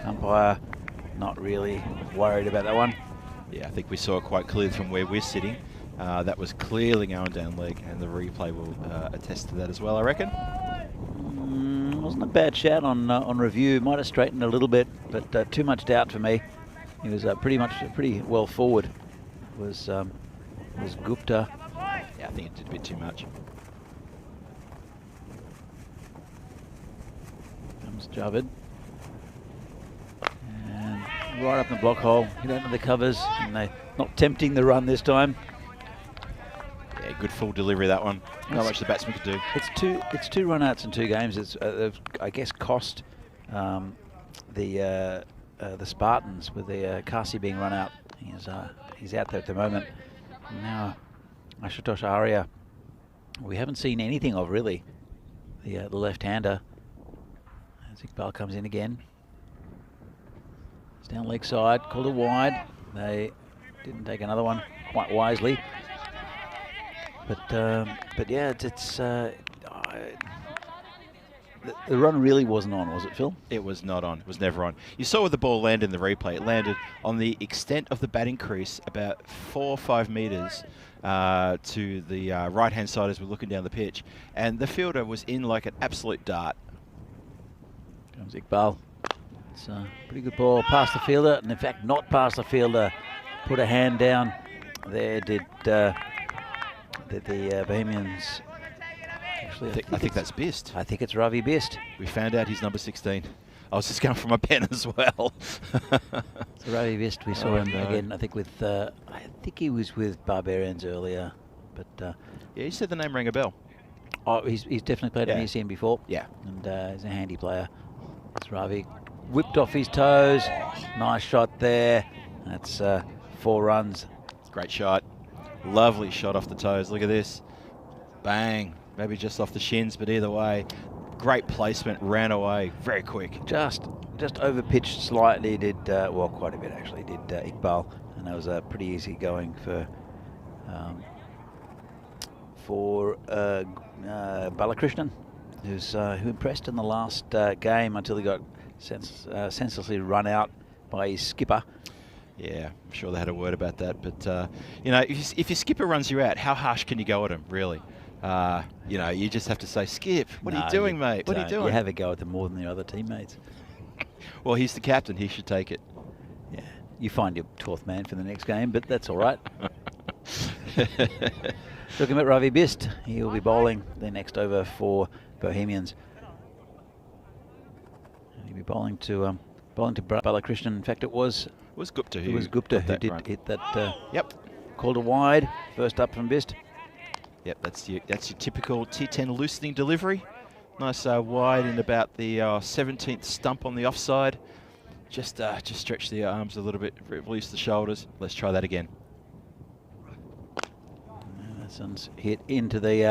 Umpire not really worried about that one. Yeah, I think we saw it quite clearly from where we're sitting. That was clearly going down leg, and the replay will attest to that as well, I reckon. Wasn't a bad shout on review. Might have straightened a little bit, but too much doubt for me. He was pretty well forward. Was Gupta. Yeah, I think it did a bit too much. Comes Javed. And right up in the block hole. Hit out of the covers, and they're not tempting the run this time. Yeah, good full delivery, that one. Not much the batsman could do. It's two run-outs in 2 games. It's I guess cost the Spartans with the Kasi being run out. He's out there at the moment. Now Ashutosh Arya, we haven't seen anything of really. The left-hander. As Iqbal comes in again. It's down leg side, called a wide. They didn't take another one quite wisely. But yeah, the run really wasn't on, was it, Phil? It was not on. It was never on. You saw where the ball landed in the replay. It landed on the extent of the batting crease, about 4 or 5 metres to the right-hand side as we're looking down the pitch. And the fielder was in like an absolute dart. Comes Iqbal. It's a pretty good ball past the fielder, and in fact not past the fielder. Put a hand down. There did the Bohemians. Actually, I think that's Bist. I think it's Ravi Bist. We found out he's number 16. I was just going for my pen as well. So Ravi Bist, we saw him again. I think with I think he was with Barbarians earlier, but yeah, you said the name rang a bell. Oh, he's definitely played in ECN before. Yeah, and he's a handy player. It's Ravi whipped off his toes. Nice shot there. That's 4 runs. Great shot. Lovely shot off the toes. Look at this. Bang. Maybe just off the shins, but either way, great placement. Ran away very quick. Just over pitched slightly. Did well, quite a bit actually. Did Iqbal, and that was pretty easy going for Balakrishnan. who impressed in the last game until he got senselessly run out by his skipper. Yeah, I'm sure they had a word about that. But, you know, if your skipper runs you out, how harsh can you go at him, really? You know, you just have to say, Skip, what are you doing, mate? What are you doing? You have a go at them more than the other teammates. Well, he's the captain. He should take it. Yeah, you find your 12th man for the next game, but that's all right. Looking at Ravi Bist. He'll be bowling the next over for Bohemians. He'll be bowling to Balakrishnan. In fact, it was Gupta who did hit that. Yep. Called a wide. First up from Bist. Yep, that's your typical T10 loosening delivery. Nice wide in about the 17th stump on the offside. Just stretch the arms a little bit, release the shoulders. Let's try that again. That one's hit into the.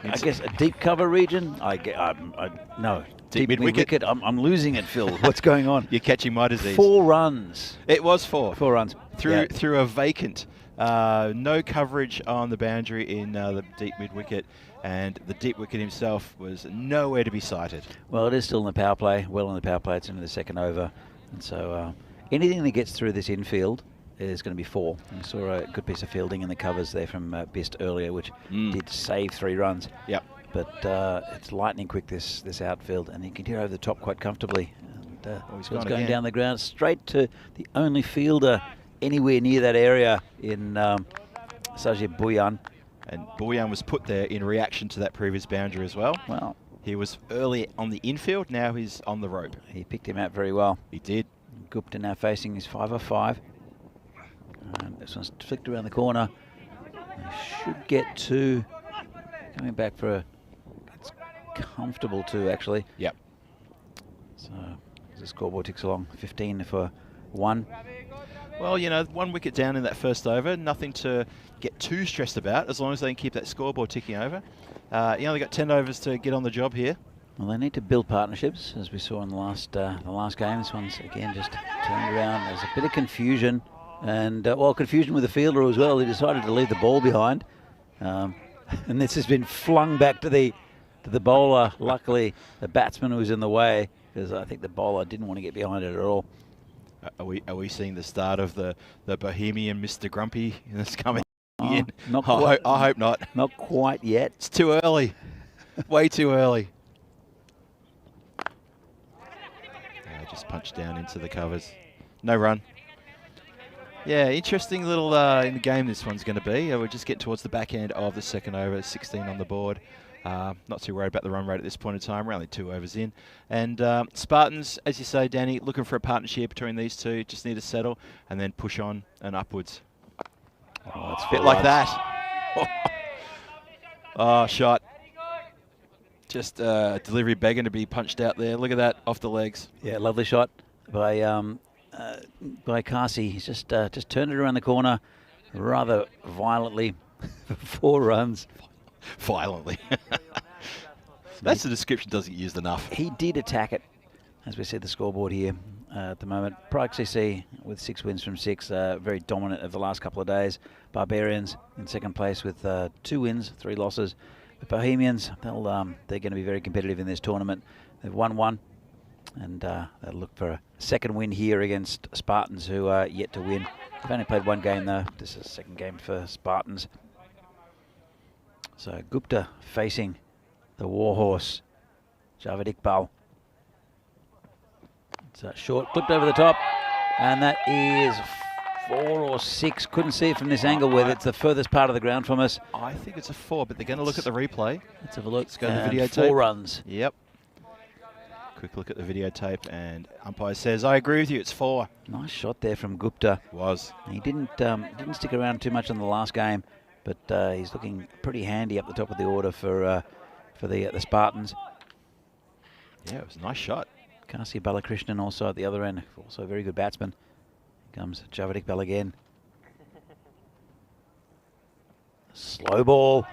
I guess a deep cover region. No. Deep mid-wicket. I'm losing it, Phil. What's going on? You're catching my disease. 4 runs. It was 4. 4 runs. Through a vacant. No coverage on the boundary in the deep mid-wicket, and the deep wicket himself was nowhere to be sighted. Well, it is still in the power play. Well in the power play. It's into the second over. And so anything that gets through this infield is going to be 4. We saw a good piece of fielding in the covers there from Bist earlier, which did save 3 runs. Yep. But it's lightning quick, this outfield, and he can get over the top quite comfortably. And he's going again. down the ground straight to the only fielder anywhere near that area in Sajid Bhuyan. And Bhuyan was put there in reaction to that previous boundary as well. Well, he was early on the infield, now he's on the rope. He picked him out very well. He did. Gupta now facing his 5-5. And this one's flicked around the corner. They should get 2. Coming back for a... It's comfortable 2, actually. Yep. So the scoreboard ticks along. 15 for 1. Well, you know, 1 wicket down in that first over. Nothing to get too stressed about as long as they can keep that scoreboard ticking over. You only got 10 overs to get on the job here. Well, they need to build partnerships, as we saw in the last game. This one's, again, just turned around. There's a bit of confusion. And, well, confusion with the fielder as well. He decided to leave the ball behind. And this has been flung back to the bowler. Luckily, the batsman was in the way, because I think the bowler didn't want to get behind it at all. Are we seeing the start of the Bohemian Mr. Grumpy that's coming in? Not quite, I hope not. Not quite yet. It's too early. Way too early. Just punched down into the covers. No run. Yeah, interesting little in the game this one's going to be. We're just getting towards the back end of the second over, 16 on the board. Not too worried about the run rate at this point in time. We're only 2 overs in. And Spartans, as you say, Danny, looking for a partnership between these two. Just need to settle and then push on and upwards. Oh, it's a bit like that. Oh, shot. Just delivery begging to be punched out there. Look at that, off the legs. Yeah, lovely shot by Kasi. He's just turned it around the corner rather violently for 4 runs. Violently. That's the description doesn't get used enough. He did attack it, as we see the scoreboard here at the moment. Pride CC with 6 wins from 6, very dominant over the last couple of days. Barbarians in second place with 2 wins, 3 losses. The Bohemians, they're going to be very competitive in this tournament. They've won 1, and they'll look for a second win here against Spartans, who are yet to win. They've only played 1 game though. This is the second game for Spartans. So Gupta facing the warhorse, Javed Iqbal. It's a short, clipped over the top, and that is 4 or 6. Couldn't see it from this angle where it's the furthest part of the ground from us. I think it's a 4, but they're going to look at the replay. Let's have a look. Let's go to the videotape. 4 runs. Yep. Quick look at the videotape, and umpire says, I agree with you, it's 4. Nice shot there from Gupta. Was. He didn't stick around too much in the last game, but he's looking pretty handy up the top of the order for the Spartans. Yeah, it was a nice shot. Kasi Balakrishnan also at the other end, also a very good batsman. Here comes Javed Iqbal again. Slow ball,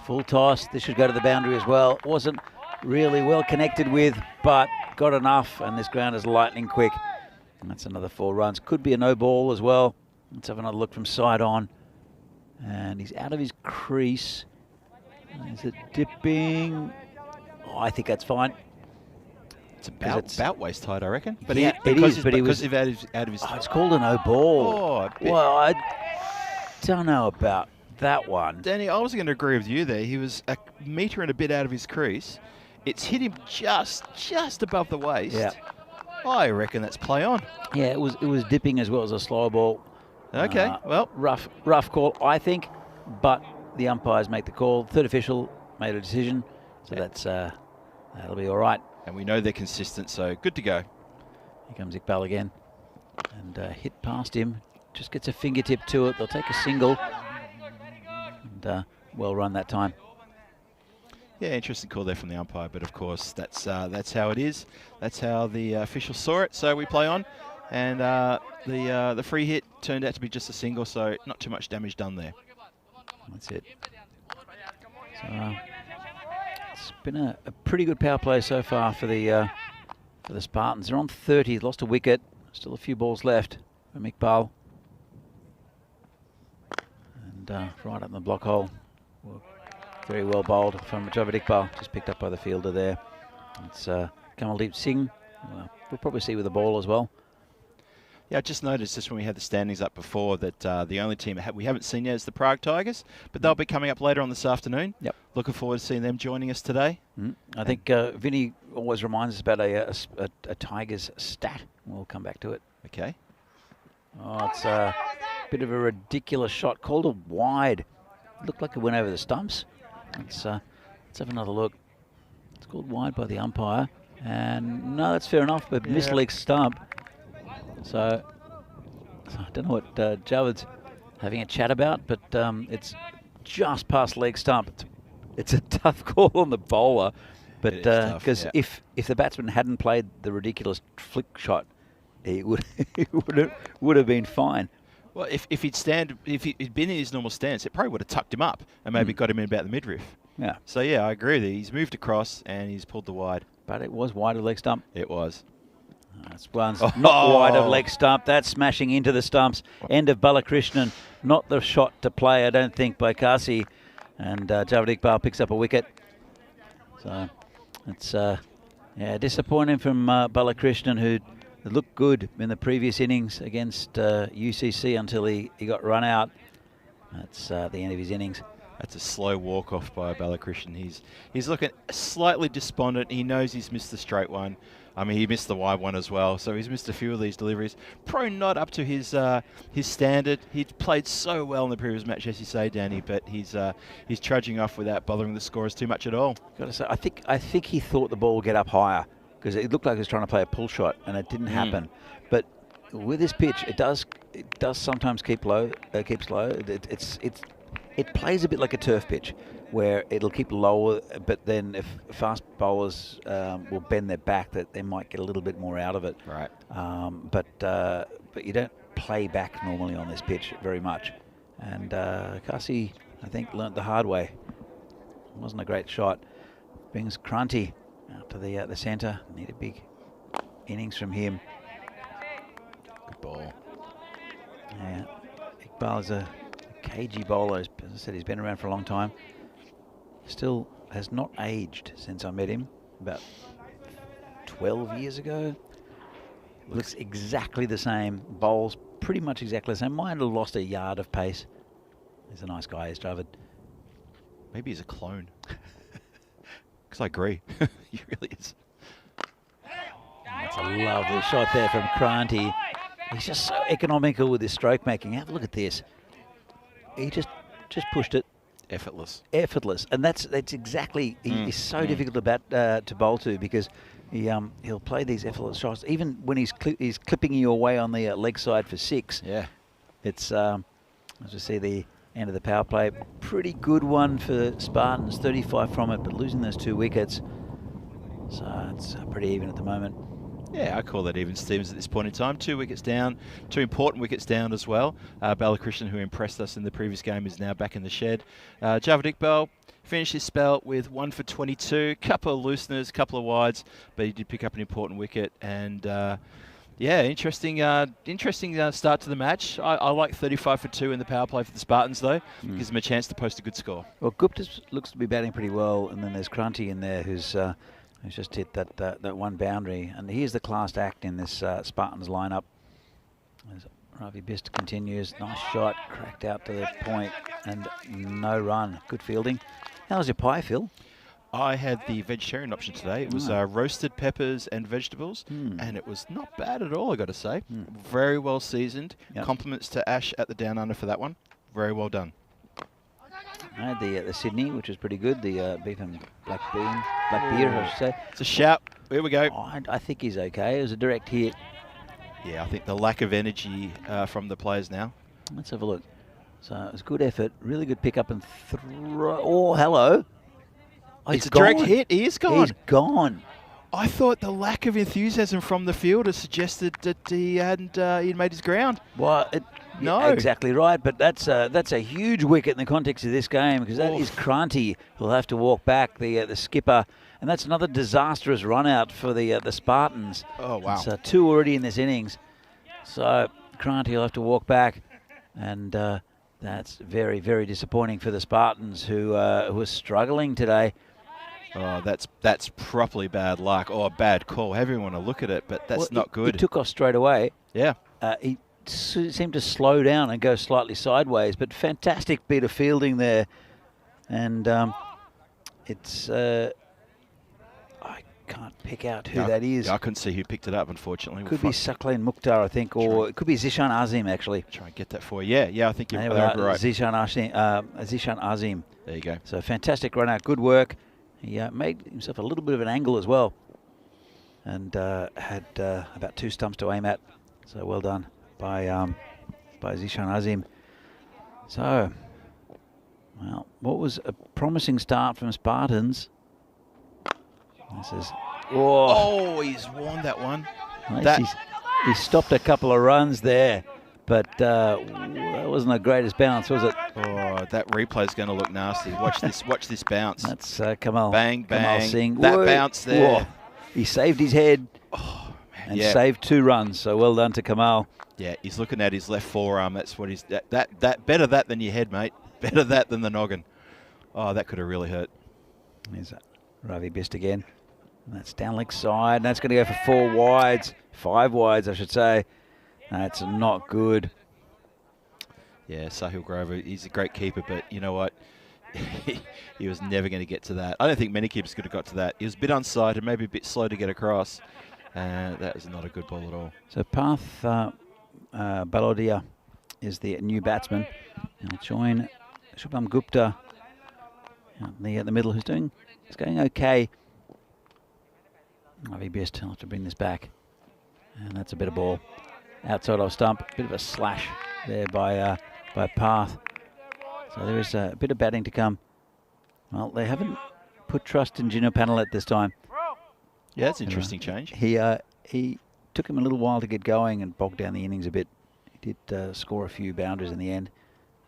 full toss. This should go to the boundary as well. Wasn't really well connected with, but got enough, and this ground is lightning quick. And that's another 4 runs. Could be a no ball as well. Let's have another look from side on. And he's out of his crease. Is it dipping? Oh, I think that's fine. It's about waist height, I reckon. But yeah, it is. But he was out of his. Oh, it's called a no ball. Oh, well, I don't know about that one. Danny, I was going to agree with you there. He was a metre and a bit out of his crease. It's hit him just above the waist. Yeah. I reckon that's play on. Yeah, it was dipping as well as a slow ball. Okay, well. Rough call, I think, but the umpires make the call. Third official made a decision, so that'll be all right. And we know they're consistent, so good to go. Here comes Iqbal again, and hit past him. Just gets a fingertip to it. They'll take a single, and well run that time. Yeah, interesting call there from the umpire, but of course that's how it is. That's how the officials saw it. So we play on, and the free hit turned out to be just a single, so not too much damage done there. That's it. So it's been a pretty good power play so far for the Spartans. They're on 30, lost a wicket, still a few balls left for Iqbal, and right up in the block hole. Very well bowled from Javid Iqbal, just picked up by the fielder there. It's Kamaldeep Singh. We'll probably see with the ball as well. Yeah, I just noticed just when we had the standings up before that the only team we haven't seen yet is the Prague Tigers, but they'll be coming up later on this afternoon. Yep. Looking forward to seeing them joining us today. I think Vinny always reminds us about a Tigers stat. We'll come back to it. Okay. Oh, it's a bit of a ridiculous shot, called a wide. Looked like it went over the stumps. Let's have another look. It's called wide by the umpire, and no, that's fair enough, but missed leg stump. So I don't know what Javid's having a chat about, but it's just past leg stump. It's a tough call on the bowler, but because if the batsman hadn't played the ridiculous flick shot, he would have been fine. Well, if he'd been in his normal stance, it probably would have tucked him up and maybe got him in about the midriff. Yeah. So yeah, I agree with you. He's moved across and he's pulled the wide. But it was wide of leg stump. It was. That's one's not wide of leg stump. That's smashing into the stumps. End of Balakrishnan. Not the shot to play, I don't think, by Kasi. And Javid Iqbal picks up a wicket. So it's disappointing from Balakrishnan, who looked good in the previous innings against UCC until he got run out. That's the end of his innings. That's a slow walk-off by Balakrishnan. He's looking slightly despondent. He knows he's missed the straight one. I mean, he missed the wide one as well, so he's missed a few of these deliveries. Probably not up to his standard. He played so well in the previous match, as you say, Danny, but he's trudging off without bothering the scorers too much at all. Got to say, I think he thought the ball would get up higher, because it looked like he was trying to play a pull shot, and it didn't happen. But with this pitch, it does sometimes keep low. Keeps low. It plays a bit like a turf pitch, where it'll keep lower, but then if fast bowlers will bend their back, that they might get a little bit more out of it. Right. But you don't play back normally on this pitch very much. And Kasi, I think, learnt the hard way. It wasn't a great shot. Brings Kranti out to the centre. Need a big innings from him. Good ball. Yeah, Iqbal is a cagey bowler. As I said, he's been around for a long time. Still has not aged since I met him about 12 years ago. Looks exactly the same. Bowls pretty much exactly the same. Might have lost a yard of pace. He's a nice guy, is Javid. Maybe he's a clone. Because I agree. He really is. That's a lovely shot there from Kranti. He's just so economical with his stroke making. Have a look at this. He just pushed it. Effortless. And that's exactly, he's so difficult to bowl to, because he'll play these effortless shots. Even when he's clipping you away on the leg side for 6. Yeah. It's, as we see the end of the power play, pretty good one for Spartans, 35 from it, but losing those 2 wickets. So it's pretty even at the moment. Yeah, I call that even, Stevens, at this point in time. 2 wickets down, 2 important wickets down as well. Balakrishnan, who impressed us in the previous game, is now back in the shed. Javid Iqbal finished his spell with 1 for 22, couple of looseners, couple of wides, but he did pick up an important wicket. And Yeah, interesting start to the match. I like 35 for 2 in the power play for the Spartans, though. Gives them a chance to post a good score. Well, Gupta looks to be batting pretty well, and then there's Krunty in there who's just hit that one boundary. And here's the class act in this Spartans lineup. As Ravi Bist continues, nice shot, cracked out to the point, and no run. Good fielding. How was your pie, Phil? I had the vegetarian option today. It was roasted peppers and vegetables, and it was not bad at all, I got to say. Very well seasoned. Yep. Compliments to Ash at the Down Under for that one. Very well done. I had the Sydney, which was pretty good. The beef and black beer, I should say. It's a shout. Here we go. Oh, I think he's okay. It was a direct hit. Yeah, I think the lack of energy from the players now. Let's have a look. So it was good effort, really good pick up and throw. Oh, hello. Oh, It's a direct hit. He is gone. He's gone. I thought the lack of enthusiasm from the fielder suggested that he'd made his ground. Well, No. Yeah, exactly right. But that's a huge wicket in the context of this game, because that is Krunty who'll have to walk back, the skipper, and that's another disastrous run out for the Spartans. Oh wow! So 2 already in this innings. So Krunty will have to walk back, and that's very, very disappointing for the Spartans who are struggling today. Oh, that's properly bad luck or a bad call. However you want to look at it, but that's not good. He took off straight away. Yeah. He seemed to slow down and go slightly sideways, but fantastic bit of fielding there. And it's I can't pick out who that is. Yeah, I couldn't see who picked it up, unfortunately. Could be Sakleen Mukhtar, I think, or it could be Zishan Azim, actually. Try and get that for you. Yeah, I think you're Anyway, right. Zishan Azim. There you go. So fantastic run out, good work. He made himself a little bit of an angle as well, and had about 2 stumps to aim at. So well done by Zishan Azim. So, well, what was a promising start from Spartans? This is He's won that one. He stopped a couple of runs there, but that wasn't the greatest bounce, was it? Oh, that replay's going to look nasty. Watch this. Watch this bounce. That's Kamal. Bang, Kamal bang. Singh. That bounce there. Whoa. He saved his head and saved 2 runs. So well done to Kamal. Yeah, he's looking at his left forearm. That's what he's that better that than your head, mate. Better that than the noggin. Oh, that could have really hurt. There's Ravi Bist again. And that's down leg side. And that's going to go for 4 wides. 5 wides, I should say. That's not good. Yeah, Sahil Grover, he's a great keeper, but you know what? He was never going to get to that. I don't think many keepers could have got to that. He was a bit unsighted, maybe a bit slow to get across. That was not a good ball at all. So Parth Balodia is the new batsman. He'll join Shubham Gupta in the middle, it's going okay. Ravi Bist will have to bring this back. And that's a bit of ball. Outside off stump, bit of a slash there by Parth. So there is a bit of batting to come. Well, they haven't put trust in Gino Panel at this time. Yeah, that's an interesting change. He took him a little while to get going and bogged down the innings a bit. He did score a few boundaries in the end.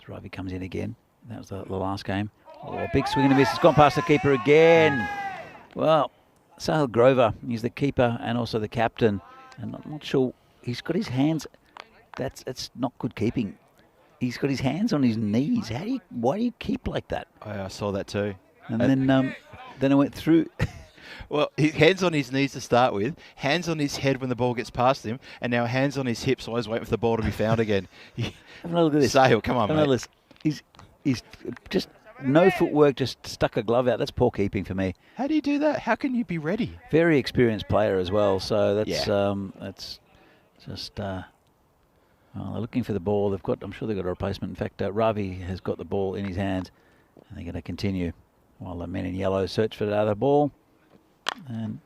As Ravi comes in again. That was the last game. Oh, big swing and a miss. It's gone past the keeper again. Well, Sahil Grover, he's the keeper and also the captain. And I'm not sure, he's got his hands, that's not good keeping. He's got his hands on his knees. Why do you keep like that? I saw that too. And then I went through. Well, his hands on his knees to start with, hands on his head when the ball gets past him, and now hands on his hips, always waiting for the ball to be found again. Have a look at this. Sahil, come on, mate. He's just no footwork, just stuck a glove out. That's poor keeping for me. How do you do that? How can you be ready? Very experienced player as well. So that's just. Well, they're looking for the ball. I'm sure they've got a replacement. In fact, Ravi has got the ball in his hands, and they're going to continue while the men in yellow search for the other ball. And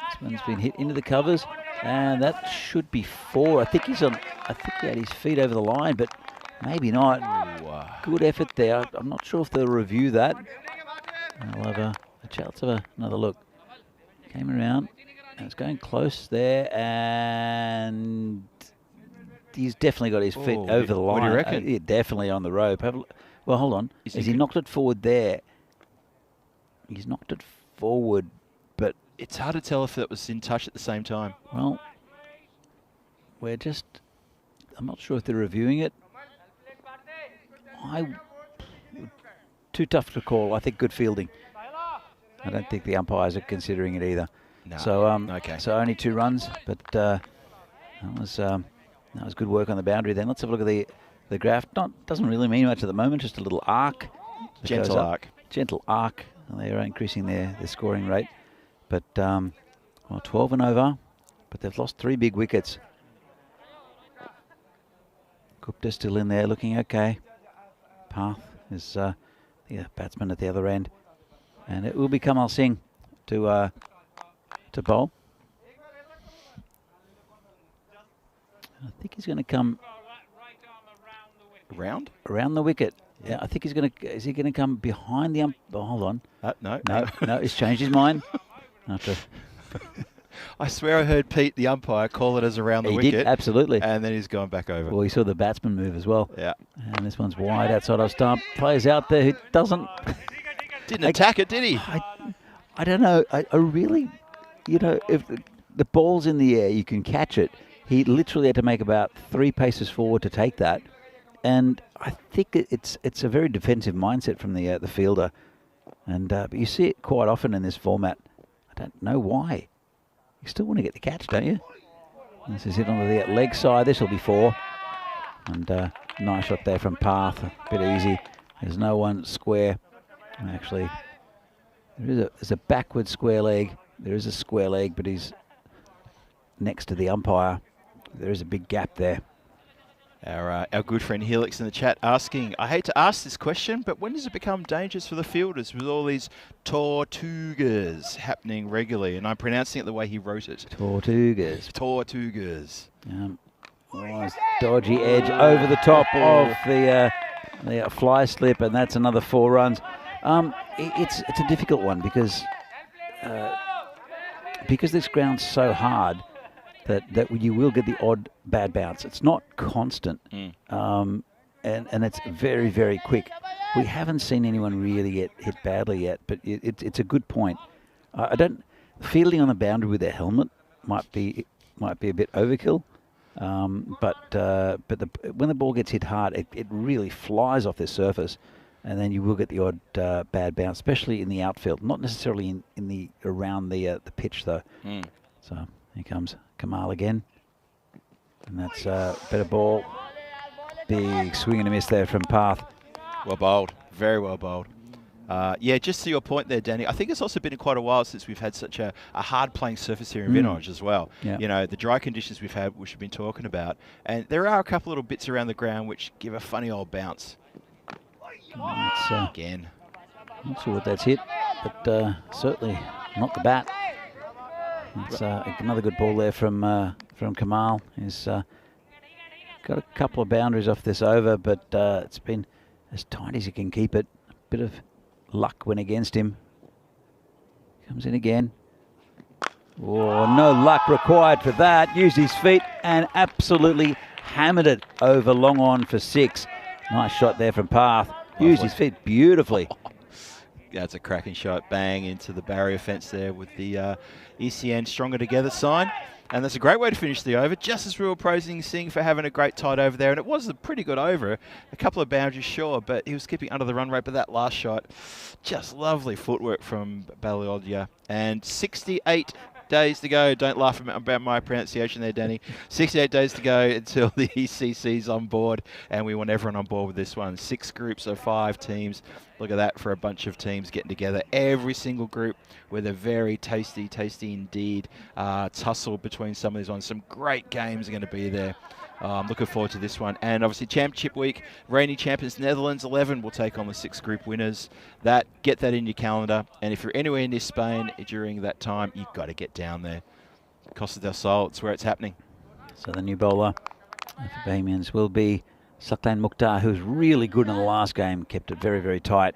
this one's been hit into the covers, and that should be 4. I think he had his feet over the line, but maybe not. Good effort there. I'm not sure if they'll review that. I'll have let's have another look. Came around, and it's going close there, and he's definitely got his feet over the line. What do you reckon? Yeah, definitely on the rope. Well, hold on. As he knocked it forward there, he's knocked it forward, but it's hard to tell if that was in touch at the same time. Well, I'm not sure if they're reviewing it. Too tough to call. I think good fielding. I don't think the umpires are considering it either. No. So Okay. so only 2 runs, but that was good work on the boundary. Then let's have a look at the graph. Doesn't really mean much at the moment. Just a little arc. that Gentle goes up. arc. Gentle arc. And they are increasing their scoring rate. But 12 and over. But they've lost 3 big wickets. Gupta still in there, looking okay. Path is the batsman at the other end, and it will be Kamal Singh to bowl. I think he's going to come around the wicket. Yeah, I think he's going to. Is he going to come behind the oh, hold on. No, he's changed his mind. I swear I heard Pete, the umpire, call it as around the wicket. He did, absolutely. And then he's gone back over. Well, he saw the batsman move as well. Yeah. And this one's wide outside of stump. Players out there who doesn't... Didn't attack it, did he? I don't know. I really... if the ball's in the air, you can catch it. He literally had to make about 3 paces forward to take that. And I think it's a very defensive mindset from the fielder. And but you see it quite often in this format. I don't know why. You still want to get the catch, don't you? This is hit onto the leg side. This will be 4. And nice shot there from Path. A bit easy. There's no one square. Actually, there's a backward square leg. There is a square leg, but he's next to the umpire. There is a big gap there. Our good friend Helix in the chat asking, I hate to ask this question, but when does it become dangerous for the fielders with all these tortugas happening regularly? And I'm pronouncing it the way he wrote it. Tortugas. Tortugas. Nice dodgy edge over the top of the fly slip, and that's another 4 runs. It's a difficult one because this ground's so hard that you will get the odd bad bounce. It's not constant, and it's very, very quick. We haven't seen anyone really get hit badly yet, but it's a good point. Fielding on the boundary with their helmet might be a bit overkill, but when the ball gets hit hard, it really flies off their surface, and then you will get the odd bad bounce, especially in the outfield, not necessarily in the around the pitch though. So here comes Kamal again, and that's a better ball. Big swing and a miss there from Path. Well bowled, very well bowled. Yeah, just to your point there, Danny, I think it's also been quite a while since we've had such a hard playing surface here in Vinoj as well. Yeah. The dry conditions we've had, which we've been talking about, and there are a couple little bits around the ground which give a funny old bounce. Again. Not sure what that's hit, but certainly not the bat. It's another good ball there from Kamal. He's got a couple of boundaries off this over, but it's been as tight as he can keep it. A bit of luck went against him. Comes in again. Oh, no luck required for that. Used his feet and absolutely hammered it over long on for 6. Nice shot there from Path. Used his feet beautifully. That's a cracking shot. Bang into the barrier fence there with the ECN Stronger Together sign. And that's a great way to finish the over, just as we were praising Singh for having a great tight over there. And it was a pretty good over. A couple of boundaries, sure, but he was keeping under the run rate. But that last shot, just lovely footwork from Baliodia. And 68 days to go. Don't laugh about my pronunciation there, Danny. 68 days to go until the ECC's on board, and we want everyone on board with this one. 6 groups of 5 teams. Look at that for a bunch of teams getting together. Every single group with a very tasty indeed tussle between some of these ones. Some great games are going to be there. I'm looking forward to this one. And obviously Championship Week, reigning champions Netherlands 11 will take on the 6 group winners. Get that in your calendar. And if you're anywhere near Spain during that time, you've got to get down there. Costa del Sol, it's where it's happening. So the new bowler for Bahamians will be Saklan Mukhtar, who's really good in the last game, kept it very, very tight.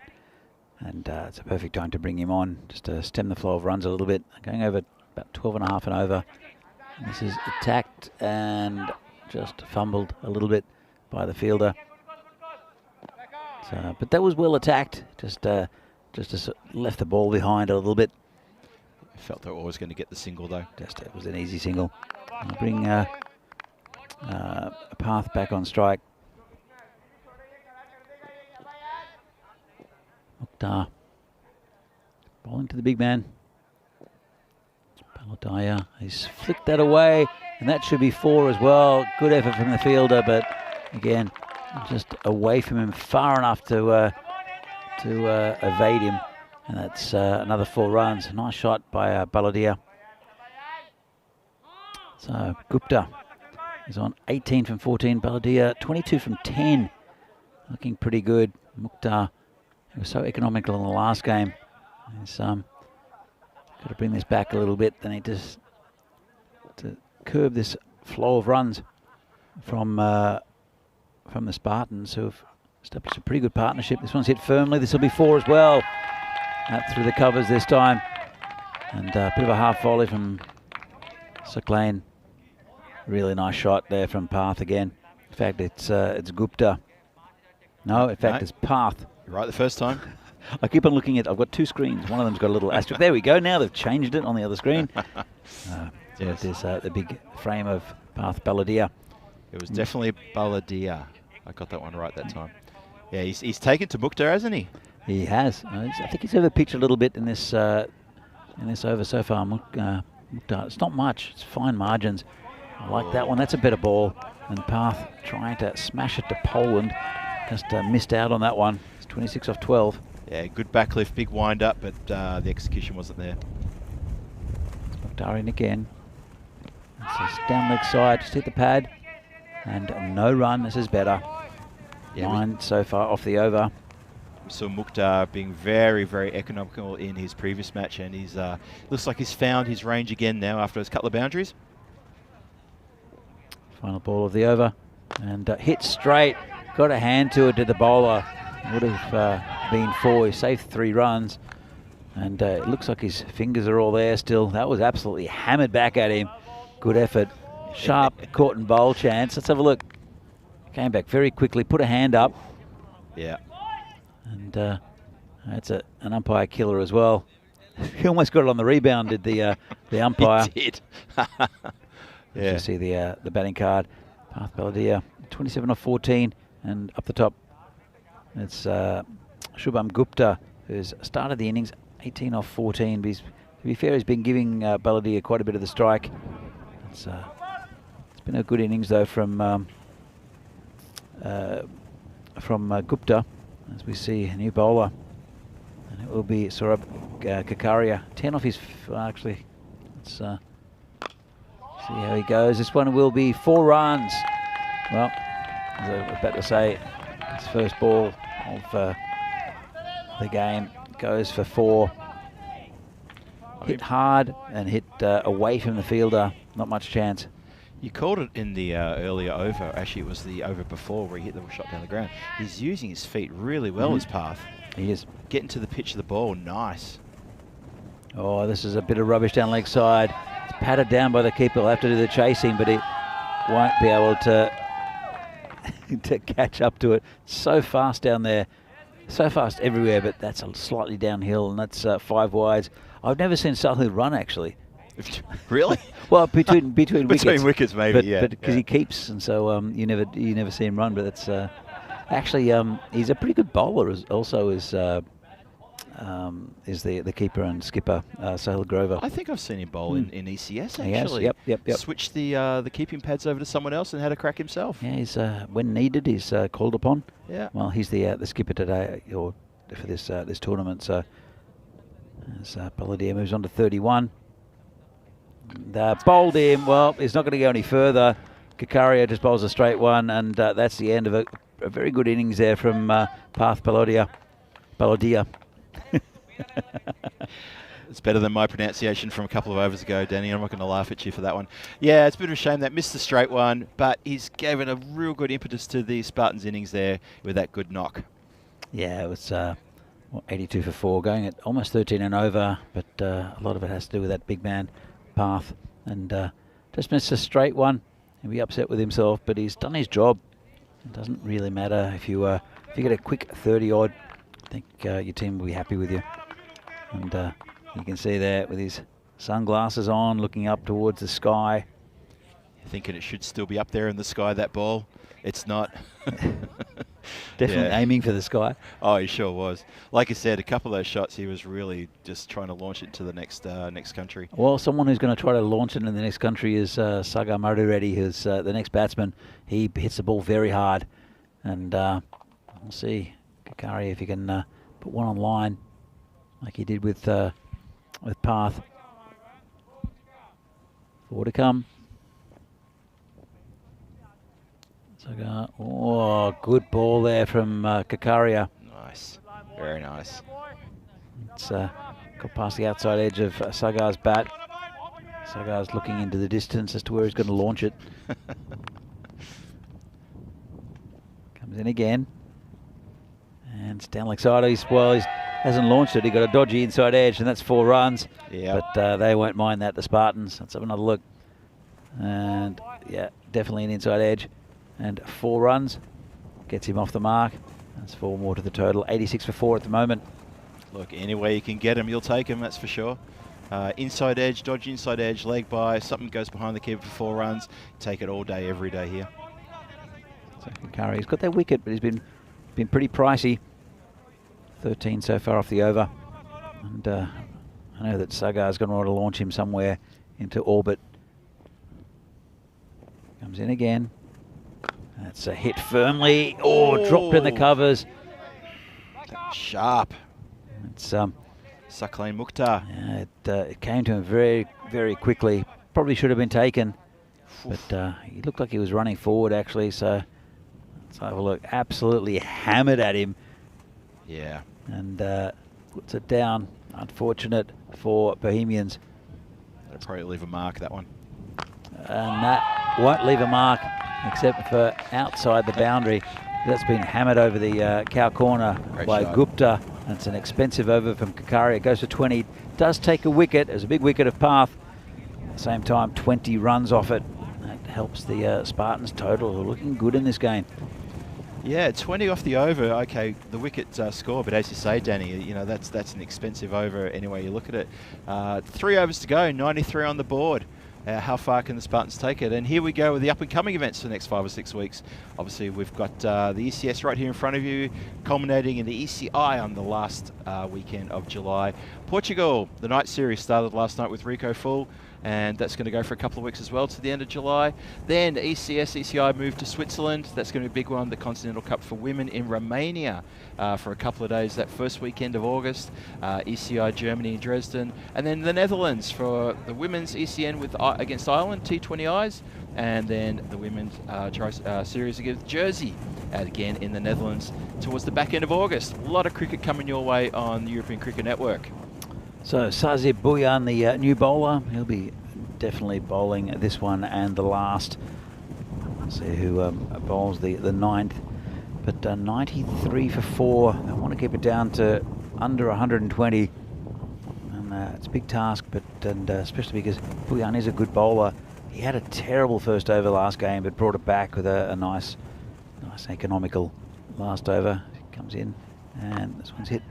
And it's a perfect time to bring him on, just to stem the flow of runs a little bit. Going over about 12.5 and over. And this is attacked and just fumbled a little bit by the fielder. So, but that was well attacked. Just left the ball behind a little bit. I felt they were always going to get the single though. It was an easy single. I'll bring Path back on strike. Mukhtar bowling to the big man. Balodia, he's flicked that away, and that should be 4 as well. Good effort from the fielder, but again, just away from him far enough to evade him, and that's another 4 runs. Nice shot by Balodia. So Gupta is on 18 from 14. Balodia 22 from 10, looking pretty good. Mukhtar, he was so economical in the last game. He's got to bring this back a little bit. They need to curb this flow of runs from the Spartans, who have established a pretty good partnership. This one's hit firmly. This will be 4 as well. Out through the covers this time, and a bit of a half volley from Saklain. Really nice shot there from Path again. In fact, it's Gupta. No, in fact, it's Path. You're right the first time. I keep on looking at. I've got 2 screens. One of them's got a little asterisk. There we go. Now they've changed it on the other screen. Yes. There's the big frame of Path Balodia. It was definitely Balodia. I got that one right that time. Yeah, he's taken to Mukhtar, hasn't he? He has. I think he's overpitched a little bit in this over so far. Mukhtar. It's not much. It's fine margins. I like that one. That's a better ball. And Path trying to smash it to Poland. Just missed out on that one. It's 26 off 12. Yeah, good backlift, big wind up, but the execution wasn't there. Mukhtar in again. It's a down leg side. Just hit the pad. And no run. This is better. Yeah, 9 so far off the over. We saw Mukhtar being very, very economical in his previous match, and he's looks like he's found his range again now after those couple of boundaries. Final ball of the over, and hit straight. Got a hand to it to the bowler. Would have been 4. He saved 3 runs, and it looks like his fingers are all there still. That was absolutely hammered back at him. Good effort. Sharp caught and bowl chance. Let's have a look. Came back very quickly, put a hand up. Yeah. And that's an umpire killer as well. He almost got it on the rebound, did the umpire. He did. Yeah. You see the batting card. Path Balodia, 27 off 14, and up the top, it's Shubham Gupta, who's started the innings 18 off 14. But to be fair, he's been giving Balodia quite a bit of the strike. It's been a good innings though from Gupta. As we see a new bowler, and it will be Saurabh Kakaria. 10 off his, actually, let's see how he goes. This one will be 4 runs. Well, as I was about to say, his first ball of the game goes for 4. Hit hard and hit away from the fielder. Not much chance. You called it in the earlier over. Actually, it was the over before where he hit the shot down the ground. He's using his feet really well, his Path. He is. Getting to the pitch of the ball, nice. Oh, this is a bit of rubbish down leg side. It's patted down by the keeper. He'll have to do the chasing, but he won't be able to to catch up to it. So fast down there. So fast everywhere, but that's a slightly downhill, and that's 5 wides. I've never seen Sahil run, actually. Really? Well, between wickets. Between wickets, maybe, yeah. But because he keeps, and so you never see him run. But it's actually he's a pretty good bowler. Also is the keeper and skipper Sahil Grover. I think I've seen him bowl in ECS actually. He has, yep. Switched the keeping pads over to someone else and had a crack himself. Yeah, he's when needed, he's called upon. Yeah. Well, he's the skipper today or for this tournament. So as Balodia moves on to 31. Bowled him. Well, he's not going to go any further. Kakaria just bowls a straight one, and that's the end of a very good innings there from Path Balodia. It's better than my pronunciation from a couple of overs ago, Danny. I'm not going to laugh at you for that one. Yeah, it's a bit of a shame that missed the straight one, but he's given a real good impetus to the Spartans innings there with that good knock. Yeah, it was 82 for 4, going at almost 13 and over, but a lot of it has to do with that big man Path, and just missed a straight one. He'll be upset with himself, but he's done his job. It doesn't really matter if you get a quick 30 odd. I think your team will be happy with you. And you can see there with his sunglasses on, looking up towards the sky. Thinking it should still be up there in the sky, that ball. It's not. Definitely aiming for the sky. Oh, he sure was. Like I said, a couple of those shots, he was really just trying to launch it to the next country. Well, someone who's going to try to launch it in the next country is Sagar Murray, who's the next batsman. He hits the ball very hard. And we'll see, Kakari, if he can put one on line like he did with Path. 4 to come. Sagar, oh, good ball there from Kakaria. Nice, very nice. It's got past the outside edge of Sagar's bat. Sagar's looking into the distance as to where he's going to launch it. Comes in again. And Stanley side, he hasn't launched it. He got a dodgy inside edge, and that's 4 runs. Yep. But they won't mind that, the Spartans. Let's have another look. And yeah, definitely an inside edge. And 4 runs. Gets him off the mark. That's 4 more to the total. 86 for 4 at the moment. Look, any way you can get him, you'll take him, that's for sure. Inside edge, dodgy inside edge, leg by, something goes behind the keeper for 4 runs. Take it all day, every day here. So Kakari, he's got that wicket, but he's been pretty pricey. 13 so far off the over. And I know that Sagar's going to want to launch him somewhere into orbit. Comes in again. That's a hit firmly. Oh, dropped in the covers. Sharp. It's Sakleen Mukhtar. yeah, it came to him very, very quickly. Probably should have been taken, but he looked like he was running forward actually. So let's have a look. Absolutely hammered at him. Yeah. And puts it down. Unfortunate for Bohemians. That'll probably leave a mark, that one. And that won't leave a mark except for outside the boundary. That's been hammered over the cow corner Great by shot. Gupta. That's an expensive over from Kakari. It goes to 20. Does take a wicket. There's a big wicket of Path. At the same time, 20 runs off it. That helps the Spartans total. They're looking good in this game. Yeah, 20 off the over. Okay, the wicket score, but as you say, Danny, you know that's an expensive over any way you look at it. 3 overs to go, 93 on the board. How far can the Spartans take it? And here we go with the up-and-coming events for the next 5 or 6 weeks. Obviously, we've got the ECS right here in front of you, culminating in the ECI on the last weekend of July. Portugal, the night series started last night with Rico Full, and that's going to go for a couple of weeks as well to the end of July. Then ECS, ECI moved to Switzerland. That's going to be a big one, the Continental Cup for women in Romania for a couple of days that first weekend of August. ECI Germany in Dresden. And then the Netherlands for the women's ECN with against Ireland, T20Is. And then the women's series against Jersey, again in the Netherlands, towards the back end of August. A lot of cricket coming your way on the European Cricket Network. So Sazib Bhuyan, the new bowler, he'll be definitely bowling this one and the last. Let's see who bowls the 9th. But 93 for 4. I want to keep it down to under 120. And it's a big task, but especially because Bhuyan is a good bowler. He had a terrible first over last game, but brought it back with a nice economical last over. He comes in, and this one's hit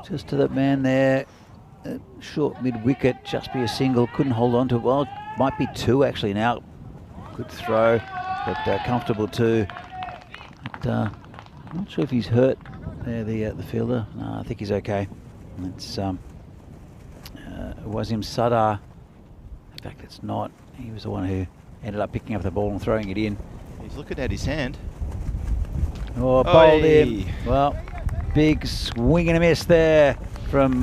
just to that man there. Short mid-wicket, just be a single, couldn't hold on to it. Well, it might be 2 actually now. Good throw, but comfortable too. But, I'm not sure if he's hurt there, the fielder. No, I think he's okay. It's Wasim Sadar. In fact, it's not. He was the one who ended up picking up the ball and throwing it in. He's looking at his hand. Oh, bowled Oi. him. Well, big swing and a miss there from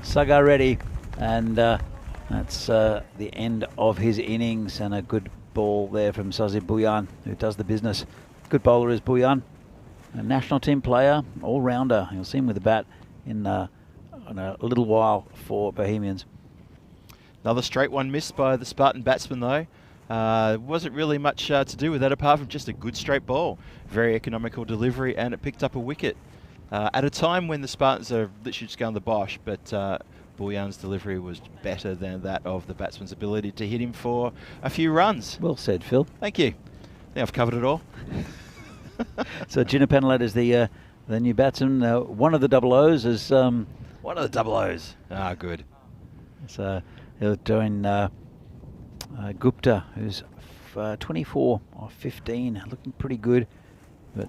Sagar Reddy, and that's the end of his innings, and a good ball there from Sazib Bhuyan, who does the business. Good bowler is Bhuyan, a national team player, all-rounder. You'll see him with the bat in a little while for Bohemians. Another straight one missed by the Spartan batsman though. Wasn't really much to do with that apart from just a good straight ball. Very economical delivery, and it picked up a wicket. At a time when the Spartans are literally just going the bosh, but Bhuyan's delivery was better than that of the batsman's ability to hit him for a few runs. Well said, Phil. Thank you. I think I've covered it all. So Gina Penalette is the new batsman. One of the double O's is One of the double O's. Ah, good. so he'll join Gupta, who's 24 off 15, looking pretty good. But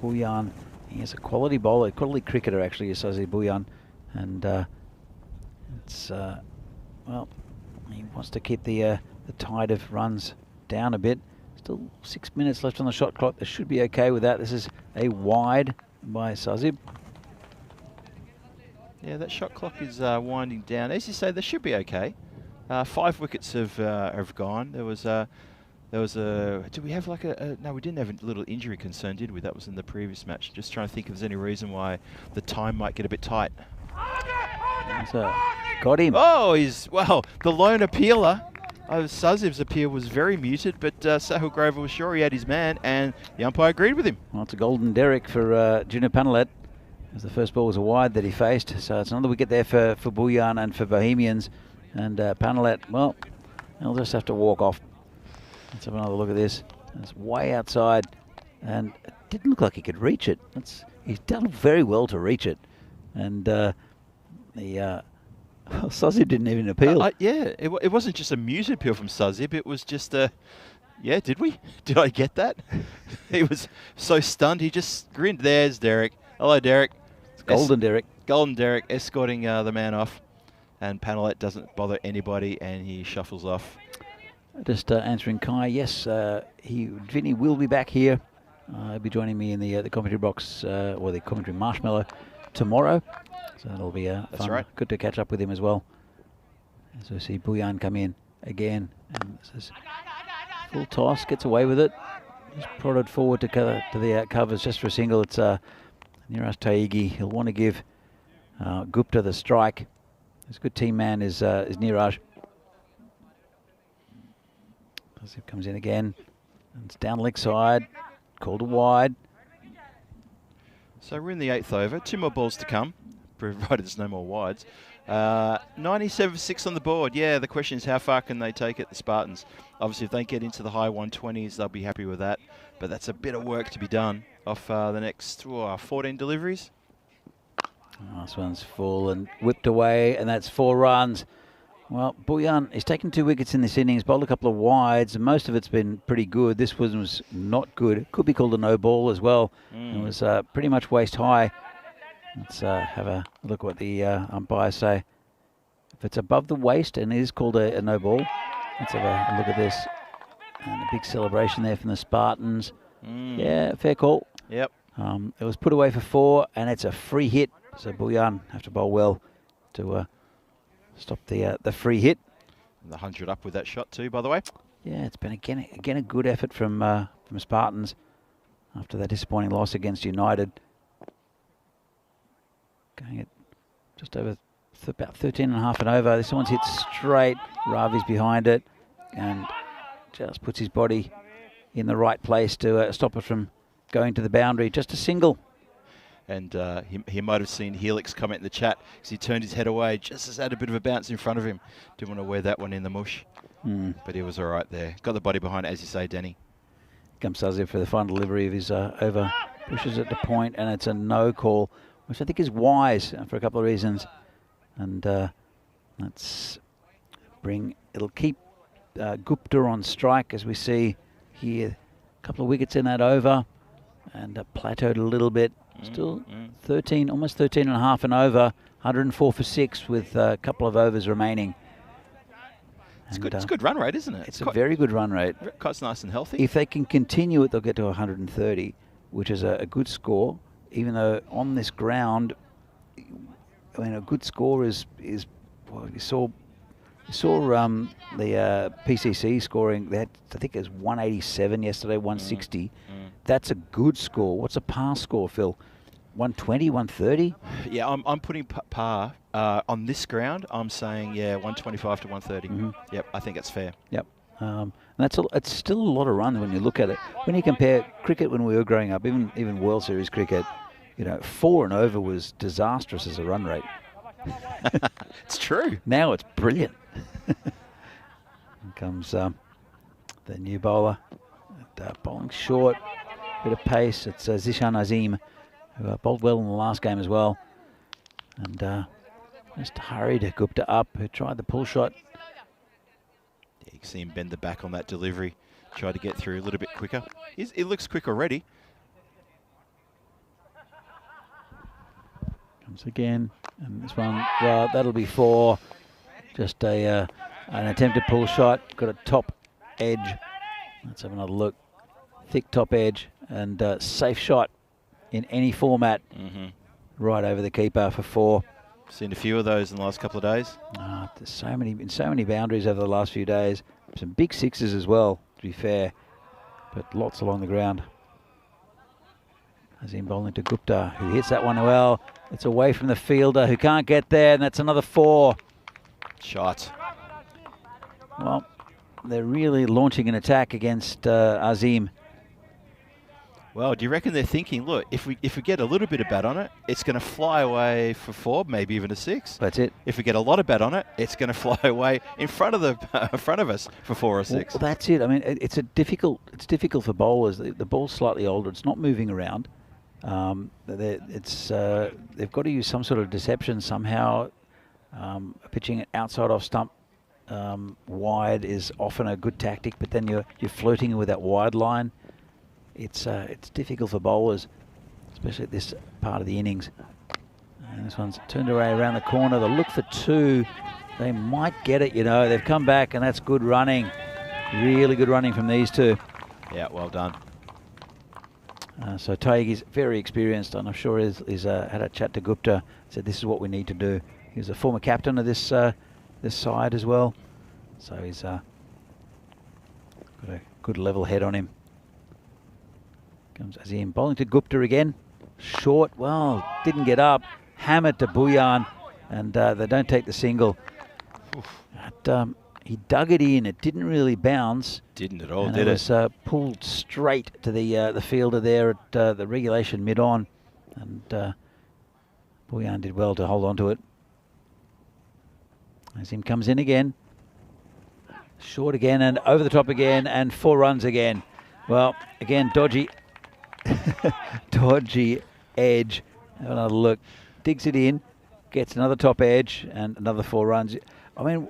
Bhuyan, he is a quality bowler, quality cricketer actually, Sazi Bhuyan. And it's, well, he wants to keep the tide of runs down a bit. Still 6 minutes left on the shot clock. They should be okay with that. This is a wide by Sazib. Yeah, that shot clock is winding down. As you say, they should be okay. 5 wickets have gone. There was a. Did we have like no, we didn't have a little injury concern, did we? That was in the previous match. Just trying to think if there's any reason why the time might get a bit tight. Got him. Oh, well, the lone appealer. Sazib's appeal was very muted, but Sahil Grover was sure he had his man, and the umpire agreed with him. Well, it's a golden derrick for Junior Panalet, as the first ball was a wide that he faced. So it's another wicket there for Bhuyan and for Bohemians. And Panalet, well, he'll just have to walk off. Let's have another look at this. It's way outside, and it didn't look like he could reach it. He's done very well to reach it. And Sazib didn't even appeal. Yeah, it wasn't just a muted appeal from Sazib. It was just a, yeah, did we? Did I get that? He was so stunned. He just grinned. There's Derek. Hello, Derek. It's golden Derek. Golden Derek escorting the man off. And Panalet doesn't bother anybody, and he shuffles off. Just answering Kai, yes, Vinny will be back here. He'll be joining me in the commentary box, or the commentary marshmallow, tomorrow. So that'll be fun. That's right. Good to catch up with him as well. As we see Bhuyan come in again. And this is full toss, gets away with it. Just prodded forward to the covers just for a single. It's Niraj Taigi. He'll want to give Gupta the strike. His good team man is Niraj. As comes in again. And it's down leg side. Called a wide. So we're in the 8th over. 2 more balls to come, provided there's no more wides. 97 for 6 on the board. Yeah, the question is how far can they take it, the Spartans? Obviously, if they get into the high 120s, they'll be happy with that. But that's a bit of work to be done off the next 14 deliveries. This one's full and whipped away, and that's 4 runs. Well, Bhuyan, he's taken 2 wickets in this innings, bowled a couple of wides, and most of it's been pretty good. This one was not good. It could be called a no ball as well. It was pretty much waist high. Let's have a look what the umpires say. If it's above the waist and it is called a no ball, let's have a look at this. And a big celebration there from the Spartans. Yeah, fair call. Yep. It was put away for 4, and it's a free hit. So Bhuyan have to bowl well to stop the free hit. And the 100 up with that shot too, by the way. Yeah, it's been again a good effort from Spartans after that disappointing loss against United. Going at just over about 13.5 and over. This one's hit straight. Ravi's behind it and just puts his body in the right place to stop it from going to the boundary. Just a single. And he might have seen Helix comment in the chat because he turned his head away just as had a bit of a bounce in front of him. Didn't want to wear that one in the mush. But he was all right there. Got the body behind it, as you say, Danny. Comes Sazib for the final delivery of his over. Pushes it to point, and it's a no call, which I think is wise for a couple of reasons. And it'll keep Gupta on strike, as we see here. A couple of wickets in that over, and plateaued a little bit. Still 13, almost 13.5 and over, 104 for 6 with a couple of overs remaining. It's good. It's a good run rate, isn't it? It's a very good run rate. Quite nice and healthy. If they can continue it, they'll get to 130, which is a good score. Even though on this ground, I mean, a good score is well, you saw the PCC scoring. They had, I think it was 187 yesterday, 160. That's a good score. What's a par score, Phil? 120, 130? Yeah, I'm putting par on this ground. I'm saying 125 to 130. Yep, I think it's fair. Yep. And it's still a lot of runs when you look at it. When you compare cricket when we were growing up, even World Series cricket, 4 and over was disastrous as a run rate. It's true. Now it's brilliant. Here comes the new bowler. Bowling short, bit of pace. It's Zishan Azim, who bowled well in the last game as well. And just hurried Gupta up, who tried the pull shot. Yeah, you can see him bend the back on that delivery. Try to get through a little bit quicker. It looks quick already. Comes again, and this one, well, that'll be 4. Just an attempted pull shot. Got a top edge. Let's have another look. Thick top edge and safe shot in any format. Right over the keeper for 4. Seen a few of those in the last couple of days. There's so many boundaries over the last few days. Some big 6s as well, to be fair, but lots along the ground. As in bowling to Gupta, who hits that one well. It's away from the fielder who can't get there, and that's another 4. Shot. Well, they're really launching an attack against Azim. Well, do you reckon they're thinking, look, if we get a little bit of bat on it, it's going to fly away for 4, maybe even a 6. That's it. If we get a lot of bat on it, it's going to fly away in front of us for 4 or 6. Well, that's it. I mean, it's difficult for bowlers. The ball's slightly older. It's not moving around. They've got to use some sort of deception somehow. Pitching it outside off stump wide is often a good tactic, but then you're flirting with that wide line. It's difficult for bowlers, especially at this part of the innings. And this one's turned away around the corner. The look for 2. They might get it, you know. They've come back, and that's good running. Really good running from these 2. Yeah, well done. So Taigi's very experienced, and I'm sure he's had a chat to Gupta. Said this is what we need to do. He was a former captain of this side as well, so he's got a good level head on him. Comes Azim bowling to Gupta again. Short, well, didn't get up. Hammered to Bhuyan, and they don't take the single. But, he dug it in. It didn't really bounce. Didn't at all, and did it? It was pulled straight to the fielder there at the regulation mid-on. And Bhuyan did well to hold on to it. Azim comes in again. Short again and over the top again and 4 runs again. Well, again, dodgy edge. Have another look. Digs it in. Gets another top edge and another 4 runs. I mean,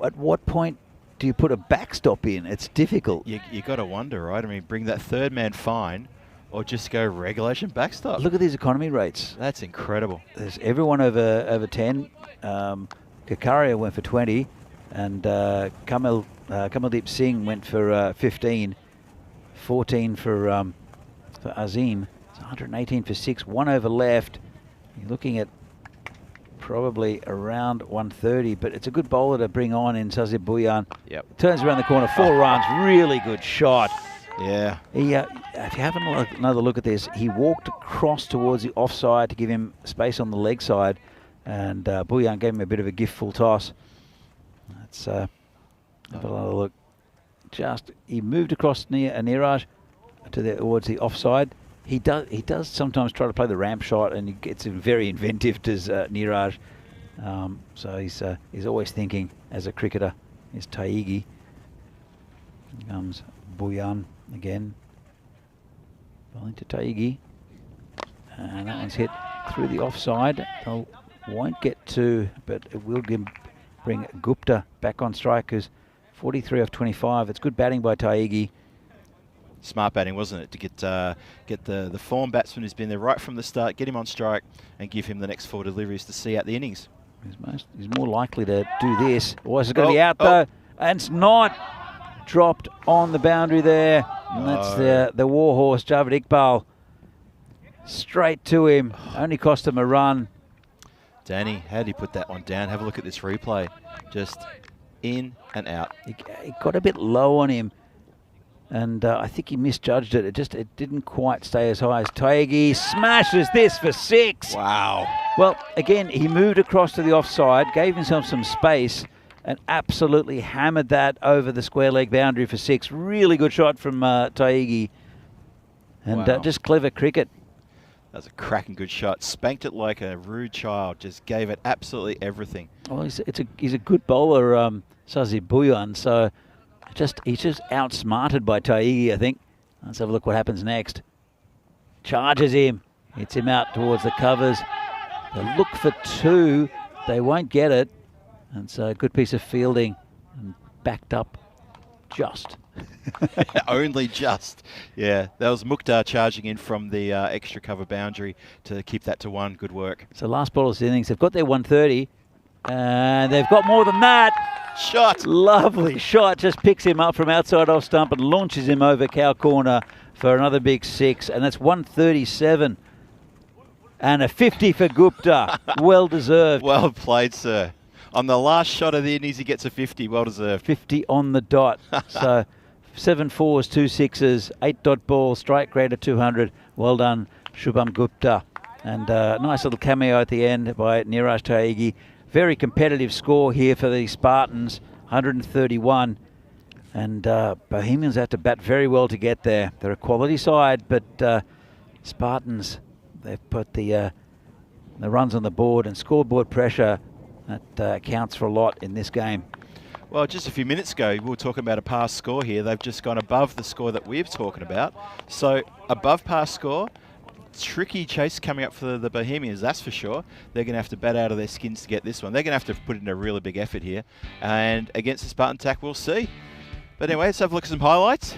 at what point do you put a backstop in? It's difficult. You got to wonder, right? I mean, bring that third man fine or just go regulation backstop. Look at these economy rates. That's incredible. There's everyone over 10. Kakaria went for 20 and Kamaldeep Singh went for 15. 14 for Azim. It's 118 for 6. 1 over left. You're looking at probably around 130, but it's a good bowler to bring on in Sazib Bhuyan. Yep. Turns around the corner, 4 runs, really good shot. Yeah. He, if you have another look at this, he walked across towards the offside to give him space on the leg side, and Bhuyan gave him a bit of a gift full toss. Let's have another look. He moved across near Niraj towards the offside. He does sometimes try to play the ramp shot, and he gets very inventive, does Niraj. So he's always thinking as a cricketer. Is Taigi. Here comes Bhuyan again. Bowling to Taigi. And that one's hit through the offside. They won't get 2, but it will bring Gupta back on strike, who's 43 off 25. It's good batting by Taigi. Smart batting, wasn't it, to get the form batsman who's been there right from the start, get him on strike and give him the next 4 deliveries to see out the innings. He's more likely to do this. Oh, it's going to be out though, and it's not. Dropped on the boundary there. And that's the warhorse, Javed Iqbal. Straight to him. Only cost him a run. Danny, how did he put that one down? Have a look at this replay. Just in and out. He got a bit low on him, and I think he misjudged it. It didn't quite stay as high as Taigi. Smashes this for 6. Wow. Well, again, he moved across to the offside, gave himself some space, and absolutely hammered that over the square leg boundary for 6. Really good shot from Taigi. And wow. just clever cricket. That was a cracking good shot. Spanked it like a rude child. Just gave it absolutely everything. Well, he's a good bowler, Sazib Bhuyan. So he's just outsmarted by Taigi, I think. Let's have a look what happens next. Charges him. Hits him out towards the covers. They look for 2. They won't get it. And so a good piece of fielding. And backed up just. Only just. Yeah, that was Mukhtar charging in from the extra cover boundary to keep that to 1. Good work. So last ball of the innings, they've got their 130, and they've got more than that. Shot. Lovely shot. Just picks him up from outside off stump and launches him over cow corner for another big 6, and that's 137. And a 50 for Gupta. Well deserved. Well played, sir. On the last shot of the innings, he gets a 50. Well deserved. 50 on the dot. So 7 fours, 2 sixes, 8 dot ball, strike rate of 200. Well done, Shubham Gupta. And nice little cameo at the end by Niraj Taigi. Very competitive score here for the Spartans, 131. And Bohemians have to bat very well to get there. They're a quality side, but Spartans, they've put the runs on the board, and scoreboard pressure, that counts for a lot in this game. Well, just a few minutes ago, we were talking about a past score here. They've just gone above the score that we're talking about. So above past score, tricky chase coming up for the Bohemians, that's for sure. They're going to have to bat out of their skins to get this one. They're going to have to put in a really big effort here. And against the Spartan attack, we'll see. But anyway, let's have a look at some highlights.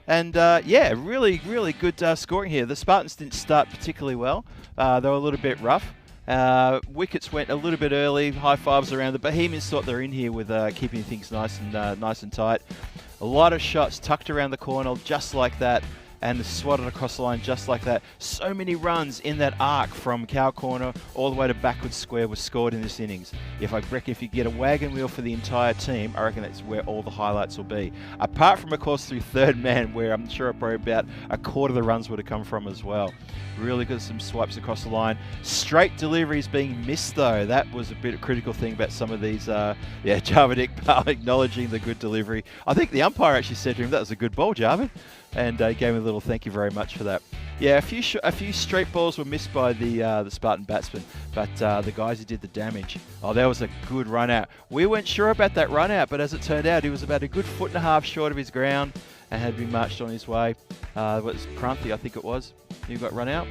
And yeah, really, really good scoring here. The Spartans didn't start particularly well. They were a little bit rough. Wickets went a little bit early, high fives around. The Bohemians thought they're in here with keeping things nice and tight. A lot of shots tucked around the corner just like that, and swatted across the line just like that. So many runs in that arc from cow corner all the way to backward square was scored in this innings. If you get a wagon wheel for the entire team, I reckon that's where all the highlights will be. Apart from, of course, through third man, where I'm sure probably about a quarter of the runs would have come from as well. Really good, some swipes across the line. Straight deliveries being missed, though. That was a bit of a critical thing about some of these. Javed Iqbal acknowledging the good delivery. I think the umpire actually said to him, "That was a good ball, Javed," and gave him a little thank you very much for that. Yeah, a few straight balls were missed by the Spartan batsmen, but the guys who did the damage. Oh, that was a good run out. We weren't sure about that run out, but as it turned out, he was about a good 1.5 foot short of his ground and had been marched on his way. What was Kranthi, I think it was, who got run out,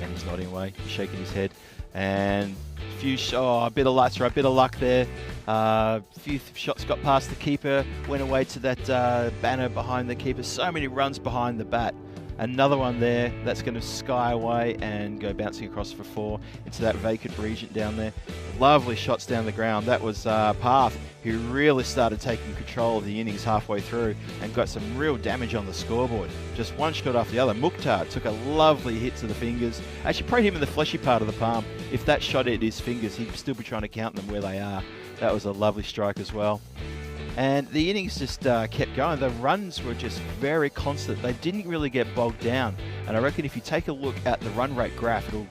and he's nodding away, he's shaking his head, and a bit of luck there. A few shots got past the keeper, went away to that banner behind the keeper. So many runs behind the bat. Another one there that's going to sky away and go bouncing across for 4 into that vacant region down there. Lovely shots down the ground. That was Path, who really started taking control of the innings halfway through and got some real damage on the scoreboard. Just one shot after the other. Mukhtar took a lovely hit to the fingers. Actually, probably him in the fleshy part of the palm. If that shot hit his fingers, he'd still be trying to count them where they are. That was a lovely strike as well. And the innings just kept going. The runs were just very constant. They didn't really get bogged down. And I reckon if you take a look at the run rate graph, it'll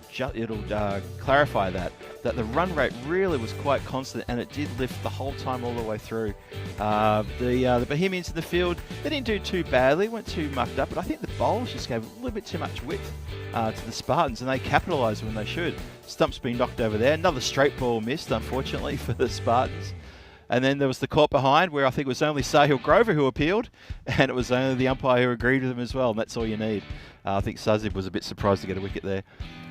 clarify that the run rate really was quite constant, and it did lift the whole time all the way through. The Bohemians in the field, they didn't do too badly, weren't too mucked up, but I think the bowlers just gave a little bit too much width to the Spartans, and they capitalised when they should. Stump's been knocked over there. Another straight ball missed, unfortunately, for the Spartans. And then there was the caught behind, where I think it was only Sahil Grover who appealed, and it was only the umpire who agreed with him as well, and that's all you need. I think Sazib was a bit surprised to get a wicket there.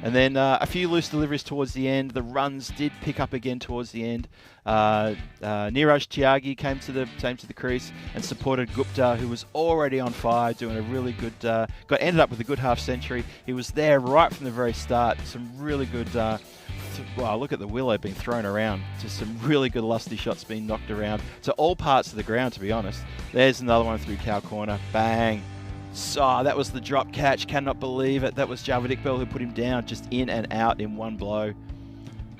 And then a few loose deliveries towards the end. The runs did pick up again towards the end. Niraj Tyagi came to the crease and supported Gupta, who was already on fire, doing a really good, ended up with a good half century. He was there right from the very start. Some really good, wow, look at the willow being thrown around. Just some really good lusty shots being knocked around to all parts of the ground, to be honest. There's another one through cow corner. Bang. So that was the drop catch. Cannot believe it. That was Javed Iqbal who put him down, just in and out in one blow.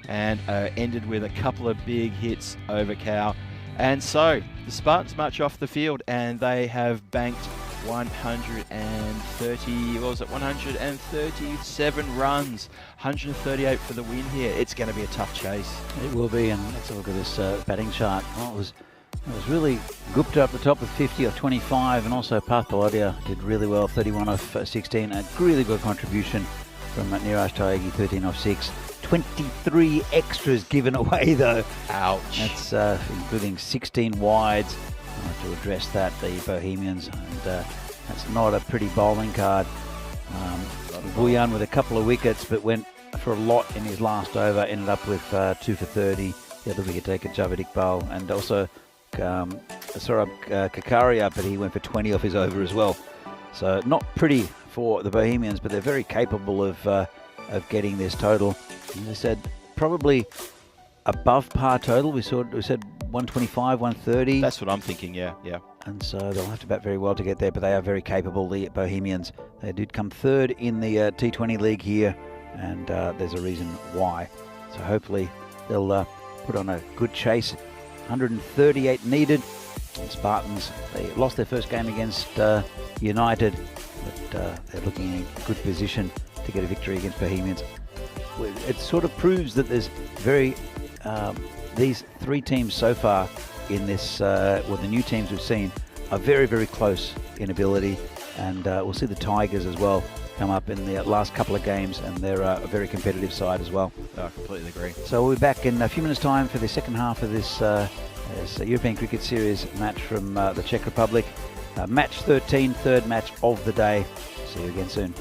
And ended with a couple of big hits over cow. And so the Spartans march off the field, and they have banked 137 runs, 138 for the win here. It's going to be a tough chase. It will be, and let's have a look at this batting chart. Well, it was really Gupta up the top with 50 of 25, and also Path Balodia did really well, 31 of 16. A really good contribution from Niraj Tyagi, 13 of 6. 23 extras given away though. Ouch. That's including 16 wides. I'll have to address that, the Bohemians, and that's not a pretty bowling card. Buyan with a couple of wickets, but went for a lot in his last over, ended up with 2 for 30. The other wicket taker, Javed Iqbal, and also Sorab Kakaria, but he went for 20 off his over as well. So not pretty for the Bohemians, but they're very capable of getting this total. As I said, probably above par total. We said 125, 130. That's what I'm thinking. Yeah. And so they'll have to bat very well to get there, but they are very capable, the Bohemians. They did come third in the T20 league here, and there's a reason why. So hopefully they'll put on a good chase. 138 needed. And Spartans, they lost their first game against United, but they're looking in a good position to get a victory against Bohemians. It sort of proves that there's these three teams so far in this, well, the new teams we've seen are very, very close in ability, and we'll see the Tigers as well come up in the last couple of games, and they're a very competitive side as well. I completely agree. So we'll be back in a few minutes' time for the second half of this European Cricket Series match from the Czech Republic. Match 13, third match of the day. See you again soon.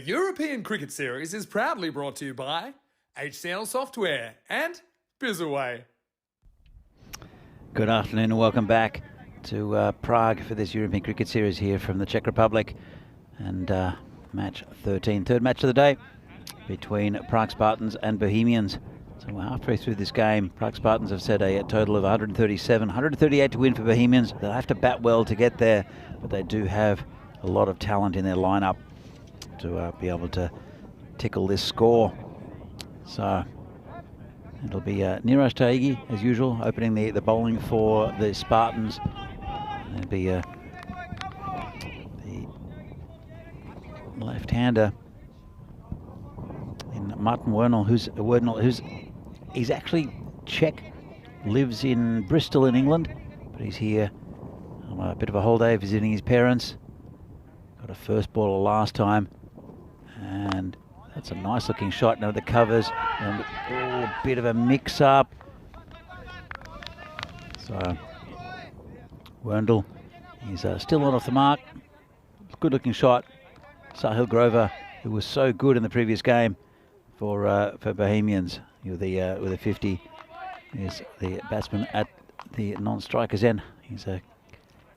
European Cricket Series is proudly brought to you by HCL Software and Bizaway. Good afternoon and welcome back to Prague for this European Cricket Series here from the Czech Republic. And match 13, third match of the day between Prague Spartans and Bohemians. So we're halfway through this game. Prague Spartans have set a total of 137, 138 to win for Bohemians. They'll have to bat well to get there, but they do have a lot of talent in their lineup to be able to tickle this score. So it'll be Niraj Taigi, as usual, opening the bowling for the Spartans. It'll be the left-hander in Martin Wernel, he's actually Czech, lives in Bristol in England, but he's here on a bit of a holiday visiting his parents. Got a first baller last time, and that's a nice looking shot. Now the covers, and a bit of a mix up. So Werndl, he's still not off the mark. Good looking shot. Sahil Grover, who was so good in the previous game for Bohemians, with a 50, is the batsman at the non-strikers end. He's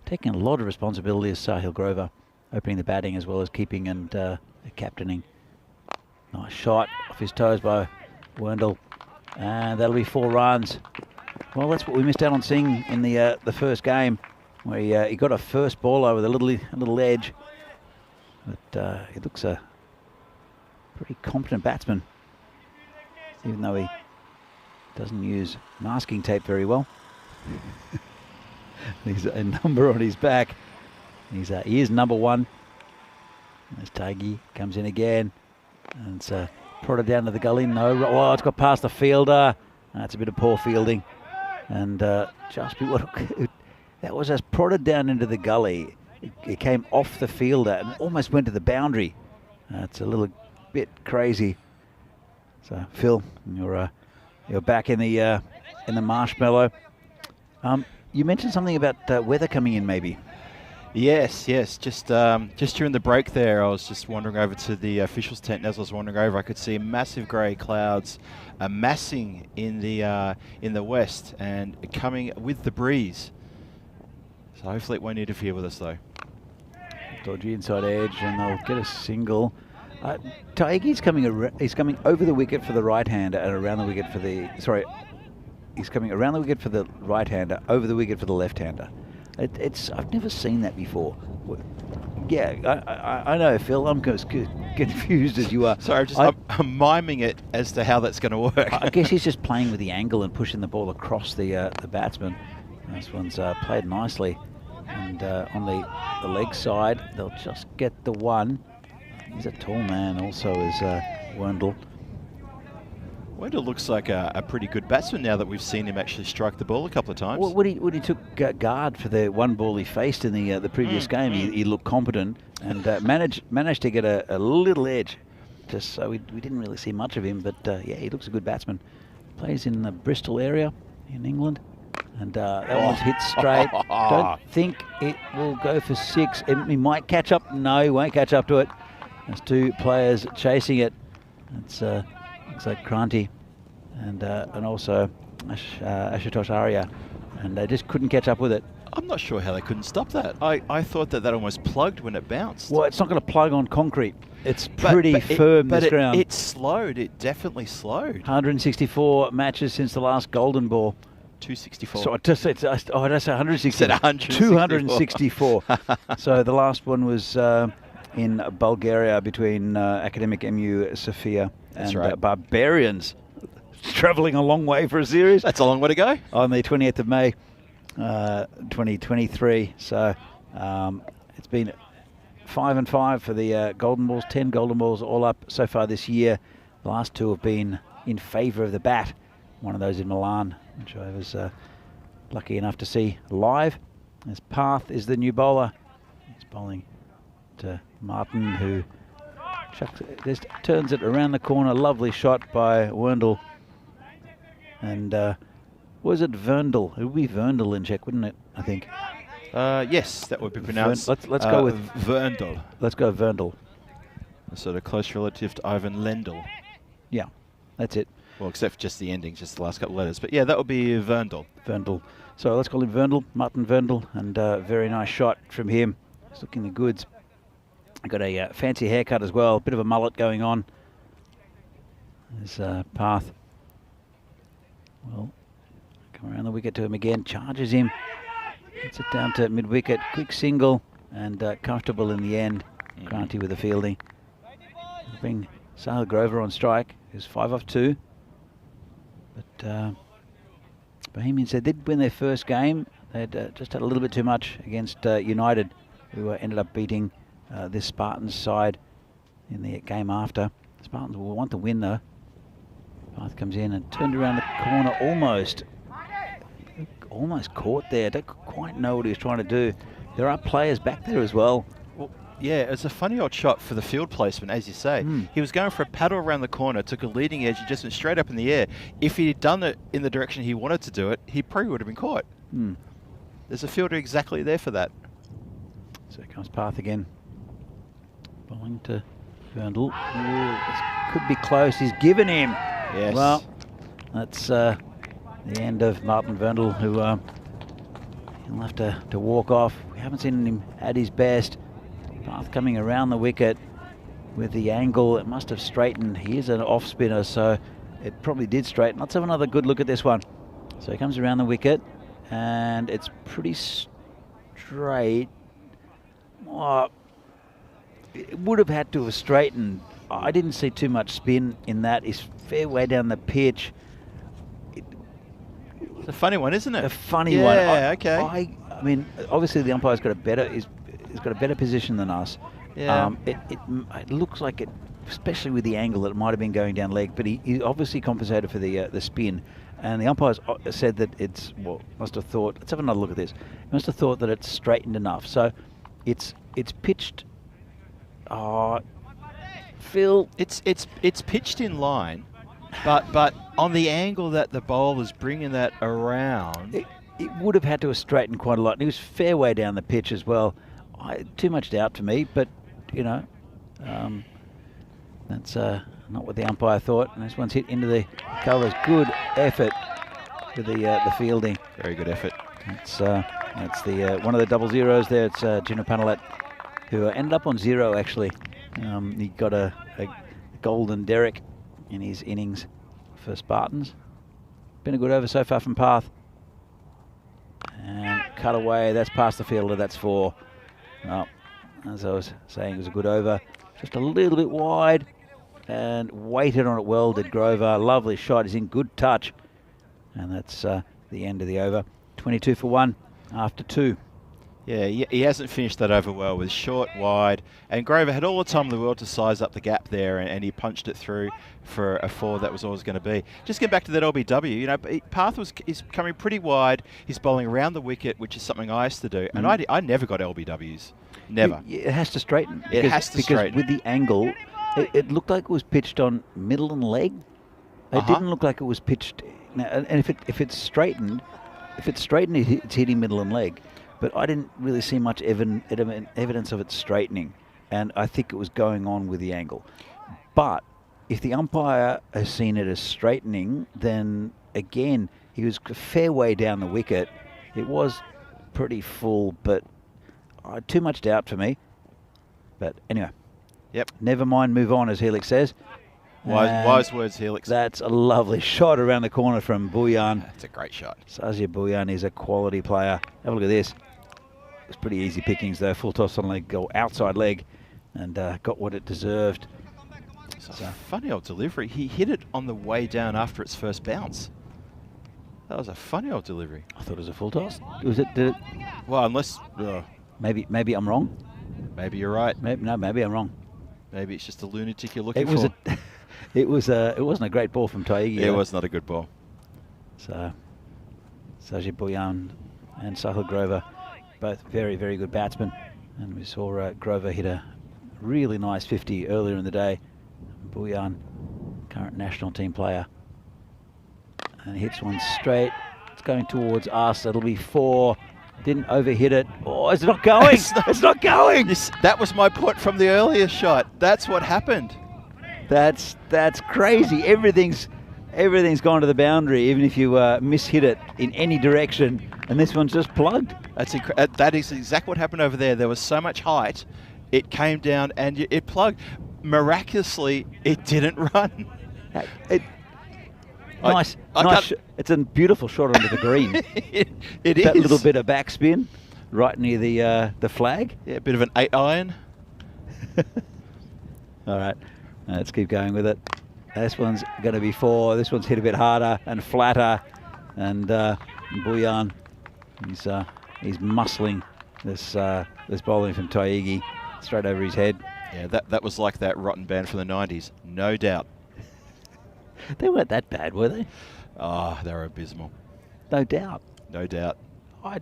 taking a lot of responsibility as Sahil Grover, opening the batting as well as keeping and captaining. Nice shot off his toes by Werndl, and that'll be 4 runs. Well, that's what we missed out on seeing in the first game, where he got a first ball with a little edge. But he looks a pretty competent batsman, even though he doesn't use masking tape very well. There's a number on his back. He is number 1. As Taigi comes in again, and it's prodded down to the gully. No, oh, it's got past the fielder. That's a bit of poor fielding, and just that was as prodded down into the gully. It came off the fielder and almost went to the boundary. It's a little bit crazy. So Phil, you're back in the marshmallow. You mentioned something about weather coming in, maybe. Yes. Just during the break there, I was just wandering over to the officials' tent. And as I was wandering over, I could see massive grey clouds amassing in the west and coming with the breeze. So hopefully it won't interfere with us, though. Dodgy inside edge, and they'll get a single. Taigi's coming. He's coming over the wicket for the right-hander and around the wicket for the. Sorry, he's coming around the wicket for the right-hander, over the wicket for the left-hander. I've never seen that before. Yeah, I know, Phil. I'm as confused as you are. Sorry, I'm miming it as to how that's going to work. I guess he's just playing with the angle and pushing the ball across the batsman. This one's played nicely, and on the leg side, they'll just get the one. He's a tall man, also, is Werndl. Werndl looks like a pretty good batsman now that we've seen him actually strike the ball a couple of times. Well, when he took guard for the one ball he faced in the previous game, he looked competent and managed to get a little edge. Just so we didn't really see much of him, but yeah, he looks a good batsman. Plays in the Bristol area in England. And that one's hit straight. Don't think it will go for 6. He might catch up. No, he won't catch up to it. There's 2 players chasing it. It's looks like Kranti and also Ashutosh Arya, and they just couldn't catch up with it. I'm not sure how they couldn't stop that. I thought that almost plugged when it bounced. Well, it's not going to plug on concrete. It's pretty firm, this ground. It slowed. It definitely slowed. 164 matches since the last Golden Ball. 264. So I did say 164. Said 164. 264. So the last one was in Bulgaria between Academic MU Sofia and Barbarians, travelling a long way for a series. That's a long way to go. On the 20th of May, 2023. So it's been 5 and 5 for the Golden Balls. 10 Golden Balls all up so far this year. The last 2 have been in favour of the bat. One of those in Milan, which I was lucky enough to see live. As Path is the new bowler. He's bowling to Martin, who just turns it around the corner. Lovely shot by Werndl. And was it Werndl? It would be Werndl in Czech, wouldn't it? I think. Yes, that would be pronounced. Let's go with Werndl. Let's go Werndl. A sort of close relative to Ivan Lendl. Yeah, that's it. Well, except for just the ending, just the last couple of letters. But yeah, that would be Verndl. Verndl. So let's call him Verndl, Martin Verndl, and very nice shot from him. He's looking the goods. Got a fancy haircut as well, bit of a mullet going on. There's Path. Well, come around the wicket to him again, charges him. Gets it down to mid-wicket, quick single, and comfortable in the end. Granty with the fielding. Bring Sahil Grover on strike, who's 5 off 2. But Bohemians, they did win their first game. They'd just had a little bit too much against United, who ended up beating this Spartans side in the game after. The Spartans will want to win though. Path comes in and turned around the corner almost caught there. Don't quite know what he was trying to do. There are players back there as well. Well, yeah, it's a funny old shot for the field placement, as you say. He was going for a paddle around the corner, took a leading edge and just went straight up in the air. If he'd done it in the direction he wanted to do it, he probably would have been caught. There's a fielder exactly there for that. So here comes Path again. Bowling to Verndl. This could be close. He's given him. Yes. Well, that's the end of Martin Verndl, who he'll have to walk off. We haven't seen him at his best. Path coming around the wicket with the angle. It must have straightened. He is an off spinner, so it probably did straighten. Let's have another good look at this one. So he comes around the wicket, and it's pretty straight. Oh, it would have had to have straightened. I didn't see too much spin in that. It's fair way down the pitch. It's a funny one, isn't it? A funny one. Yeah, okay. I mean, obviously the umpire's got a better. He's got a better position than us. Yeah. It looks like it, especially with the angle, that it might have been going down leg. But he obviously compensated for the spin. And the umpires said that must have thought. Let's have another look at this. He must have thought that it's straightened enough. So it's pitched. Phil, it's pitched in line, but on the angle that the bowler's bringing that around, it would have had to have straightened quite a lot. And he was fair way down the pitch as well. Too much doubt for me, but you know, that's not what the umpire thought. And this one's hit into the covers. Good effort with the fielding. Very good effort. That's the one of the double zeros there. It's Gino Panalet, who ended up on 0 actually. He got a golden derrick in his innings for Spartans. Been a good over so far from Path. And cut away. That's past the fielder. That's 4. Well, as I was saying, it was a good over. Just a little bit wide. And waited on it well, did Grover. Lovely shot. He's in good touch. And that's the end of the over. 22 for 1 after 2. Yeah, he hasn't finished that over well with short, wide, and Grover had all the time in the world to size up the gap there, and he punched it through for a 4 that was always going to be. Just get back to that LBW, you know, Path is coming pretty wide. He's bowling around the wicket, which is something I used to do, and I never got LBWs, never. It has to straighten. It has to straighten. Because with the angle, it looked like it was pitched on middle and leg. It didn't look like it was pitched. Now, and if it's straightened, it's hitting middle and leg. But I didn't really see much evidence of it straightening, and I think it was going on with the angle. But if the umpire has seen it as straightening, then again, he was a fair way down the wicket. It was pretty full, but too much doubt for me. But anyway, never mind, move on, as Helix says. Wise words, Helix. That's a lovely shot around the corner from Bhuyan. That's a great shot. Sazia Bhuyan is a quality player. Have a look at this. It's pretty easy pickings though. Full toss on leg, go outside leg, and got what it deserved. It's a funny old delivery. He hit it on the way down after its first bounce. That was a funny old delivery. I thought it was a full toss. Did it? Well, unless maybe I'm wrong. Maybe you're right. Maybe I'm wrong. Maybe it's just a lunatic you're looking for. It wasn't a great ball from Taigi. It was not a good ball. So Sajid Bhuyan and Sahil Grover, both very, very good batsmen. And we saw Grover hit a really nice 50 earlier in the day. Bhuyan, current national team player, and hits one straight. It's going towards us. It'll be 4. Didn't overhit it. Oh, it's not going. It's not going. That was my putt from the earlier shot. That's what happened. That's crazy. Everything's gone to the boundary, even if you mishit it in any direction. And this one's just plugged. That is exactly what happened over there. There was so much height, it came down and it plugged. Miraculously, it didn't run. Nice. It's a beautiful shot onto the green. It That is. little bit of backspin right near the flag. Yeah, a bit of an 8-iron. All right, let's keep going with it. This one's going to be 4. This one's hit a bit harder and flatter. And Buyan, he's muscling this bowling from Taigi straight over his head. Yeah, that was like that rotten band from the 90s, no doubt. They weren't that bad, were they? Oh, they were abysmal. No doubt. No doubt. I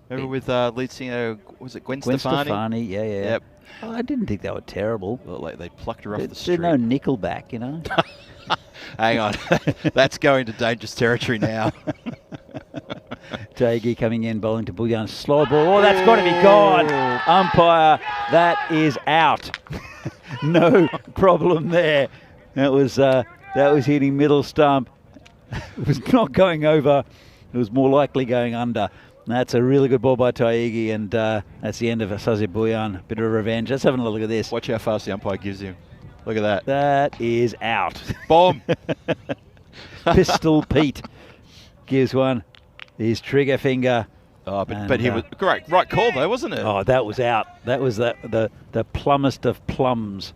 Remember with lead singer, was it Gwen Stefani? Stefani, yeah. Yep. Oh, I didn't think they were terrible. Well, they plucked her off the There's street. no Nickelback, you know. Hang on. That's going to dangerous territory now. Taigi coming in, bowling to Buyan. Slow ball. Oh, that's got to be gone. Umpire, that is out. No problem there. That was hitting middle stump. It was not going over. It was more likely going under. That's a really good ball by Taigi, and that's the end of Sazir Buyan. Bit of revenge. Let's have a look at this. Watch how fast the umpire gives you. Look at that. That is out. Bomb. Pistol Pete gives one his trigger finger. Oh, but he was great. Right call though, wasn't it? Oh, that was out. That was the plumbest of plums.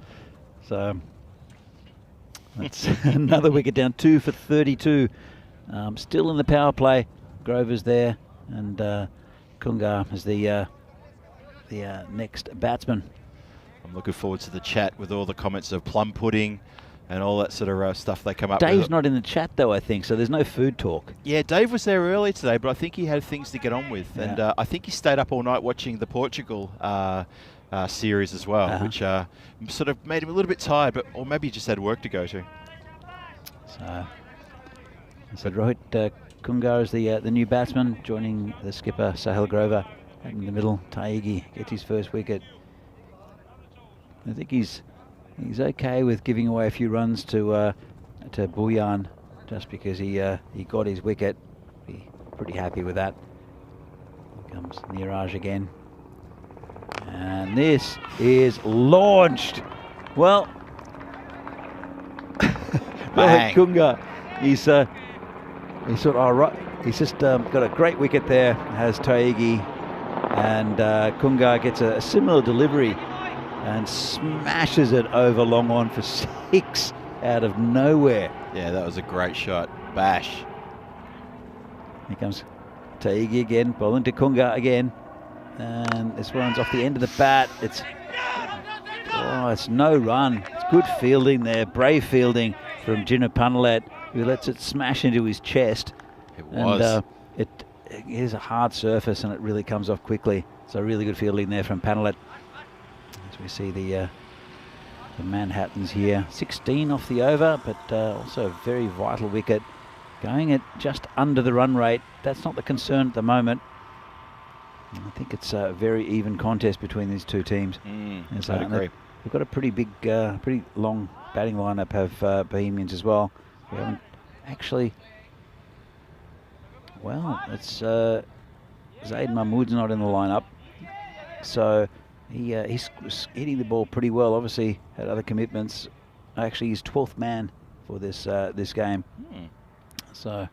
So that's another wicket down. 2 for 32. Still in the power play. Grover's there, and Kungar is the next batsman. I'm looking forward to the chat with all the comments of plum pudding and all that sort of stuff they come up Dave's with. not in the chat though, I think, so there's no food talk. Yeah, Dave was there earlier today, but I think he had things to get on with. Yeah. And I think he stayed up all night watching the Portugal series as well, which sort of made him a little bit tired, or maybe he just had work to go to. So Rohit Kungar is the new batsman, joining the skipper Sahil Grover in the middle. Taigi gets his first wicket. I think he's okay with giving away a few runs to Buyan, just because he got his wicket. Be pretty happy with that. Here comes Niraj again, and this is launched. Well, Rohit Kungar, he's sort of all right. He's just got a great wicket there. Has Taigi, and Kungar gets a similar delivery and smashes it over long on for 6 out of nowhere. Yeah, that was a great shot. Bash. Here comes Taigi again, bowling to Kungar again. And this one's off the end of the bat. It's no run. It's good fielding there. Brave fielding from Gina Panalet, who lets it smash into his chest. It was. And it is a hard surface, and it really comes off quickly. So really good fielding there from Panalet. As we see the Manhattans here. 16 off the over, but also a very vital wicket. Going at just under the run rate. That's not the concern at the moment. I think it's a very even contest between these two teams. I'd agree. We've got a pretty big, pretty long batting lineup of Bohemians as well. We haven't actually... Well, it's Zaid Mahmood's not in the lineup, so he's hitting the ball pretty well. Obviously, had other commitments. Actually, he's 12th man for this game. So,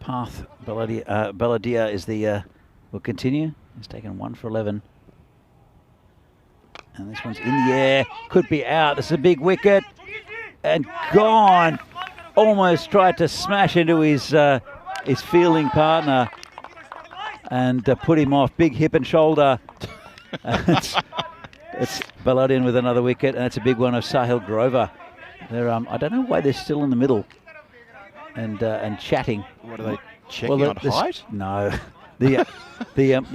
Path Baladia is the will continue. He's taken 1 for 11, and this one's in the air. Could be out. This is a big wicket, and gone. Almost tried to smash into his fielding partner and put him off. Big hip and shoulder. It's Baladian with another wicket, and it's a big one of Sahil Grover. They're I don't know why they're still in the middle and chatting. What are they checking on height? No, the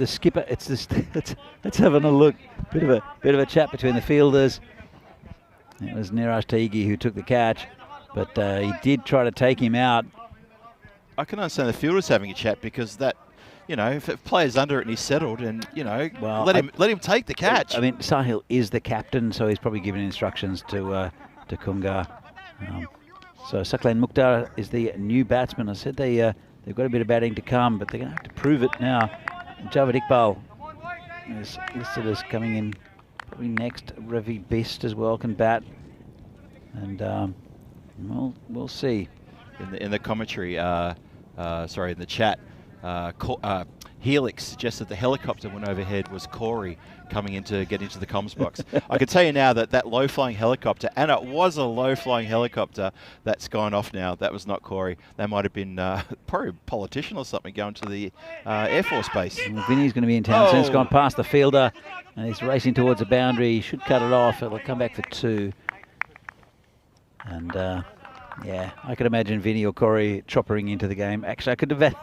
skipper. It's this. Let's having a look. Bit of a chat between the fielders. It was Niraj Taigi who took the catch, but he did try to take him out. I can understand the fielders having a chat, because that you know, if a player's under it and he's settled, and you know, Well, let him take the catch. I mean, Sahil is the captain, so he's probably giving instructions to Kungar. So Saklan Mukhtar is the new batsman. I said they've got a bit of batting to come, but they're going to have to prove it now. Javed Iqbal is listed as coming in probably next. Ravi Best as well can bat, and we'll see. In the commentary, sorry, in the chat, Helix suggested the helicopter went overhead was Corey coming in to get into the comms box. I can tell you now that low-flying helicopter, and it was a low-flying helicopter, that's gone off now. That was not Corey. That might have been probably a politician or something going to the Air Force Base. Well, Vinny's going to be in town. So he's gone past the fielder, and he's racing towards the boundary. He should cut it off. It'll come back for 2. And yeah, I could imagine Vinny or Corey choppering into the game. Actually, I could have.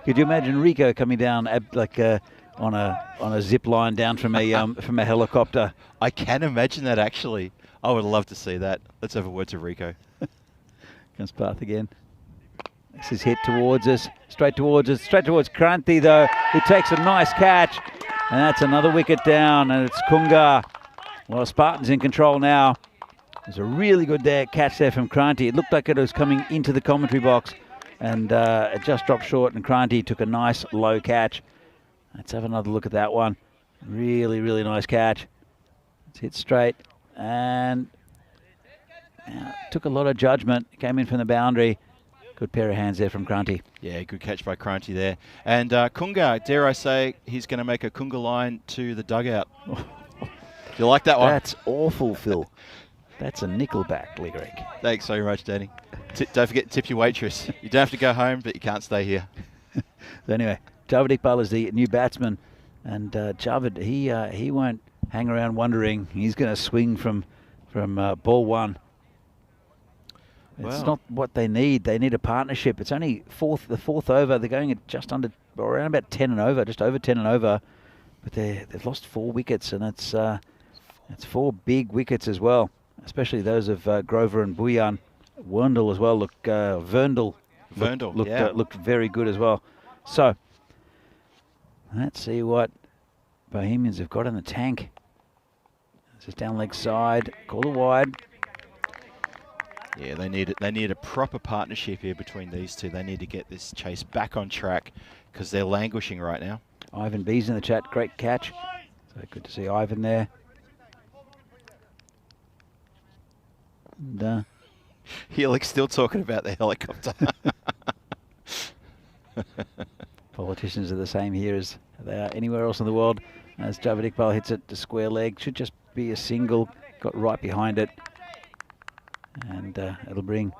Could you imagine Rico coming down on a zip line down from a helicopter? I can imagine that, actually. I would love to see that. Let's have a word to Rico. Comes Path again. This is hit towards us, straight towards Kranti though. He takes a nice catch, and that's another wicket down, and it's Kungar. Well, Spartans in control now. There's a really good catch there from Kranti. It looked like it was coming into the commentary box, and it just dropped short, and Kranti took a nice low catch. Let's have another look at that one. Really, really nice catch. It's hit straight, and took a lot of judgment. Came in from the boundary. Good pair of hands there from Kranti. Yeah, good catch by Kranti there. And Kungar, dare I say, he's going to make a Kungar line to the dugout. Do you like that one? That's awful, Phil. That's a nickelback lyric. Thanks so much, Danny. Don't forget to tip your waitress. You don't have to go home, but you can't stay here. So anyway, Javed Iqbal is the new batsman, and Javed, he won't hang around wondering. He's going to swing from ball 1. It's not what they need. They need a partnership. It's only the fourth over. They're going at just under, or around about 10 and over, just over 10 and over. But they've lost 4 wickets, and it's 4 big wickets as well, especially those of Grover and Buyan. Werndl as well. Looked very good as well. So let's see what Bohemians have got in the tank. This is down leg side. Call it wide. Yeah, they need a proper partnership here between these two. They need to get this chase back on track because they're languishing right now. Ivan B's in the chat. Great catch. So good to see Ivan there. And, Helix still talking about the helicopter. Politicians are the same here as they are anywhere else in the world. As Javed Iqbal hits it to square leg. Should just be a single. Got right behind it. And it'll bring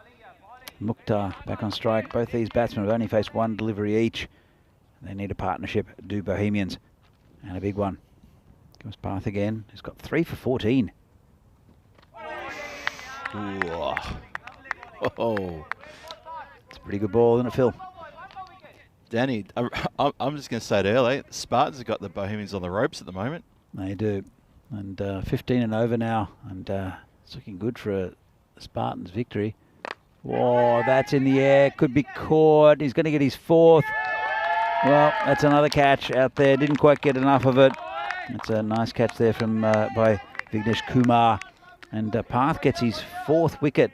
Mukhtar back on strike. Both these batsmen have only faced 1 delivery each. They need a partnership, do Bohemians. And a big one. Comes Path again. He's got 3 for 14. Ooh. Oh. It's a pretty good ball, isn't it, Phil? Danny, I'm just going to say it early. Spartans have got the Bohemians on the ropes at the moment. They do. And 15 and over now. And it's looking good for a Spartans victory. Whoa, that's in the air. Could be caught. He's going to get his 4th. Well, that's another catch out there. Didn't quite get enough of it. It's a nice catch there from by Vignesh Kumar. And Path gets his 4th wicket.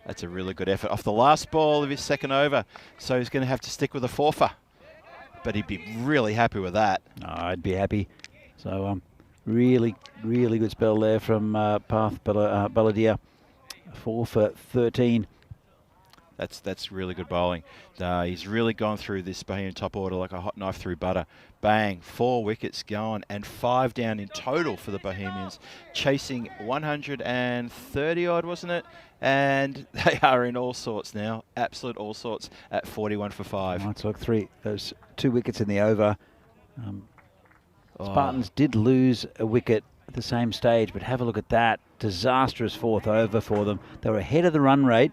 That's a really good effort off the last ball of his 2nd over. So he's going to have to stick with a 4-fer. But he'd be really happy with that. Oh, I'd be happy. So really, really good spell there from Path Baladia. 4 for 13. That's really good bowling. He's really gone through this Bohemian top order like a hot knife through butter. Bang, 4 wickets gone and 5 down in total for the Bohemians. Chasing 130 odd, wasn't it? And they are in all sorts now. Absolute all sorts at 41 for 5. Let's look, those 2 wickets in the over. Spartans did lose a wicket at the same stage, but have a look at that. Disastrous 4th over for them. They were ahead of the run rate.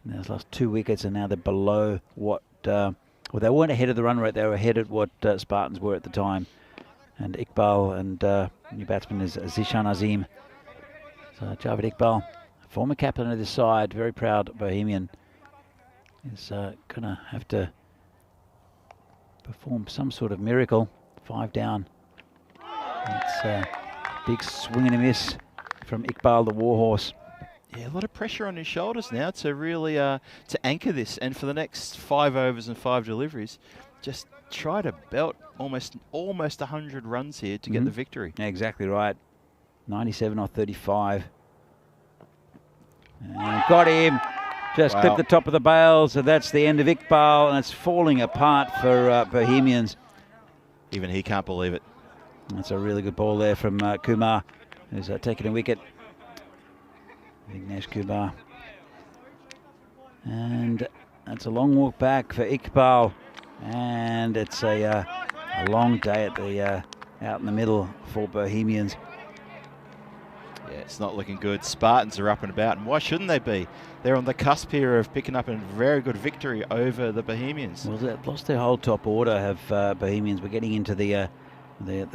And they've lost 2 wickets, and now they're below what... well, they weren't ahead of the run rate. They were ahead of what Spartans were at the time. And Iqbal and new batsman is Zishan Azim. So Javed Iqbal, former captain of this side, very proud Bohemian, is going to have to perform some sort of miracle. 5 down. It's a big swing and a miss from Iqbal, the warhorse. Yeah, a lot of pressure on his shoulders now to really to anchor this, and for the next 5 overs and 5 deliveries, just try to belt almost 100 runs here to get the victory. Yeah, exactly right. 97 or 35. And got him. Just clipped the top of the bail, so that's the end of Iqbal, and it's falling apart for Bohemians. Even he can't believe it. That's a really good ball there from Kumar, who's taking a wicket. Vignesh Kumar. And that's a long walk back for Iqbal, and it's a long day at the out in the middle for Bohemians. Yeah, it's not looking good. Spartans are up and about, and why shouldn't they be? They're on the cusp here of picking up a very good victory over the Bohemians. Well, they've lost their whole top order, have Bohemians. We're getting into the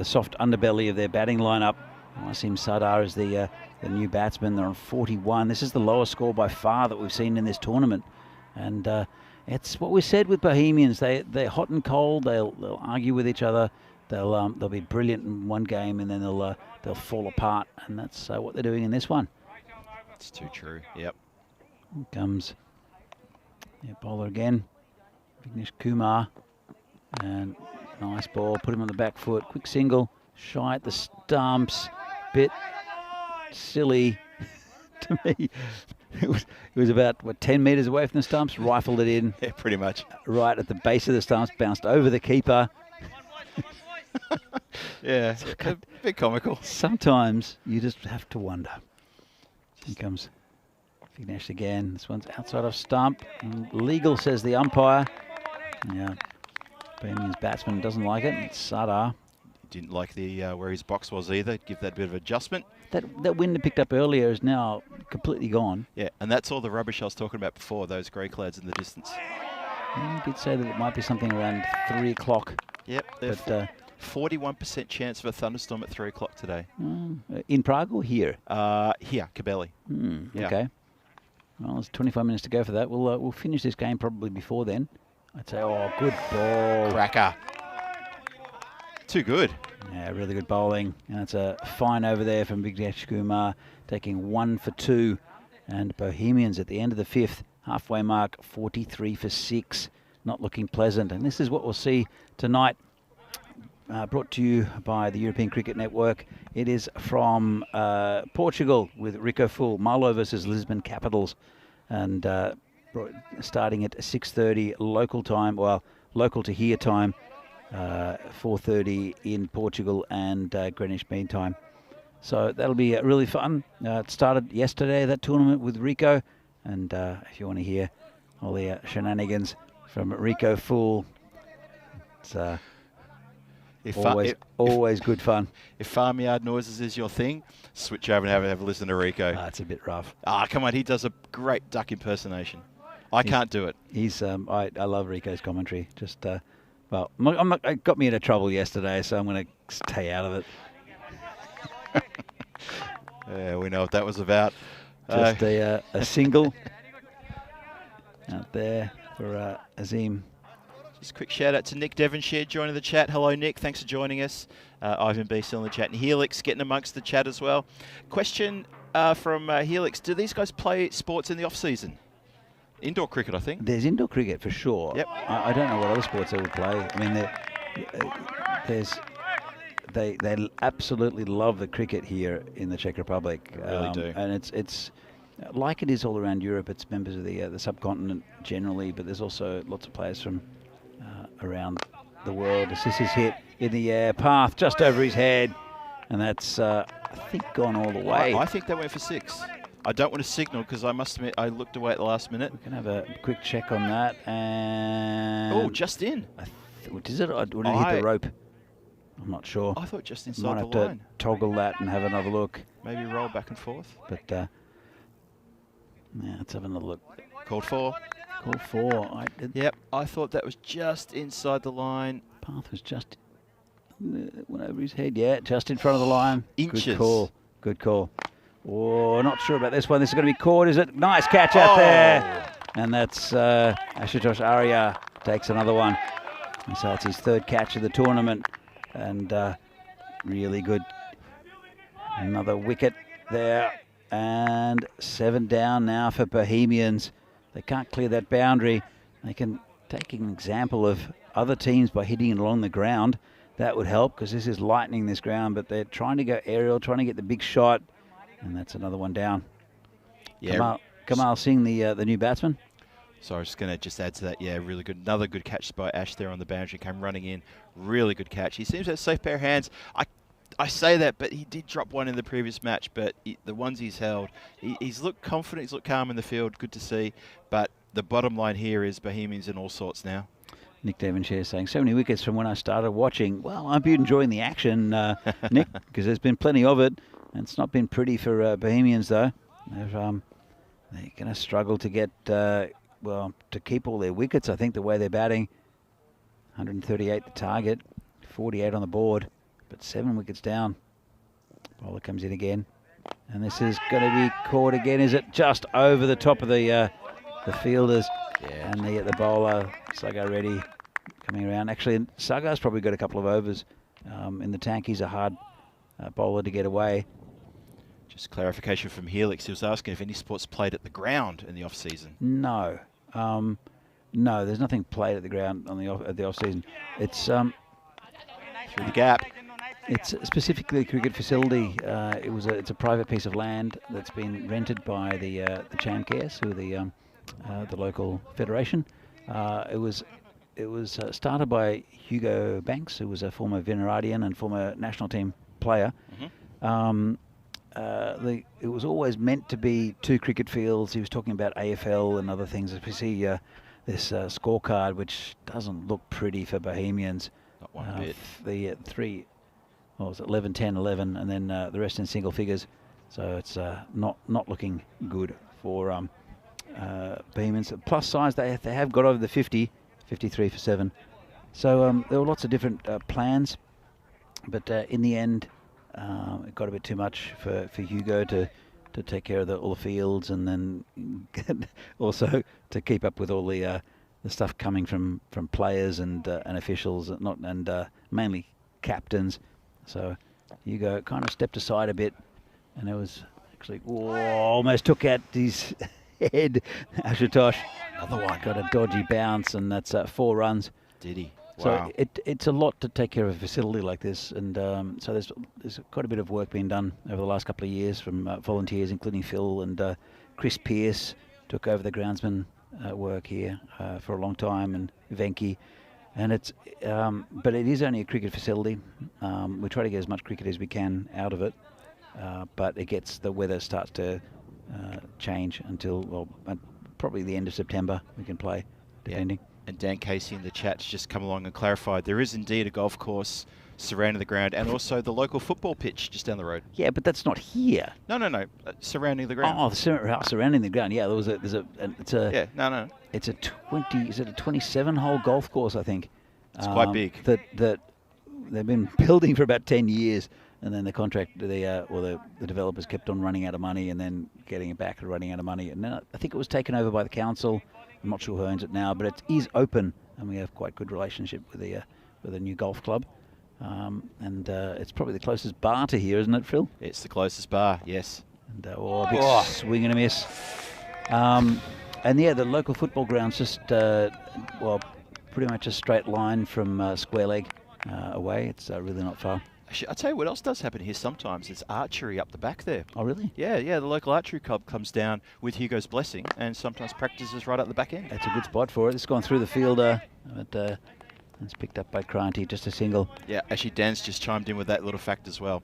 soft underbelly of their batting lineup. Wasim Sardar is the new batsman. They're on 41. This is the lowest score by far that we've seen in this tournament. And it's what we said with Bohemians. They're hot and cold. They'll argue with each other. They'll be brilliant in one game, and then they'll fall apart. And that's what they're doing in this one. It's too true. Yep. Here comes bowler again, Vignesh Kumar, and nice ball. Put him on the back foot. Quick single. Shy at the stumps. Bit silly to me. It was about 10 metres away from the stumps. Rifled it in. Yeah, pretty much. Right at the base of the stumps. Bounced over the keeper. Yeah, a bit comical. Sometimes you just have to wonder. Here comes Vignesh again. This one's outside of stump. Legal, says the umpire. Yeah, Bohemians batsman doesn't like it. It's Sardar. Didn't like the where his box was either. Give that a bit of adjustment. That wind that picked up earlier is now completely gone. Yeah, and that's all the rubbish I was talking about before, those grey clouds in the distance. You did say that it might be something around 3 o'clock. Yep, but 41% chance of a thunderstorm at 3 o'clock today. In Prague or here? Here, Kabeli. Yeah. Okay. Well, there's 25 minutes to go for that. We'll finish this game probably before then. I'd say, oh, good ball. Cracker. Too good. Yeah, really good bowling. And it's a fine over there from Vignesh Kumar, taking 1 for 2. And Bohemians at the end of the 5th, halfway mark, 43 for 6. Not looking pleasant. And this is what we'll see tonight. Brought to you by the European Cricket Network. It is from Portugal with Rico Full, Marlow versus Lisbon Capitals. And starting at 6:30 local time, well, local to here time. 4:30 in Portugal and Greenwich Mean Time. So that'll be really fun. It started yesterday, that tournament with Rico. And if you want to hear all the shenanigans from Rico Fool, it's always good fun. If farmyard noises is your thing, switch over and have a listen to Rico. It's a bit rough. Come on, he does a great duck impersonation. I can't do it. He's I love Rico's commentary. Just well, it got me into trouble yesterday, so I'm going to stay out of it. Yeah, we know what that was about. Just a single out there for Azim. Just a quick shout out to Nick Devonshire joining the chat. Hello, Nick. Thanks for joining us. Ivan B still in the chat. And Helix getting amongst the chat as well. Question from Helix. Do these guys play sports in the off-season? Indoor cricket, I think. There's indoor cricket for sure. Yep. I don't know what other sports they would play. I mean, they absolutely love the cricket here in the Czech Republic. They really do. And it's like it is all around Europe. It's members of the subcontinent generally, but there's also lots of players from around the world. This is hit in the air, path just over his head, and that's I think gone all the way. I think that went for 6. I don't want to signal because I must admit I looked away at the last minute. We can have a quick check on that. And oh, just in. What is it? Or did it hit the rope? I'm not sure. I thought just inside Might the have line. to toggle that and have another look. Maybe roll back and forth. But yeah, let's have another look. Called 4. Call 4. Yep, I thought that was just inside the line. Path was just went over his head. Yeah, just in front of the line. Inches. Good call. Good call. Oh, not sure about this one. This is going to be caught, is it? Nice catch out there. And that's Ashutosh Arya takes another one. So it's his 3rd catch of the tournament, and really good. Another wicket there, and 7 down now for Bohemians. They can't clear that boundary. They can take an example of other teams by hitting it along the ground. That would help, because this is lightning, this ground, but they're trying to go aerial, trying to get the big shot, and that's another one down. Yeah. Kamal Singh, the new batsman. So I was just going to add to that. Yeah, really good. Another good catch by Ash there on the boundary. Came running in. Really good catch. He seems to have a safe pair of hands. I say that, but he did drop one in the previous match. But the ones he's held, he's looked confident. He's looked calm in the field. Good to see. But the bottom line here is Bohemians in all sorts now. Nick Devonshire saying, so many wickets from when I started watching. Well, I've been enjoying the action, Nick, because there's been plenty of it. And it's not been pretty for Bohemians, though. They're going to struggle to get, to keep all their wickets, I think, the way they're batting. 138 the target, 48 on the board, but 7 wickets down. Bowler comes in again. And this is going to be caught again. Is it just over the top of the fielders? Yeah. And the bowler, Sagar Reddy, coming around. Actually, Sagar's probably got a couple of overs in the tank. He's a hard bowler to get away. Just clarification from Helix. He was asking if any sports played at the ground in the off-season. No. No, there's nothing played at the ground at the off-season. It's Through the gap. It's specifically a cricket facility. It's a private piece of land that's been rented by the Chamcares, who are the local federation. It was started by Hugo Banks, who was a former Veneradian and former national team player. It was always meant to be 2 cricket fields. He was talking about AFL and other things. If you see this scorecard, which doesn't look pretty for Bohemians. Not one bit. The 3, what was it, 11, 10, 11, and then the rest in single figures. So it's not looking good for Bohemians. Plus size, they have got over the 50, 53 for 7. So there were lots of different plans, but in the end, it got a bit too much for Hugo to take care of all the fields, and then also to keep up with all the stuff coming from players and officials, and mainly captains. So Hugo kind of stepped aside a bit, and it was actually almost took out his head. Ashutosh, Another one. got a dodgy bounce, and that's 4 runs. Did he? So Wow. it's a lot to take care of a facility like this, and so there's quite a bit of work being done over the last couple of years from volunteers, including Phil and Chris Pearce took over the groundsman work here for a long time, and Venki, and but it is only a cricket facility. We try to get as much cricket as we can out of it, but the weather starts to change until probably the end of September we can play, depending. Yeah. And Dan Casey in the chat's just come along and clarified there is indeed a golf course surrounding the ground, and also the local football pitch just down the road. Yeah, but that's not here. No. Surrounding the ground. Oh, surrounding the ground. Yeah, it's a 27-hole golf course, I think. It's quite big. That they've been building for about 10 years, and then the developers kept on running out of money, and then getting it back and running out of money, and then I think it was taken over by the council. I'm not sure who owns it now, but it is open, and we have quite good relationship with the new golf club. And it's probably the closest bar to here, isn't it, Phil? It's the closest bar, yes. And a big swing and a miss. And yeah, the local football ground's just pretty much a straight line from Square Leg away. It's really not far. Actually, I'll tell you what else does happen here sometimes. It's archery up the back there. Oh, really? Yeah. The local archery club comes down with Hugo's blessing and sometimes practices right up the back end. That's a good spot for it. It's gone through the fielder, but it's picked up by Cranty, just a single. Yeah, actually Dan's just chimed in with that little fact as well.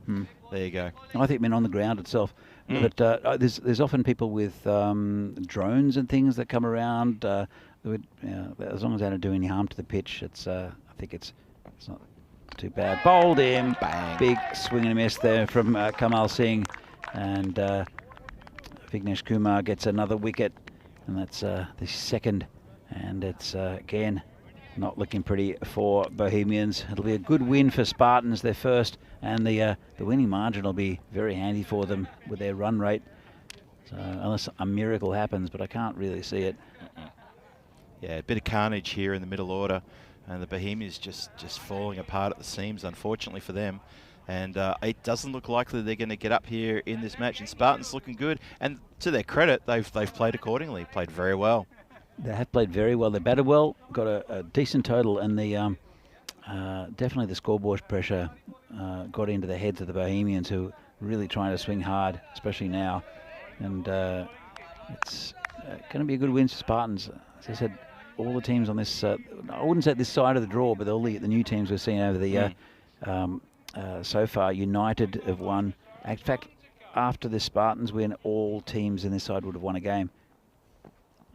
There you go. I think on the ground itself. But there's often people with drones and things that come around. As long as they don't do any harm to the pitch, I think it's not too bad. Bowled him. Bang. Big swing and a miss there from Kamal Singh. And Vignesh Kumar gets another wicket. And that's the second. And it's, again, not looking pretty for Bohemians. It'll be a good win for Spartans, their first. And the winning margin will be very handy for them with their run rate. So unless a miracle happens, but I can't really see it. Yeah, a bit of carnage here in the middle order. and the Bohemians just falling apart at the seams, unfortunately for them. And it doesn't look likely they're going to get up here in this match. And Spartans looking good, and to their credit, they've played accordingly, played very well. They have played very well. They batted well, got a decent total, and the definitely the scoreboard pressure got into the heads of the Bohemians, who are really trying to swing hard, especially now. And it's going to be a good win for Spartans. As I said, all the teams on this, I wouldn't say this side of the draw, but all the new teams we've seen over the year so far. United have won. In fact, after the Spartans win, all teams in this side would have won a game.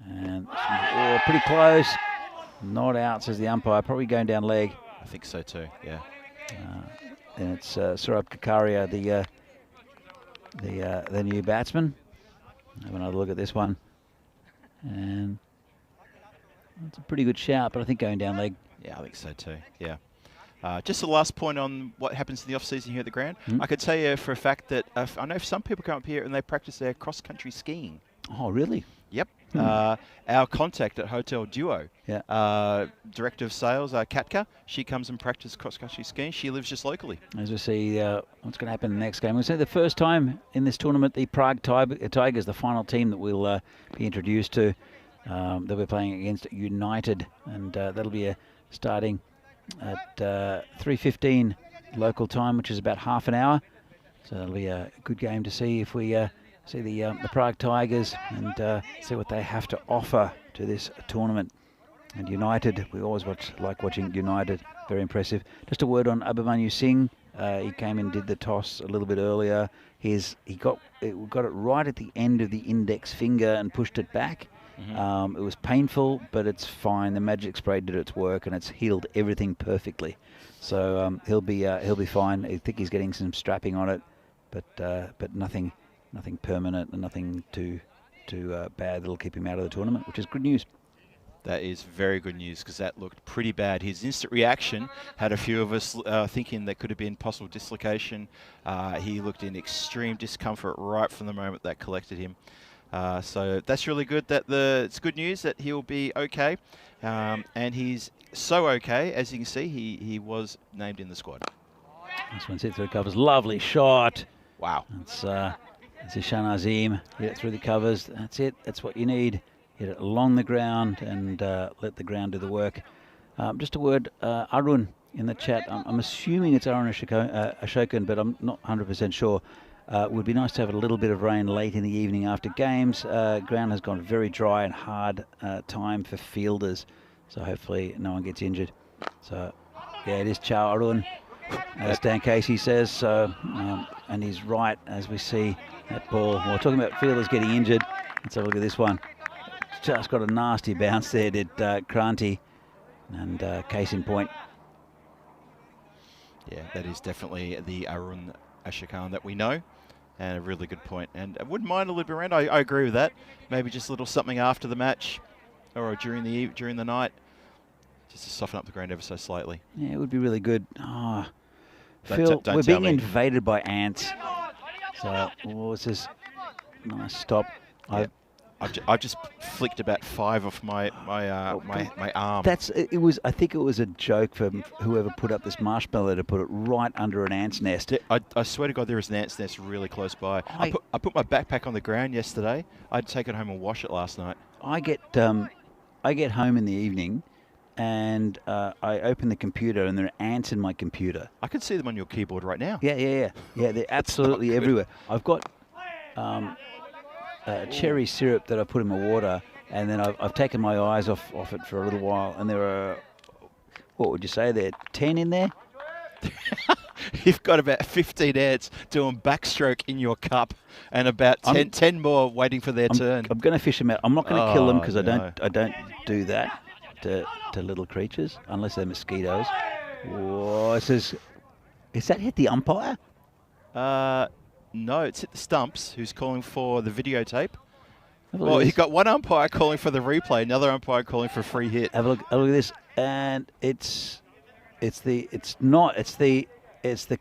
And pretty close. Not out, says the umpire. Probably going down leg. I think so too, yeah. And it's Surab Kakaria, the new batsman. Have another look at this one. And it's a pretty good shout, but I think going down leg. Yeah, I think so too, yeah. Just the last point on what happens in the off-season here at the ground. I could tell you for a fact that I know some people come up here and they practice their cross-country skiing. Oh, really? Yep. Our contact at Hotel Duo, Director of Sales, Katka, she comes and practices cross-country skiing. She lives just locally. As we see what's going to happen in the next game. We'll say the first time in this tournament, the Prague Tigers, the final team that we'll be introduced to. They'll be playing against United, and that'll be starting at 3:15 local time, which is about half an hour. So that'll be a good game to see if we see the Prague Tigers and see what they have to offer to this tournament. And United, we always like watching United. Very impressive. Just a word on Abhimanyu Singh. He came and did the toss a little bit earlier. He got it right at the end of the index finger and pushed it back. It was painful, but it's fine. The magic spray did its work, and it's healed everything perfectly. So he'll be fine. I think he's getting some strapping on it, but nothing permanent and nothing too bad that'll keep him out of the tournament, which is good news. That is very good news, because that looked pretty bad. His instant reaction had a few of us thinking that could have been possible dislocation. He looked in extreme discomfort right from the moment that collected him. So that's really good. It's good news that he'll be okay, and he's so okay, as you can see, he was named in the squad. This one's hit through the covers. Lovely shot. Wow. It's Ishan Azim. Hit it through the covers. That's it. That's what you need. Hit it along the ground and let the ground do the work. Just a word, Arun in the chat. I'm assuming it's Arun Ashokan, but I'm not 100% sure. Would be nice to have a little bit of rain late in the evening after games. Ground has gone very dry and hard time for fielders, so hopefully no one gets injured. So yeah, it is Chow Arun, as Dan Casey says. So and he's right, as we see that ball. We're talking about fielders getting injured. Let's have a look at this one. Just got a nasty bounce there, did Kranti, and case in point. Yeah, that is definitely the Arun Ashokan that we know, and a really good point. And I wouldn't mind a little bit around. I agree with that. Maybe just a little something after the match, or during the night, just to soften up the ground ever so slightly. Yeah, it would be really good. Oh, Phil, we're being invaded by ants. So, what's this? Nice stop. Yeah. I've just flicked about 5 off my arm. I think it was a joke from whoever put up this marshmallow to put it right under an ant's nest. I swear to God, there is an ant's nest really close by. I put my backpack on the ground yesterday. I'd take it home and wash it last night. I get home in the evening, and I open the computer, and there are ants in my computer. I can see them on your keyboard right now. Yeah. They're absolutely everywhere. I've got cherry syrup that I put in my water, and then I've taken my eyes off it for a little while, and there are, what would you say there, 10 in there? You've got about 15 ants doing backstroke in your cup, and about 10 more waiting for their turn. I'm going to fish them out. I'm not going to kill them, because I don't do that to little creatures, unless they're mosquitoes. Whoa, is that hit the umpire? No, it's hit the stumps, who's calling for the videotape. Well, you've got one umpire calling for the replay, another umpire calling for a free hit. Have a look at this, and it's the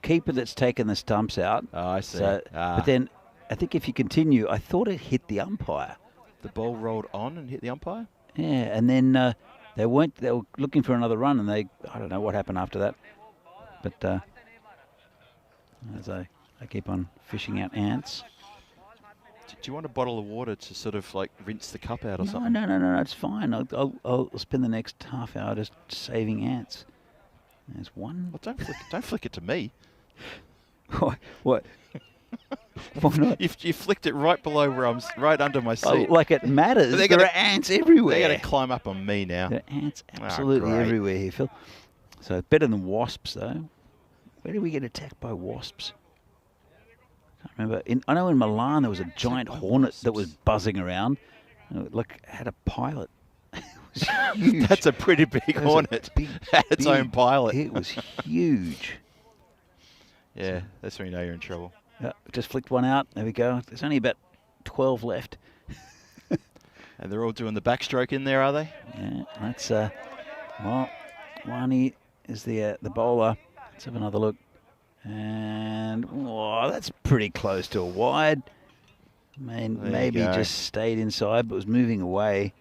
keeper that's taken the stumps out. Oh, I see. So, but then, I think if you continue, I thought it hit the umpire. The ball rolled on and hit the umpire? Yeah, and then They were looking for another run, and I don't know what happened after that. But as I keep on fishing out ants. Do you want a bottle of water to sort of like rinse the cup out or something? No, it's fine. I'll spend the next half hour just saving ants. There's one. Well, don't flick it to me. What? Why not? You flicked it right below where I'm, right under my seat. Oh, like it matters. There are ants everywhere. They're going to climb up on me now. There are ants absolutely everywhere here, Phil. So better than wasps, though. Where did we get attacked by wasps? I can't remember. I know in Milan there was a giant hornet that was buzzing around. Like had a pilot. It was huge. That's a pretty big hornet. Had its own pilot. It was huge. Yeah, that's when you know you're in trouble. Just flicked one out. There we go. There's only about 12 left. And they're all doing the backstroke in there, are they? Yeah, that's well, Wani is the bowler. Let's have another look. And that's pretty close to a wide. Maybe just stayed inside, but was moving away.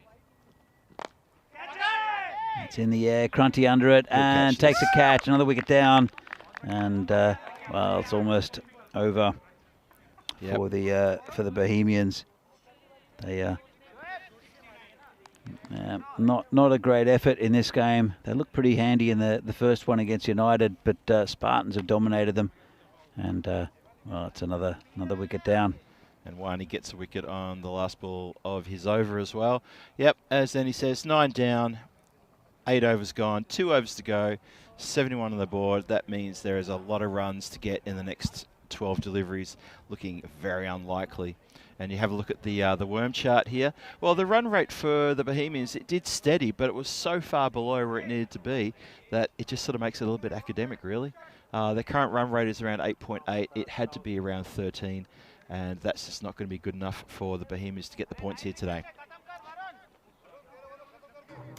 It's in the air. Crunty under it and takes a catch. Another wicket down. And well, it's almost over for the Bohemians. They not a great effort in this game. They looked pretty handy in the first one against United, but Spartans have dominated them. And well, it's another wicket down. And Wani gets a wicket on the last ball of his over as well. Yep, as Danny says, 9 down, 8 overs gone, 2 overs to go, 71 on the board. That means there is a lot of runs to get in the next 12 deliveries, looking very unlikely. And you have a look at the worm chart here. Well, the run rate for the Bohemians, it did steady, but it was so far below where it needed to be that it just sort of makes it a little bit academic, really. Their current run rate is around 8.8. It had to be around 13, and that's just not going to be good enough for the Bohemians to get the points here today.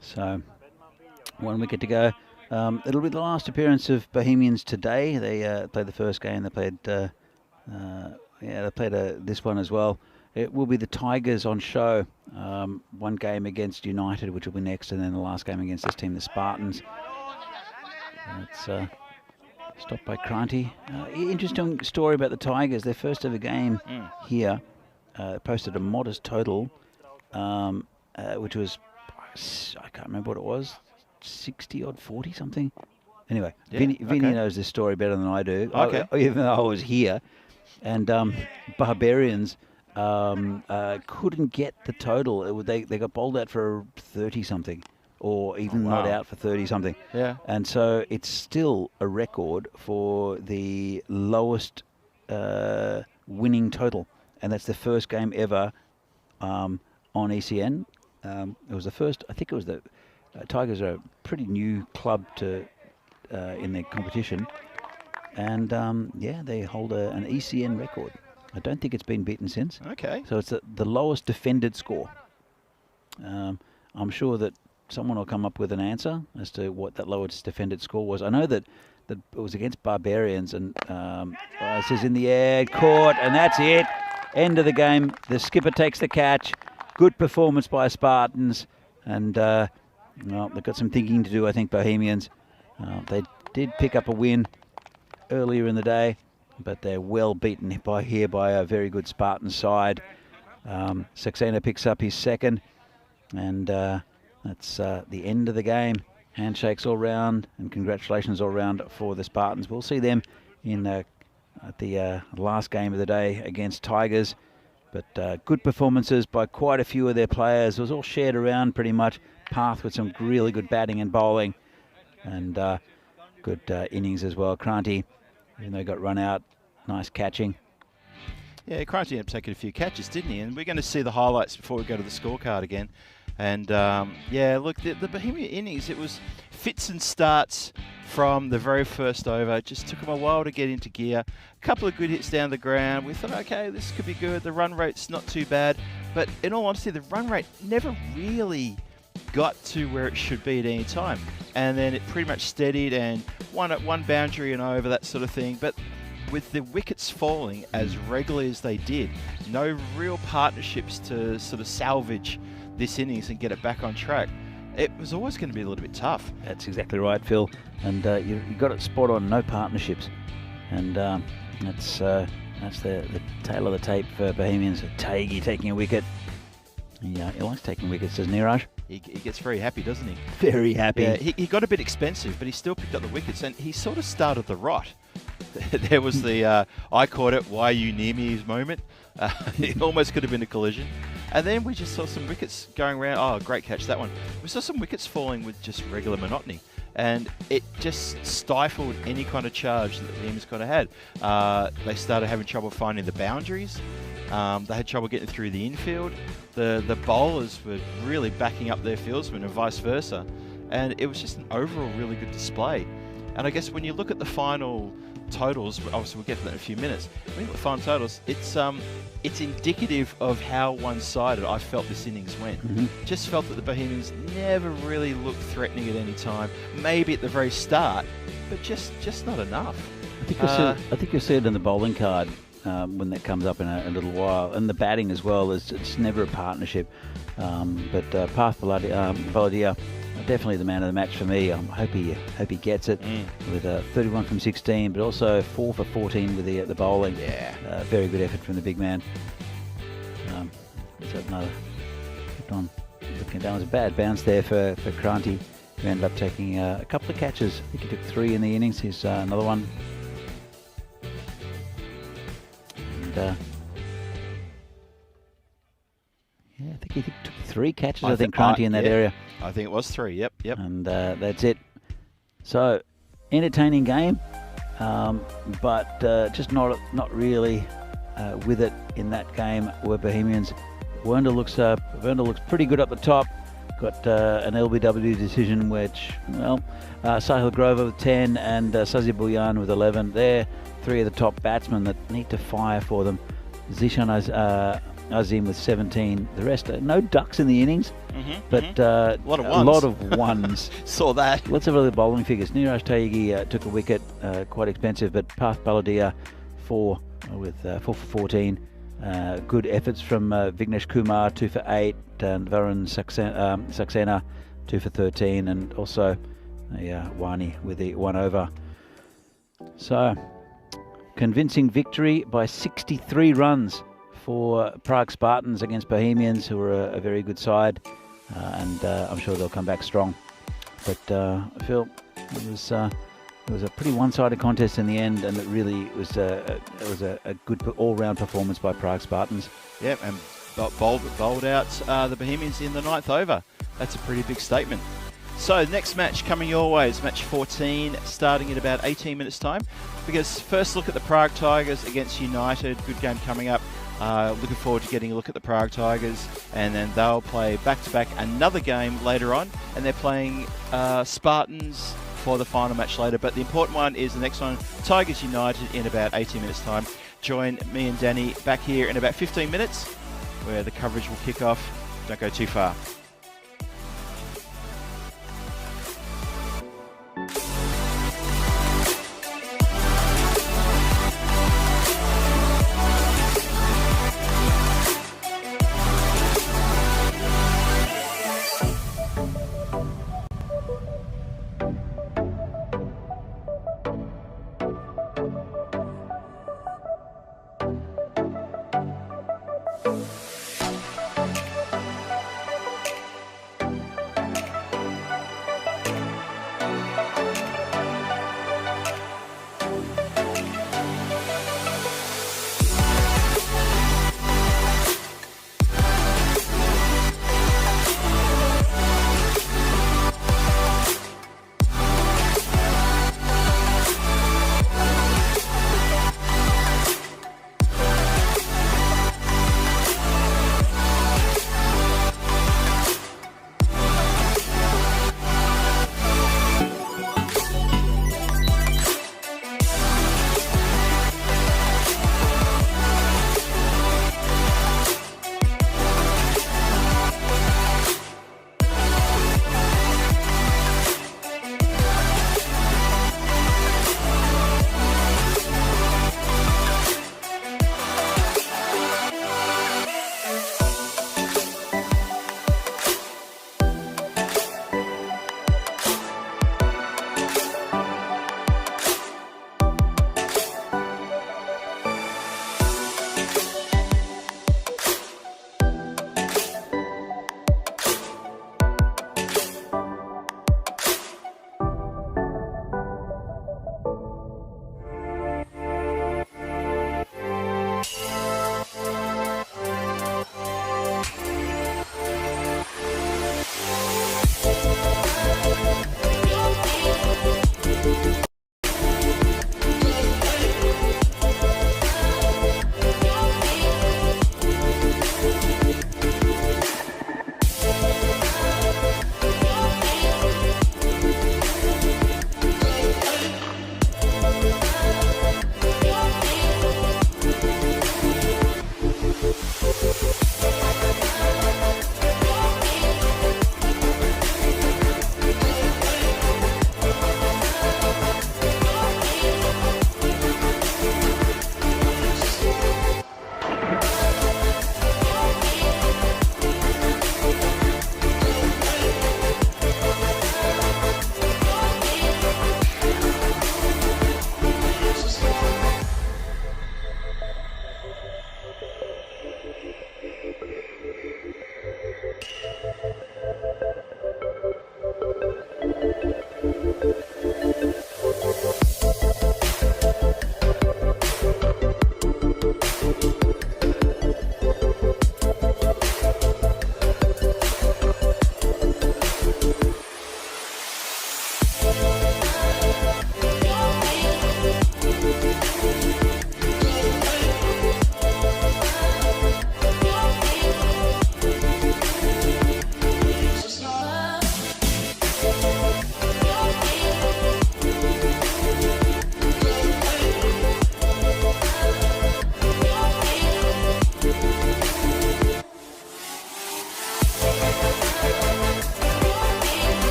So, 1 wicket to go. It'll be the last appearance of Bohemians today. They played the first game. They played this one as well. It will be the Tigers on show. One game against United, which will be next, and then the last game against this team, the Spartans. It's stopped by Cranty. Interesting story about the Tigers. Their first ever game here posted a modest total, which was, I can't remember what it was, 60 odd, 40 something. Anyway, Vinny knows this story better than I do. Okay. Even though I was here. And Barbarians couldn't get the total. They got bowled out for 30-something, or even not out for 30-something. Yeah. And so it's still a record for the lowest winning total. And that's the first game ever on ECN. It was the first, I think it was the Tigers are a pretty new club in their competition. And, they hold an ECN record. I don't think it's been beaten since. Okay. So it's the lowest defended score. I'm sure that someone will come up with an answer as to what that lowest defended score was. I know that it was against Barbarians, and it says in the air, caught, and that's it. End of the game. The skipper takes the catch. Good performance by Spartans. And, they've got some thinking to do, I think, Bohemians. They did pick up a win earlier in the day, but they're well beaten by a very good Spartan side. Saxena picks up his second, and that's the end of the game. Handshakes all round, and congratulations all round for the Spartans. We'll see them at the last game of the day against Tigers. But good performances by quite a few of their players. It was all shared around pretty much. Path with some really good batting and bowling, and good innings as well. Cranty, even though he got run out, nice catching. Yeah, Cranty ended up taking a few catches, didn't he? And we're going to see the highlights before we go to the scorecard again. And look, the Bohemian innings, it was fits and starts from the very first over. It just took them a while to get into gear. A couple of good hits down the ground. We thought, okay, this could be good. The run rate's not too bad. But in all honesty, the run rate never really got to where it should be at any time. And then it pretty much steadied and one boundary and over, that sort of thing. But with the wickets falling as regularly as they did, no real partnerships to sort of salvage this innings and get it back on track. it was always going to be a little bit tough. That's exactly right, Phil. And you got it spot on. No partnerships, and that's the tail of the tape for Bohemians. Taggy taking a wicket. He likes taking wickets, doesn't he, Raj? He gets very happy, doesn't he? Very happy. Yeah, he got a bit expensive, but he still picked up the wickets, and he sort of started the rot. There was the I caught it, why are you near me moment. It almost could have been a collision. And then we just saw some wickets going around. Oh, great catch, that one. We saw some wickets falling with just regular monotony. And it just stifled any kind of charge that the Bohemians kind of had. They started having trouble finding the boundaries. They had trouble getting through the infield. The bowlers were really backing up their fieldsmen and vice versa. And it was just an overall really good display. And I guess when you look at the final totals, obviously we'll get to that in a few minutes. When you look at the final totals, it's indicative of how one-sided I felt this innings went. Just felt that the Bohemians never really looked threatening at any time. Maybe at the very start, but just not enough. I think you'll see it in the bowling card when that comes up in a little while, and the batting as well. It's never a partnership. But Path Baladia, definitely the man of the match for me. I hope he gets it with 31 from 16, but also 4 for 14 with the bowling. Yeah, very good effort from the big man. Let's have another. Kept on looking down. It was a bad bounce there for Kranti, who ended up taking a couple of catches. I think he took 3 in the innings. Here's another one. And yeah, I think he took 3 catches. I think Kranti in that area. I think it was 3. Yep. And that's it. So, entertaining game, but just not really with it in that game. Were Bohemians. Werner looks pretty good up the top. Got an LBW decision, which, well, Sahil Grover with 10 and Sazi Bulyan with 11. They're 3 of the top batsmen that need to fire for them. Zishan Azim with 17. The rest, no ducks in the innings, but a lot of ones. Saw that. Let's have a look at the bowling figures. Niraj Taigi took a wicket, quite expensive, but Path Baladia 4 with 4 for 14. Good efforts from Vignesh Kumar, 2 for 8, and Varun Saxena, 2 for 13, and also Wani with the 1 over. So, convincing victory by 63 runs for Prague Spartans against Bohemians, who are a very good side, and I'm sure they'll come back strong. But Phil, it was a pretty one-sided contest in the end, and it really was a good all-round performance by Prague Spartans. Yep, and bowled out the Bohemians in the 9th over. That's a pretty big statement. So next match coming your way is match 14, starting in about 18 minutes time. Because first look at the Prague Tigers against United. Good game coming up. Looking forward to getting a look at the Prague Tigers, and then they'll play back-to-back another game later on, and they're playing Spartans for the final match later. But the important one is the next one, Tigers United, in about 18 minutes time. Join me and Danny back here in about 15 minutes, where the coverage will kick off. Don't go too far.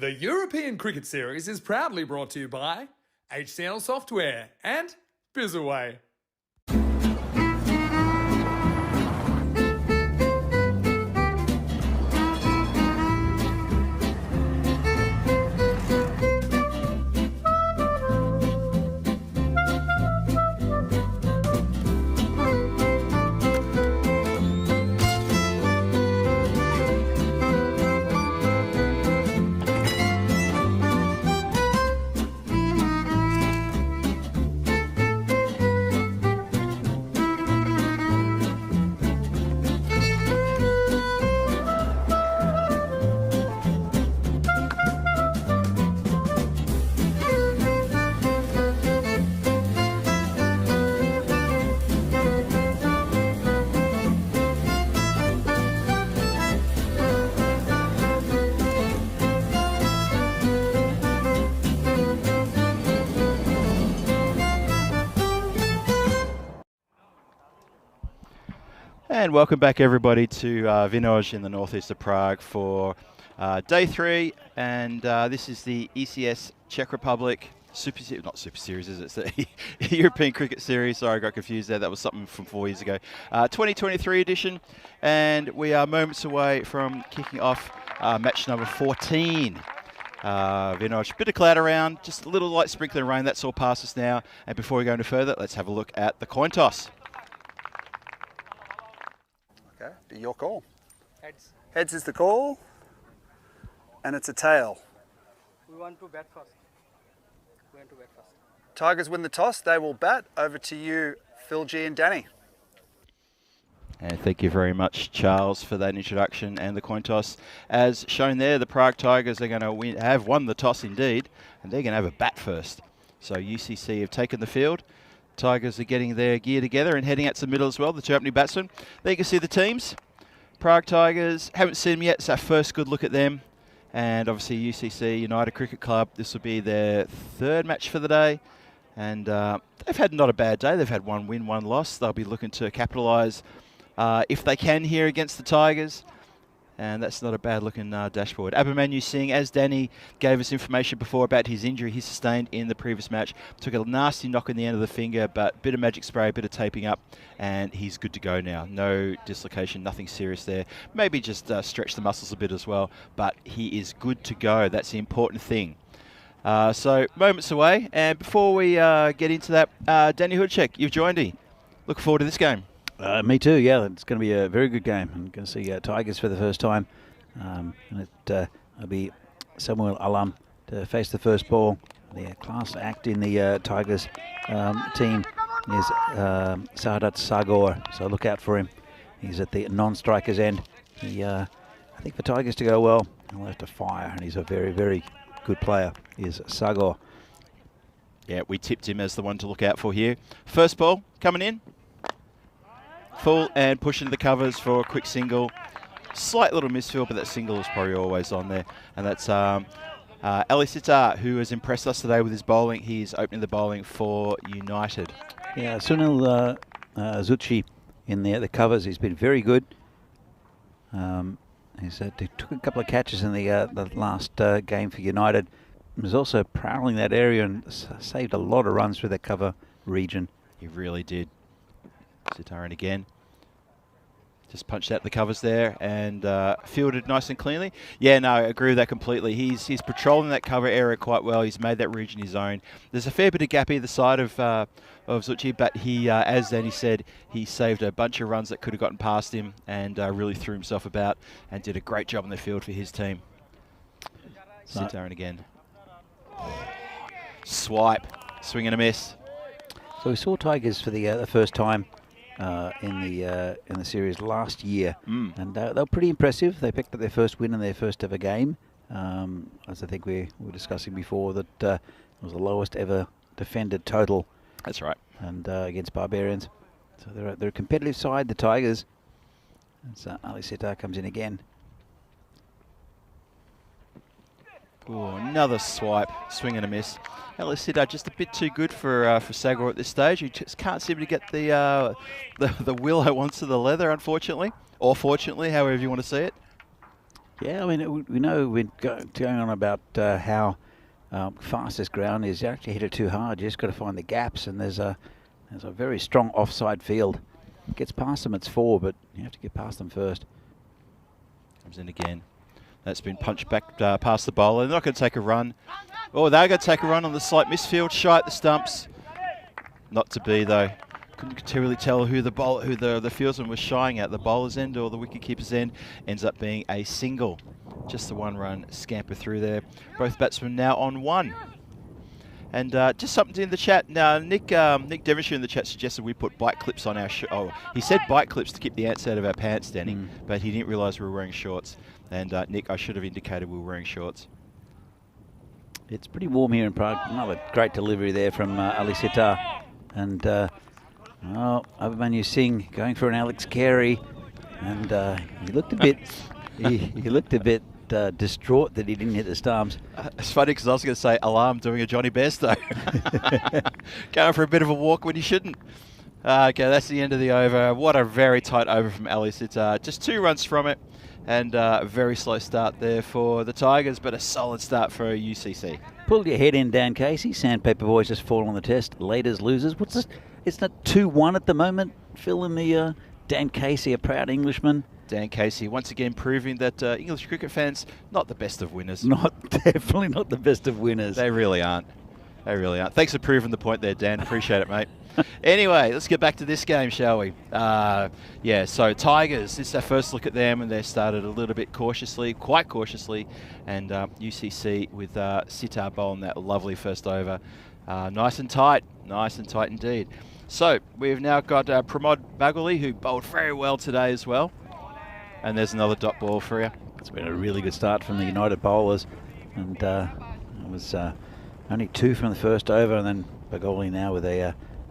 The European Cricket Series is proudly brought to you by HCL Software and Bizaway. And welcome back everybody to Vinoj in the northeast of Prague for day 3, and this is the ECS Czech Republic not Super Series, is it? It's the European Cricket Series. Sorry, I got confused there. That was something from 4 years ago. 2023 edition, and we are moments away from kicking off match number 14. Vinoj, bit of cloud around, just a little light sprinkling rain. That's all past us now. And before we go any further, let's have a look at the coin toss. Okay, your call. Heads. Heads is the call, and it's a tail. We want to bat first. Tigers win the toss. They will bat. Over to you, Phil G and Danny. And thank you very much, Charles, for that introduction and the coin toss. As shown there, the Prague Tigers are going to have won the toss indeed, and they're going to have a bat first. So UCC have taken the field. Tigers are getting their gear together and heading out to the middle as well, the two opening batsmen. There you can see the teams. Prague Tigers, haven't seen them yet. It's our first good look at them. And obviously UCC, United Cricket Club, this will be their third match for the day. And they've had not a bad day. They've had one win, one loss. They'll be looking to capitalise if they can here against the Tigers. And that's not a bad looking dashboard. Abhimanyu Singh, as Danny gave us information before about his injury he sustained in the previous match, took a nasty knock in the end of the finger, but bit of magic spray, bit of taping up, and he's good to go now. No dislocation, nothing serious there. Maybe just stretch the muscles a bit as well, but he is good to go. That's the important thing. So moments away, and before we get into that, Danny Hoodcheck, you've joined me. Looking forward to this game. Me too, yeah. It's going to be a very good game. I'm going to see Tigers for the first time. And it'll be Samuel Alam to face the first ball. The class act in the Tigers team is Sahadat Sagor, so look out for him. He's at the non-strikers end. I think for Tigers to go well, he'll have to fire, and he's a very, very good player, is Sagor. Yeah, we tipped him as the one to look out for here. First ball coming in. Full and push into the covers for a quick single. Slight little misfield, but that single is probably always on there. And that's Ali Sitar, who has impressed us today with his bowling. He's opening the bowling for United. Yeah, Sunil Zucchi in the covers. He's been very good. He took a couple of catches in the last game for United. He was also prowling that area and saved a lot of runs through that cover region. He really did. Sitaran again. Just punched out the covers there and fielded nice and cleanly. Yeah, no, I agree with that completely. He's patrolling that cover area quite well. He's made that region his own. There's a fair bit of gap either side of Zucchi, but he, as Danny said, he saved a bunch of runs that could have gotten past him and really threw himself about and did a great job in the field for his team. Sitaran again. Swipe, swing and a miss. So we saw Tigers for the first time in the series last year, and they were pretty impressive. They picked up their first win in their first ever game. As I think we were discussing before, that it was the lowest ever defended total. That's right. And against Barbarians, so they're a competitive side, the Tigers. And so Ali Sitar comes in again. Oh, another swipe, swing and a miss. Ali Sitar just a bit too good for Sagor at this stage. He just can't seem to get the willow onto the leather, unfortunately, or fortunately, however you want to see it. Yeah, I mean, we know we're going on about how fast this ground is. You actually hit it too hard. You just got to find the gaps, and there's a very strong offside field. Gets past them, it's 4, but you have to get past them first. Comes in again. That's been punched back past the bowler. They're not going to take a run. Oh, they're going to take a run on the slight misfield, shy at the stumps. Not to be, though. Couldn't really tell who the fieldsman was shying at, the bowler's end or the wicketkeeper's end. Ends up being a single. Just the 1 run scamper through there. Both batsmen now on 1. And just something in the chat. Now, Nick Devonshire in the chat suggested we put bike clips on our he said bike clips to keep the ants out of our pants, Danny, but he didn't realise we were wearing shorts. And Nick, I should have indicated we were wearing shorts. It's pretty warm here in Prague. Another great delivery there from Ali Sitar. And Abhimanyu Singh going for an Alex Carey. And he looked a bit... he looked a bit distraught that he didn't hit the stumps. It's funny because I was going to say alarm doing a Johnny Bairstow. Going for a bit of a walk when he shouldn't. Okay, that's the end of the over. What a very tight over from Ali Sitar. Just 2 runs from it, and a very slow start there for the Tigers, but a solid start for UCC. Pulled your head in, Dan Casey. Sandpaper Boys just fall on the test. Leaders, losers. What's this? It's not 2-1 at the moment. Phil and the Dan Casey, a proud Englishman. Dan Casey once again proving that English cricket fans, not the best of winners. Definitely not the best of winners. They really aren't. They really aren't. Thanks for proving the point there, Dan. Appreciate it, mate. Anyway, let's get back to this game, shall we? Yeah, so Tigers, this is our first look at them, and they started a little bit cautiously, quite cautiously, and UCC with Sitar bowling that lovely first over. Nice and tight indeed. So we've now got Pramod Baguli, who bowled very well today as well. And there's another dot ball for you. It's been a really good start from the United bowlers. And it was only 2 from the first over, and then Baguli now with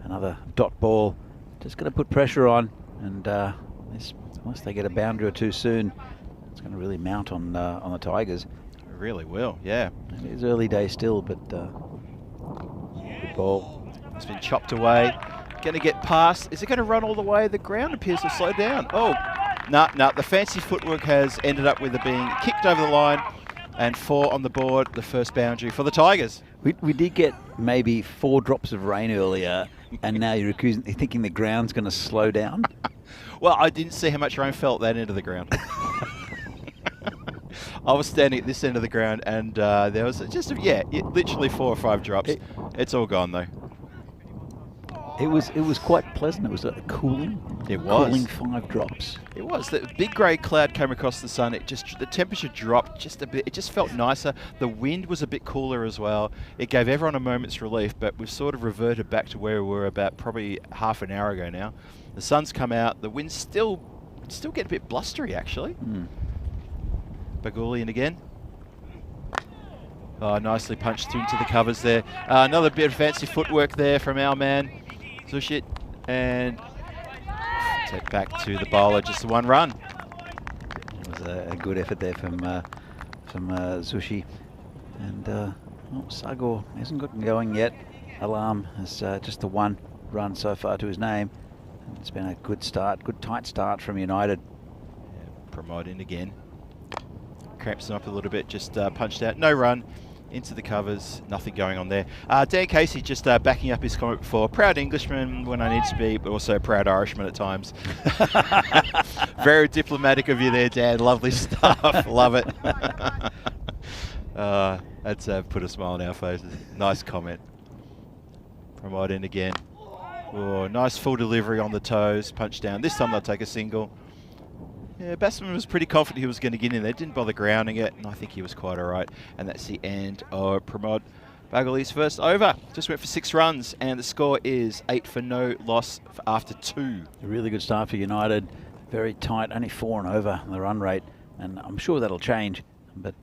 another dot ball. Just going to put pressure on, and unless they get a boundary or 2 soon, it's going to really mount on the Tigers. It really will, yeah. It is early days still, but good ball. It's been chopped away. Going to get past. Is it going to run all the way? The ground appears to slow down. Oh. No, the fancy footwork has ended up with it being kicked over the line, and 4 on the board, the first boundary for the Tigers. We did get maybe 4 drops of rain earlier, and now you're thinking the ground's going to slow down? Well, I didn't see how much rain fell at that end of the ground. I was standing at this end of the ground, and there was literally 4 or 5 drops. It's all gone, though. It was quite pleasant. It was cooling. It was. Cooling 5 drops. It was. The big grey cloud came across the sun. The temperature dropped just a bit. It just felt nicer. The wind was a bit cooler as well. It gave everyone a moment's relief, but we've sort of reverted back to where we were about probably half an hour ago now. The sun's come out. The wind's still getting a bit blustery, actually. Bagulian again. Oh, nicely punched into the covers there. Another bit of fancy footwork there from our man, Zushit, and take back to the bowler, just the 1 run. It was a good effort there from Zushi, and Sagor hasn't gotten going yet. Alarm has just the 1 run so far to his name. And it's been a good start, good tight start from United. Yeah, Pramod in again. Cramps him up a little bit, just punched out, no run. Into the covers, nothing going on there. Dan Casey just backing up his comment before. Proud Englishman when I need to be, but also proud Irishman at times. Very diplomatic of you there, Dan. Lovely stuff. Love it. That's put a smile on our faces. Nice comment. Pramod in again. Oh, nice full delivery on the toes. Punch down. This time they'll take a single. Yeah, batsman was pretty confident he was going to get in there. Didn't bother grounding it, and I think he was quite all right. And that's the end of Pramod Baguli's first over. Just went for 6 runs, and the score is 8 for no loss after 2. A really good start for United. Very tight, only 4 and over the run rate, and I'm sure that'll change. But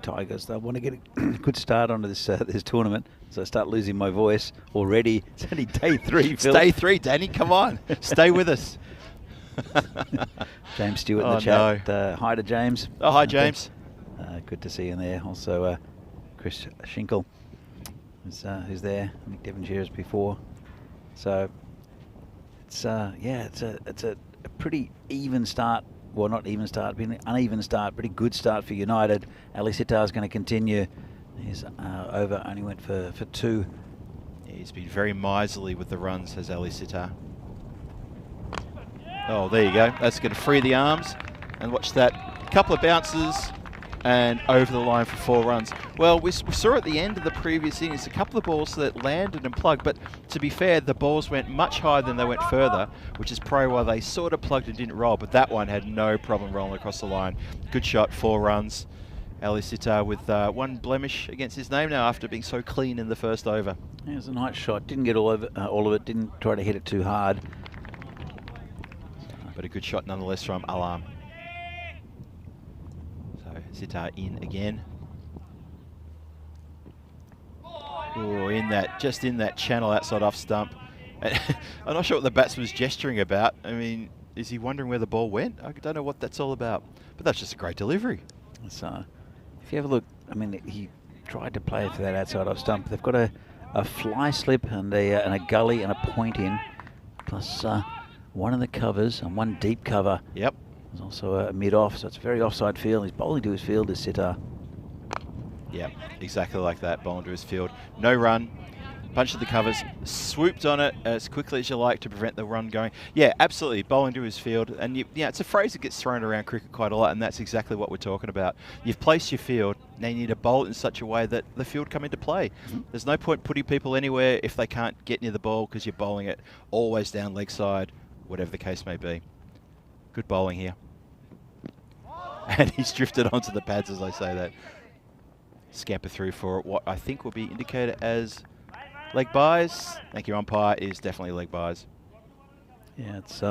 Tigers, they'll want to get a good start onto this tournament. So I start losing my voice already. It's only day 3, Phil. It's day 3, Danny. Come on, stay with us. James Stewart in the chat. No. Hi to James. Oh, hi, James. Good to see you in there. Also, Chris Schinkel who's there. Nick Devonshire as before. So it's a pretty even start well, not even start, been an uneven start, pretty good start for United. Ali Sitar is going to continue. His over only went for 2. Yeah, he's been very miserly with the runs, has Ali Sitar. Oh, there you go. That's going to free the arms. And watch that. Couple of bounces and over the line for 4 runs. Well, we saw at the end of the previous innings a couple of balls that landed and plugged, but to be fair, the balls went much higher than they went further, which is probably why they sort of plugged and didn't roll, but that one had no problem rolling across the line. Good shot, 4 runs. Ali Sitar with 1 blemish against his name now after being so clean in the first over. Yeah, it was a nice shot. Didn't get all of it. Didn't try to hit it too hard. But a good shot nonetheless from Alam. So Sitar in again. Oh, just in that channel outside off stump. I'm not sure what the batsman was gesturing about. I mean, is he wondering where the ball went? I don't know what that's all about. But that's just a great delivery. So, if you have a look, I mean, he tried to play for that outside off stump. They've got a fly slip and a gully and a point in, plus one in the covers and 1 deep cover. Yep. There's also a mid-off, so it's a very offside field. He's bowling to his field, is Sitar. Yeah, exactly like that, bowling to his field. No run, bunch of the covers, swooped on it as quickly as you like to prevent the run going. Yeah, absolutely, bowling to his field. And yeah, it's a phrase that gets thrown around cricket quite a lot, and that's exactly what we're talking about. You've placed your field, now you need to bowl it in such a way that the field come into play. There's no point putting people anywhere if they can't get near the ball because you're bowling it always down leg side, whatever the case may be. Good bowling here. And he's drifted onto the pads as I say that. Scamper through for what I think will be indicated as leg byes. Thank you, umpire. It is definitely leg byes. Yeah, it's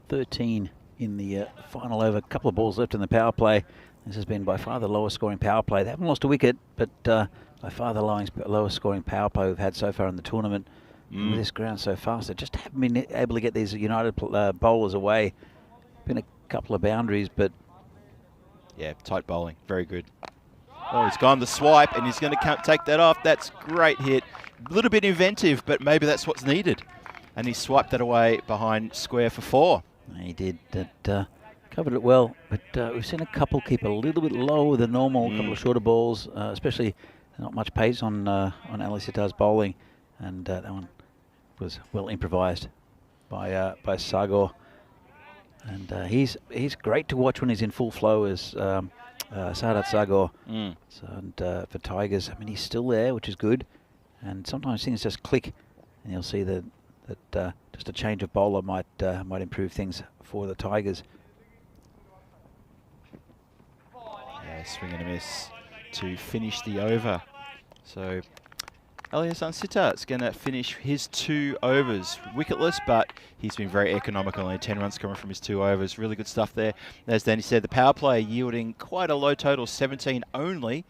13 in the final over. A couple of balls left in the power play. This has been by far the lowest scoring power play. They haven't lost a wicket, but by far the lowest scoring power play we've had so far in the tournament. With this ground so fast, they just haven't been able to get these United bowlers away. Been a couple of boundaries, but yeah, tight bowling. Very good. Oh, he's gone the swipe, and he's going to take that off. That's great hit. A little bit inventive, but maybe that's what's needed. And he swiped that away behind square for 4. He did. That covered it well, but we've seen a couple keep a little bit lower than normal. A couple of shorter balls, especially not much pace on Ali Sitar's bowling, and that one was well improvised by Sagor. And he's great to watch when he's in full flow as Sadat Sagor. So, and for Tigers, I mean, he's still there, which is good. And sometimes things just click, and you'll see that just a change of bowler might improve things for the Tigers. Yeah, swing and a miss to finish the over. So Ali Sitar is going to finish his 2 overs wicketless, but he's been very economical. Only 10 runs coming from his 2 overs. Really good stuff there. As Danny said, the power play yielding quite a low total, 17 only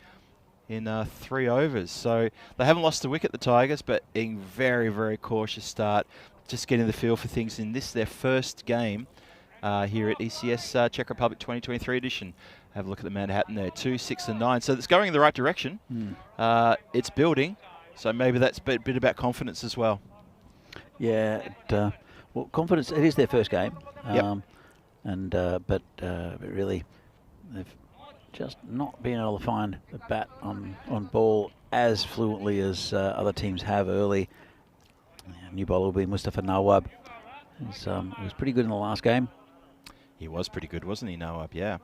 in 3 overs. So they haven't lost a wicket, the Tigers, but in very, very cautious start. Just getting the feel for things in this, their first game here at ECS Czech Republic 2023 edition. Have a look at the Manhattan there, 2, 6 and 9. So it's going in the right direction. It's building. So maybe that's a bit about confidence as well. Yeah, well, confidence. It is their first game, but really, they've just not been able to find a bat on ball as fluently as other teams have early. New bowler will be Mustafa Nawab. He was pretty good in the last game. He was pretty good, wasn't he, Nawab? Yeah,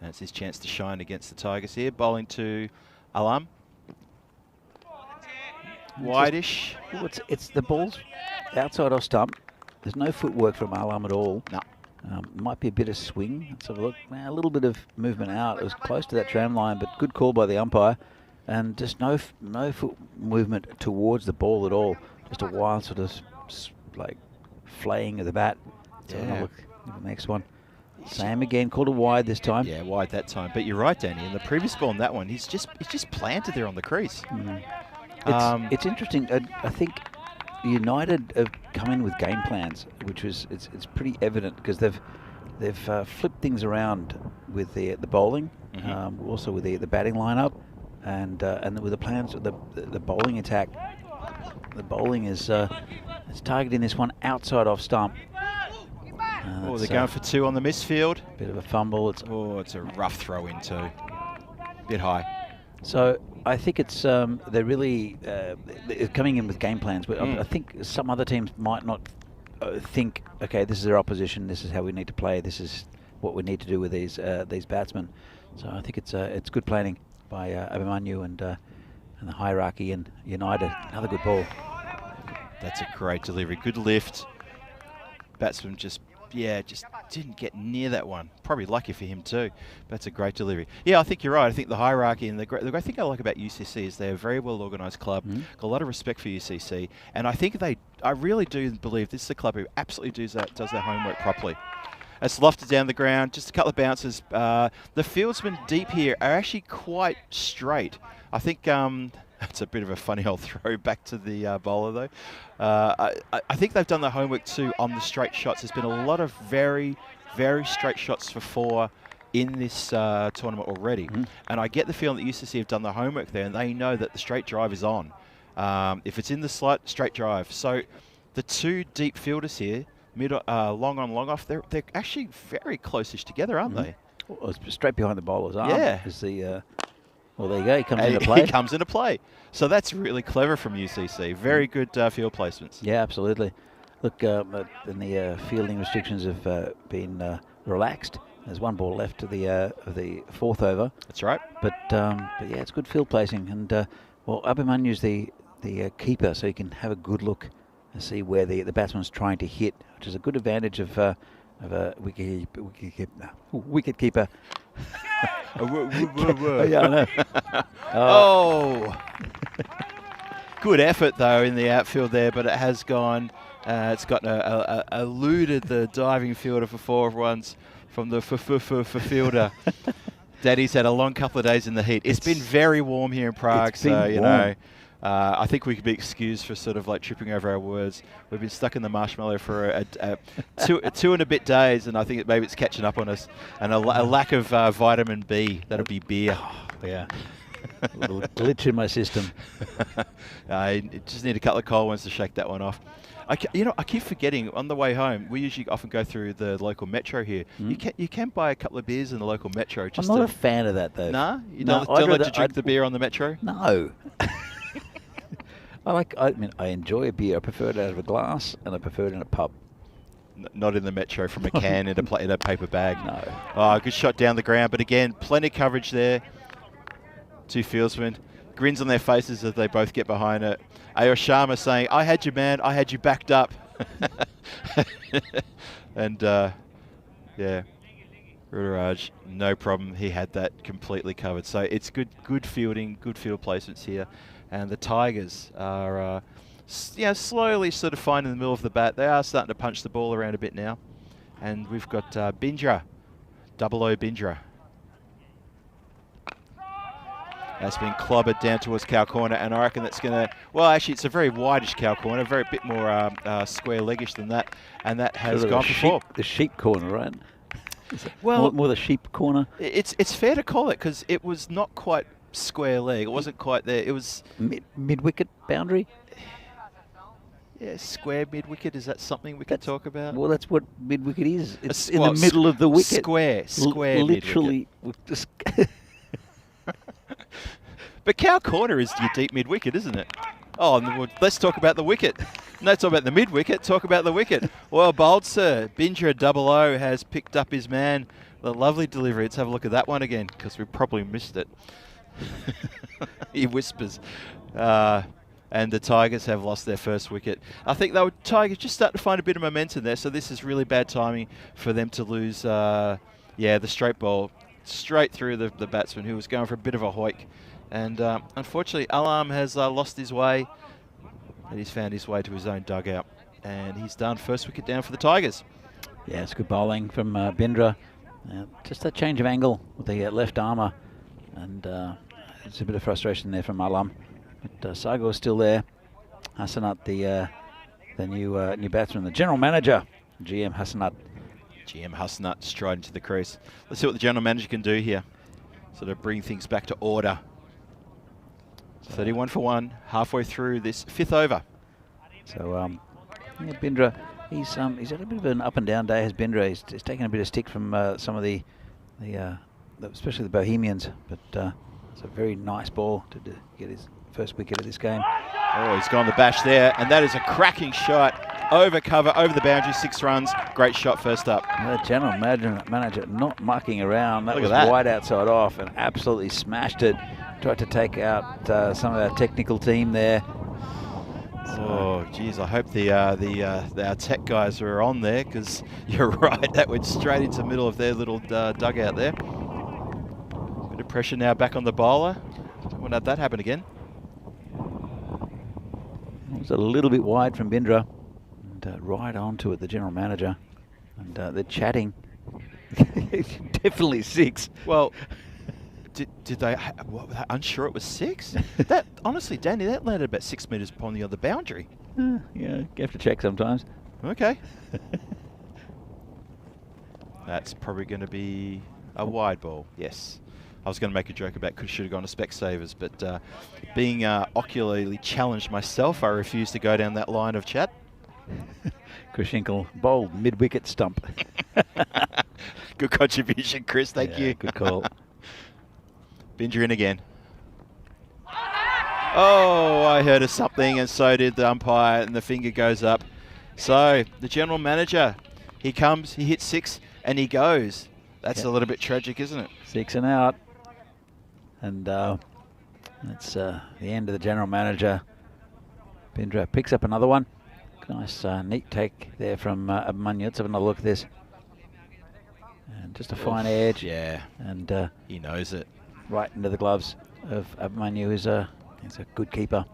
and it's his chance to shine against the Tigers here. Bowling to Alam. Wideish. Well, it's the ball's outside off stump. There's no footwork from Alam at all. No. Might be a bit of swing. Let's have a look. A little bit of movement out. It was close to that tram line, but good call by the umpire. And just no foot movement towards the ball at all. Just a wild sort of like flaying of the bat. So Yeah. look at the next one. Same again, called a wide this time. Yeah, wide that time. But you're right, Danny. In the previous ball on that one, he's just planted there on the crease. It's interesting. I think United have come in with game plans, which is it's pretty evident because they've flipped things around with the bowling, also with the batting lineup, and with the plans of the bowling attack. The bowling is targeting this one outside off stump, Oh, they're going for 2 on the misfield. Bit of a fumble. It's a rough throw in too. Bit high. So I think it's they're really they're coming in with game plans, but I think some other teams might not think, okay, this is their opposition, this is how we need to play, this is what we need to do with these batsmen. So I think it's good planning by Abhimanyu and the hierarchy and United. Another good ball. That's a great delivery. Good lift. Batsman just didn't get near that one. Probably lucky for him too. That's a great delivery. Yeah, I think you're right. I think the hierarchy and the great thing I like about UCC is they're a very well organised club. Got a lot of respect for UCC, and I think I really do believe this is a club who absolutely does their homework properly. It's lofted down the ground, just a couple of bounces. The fieldsmen deep here are actually quite straight. I think that's a bit of a funny old throw back to the bowler though. I think they've done their homework too on the straight shots. There's been a lot of very, very straight shots for 4 in this tournament already. And I get the feeling that UCC have done the homework there and they know that the straight drive is on. If it's in the slot, straight drive. So the 2 deep fielders here, long on, long off, they're actually very close-ish together, aren't they? Well, it's straight behind the bowler's arm. Yeah. Is the well, there you go. He comes into play. He comes into play. So that's really clever from UCC. Very good field placements. Yeah, absolutely. Look, and the fielding restrictions have been relaxed. There's 1 ball left to the 4th over. That's right. But yeah, it's good field placing. And well, Abhimanyu's the keeper, so you can have a good look and see where the batsman's trying to hit, which is a good advantage of a wicket keeper. Yeah, I know. Oh. Good effort though in the outfield there, but it has gone. It's got eluded the diving fielder for 4 runs from the fielder. Daddy's had a long couple of days in the heat. It's been very warm here in Prague, so you know. I think we could be excused for sort of like tripping over our words. We've been stuck in the marshmallow for two and a bit days, and I think maybe it's catching up on us. And a lack of vitamin B. That'll be beer. Yeah. A little glitch in my system. I just need a couple of cold ones to shake that one off. I keep forgetting on the way home. We usually often go through the local metro here. You can buy a couple of beers in the local metro. I'm not a fan of that though. Nah, you don't like to drink the beer on the metro. No. I enjoy a beer. I prefer it out of a glass, and I prefer it in a pub. Not in the metro from a can in a paper bag. No. Oh, good shot down the ground, but again, plenty of coverage there. 2 fieldsmen, grins on their faces as they both get behind it. Ayo Sharma saying, "I had you, man. I had you backed up." And yeah, Rudraj, no problem. He had that completely covered. So it's good fielding, good field placements here. And the Tigers are slowly sort of finding the middle of the bat. They are starting to punch the ball around a bit now. And we've got Bindra, 00 Bindra. That's been clobbered down towards cow corner, and I reckon that's going to... Well, actually, it's a very wideish cow corner, a bit more square leggish than that, and that has gone for 4. The sheep corner, right? Well, more the sheep corner. It's fair to call it because it was not quite square leg. It wasn't quite there. It was mid-wicket boundary. Yeah, square mid-wicket. Is that something we can talk about? Well, that's what mid-wicket is. It's in the middle of the wicket. Square literally. But cow corner is your deep mid-wicket, isn't it? Oh, well, let's talk about the wicket. No, talk about the mid-wicket. Talk about the wicket. Well bowled, sir. Bindra 00 has picked up his man. The lovely delivery. Let's have a look at that one again because we probably missed it. He whispers. And the Tigers have lost their first wicket. I think the Tigers just starting to find a bit of momentum there, so this is really bad timing for them to lose the straight ball straight through the batsman who was going for a bit of a hoik. And unfortunately, Alam has lost his way, and he's found his way to his own dugout. And he's done. First wicket down for the Tigers. Yeah, it's good bowling from Bindra. Just a change of angle with the left armour. And it's a bit of frustration there from Alam. But Sago's still there. Hassanat, the new batsman, the general manager, GM Hassanat. GM Hassanat striding to the crease. Let's see what the general manager can do here. Sort of bring things back to order. 31 for 1, halfway through this 5th over. So, Bindra He's had a bit of an up and down day, has Bindra. He's taken a bit of stick from some of the especially the Bohemians, but it's a very nice ball to get his first wicket of this game. Oh, he's gone the bash there, and that is a cracking shot. Over cover, over the boundary, 6 runs. Great shot first up. The general manager not mucking around. That Look was at that. wide outside off and absolutely smashed it. Tried to take out some of our technical team there. Oh, geez, I hope our tech guys are on there, because you're right, that went straight into the middle of their little dugout there. Bit of pressure now back on the bowler. Don't want to have that happen again. It was a little bit wide from Bindra. And right onto it, the general manager. And they're chatting. Definitely 6. Well, did they? Unsure it was 6? That honestly, Danny, that landed about 6 metres upon the other boundary. Yeah, you have to check sometimes. Okay. That's probably going to be a wide ball. Yes. I was going to make a joke about should have gone to Specsavers, but being ocularly challenged myself, I refuse to go down that line of chat. Chris Hinkle bowled mid-wicket stump. Good contribution, Chris. Thank you. Good call. Binger in again. Oh, I heard of something, and so did the umpire, and the finger goes up. So the general manager, he comes, he hits 6, and he goes. That's a little bit tragic, isn't it? 6 and out. And that's the end of the general manager. Bindra picks up another one. Nice neat take there from Abhimanyu. Let's have another look at this. And just a fine edge. Yeah. And he knows it. Right into the gloves of Abhimanyu, who's a good keeper.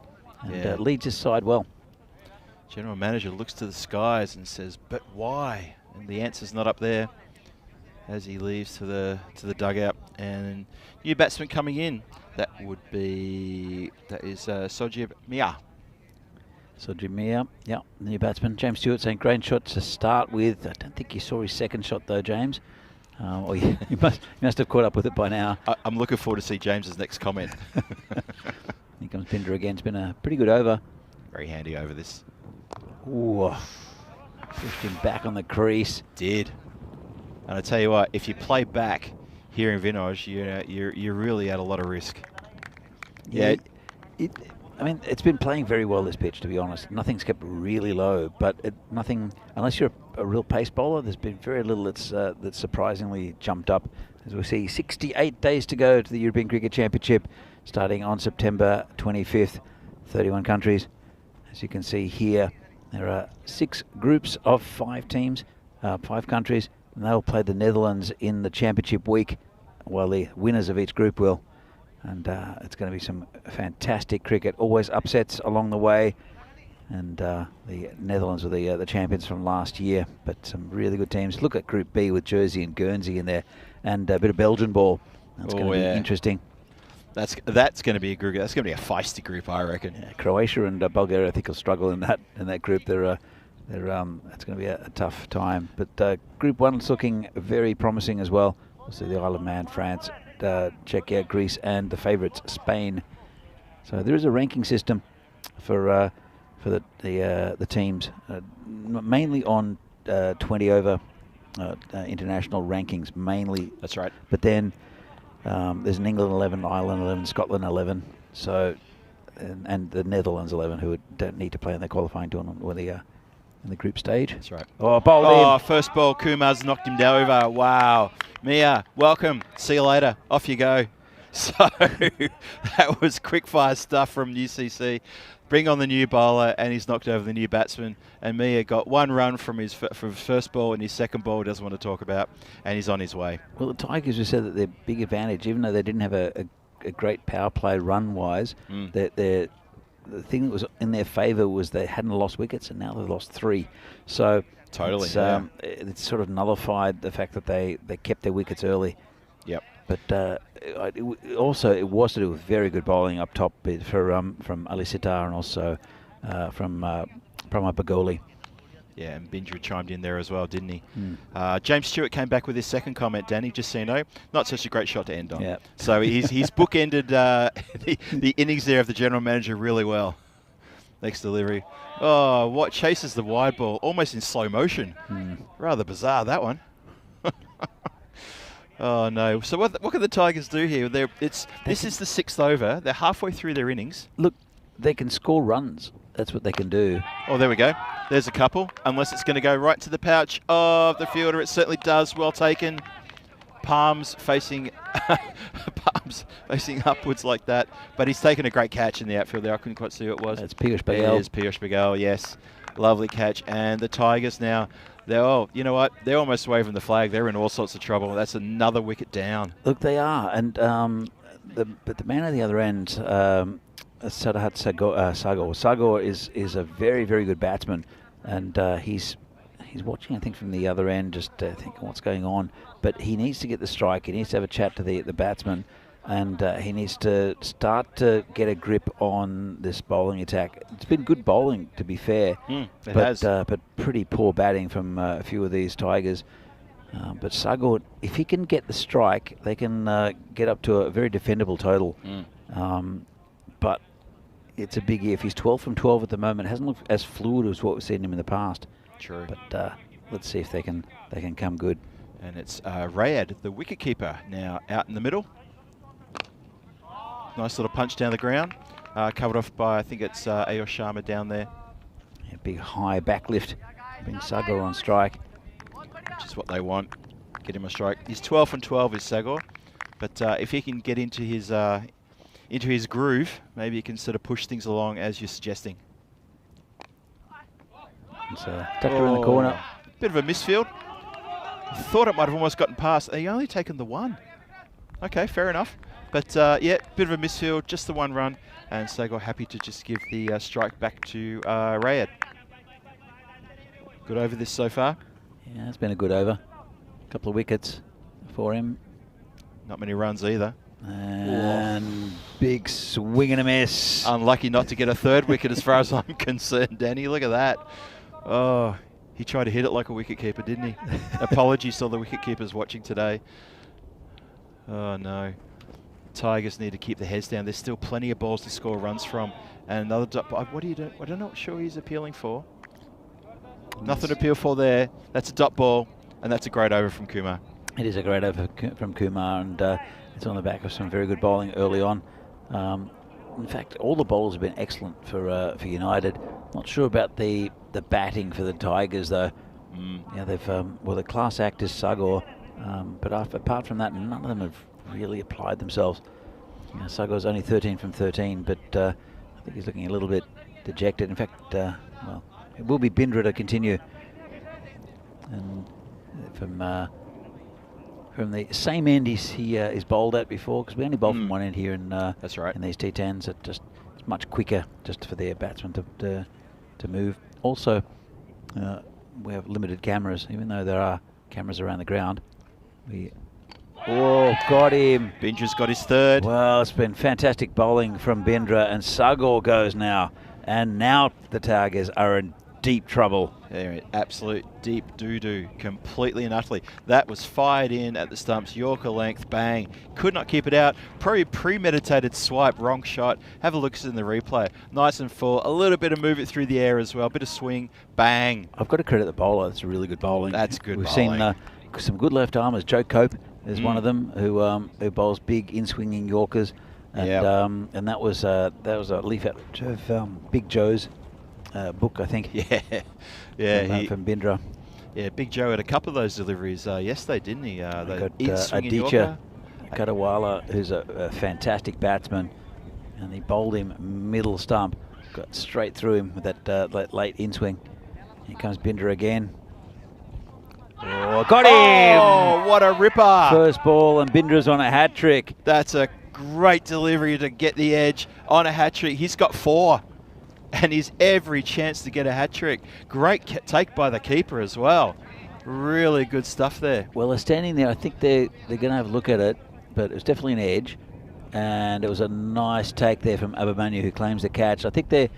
And leads his side well. General manager looks to the skies and says, "But why?" And the answer's not up there as he leaves to the dugout. And new batsman coming in. That is Sojib Mia. Sojib Mia, yeah, new batsman. James Stewart saying great shot to start with. I don't think you saw his second shot though, James. Or you must have caught up with it by now. I'm looking forward to see James's next comment. Here comes Bindra again. It's been a pretty good over. Very handy over this. Ooh, pushed him back on the crease. Did. And I tell you what, if you play back here in Vinoj, you're really at a lot of risk. Yeah. I mean, it's been playing very well, this pitch, to be honest. Nothing's kept really low, but nothing, unless you're a real pace bowler, there's been very little that's surprisingly jumped up. As we see, 68 days to go to the European Cricket Championship, starting on September 25th, 31 countries. As you can see here, there are 6 groups of 5 teams, 5 countries, and they'll play the Netherlands in the championship week, while the winners of each group will. And it's going to be some fantastic cricket. Always upsets along the way. And the Netherlands were the champions from last year. But some really good teams. Look at Group B with Jersey and Guernsey in there. And a bit of Belgian ball. That's going to be interesting. That's going to be a group. That's going to be a feisty group, I reckon. Yeah, Croatia and Bulgaria, I think, will struggle in that group. It's going to be a tough time. But Group 1 is looking very promising as well. Also the Isle of Man, France, Czechia, Greece, and the favourites, Spain. So there is a ranking system for the teams, mainly on 20 over international rankings, mainly. That's right. But then there's an England 11, Ireland 11, Scotland 11. So and the Netherlands 11, who don't need to play in their qualifying tournament in the group stage. That's right. Oh, bowled in. First ball, Kumar's knocked him over. Wow. Mia, welcome. See you later. Off you go. So that was quick fire stuff from UCC. Bring on the new bowler, and he's knocked over the new batsman. And Mia got 1 run from his first ball, and his second ball he doesn't want to talk about, and he's on his way. Well, the Tigers have said that their big advantage, even though they didn't have a great power play run-wise, the thing that was in their favour was they hadn't lost wickets, and now they've lost 3. So totally, it's sort of nullified the fact that they kept their wickets early. Yep. But it was to do with very good bowling up top from Ali Sitar and also from Pramod Bagoli. Yeah, and Bindra chimed in there as well, didn't he? James Stewart came back with his second comment, Danny, just so you know. Not such a great shot to end on. Yeah. So he's bookended the innings there of the general manager really well. Next delivery. Oh, what chases the wide ball almost in slow motion. Rather bizarre, that one. Oh, no. So what can the Tigers do here? This is the 6th over. They're halfway through their innings. Look, they can score runs. That's what they can do. Oh, there we go. There's a couple. Unless it's going to go right to the pouch of the fielder. It certainly does. Well taken. Palms facing upwards like that. But he's taken a great catch in the outfield there. I couldn't quite see who it was. That's Piyush It Patel. is Piyush Patel, yes. Lovely catch. And the Tigers now, you know what? They're almost waving the flag. They're in all sorts of trouble. That's another wicket down. Look, they are. And but the man at the other end, Sadahat Sagor is a very, very good batsman. And he's watching, I think, from the other end, just thinking what's going on. But he needs to get the strike. He needs to have a chat to the batsman. And he needs to start to get a grip on this bowling attack. It's been good bowling, to be fair, but pretty poor batting from a few of these Tigers. But Sagor, if he can get the strike, they can get up to a very defendable total. But it's a big if. He's 12 from 12 at the moment. Hasn't looked as fluid as what we've seen him in the past. True. But let's see if they can come good. And it's Rayad, the wicketkeeper, now out in the middle. Nice little punch down the ground. Covered off by, I think it's Ayush Sharma down there. Yeah, big high back lift. Bring Sagor on strike. Which is what they want. Get him a strike. He's 12 from 12 is Sagor. But if he can get into his groove, maybe he can sort of push things along as you're suggesting. It's tucked around the corner. Bit of a misfield. I thought it might have almost gotten past. He only taken the one. Okay, fair enough. But yeah, bit of a misfield, just the one run. And Sagor happy to just give the strike back to Rayad. Good over this so far. Yeah, it's been a good over. A couple of wickets for him. Not many runs either. And big swing and a miss. Unlucky not to get a third wicket as far as I'm concerned, Danny. Look at that. Oh, he tried to hit it like a wicketkeeper, didn't he? Apologies to all the wicketkeepers watching today. Oh, no. Tigers need to keep their heads down. There's still plenty of balls to score runs from. And another dot. What do you do? I don't know what sure he's appealing for. Nothing to appeal for there. That's a dot ball, and that's a great over from Kumar. It is a great over from Kumar, and it's on the back of some very good bowling early on. In fact, all the bowlers have been excellent for United. Not sure about the batting for the Tigers though. Yeah, they've the class act is Sagor, but apart from that, none of them have really applied themselves. Sagor's only 13 from 13, but I think he's looking a little bit dejected. In fact, well, it will be Bindra to continue. And from the same end he is bowled at before, because we only bowl from one end here, and that's right. In these T10s, it's much quicker just for their batsmen to move. Also, we have limited cameras, even though there are cameras around the ground. Got him. Bindra's got his third. Well, it's been fantastic bowling from Bindra, and Sagor goes now. And now the Tigers are in deep trouble. They're in absolute deep doo-doo, completely and utterly. That was fired in at the stumps, Yorker length, bang. Could not keep it out. Probably premeditated swipe, wrong shot. Have a look in the replay. Nice and full. A little bit of move it through the air as well. Bit of swing, bang. I've got to credit the bowler. That's really good bowling. That's good We've bowling. seen some good left armers. Joe Cope is one of them who bowls big in-swinging Yorkers. And and that was a leaf out of Big Joe's book, I think. Yeah, from Bindra. Yeah, Big Joe had a couple of those deliveries yesterday, didn't he? Got in-swinging Aditya Yorker. Kadawala, who's a fantastic batsman, and he bowled him middle stump, got straight through him with that late in-swing. Here comes Bindra again. Oh, got him! Oh, what a ripper! First ball, and Bindra's on a hat trick. That's a great delivery to get the edge on a hat trick. He's got 4, and he's every chance to get a hat trick. Great take by the keeper as well. Really good stuff there. Well, they're standing there. I think they're going to have a look at it, but it was definitely an edge, and it was a nice take there from Abhimanyu, who claims the catch. I think they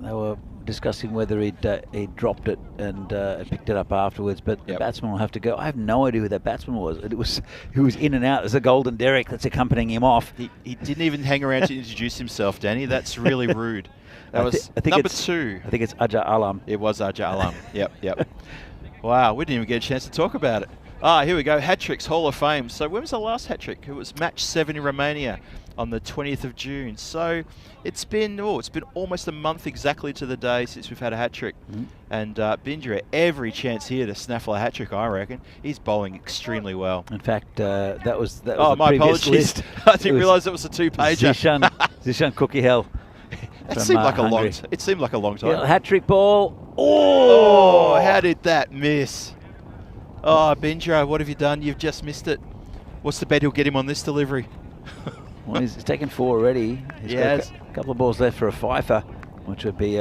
were discussing whether he'd dropped it and picked it up afterwards, but the Yep. batsman will have to go. I have no idea who that batsman was. It was in and out as a golden derrick that's accompanying him off. He didn't even hang around to introduce himself, Danny. That's really rude. That was I think number it's 2. I think it's Ajah Alam. It was Ajah Alam. Yep. Wow, we didn't even get a chance to talk about it. Here we go. Hat-tricks, Hall of Fame. So when was the last hat-trick? It was match 7 in Romania on the 20th of June. So it's been almost a month exactly to the day since we've had a hat-trick. And Bindra, every chance here to snaffle a hat-trick, I reckon. He's bowling extremely well. In fact, that was Oh, the my previous apologies. list. I didn't realise it was a 2-pager. Zishan Cookie-Hell. It seemed like a long time. Yeah, hat-trick ball. Oh, how did that miss? Oh, Bindra, what have you done? You've just missed it. What's the bet he'll get him on this delivery? Well, he's taken 4 already. He's got a couple of balls left for a fifer, which would be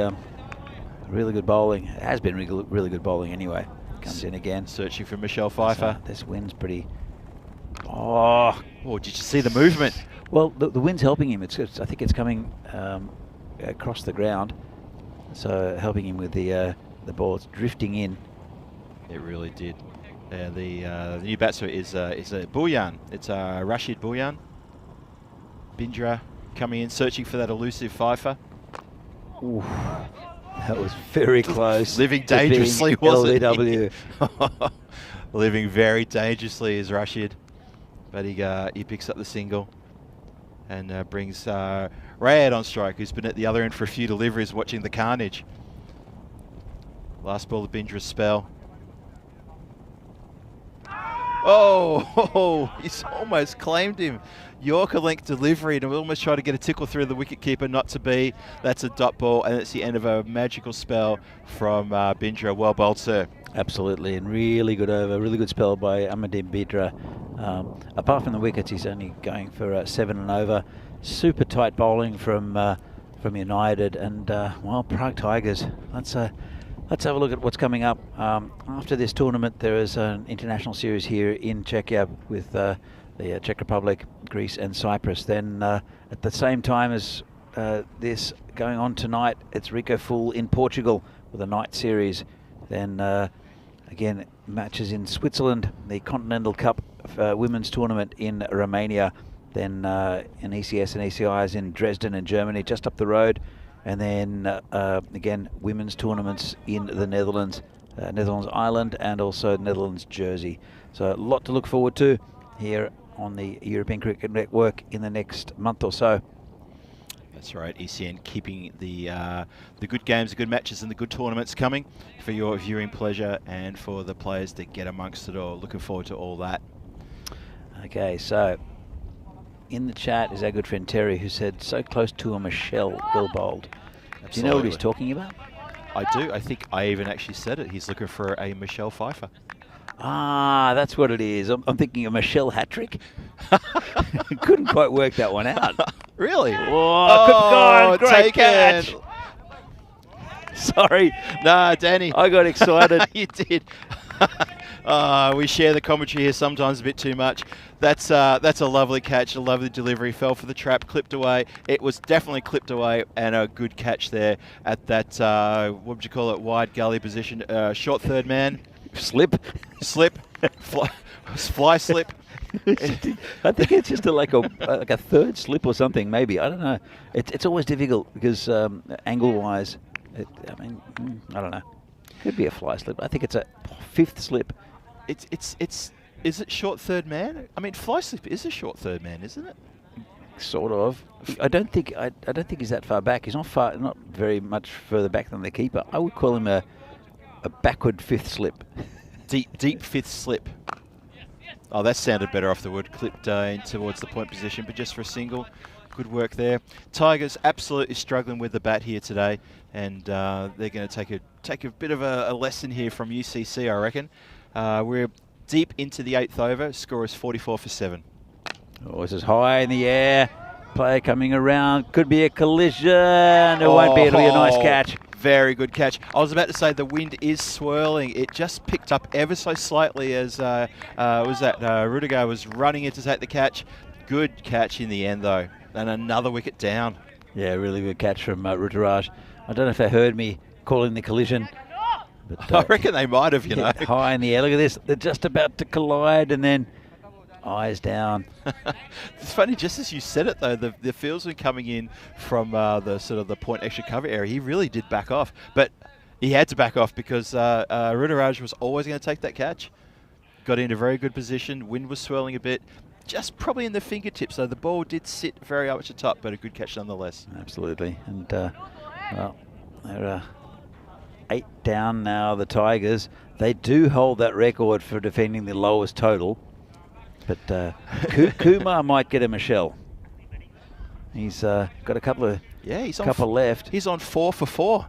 really good bowling. It has been really good bowling anyway. Comes in again. Searching for Michelle Pfeiffer. This wind's pretty... Oh, did you see the movement? well, the wind's helping him. I think it's coming across the ground, so helping him with the ball. It's drifting in. It really did. The new batsman is a Bulyan. It's Rashid Bulyan. Bindra coming in, searching for that elusive Pfeiffer. Ooh, that was very close. Living dangerously, wasn't LBW. he? Living very dangerously is Rashid. But he picks up the single and brings Rayad on strike, who's been at the other end for a few deliveries watching the carnage. Last ball of Bindra's spell. Oh, he's almost claimed him. Yorker length delivery, and we almost tried to get a tickle through the wicketkeeper, not to be. That's a dot ball, and it's the end of a magical spell from Bindra. Well bowled, sir. Absolutely, and really good over, really good spell by Amadim Bindra. Apart from the wickets, he's only going for 7 and over. Super tight bowling from United, and Prague Tigers. Let's have a look at what's coming up. After this tournament, there is an international series here in Czechia with the Czech Republic, Greece and Cyprus. Then at the same time as this going on tonight, it's Rico Full in Portugal with a night series. Then again, matches in Switzerland, the Continental Cup Women's Tournament in Romania. Then in ECS and ECIs in Dresden in Germany, just up the road. And then again, women's tournaments in the Netherlands, Netherlands Ireland, and also Netherlands Jersey. So a lot to look forward to here on the European Cricket Network in the next month or so. That's right, ECN keeping the good games, the good matches and the good tournaments coming for your viewing pleasure and for the players that get amongst it all. Looking forward to all that. Okay, so in the chat is our good friend Terry, who said, so close to a Michelle Bill bowled. Absolutely. Do you know what he's talking about? I do. I think I even actually said it. He's looking for a Michelle Pfeiffer. Ah, that's what it is. I'm thinking a Michelle hat-trick. Couldn't quite work that one out. Really? Oh, great catch. Sorry. Nah, Danny. I got excited. You did. We share the commentary here sometimes a bit too much. That's a lovely catch, a lovely delivery. Fell for the trap, clipped away. It was definitely clipped away, and a good catch there at that, what would you call it, wide gully position. Short third man. Slip. Fly slip. I think it's just like a third slip or something, maybe. I don't know. It's always difficult because angle-wise, I don't know. Could be a fly slip. I think it's a 5th slip. Is it short third man? I mean, fly slip is a short third man, isn't it? Sort of. I don't think he's that far back. He's not very much further back than the keeper. I would call him a backward 5th slip. Deep 5th slip. Oh, that sounded better off the wood. Clipped in towards the point position, but just for a single. Good work there. Tigers absolutely struggling with the bat here today, and they're going to take a bit of a lesson here from UCC, I reckon. We're deep into the 8th over. Score is 44 for 7. Oh, this is high in the air. Player coming around. Could be a collision. It won't be. It'll be a nice catch. Very good catch. I was about to say the wind is swirling. It just picked up ever so slightly as Rudiger was running in to take the catch. Good catch in the end, though. And another wicket down. Yeah, really good catch from Ruturaj. I don't know if they heard me calling the collision. But, I reckon they might have, you know. high in the air. Look at this. They're just about to collide, and then eyes down. It's funny, just as you said it though, the fieldsman coming in from the sort of the point extra cover area, he really did back off, but he had to back off because Rudaraj was always going to take that catch. Got into very good position. Wind was swirling a bit, just probably in the fingertips. So the ball did sit very up at the top, but a good catch nonetheless. Absolutely. And well, they're 8 down now. The Tigers. They do hold that record for defending the lowest total. But Kumar might get a Michelle. He's got a couple of left. He's on 4 for 4.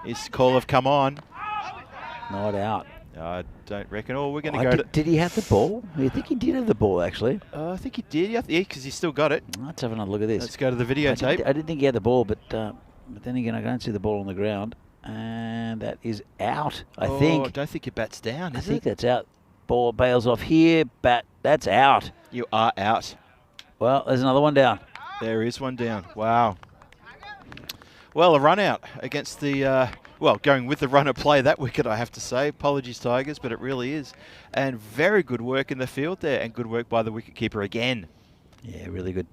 His call of come on. Not out. I don't reckon. Oh, we're going to go. Did he have the ball? I think he did have the ball, actually. I think he did. Yeah, because he's still got it. Let's have another look at this. Let's go to the videotape. I didn't think he had the ball, but then again, I don't see the ball on the ground. And that is out, I think. I don't think your bat's down, I is think it? that's out. Ball bails off here. Bat, that's out. You are out. Well, there's another one down. There is one down. Wow. Well, a run out against the, going with the runner play, that wicket, I have to say. Apologies, Tigers, but it really is. And very good work in the field there, and good work by the wicketkeeper again. Yeah, really good.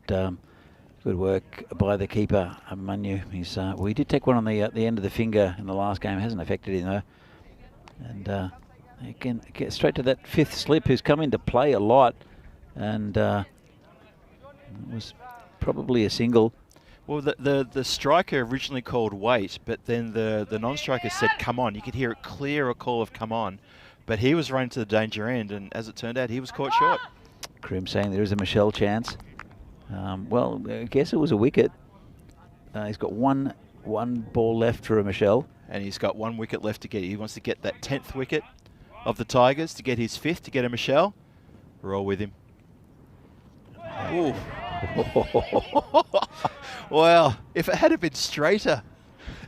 Good work by the keeper, Manu. He's we did take one on the end of the finger in the last game. It hasn't affected him though. And again, get straight to that 5th slip, who's come into play a lot, and it was probably a single. Well, the striker originally called wait, but then the non-striker said come on. You could hear it clear, a call of come on, but he was running to the danger end, and as it turned out, he was caught short. Krim saying there is a Michelle chance. Well, I guess it was a wicket. He's got one ball left for a Michelle. And he's got 1 wicket left to get. He wants to get that 10th wicket of the Tigers, to get his 5th, to get a Michelle. We're all with him. Ooh. Well, if it had been straighter,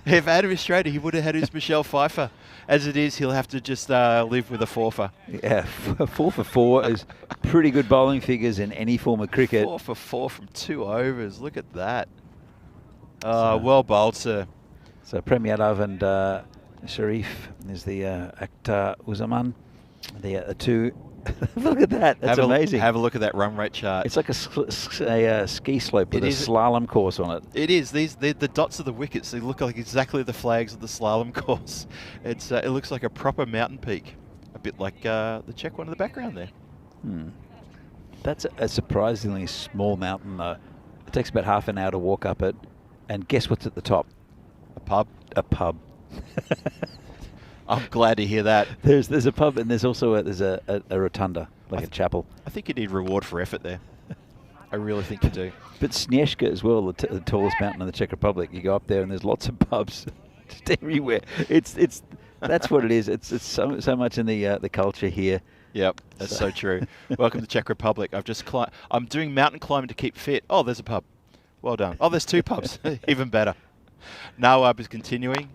he would have had his Michelle Pfeiffer. As it is, he'll have to just live with a 4-for. Yeah, 4 for 4 is pretty good bowling figures in any form of cricket. 4 for 4 from 2 overs. Look at that. Well bowled, sir. So Prem Yadav and Sharif is the Akhtar Uzzaman. The 2. Look at that. That's amazing. Have a look at that run rate chart. It's like a ski slope with a slalom course on it. It is. The dots of the wickets, they look like exactly the flags of the slalom course. It looks like a proper mountain peak. A bit like the Czech one in the background there. That's a surprisingly small mountain, though. It takes about half an hour to walk up it. And guess what's at the top? A pub. A pub. I'm glad to hear that. There's a pub, and there's also a rotunda, like a chapel. I think you need reward for effort there. I really think you do. But Snieshka as well, the tallest mountain in the Czech Republic. You go up there, and there's lots of pubs just everywhere. That's what it is. It's so much in the culture here. Yep, that's so true. Welcome to Czech Republic. I'm doing mountain climbing to keep fit. Oh, there's a pub. Well done. Oh, there's 2 pubs. Even better. Nawab is continuing.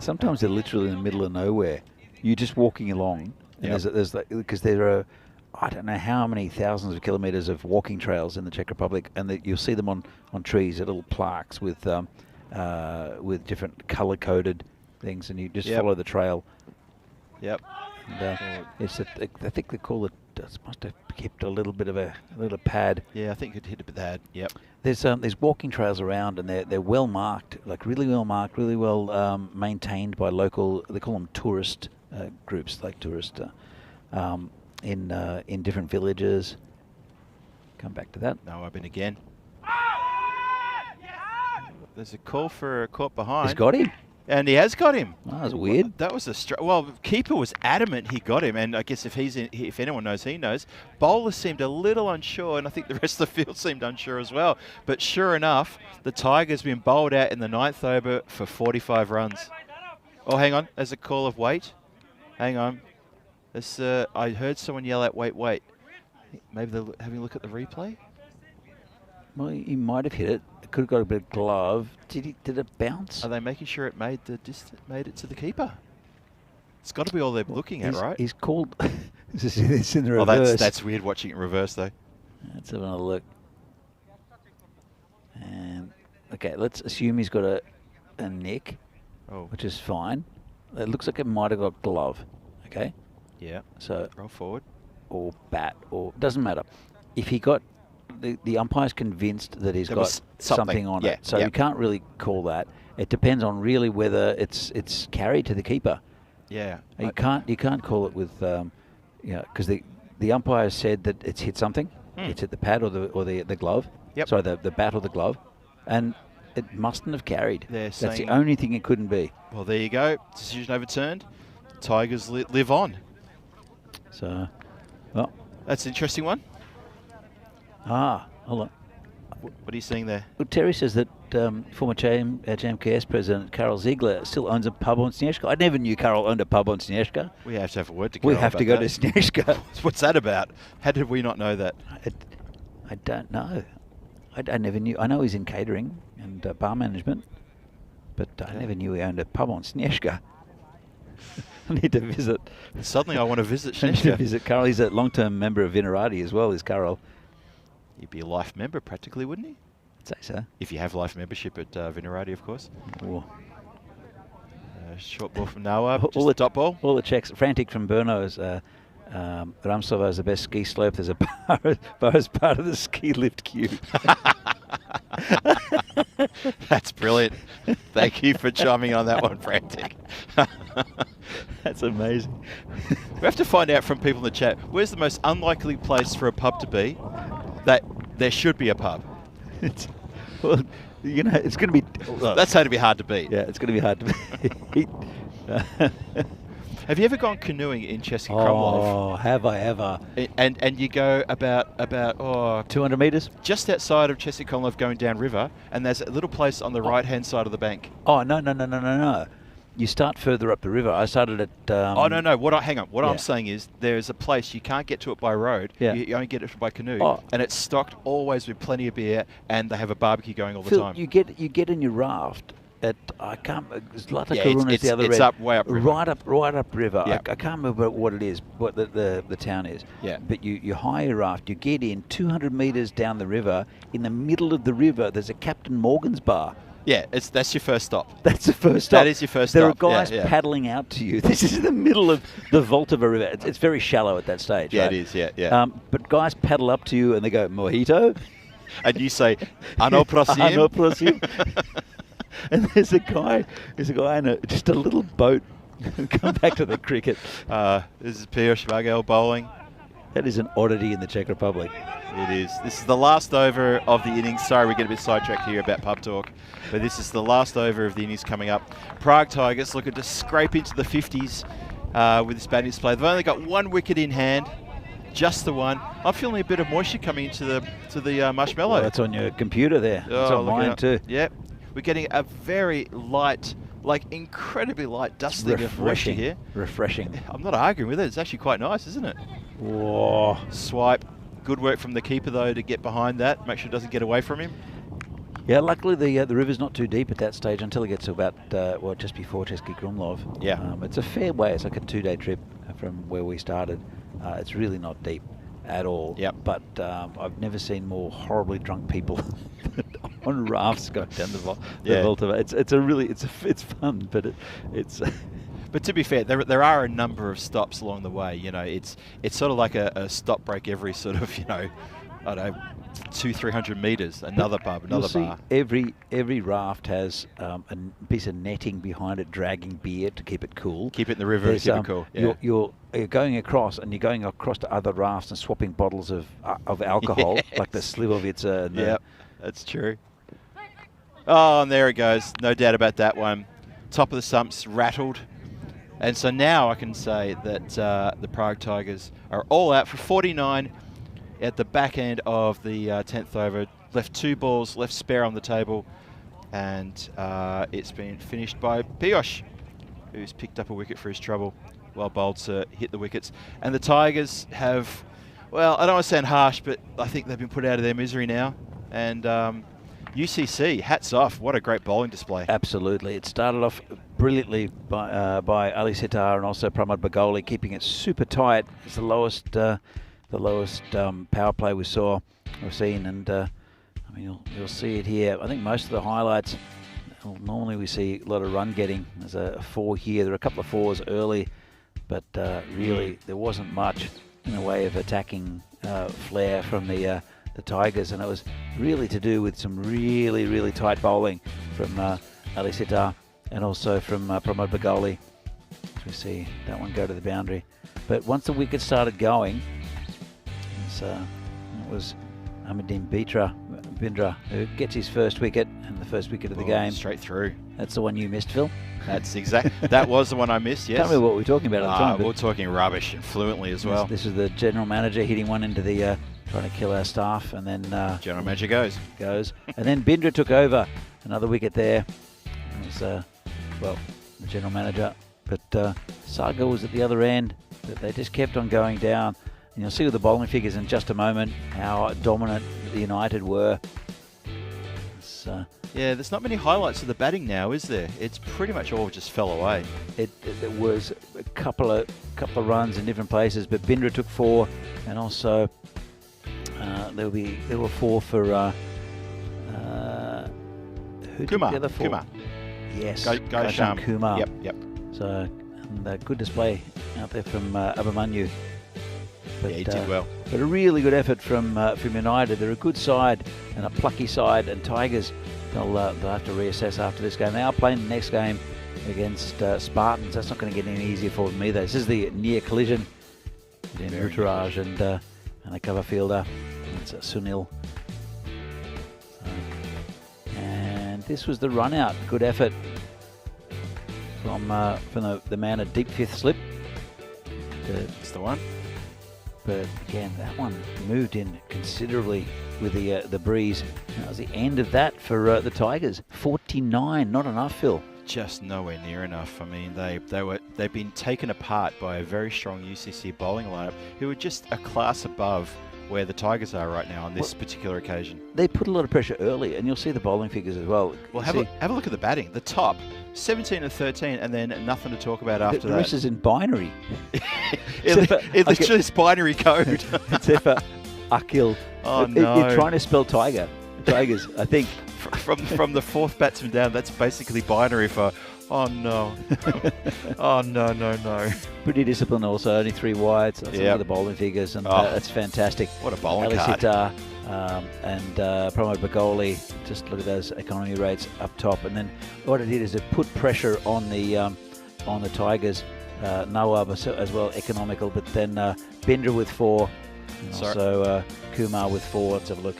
Sometimes they're literally in the middle of nowhere. You're just walking along, and because there are, I don't know how many thousands of kilometres of walking trails in the Czech Republic, and you'll see them on trees, little plaques with different colour-coded things, and you just follow the trail. Yep. And, I think they call it. Must have kept a little bit of a pad. Yeah, I think it hit a pad. Yep. There's walking trails around, and they're well marked, like really well marked, really well maintained by local. They call them tourist groups, like tourist in different villages. Come back to that. No, I've been again. There's a call for a caught behind. He's got him. And he has got him. Oh, that was weird. That was keeper was adamant he got him, and I guess if anyone knows, he knows. Bowler seemed a little unsure, and I think the rest of the field seemed unsure as well. But sure enough, the Tigers been bowled out in the 9th over for 45 runs. Oh, hang on. There's a call of wait. Hang on. I heard someone yell out, wait, wait. Maybe they're having a look at the replay? Well, he might have hit it. It could have got a bit of glove. Did it bounce? Are they making sure it made it to the keeper? It's got to be all they're looking at, right? He's called. It's in the reverse. Oh, that's weird watching it in reverse, though. Let's have another look. And Okay, let's assume he's got a neck, which is fine. It looks like it might have got glove. Okay. Yeah. So roll forward. Or bat, or doesn't matter. If he got the umpire's convinced that he's got something on it, so you can't really call that. It depends on really whether it's carried to the keeper. Yeah. You can't call it with because the umpire said that it's hit something. It's hit the pad or the glove. Yep. Sorry, the bat or the glove, and it mustn't have carried. That's the only thing it couldn't be. Well, there you go. Decision overturned. Tigers live on. So, well, that's an interesting one. Hold on. What are you seeing there? Well, Terry says that former JMKS president Karol Ziegler still owns a pub on Snežka. I never knew Karol owned a pub on Snežka. We have to have a word to Karol. We have to go to Snežka. What's that about? How did we not know that? I don't know. I never knew. I know he's in catering and bar management, but I never knew he owned a pub on Snežka. I need to visit. Suddenly I want to visit Snežka. I need to visit Karol. He's a long-term member of Vinerati as well, is Karol. He'd be a life member practically, wouldn't he? I'd say so. If you have life membership at Vinerati, of course. Short ball from Noah, all the top ball. All the checks. Frantic from Brno is Ramsova is the best ski slope. There's a bar as part of the ski lift queue. That's brilliant. Thank you for chiming on that one, Frantic. That's amazing. We have to find out from people in the chat, where's the most unlikely place for a pub to be that there should be a pub? Well, it's going to be... That's how to be hard to beat. Yeah, it's going to be hard to beat. Have you ever gone canoeing in Český Krumlov? Oh, have I ever? And you go about 200 metres? Just outside of Český Krumlov going down river, and there's a little place on the right-hand side of the bank. Oh, no. You start further up the river. I started at... oh, no. Hang on. What I'm saying is there's a place you can't get to it by road. Yeah. You only get it by canoe. And it's stocked always with plenty of beer, and they have a barbecue going all the Phil, time. You get in your raft at... I can't... Zlata Karuna is the other end. It's up way up river. Right up river. Yeah. I can't remember what it is, what the town is. Yeah. But you hire a raft. You get in 200 metres down the river. In the middle of the river, there's a Captain Morgan's bar. Yeah, that's your first stop. That's the first stop. That is your first stop. There are guys paddling out to you. This is in the middle of the Vltava River. It's very shallow at that stage. Yeah, right? it is, yeah. But guys paddle up to you and they go, mojito? And you say, ano prosím? Ano prosím. And there's a guy in just a little boat. Come back to the cricket. This is Piyush Baghel bowling. That is an oddity in the Czech Republic. It is. This is the last over of the innings. Sorry, we get a bit sidetracked here about pub talk, but this is the last over of the innings coming up. Prague Tigers looking to scrape into the 50s with this batting display. They've only got one wicket in hand, just the one. I'm feeling a bit of moisture coming into the marshmallow. Well, that's on your computer there. It's on mine too. Yep. We're getting a very light, incredibly light dusting of moisture here. Refreshing. I'm not arguing with it. It's actually quite nice, isn't it? Whoa. Swipe. Good work from the keeper, though, to get behind that. Make sure it doesn't get away from him. Yeah, luckily the river's not too deep at that stage until it gets to about, just before Český Krumlov. Yeah. It's a fair way. It's like a 2-day trip from where we started. It's really not deep at all. Yep. But I've never seen more horribly drunk people on rafts going down the Vltava. It's fun, but it's... But to be fair, there are a number of stops along the way. It's sort of like a stop break every sort of, I don't know, 200-300 metres. Another pub, another bar. Every raft has a piece of netting behind it, dragging beer to keep it cool. Keep it in the river to keep it cool. Yeah. You're going across, and you're going across to other rafts and swapping bottles of alcohol, Yes. like the Slivovitza. Yeah, that's true. Oh, and there it goes. No doubt about that one. Top of the stumps, rattled. And so now I can say that the Prague Tigers are all out for 49 at the back end of the 10th over. Left 2 balls, left spare on the table. And it's been finished by Piyush, who's picked up a wicket for his trouble. Well bowled to hit the wickets. And the Tigers have, well, I don't want to sound harsh, but I think they've been put out of their misery now. And UCC, hats off. What a great bowling display. Absolutely. It started off brilliantly by Ali Sitar and also Pramod Bagoli, keeping it super tight. It's the lowest power play we've seen. And I mean, you'll see it here. I think most of the highlights, well, normally we see a lot of run getting. There's a 4 here. There are a couple of 4s early, but really there wasn't much in the way of attacking flair from the Tigers, and it was really to do with some really, really tight bowling from Ali Sitar and also from Pramod Bagoli. We see that one go to the boundary. But once the wicket started going, it was Ahmeddin Bindra who gets his first wicket, and the first wicket of the game. Straight through. That's the one you missed, Phil. That's that was the one I missed, yes. Can't remember what we were talking about at the time. We're talking rubbish fluently as well. This is the general manager hitting one into the, trying to kill our staff, and then... general manager goes. And then Bindra took over, another wicket there. It was, well, the general manager. But Saga was at the other end, but they just kept on going down. And you'll see with the bowling figures in just a moment how dominant the United were. Yeah, there's not many highlights of the batting now, is there? It's pretty much all just fell away. It was a couple of runs in different places, but Bindra took 4, and also there were 4 for who took the other 4? Kumar. Yes, Gautam Kumar. Yep. So and good display out there from Abhimanyu. But, yeah, he did well. But a really good effort from United. They're a good side and a plucky side, and Tigers, they'll have to reassess after this game. They are playing the next game against Spartans. That's not going to get any easier for them either. This is the near collision between Ruturaj and a cover fielder. It's Sunil. And this was the run out. Good effort from the man at deep 5th slip. That's the one. But again, that one moved in considerably with the breeze. That was the end of that for the Tigers. 49, not enough, Phil. Just nowhere near enough. I mean, they've been taken apart by a very strong UCC bowling lineup, who are just a class above where the Tigers are right now on this particular occasion. They put a lot of pressure early, and you'll see the bowling figures as well. Well, have a look at the batting. The top, 17 and 13, and then nothing to talk about after that. The rest is in binary. It literally is binary code. Except for Akil. Oh, no. You're trying to spell Tigers, I think. From the 4th batsman down, that's basically binary for, oh no. Oh no. Pretty disciplined also, only 3 wides. Look at the bowling figures, and that's fantastic. What a bowling Ali card. Sitar, and Pramod Bagoli, just look at those economy rates up top. And then what it did is it put pressure on the Tigers. Nawab as well, economical, but then Bindra with 4, and also Kumar with 4. Let's have a look.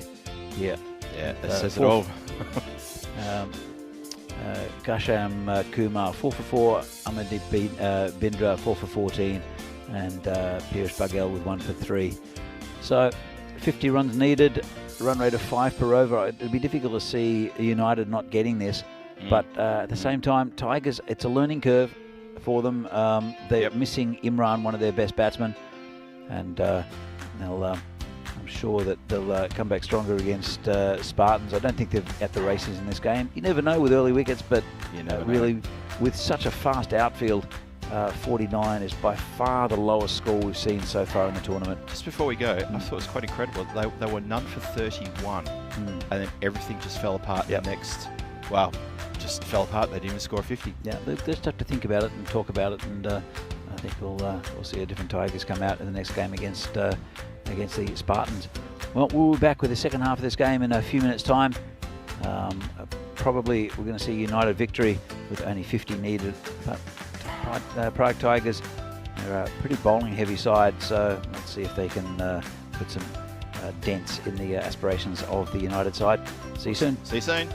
Yeah, that says it all. Gautam Kumar 4 for 4, Ahmeddin Bindra 4 for 14, and Piyush Baghel with 1 for 3. So 50 runs needed, run rate of 5 per over. It'd be difficult to see United not getting this, but at the same time, Tigers, it's a learning curve for them. They're missing Imran, one of their best batsmen, and I'm sure that they'll come back stronger against Spartans. I don't think they're at the races in this game. You never know with early wickets, but really with such a fast outfield, 49 is by far the lowest score we've seen so far in the tournament. Just before we go, I thought it was quite incredible. They were none for 31, and then everything just fell apart in the next. Wow, just fell apart. They didn't even score 50. Yeah, they just have to think about it and talk about it, and I think we'll see a different Tigers come out in the next game against the Spartans. Well, we'll be back with the second half of this game in a few minutes' time. Probably we're going to see United victory with only 50 needed, but Prague Tigers are a pretty bowling heavy side, so let's see if they can put some dents in the aspirations of the United side. See you soon. See you soon.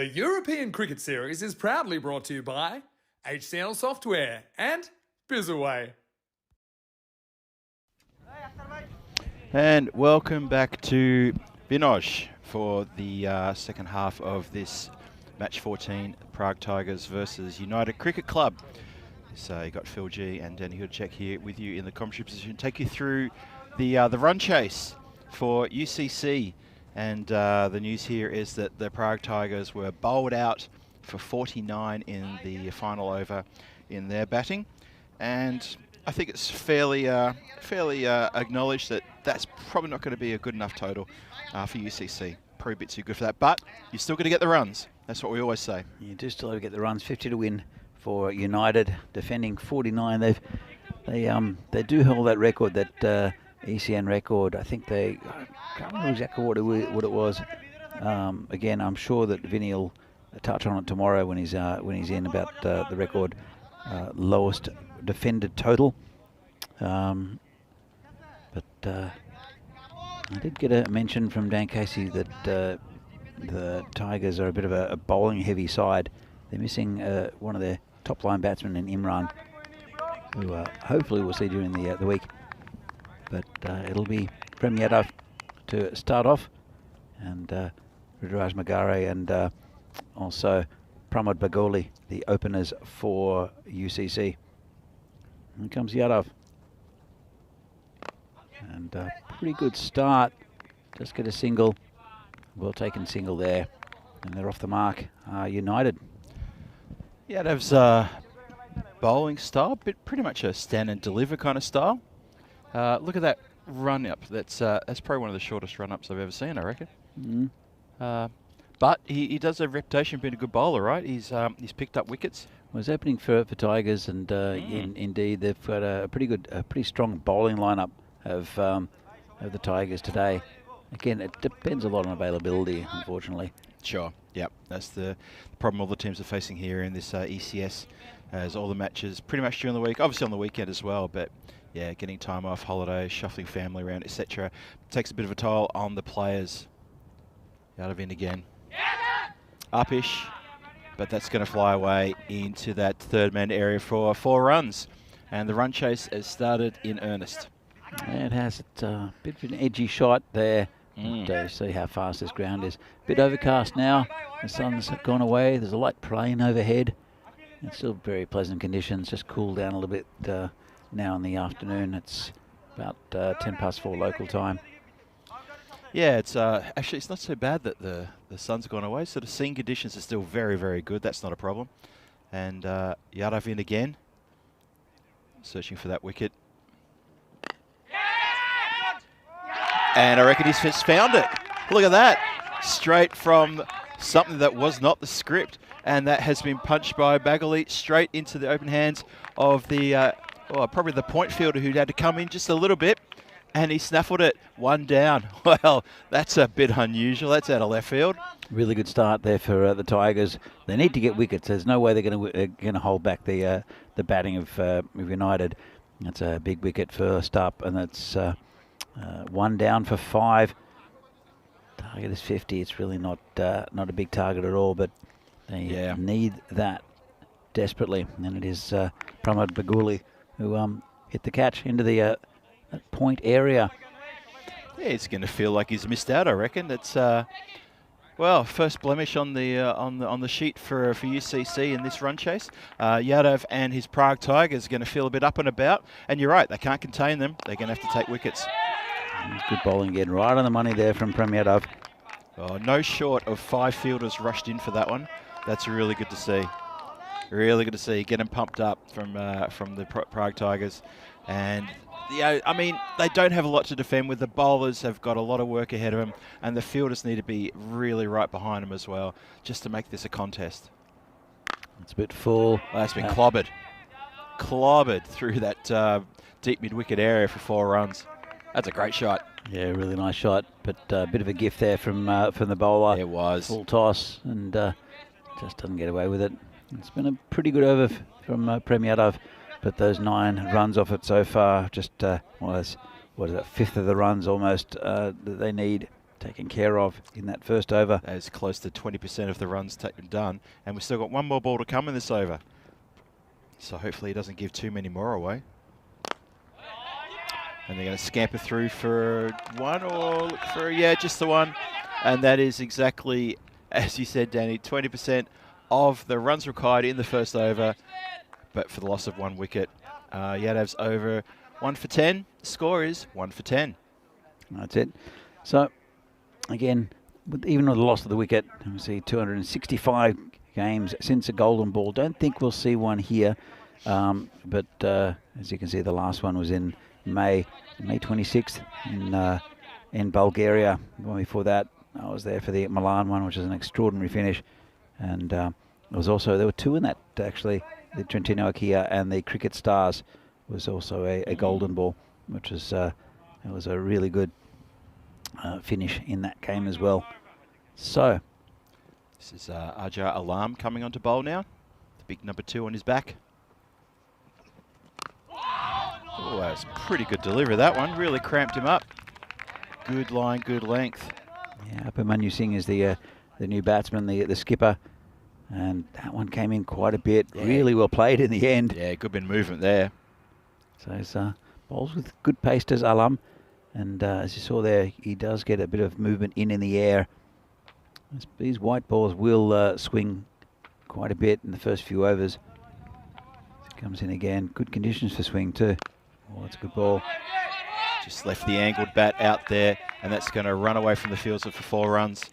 The European Cricket Series is proudly brought to you by HCL Software and Bizaway. And welcome back to Vinoj for the second half of this match 14, Prague Tigers versus United Cricket Club. So you got Phil G and Danny Hoodcheck here with you in the commentary position, take you through the run chase for UCC. And the news here is that the Prague Tigers were bowled out for 49 in the final over in their batting. And I think it's fairly acknowledged that that's probably not going to be a good enough total for UCC. Probably a bit too good for that, but you're still going to get the runs. That's what we always say. You do still get the runs. 50 to win for United, defending 49. They do hold that record, that ECN record. I think I can't remember exactly what it was. Again, I'm sure that Vinny will touch on it tomorrow when he's in about the record lowest defended total. But I did get a mention from Dan Casey that the Tigers are a bit of a bowling heavy side. They're missing one of their top line batsmen in Imran, who hopefully we'll see during the week. But it'll be Prem Yadav to start off, and Rudraj Magare and also Pramod Bagoli, the openers for UCC. Here comes Yadav. And pretty good start. Just get a single. Well taken single there. And they're off the mark. United. Yadav's bowling style, but pretty much a stand and deliver kind of style. Look at that run up. That's probably one of the shortest run ups I've ever seen, I reckon. Mm. But he does have a reputation of being a good bowler, right? He's picked up wickets. Well, it's opening for Tigers, and indeed they've got a pretty strong bowling lineup of the Tigers today. Again, it depends a lot on availability, unfortunately. Sure. Yep. That's the problem all the teams are facing here in this ECS, as all the matches pretty much during the week, obviously on the weekend as well, but yeah, getting time off, holidays, shuffling family around, etc. takes a bit of a toll on the players. Out of in again. Upish, but that's going to fly away into that third man area for 4 runs. And the run chase has started in earnest. It has a bit of an edgy shot there. See how fast this ground is. Bit overcast now. The sun's gone away. There's a light plane overhead. It's still very pleasant conditions. Just cooled down a little bit now in the afternoon. It's about 4:10 local time. Yeah, it's actually it's not so bad that the sun's gone away. So the scene conditions are still very, very good. That's not a problem. And Yadav in again, searching for that wicket. And I reckon he's just found it. Look at that. Straight from something that was not the script. And that has been punched by Bagoli straight into the open hands of the, probably the point fielder who had to come in just a little bit. And he snaffled it. 1 down. Well, that's a bit unusual. That's out of left field. Really good start there for the Tigers. They need to get wickets. There's no way they're going to hold back the batting of United. That's a big wicket first up, and that's 1 down for 5. Target is 50. It's really not a big target at all, but they need that desperately. And it is Pramod Baguli who hit the catch into the point area. Yeah, it's going to feel like he's missed out, I reckon. It's first blemish on the sheet for UCC in this run chase. Yadav and his Prague Tigers are going to feel a bit up and about. And you're right, they can't contain them. They're going to have to take wickets. Good bowling again, right on the money there from Prem Yadav. Oh, no short of 5 fielders rushed in for that one. That's really good to see. Really good to see. Get them pumped up from the Prague Tigers. And yeah, I mean, they don't have a lot to defend with. The bowlers have got a lot of work ahead of them, and the fielders need to be really right behind them as well, just to make this a contest. It's a bit full. Well, that's been clobbered through that deep mid-wicket area for 4 runs. That's a great shot. Yeah, really nice shot, but a bit of a gift there from the bowler. It was. Full toss, and just doesn't get away with it. It's been a pretty good over from Prem Yadav, but those 9 runs off it so far just was, what is it, 1/5 of the runs almost that they need to taken care of in that first over. As close to 20% of the runs done, and we've still got one more ball to come in this over. So hopefully he doesn't give too many more away. And they're going to scamper through for one, or look for, yeah, just the one. And that is exactly, as you said, Danny, 20% of the runs required in the first over, but for the loss of one wicket. Yadav's over 1 for 10. The score is 1 for 10. That's it. So, again, even with the loss of the wicket, we see 265 games since a golden ball. Don't think we'll see one here, but as you can see, the last one was in May 26th in Bulgaria. The one before that, I was there for the Milan one, which is an extraordinary finish. And there were two in that, actually. The Trentino Ikea and the Cricket Stars was also a golden ball, which was it was a really good finish in that game as well. So this is Ajar Alam coming onto bowl now. The big number 2 on his back. Oh, that was a pretty good delivery, that one. Really cramped him up. Good line, good length. Yeah, Abhimanyu Singh is the new batsman, the skipper. And that one came in quite a bit. Yeah. Really well played in the end. Yeah, good bit of movement there. So it's bowls with good pace does Alam. And as you saw there, he does get a bit of movement in the air. These white balls will swing quite a bit in the first few overs. Comes in again. Good conditions for swing too. Oh, that's a good ball. Just left the angled bat out there, and that's going to run away from the fields for 4 runs.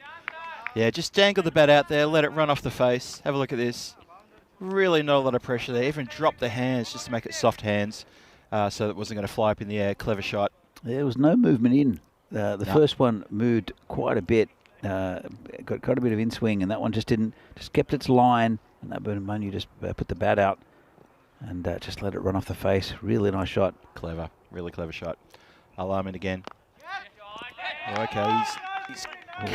Yeah, just dangle the bat out there, let it run off the face. Have a look at this. Really not a lot of pressure there. Even dropped the hands just to make it soft hands, so it wasn't going to fly up in the air. Clever shot. There was no movement in. The first one moved quite a bit, got quite a bit of in swing, and that one just kept its line. And that Abhimanyu just put the bat out and just let it run off the face. Really nice shot. Clever, really clever shot. Alarm in again. Okay, he's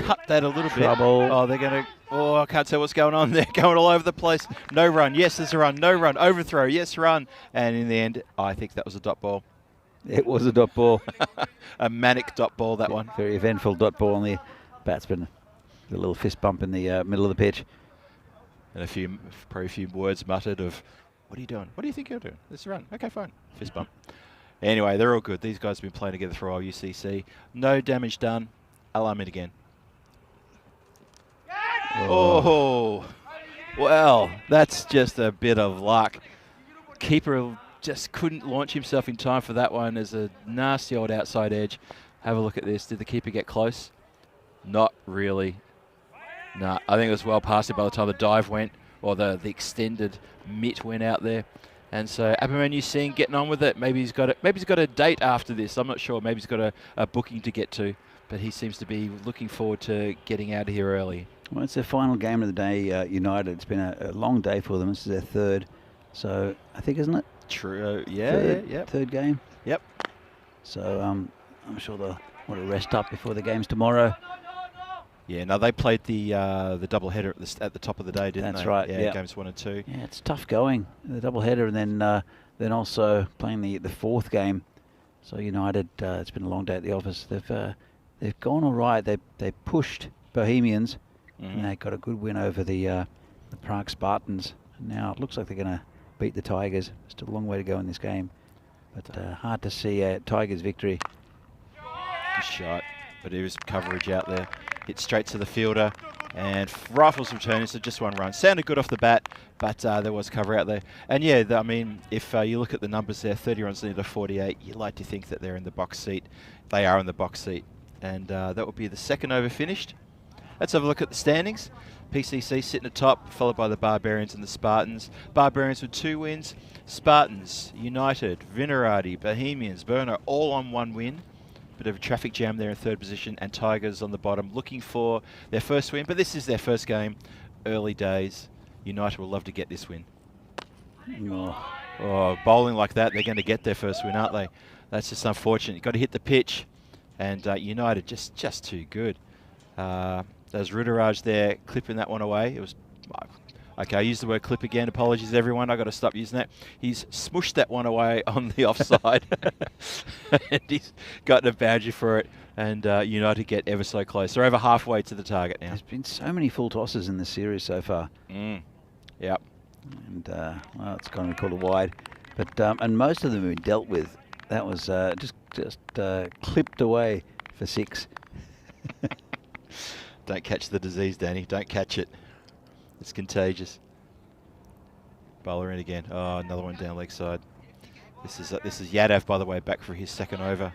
cut that a little bit. Oh, they're going to... Oh, I can't tell what's going on. They're going all over the place. No run. Yes, there's a run. No run. Overthrow. Yes, run. And in the end, I think that was a dot ball. It was a dot ball. A manic dot ball, that one. Very eventful dot ball on the batsman. A little fist bump in the middle of the pitch. And probably a few words muttered of, what are you doing? What do you think you're doing? Let's run. Okay, fine. Fist bump. Anyway, they're all good. These guys have been playing together for a while, UCC. No damage done. Alarm it again. Oh, well, that's just a bit of luck. Keeper just couldn't launch himself in time for that one as a nasty old outside edge. Have a look at this. Did the keeper get close? Not really. No, I think it was well past it by the time the dive went, or the extended mitt went out there. And so Abhimanyu Singh getting on with it. Maybe he's got a date after this. I'm not sure. Maybe he's got a booking to get to, but he seems to be looking forward to getting out of here early. Well, it's their final game of the day, United. It's been a long day for them. This is their third. So I think, isn't it? True. Yeah. Third game. Yep. So I'm sure they'll want to rest up before the games tomorrow. Yeah, no, they played the double header at the top of the day, didn't they? That's right. Yeah, games 1 and 2. Yeah, it's tough going, the double header, and then also playing the fourth game. So United, it's been a long day at the office. They've gone all right. They pushed Bohemians, and they got a good win over the Prague Spartans. And now it looks like they're going to beat the Tigers. Still a long way to go in this game, but hard to see a Tigers victory. Good shot, but there was coverage out there. Hit straight to the fielder, and rifles returning, so just 1 run. Sounded good off the bat, but there was cover out there. And yeah, I mean, if you look at the numbers there, 30 runs needed to 48, you'd like to think that they're in the box seat. They are in the box seat, and that will be the second over finished. Let's have a look at the standings. PCC sitting at top, followed by the Barbarians and the Spartans. Barbarians with 2 wins. Spartans, United, Vinarati, Bohemians, Burner, all on 1 win. Bit of a traffic jam there in 3rd position, and Tigers on the bottom looking for their first win, but this is their first game. Early days. United will love to get this win. Oh, bowling like that, they're going to get their first win, aren't they? That's just unfortunate. You've got to hit the pitch, and United just too good. There's Rudaraj there clipping that one away. It was, Okay, I used the word clip again. Apologies, everyone. I got to stop using that. He's smushed that one away on the offside, and he's gotten a boundary for it. And United get ever so close. They're over halfway to the target now. There's been so many full tosses in this series so far. Yep. And well, it's going to be called a wide, but and most of them have been dealt with. That was just clipped away for 6. Don't catch the disease, Danny. Don't catch it. It's contagious. Bowler in again. Oh, another one down leg side. This is Yadav, by the way, back for his second over.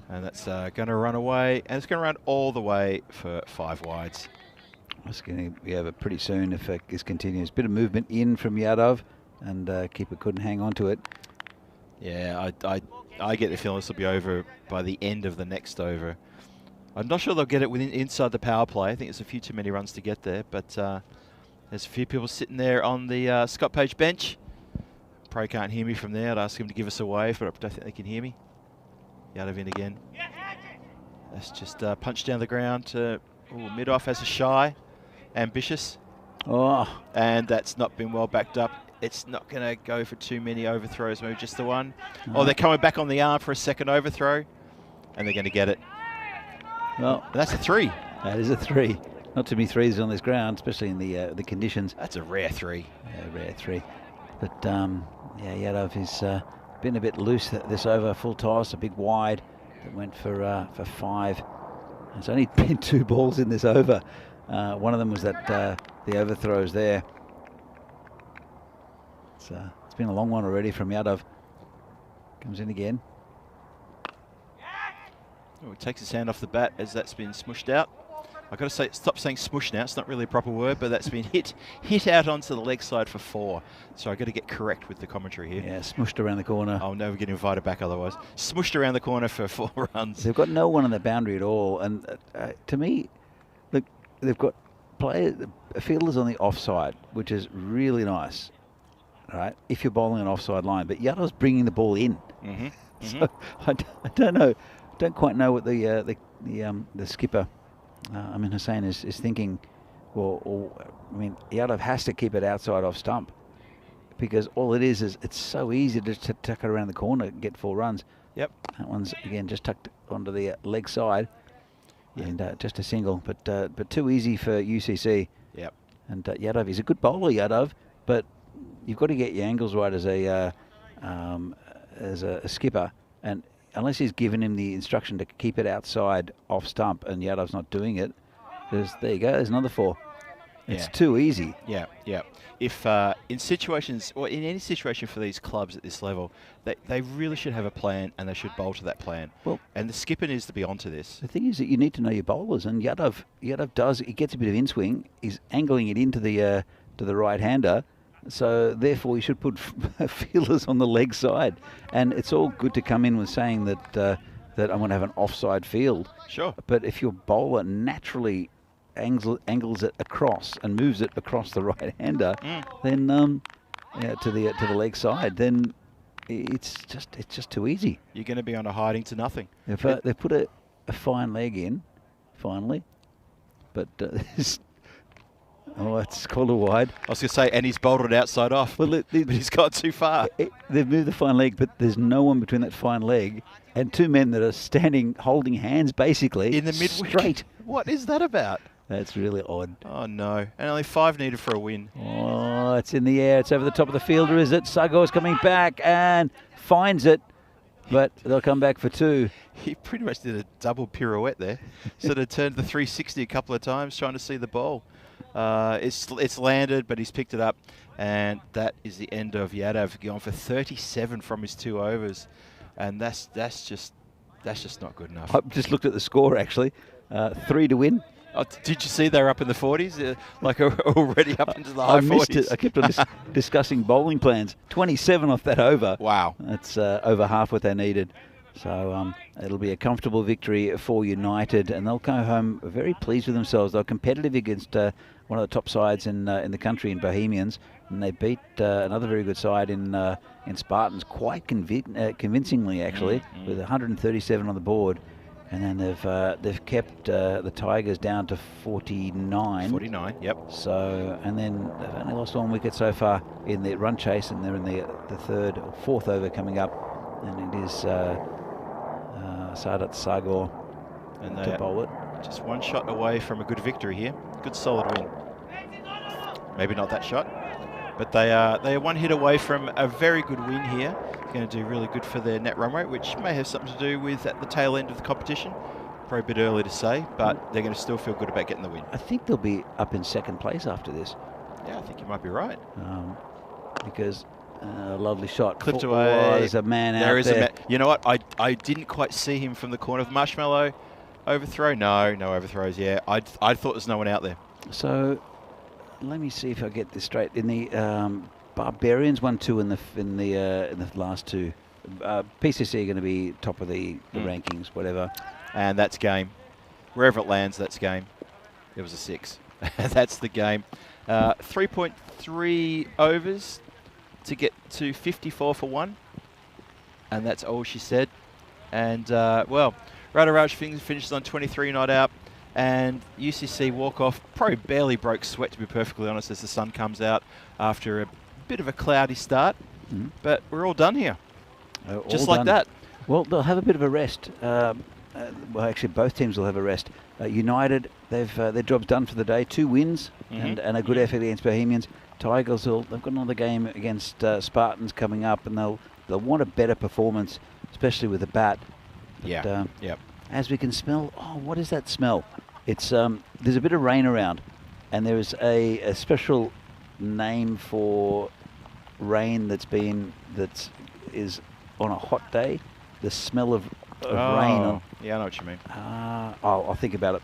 And that's going to run away. And it's going to run all the way for 5 wides. It's going to be over pretty soon if this continues. Bit of movement in from Yadav, and keeper couldn't hang on to it. Yeah, I get the feeling this will be over by the end of the next over. I'm not sure they'll get it inside the power play. I think it's a few too many runs to get there, but there's a few people sitting there on the Scott Page bench. Probably can't hear me from there. I'd ask him to give us a wave, but I don't think they can hear me. Yadav in again. That's just punched down the ground to mid-off as a shy. Ambitious. Oh. And that's not been well backed up. It's not going to go for too many overthrows, maybe just the one. Oh, they're coming back on the arm for a second overthrow, and they're going to get it. Well, that's a 3. That is a 3. Not too many 3s on this ground, especially in the conditions. That's a rare 3. Yeah, rare 3. But yeah, Yadav has been a bit loose this over. Full toss, a big wide that went for 5. There's only been 2 balls in this over. One of them was that the overthrows there. It's been a long one already from Yadav. Comes in again. Oh, it takes his hand off the bat as that's been smushed out. I've got to say, stop saying smush now. It's not really a proper word, but that's been hit out onto the leg side for 4. So I've got to get correct with the commentary here. Yeah, smushed around the corner. I'll never get invited back otherwise. Smushed around the corner for 4 runs. They've got no one on the boundary at all. And to me, look, they've got fielders on the offside, which is really nice. Right, if you're bowling an offside line, but Yadav's bringing the ball in. So I don't know, don't quite know what the skipper, Amin Hussain, is thinking. I mean, Yadav has to keep it outside off stump, because all it is it's so easy to tuck it around the corner and get 4 runs. Yep. That one's again just tucked onto the leg side, and just a single, but too easy for UCC. Yep. And Yadav is a good bowler, Yadav, but you've got to get your angles right as a skipper, and unless he's given him the instruction to keep it outside off stump, and Yadav's not doing it, there you go. There's another 4. It's too easy. Yeah. If in situations, or in any situation for these clubs at this level, they really should have a plan, and they should bowl to that plan. Well, and the skipper needs to be onto this. The thing is that you need to know your bowlers, and Yadav does. He gets a bit of in-swing. He's angling it into the to the right-hander. So therefore, you should put fielders on the leg side, and it's all good to come in with saying that I'm going to have an offside field. Sure. But if your bowler naturally angles it across and moves it across the right-hander, then to the leg side, then it's just too easy. You're going to be on a hiding to nothing. They put a fine leg in, finally, but. Oh, it's called a wide. I was going to say, and he's bowled it outside off, but he's got too far. They've moved the fine leg, but there's no one between that fine leg and 2 men that are standing, holding hands, basically. In the mid straight. What is that about? That's really odd. Oh, no. And only 5 needed for a win. Oh, it's in the air. It's over the top of the fielder, is it? Sago's coming back and finds it, but they'll come back for 2. He pretty much did a double pirouette there. Sort of turned the 360 a couple of times trying to see the ball. It's landed, but he's picked it up, and that is the end of Yadav, going for 37 from his 2 overs, and that's just not good enough. I've just looked at the score actually, 3 to win. Oh, did you see they're up in the 40s? Like already up into the high 40s. I missed it. I kept on discussing bowling plans. 27 off that over. Wow. That's over half what they needed. So it'll be a comfortable victory for United, and they'll go home very pleased with themselves. They're competitive against one of the top sides in the country in Bohemians, and they beat another very good side in Spartans quite convincingly, actually, with 137 on the board. And then they've kept the Tigers down to 49. 49, yep. So, and then they've only lost 1 wicket so far in the run chase, and they're in the third or fourth over coming up, and it is Sadat Sagor And to bowl it. Just 1 shot away from a good victory here. Good solid win. Maybe not that shot, but they are 1 hit away from a very good win here. Going to do really good for their net run rate, which may have something to do with at the tail end of the competition. Probably a bit early to say, but they're going to still feel good about getting the win. I think they'll be up in second place after this. Yeah, I think you might be right. Because a lovely shot. Clipped away. There's a man There out is there. You know what? I didn't quite see him from the corner of the marshmallow. Overthrow? No overthrows. Yeah, I thought there's no one out there. So let me see if I get this straight. In the Barbarians 1-2 in the last 2. PCC are going to be top of the rankings, whatever. And that's game. Wherever it lands, that's game. It was a 6. That's the game. 3.3 overs to get to 54 for 1. And that's all she said. And, well, Radharaj finishes on 23 not out. And UCC walk-off probably barely broke sweat, to be perfectly honest, as the sun comes out after a bit of a cloudy start. But we're all done here. Just like that. Well, they'll have a bit of a rest. Well, actually, both teams will have a rest. United, they've their job's done for the day. 2 wins and a good effort against Bohemians. Tigers, they've got another game against Spartans coming up, and they'll want a better performance, especially with the bat. But, as we can smell, what is that smell? It's there's a bit of rain around, and there is a special name for rain that is on a hot day. The smell of rain. Yeah, I know what you mean. I'll think about it.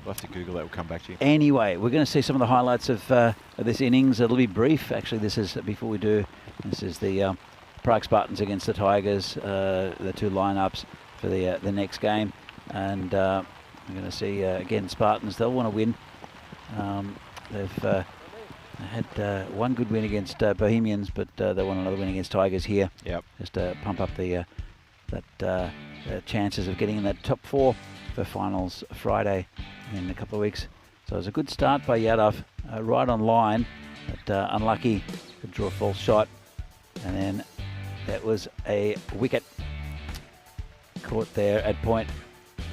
We'll have to Google that. We'll come back to you. Anyway, we're going to see some of the highlights of this innings. It'll be brief. Actually, this is before we do. This is the Prague Spartans against the Tigers. The 2 lineups for the next game, and we're going to see again Spartans. They'll want to win. They've had 1 good win against Bohemians, but they want another win against Tigers here. Yep. Just to pump up the chances of getting in that top 4 for finals Friday in a couple of weeks. So it was a good start by Yadav, right on line, but unlucky to draw a false shot, and then that was a wicket caught there at point,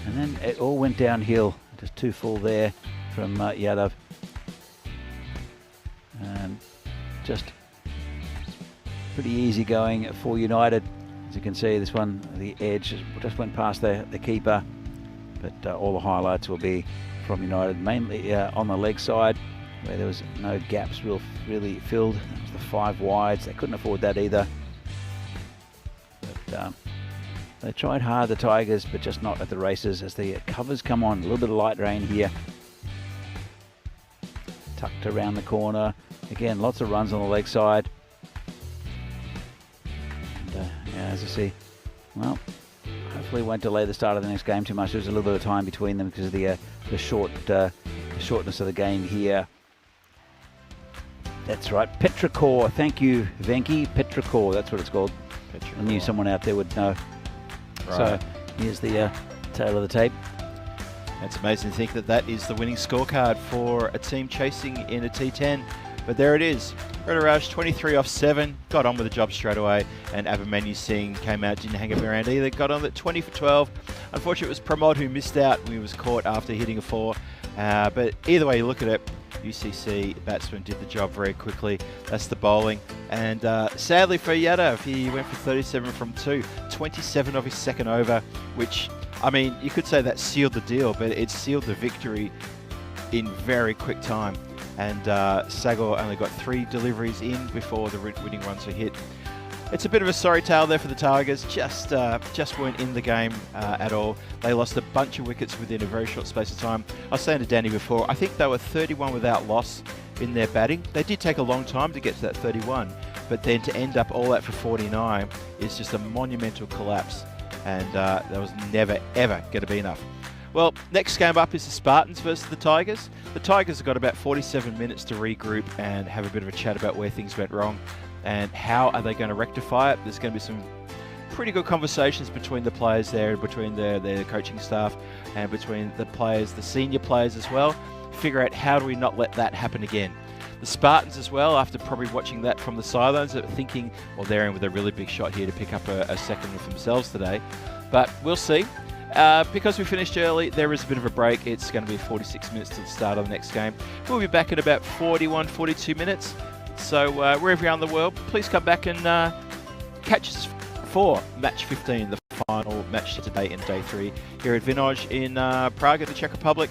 and then it all went downhill. Just 2 full there from Yadav, and just pretty easy going for United. As you can see, this one, the edge just went past the keeper, but all the highlights will be from United, mainly on the leg side, where there was no gaps really filled. It was the 5 wides. They couldn't afford that either. But they tried hard, the Tigers, but just not at the races as the covers come on. A little bit of light rain here. Tucked around the corner. Again, lots of runs on the leg side. And, as you see, well, hopefully it won't delay the start of the next game too much. There's a little bit of time between them because of the shortness of the game here. That's right, Petrichor. Thank you, Venki. Petrichor, that's what it's called. I knew someone out there would know. Right. So here's the tail of the tape. It's amazing to think that is the winning scorecard for a team chasing in a T10. But there it is. Radharaj 23 off 7, got on with the job straight away, and Abhimanyu Singh came out, didn't hang around either, got on at 20 for 12. Unfortunately, it was Pramod who missed out when he was caught after hitting a 4. But either way you look at it, UCC batsman did the job very quickly. That's the bowling. And sadly for Yadav, he went for 37 from 2, 27 of his second over, which, I mean, you could say that sealed the deal, but it sealed the victory in very quick time. And Sagor only got 3 deliveries in before the winning runs were hit. It's a bit of a sorry tale there for the Tigers. Just weren't in the game at all. They lost a bunch of wickets within a very short space of time. I was saying to Danny before, I think they were 31 without loss in their batting. They did take a long time to get to that 31, but then to end up all that for 49 is just a monumental collapse. And that was never, ever going to be enough. Well, next game up is the Spartans versus the Tigers. The Tigers have got about 47 minutes to regroup and have a bit of a chat about where things went wrong and how are they going to rectify it. There's going to be pretty good conversations between the players there, between their coaching staff and between the players, the senior players as well. Figure out how do we not let that happen again. The Spartans as well, after probably watching that from the sidelines, are thinking, well, they're in with a really big shot here to pick up a second for themselves today. But we'll see. Because we finished early, there is a bit of a break. It's going to be 46 minutes to the start of the next game. We'll be back in about 41, 42 minutes. So wherever you're in the world, please come back and catch us for match 15, the final match today in day 3 here at Vinoj in Prague in the Czech Republic.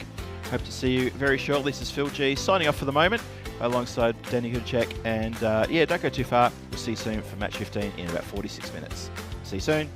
Hope to see you very shortly. This is Phil G signing off for the moment alongside Danny Hudchek. And yeah, don't go too far. We'll see you soon for match 15 in about 46 minutes. See you soon.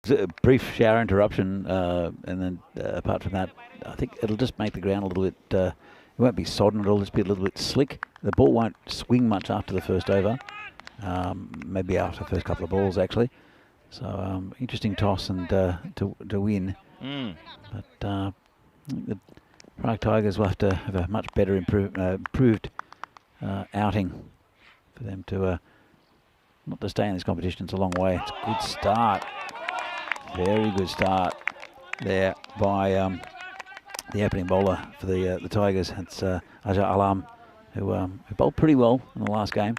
a brief shower interruption, and then apart from that, I think it'll just make the ground a little bit, it won't be sodden, it'll just be a little bit slick. The ball won't swing much after the first over, maybe after the first couple of balls actually. So interesting toss and to win. But the Prague Tigers will have to have a much better improved outing for them to not to stay in this competition. It's a long way. It's a good start. Very good start there by the opening bowler for the Tigers. It's Aja Alam, who bowled pretty well in the last game.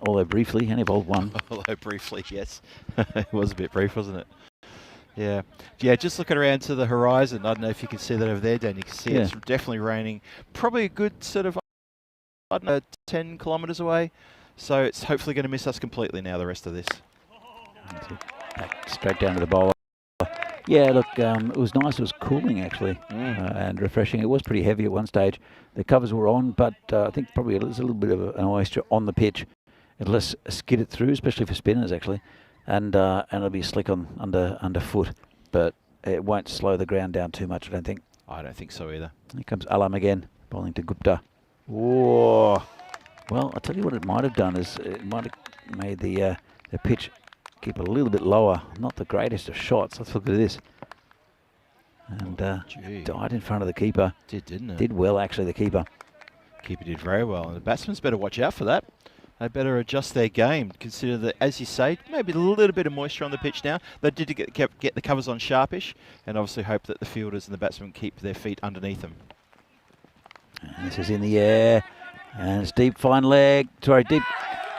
Although briefly, only bowled one. Although briefly, yes. It was a bit brief, wasn't it? Yeah. Yeah, just looking around to the horizon, I don't know if you can see that over there, Dan. You can see it's definitely raining. Probably a good sort of, I don't know, 10 kilometres away. So it's hopefully going to miss us completely now, the rest of this. Back straight down to the bowler. Yeah, look, it was nice. It was cooling, actually, and refreshing. It was pretty heavy at one stage. The covers were on, but I think probably there's a little bit of an moisture on the pitch. It'll less skid it through, especially for spinners, actually. And it'll be slick on underfoot, but it won't slow the ground down too much, I don't think. I don't think so either. Here comes Alam again, bowling to Gupta. Whoa! Well, I'll tell you what it might have done is it might have made the pitch keep a little bit lower. Not the greatest of shots. Let's look at this. And died in front of the keeper. Didn't it? Did well, actually, the keeper. Keeper did very well, and the batsmen's better watch out for that. They better adjust their game. Consider that, as you say, maybe a little bit of moisture on the pitch now. They did get the covers on sharpish, and obviously hope that the fielders and the batsmen keep their feet underneath them. And this is in the air, and it's deep, fine leg. Sorry, deep.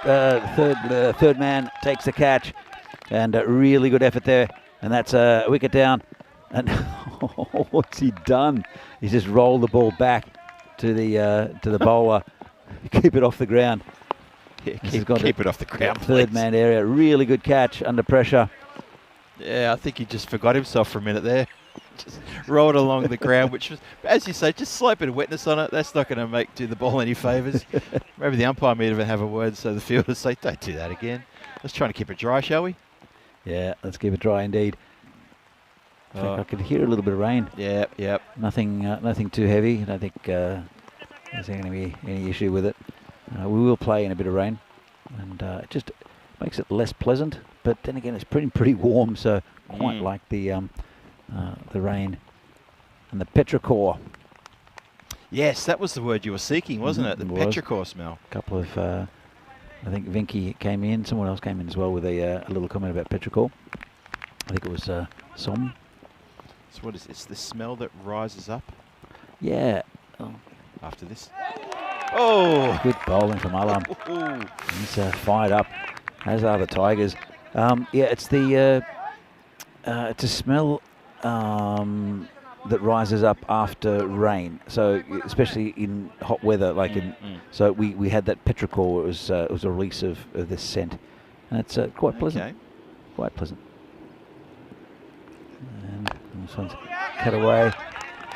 Third man takes the catch, and a really good effort there. And that's a wicket down. And what's he done? He's just rolled the ball back to the bowler, keep it off the ground. Yeah, keep it off the ground, third man area. Really good catch under pressure. Yeah, I think he just forgot himself for a minute there. Just rolled along the ground, which was, as you say, just slight bit of wetness on it. That's not going to do the ball any favours. Maybe the umpire may even have a word, so the fielders say, don't do that again. Let's try to keep it dry, shall we? Yeah, let's keep it dry indeed. In fact, I could hear a little bit of rain. Yeah. Nothing too heavy. I don't think there's going to be any issue with it. We will play in a bit of rain, and it just makes it less pleasant. But then again, it's pretty warm, so quite like the rain and the petrichor. Yes, that was the word you were seeking, wasn't it? The petrichor smell. A couple of, I think Venki came in. Someone else came in as well with a little comment about petrichor. I think it was Som. So what is this? The smell that rises up? Yeah. After this. Oh! Good bowling from Alam. He's fired up, as are the Tigers. Yeah, it's the it's a smell that rises up after rain. So especially in hot weather, like so we had that petrichor. It was a release of this scent, and it's quite pleasant. Okay. Quite pleasant. And this one's cut away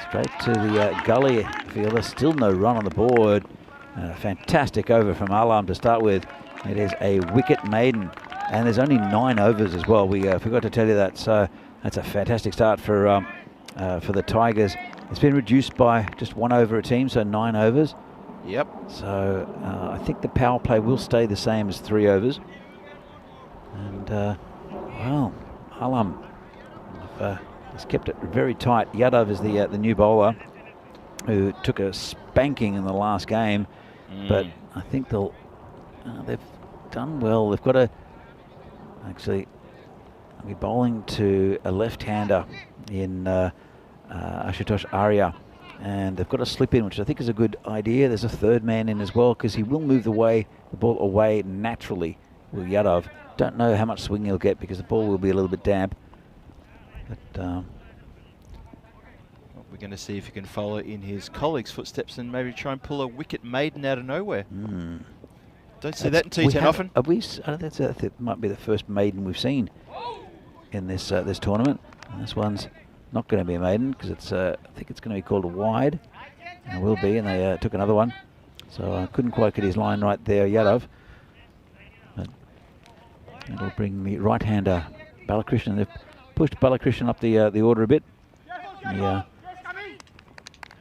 straight to the gully fielder. Still no run on the board. Fantastic over from Alam to start with. It is a wicket maiden, and there's only 9 overs as well. We forgot to tell you that. So that's a fantastic start for the Tigers. It's been reduced by just 1 over a team, so 9 overs. Yep. So I think the power play will stay the same as 3 overs. And well, Alam has kept it very tight. Yadav is the new bowler who took a spanking in the last game, but I think they've done well. They've got to actually be bowling to a left-hander in Ashutosh Arya, and they've got to slip in, which I think is a good idea. There's a third man in as well, because he will move the ball away naturally with Yadav. Don't know how much swing he'll get because the ball will be a little bit damp. But we're going to see if he can follow in his colleague's footsteps and maybe try and pull a wicket maiden out of nowhere. Don't see that in T10 often. I think that might be the first maiden we've seen in this this tournament. And this one's not going to be a maiden because it's I think it's going to be called a wide. And it will be, and they took another one. So I couldn't quite get his line right there, Yadav. But it'll bring the right-hander Balakrishnan. They've pushed Balakrishnan up the order a bit.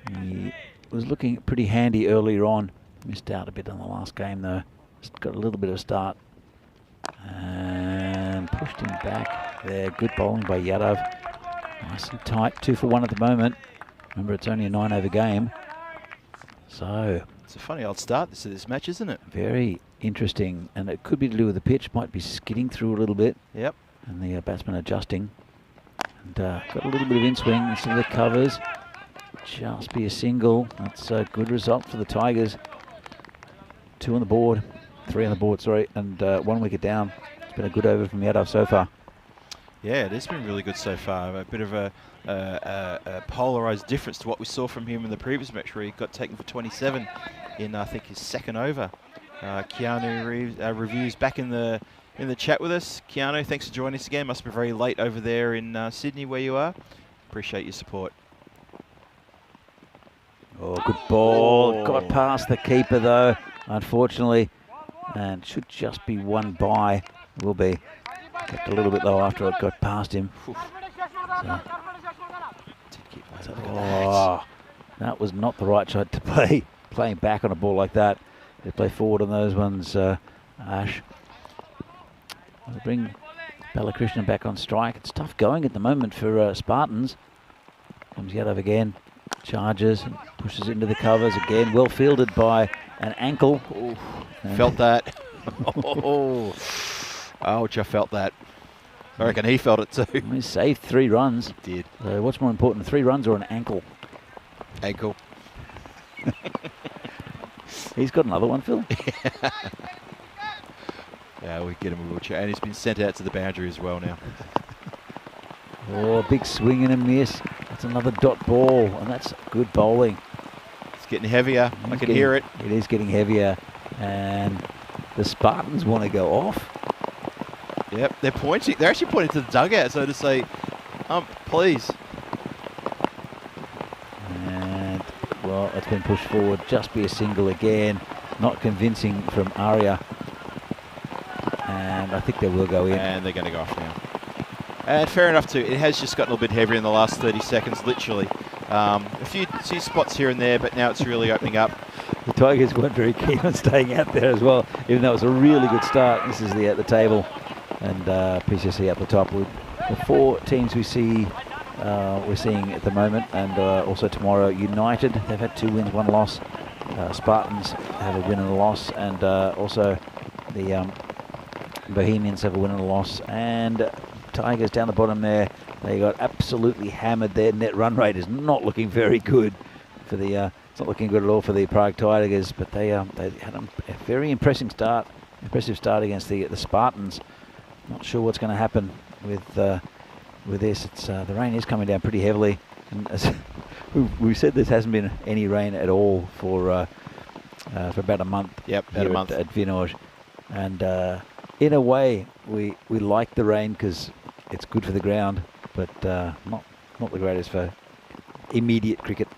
He was looking pretty handy earlier on. Missed out a bit on the last game though. Just got a little bit of a start. And pushed him back there. Good bowling by Yadav. Nice and tight. 2 for 1 at the moment. Remember, it's only a 9-over game. So It's a funny old start to this match, isn't it? very interesting. And it could be to do with the pitch. Might be skidding through a little bit. Yep. And the batsman adjusting. And got a little bit of in-swing instead of the covers. Just be a single. That's a good result for the Tigers. 2 on the board. 3 on the board, sorry. And 1 wicket down. It's been a good over from Yadav so far. Yeah, it has been really good so far. A bit of a polarised difference to what we saw from him in the previous match, where he got taken for 27 in, I think, his 2nd over. Keanu Reviews back in the chat with us. Keanu, thanks for joining us again. Must be very late over there in Sydney where you are. Appreciate your support. Oh, good ball. Got past the keeper though, unfortunately. And should just be 1 by. Will be. Kept a little bit low after it got past him. So, that was not the right shot to play. Playing back on a ball like that. They play forward on those ones, Ash. We'll bring Balakrishnan back on strike. It's tough going at the moment for Spartans. Comes Yadav again. Charges and pushes into the covers again. Well fielded by an ankle. Felt that. Ouch, I felt that. I reckon he felt it too. He saved 3 runs. He did. What's more important, 3 runs or an ankle? Ankle. He's got another one, Phil. Yeah, we get him a wheelchair. And he's been sent out to the boundary as well now. Oh, big swing and a miss. That's another dot ball, and that's good bowling. It's getting heavier. I can hear it. It is getting heavier, and the Spartans want to go off. Yep, they're pointing. They're actually pointing to the dugout, so to say, please. And, well, it's been pushed forward. Just be a single again. Not convincing from Arya. And I think they will go in. And they're going to go off now. And fair enough too. It has just gotten a little bit heavier in the last 30 seconds, literally. A few spots here and there, but now it's really opening up. The Tigers weren't very keen on staying out there as well, even though it was a really good start. This is the table, and PCC up the top. The 4 teams we're seeing at the moment, and also tomorrow, United. They've had 2 wins, 1 loss. Spartans have a win and a loss, and also the Bohemians have a win and a loss, and Tigers down the bottom there. They got absolutely hammered. Their net run rate is not looking very good for the. It's not looking good at all for the Prague Tigers, but they had a very impressive start against the Spartans. Not sure what's going to happen with this. It's the rain is coming down pretty heavily, and as we've said, there hasn't been any rain at all for about a month. Yep, about a month at Vinoj, and in a way we like the rain because it's good for the ground, but not the greatest for immediate cricket.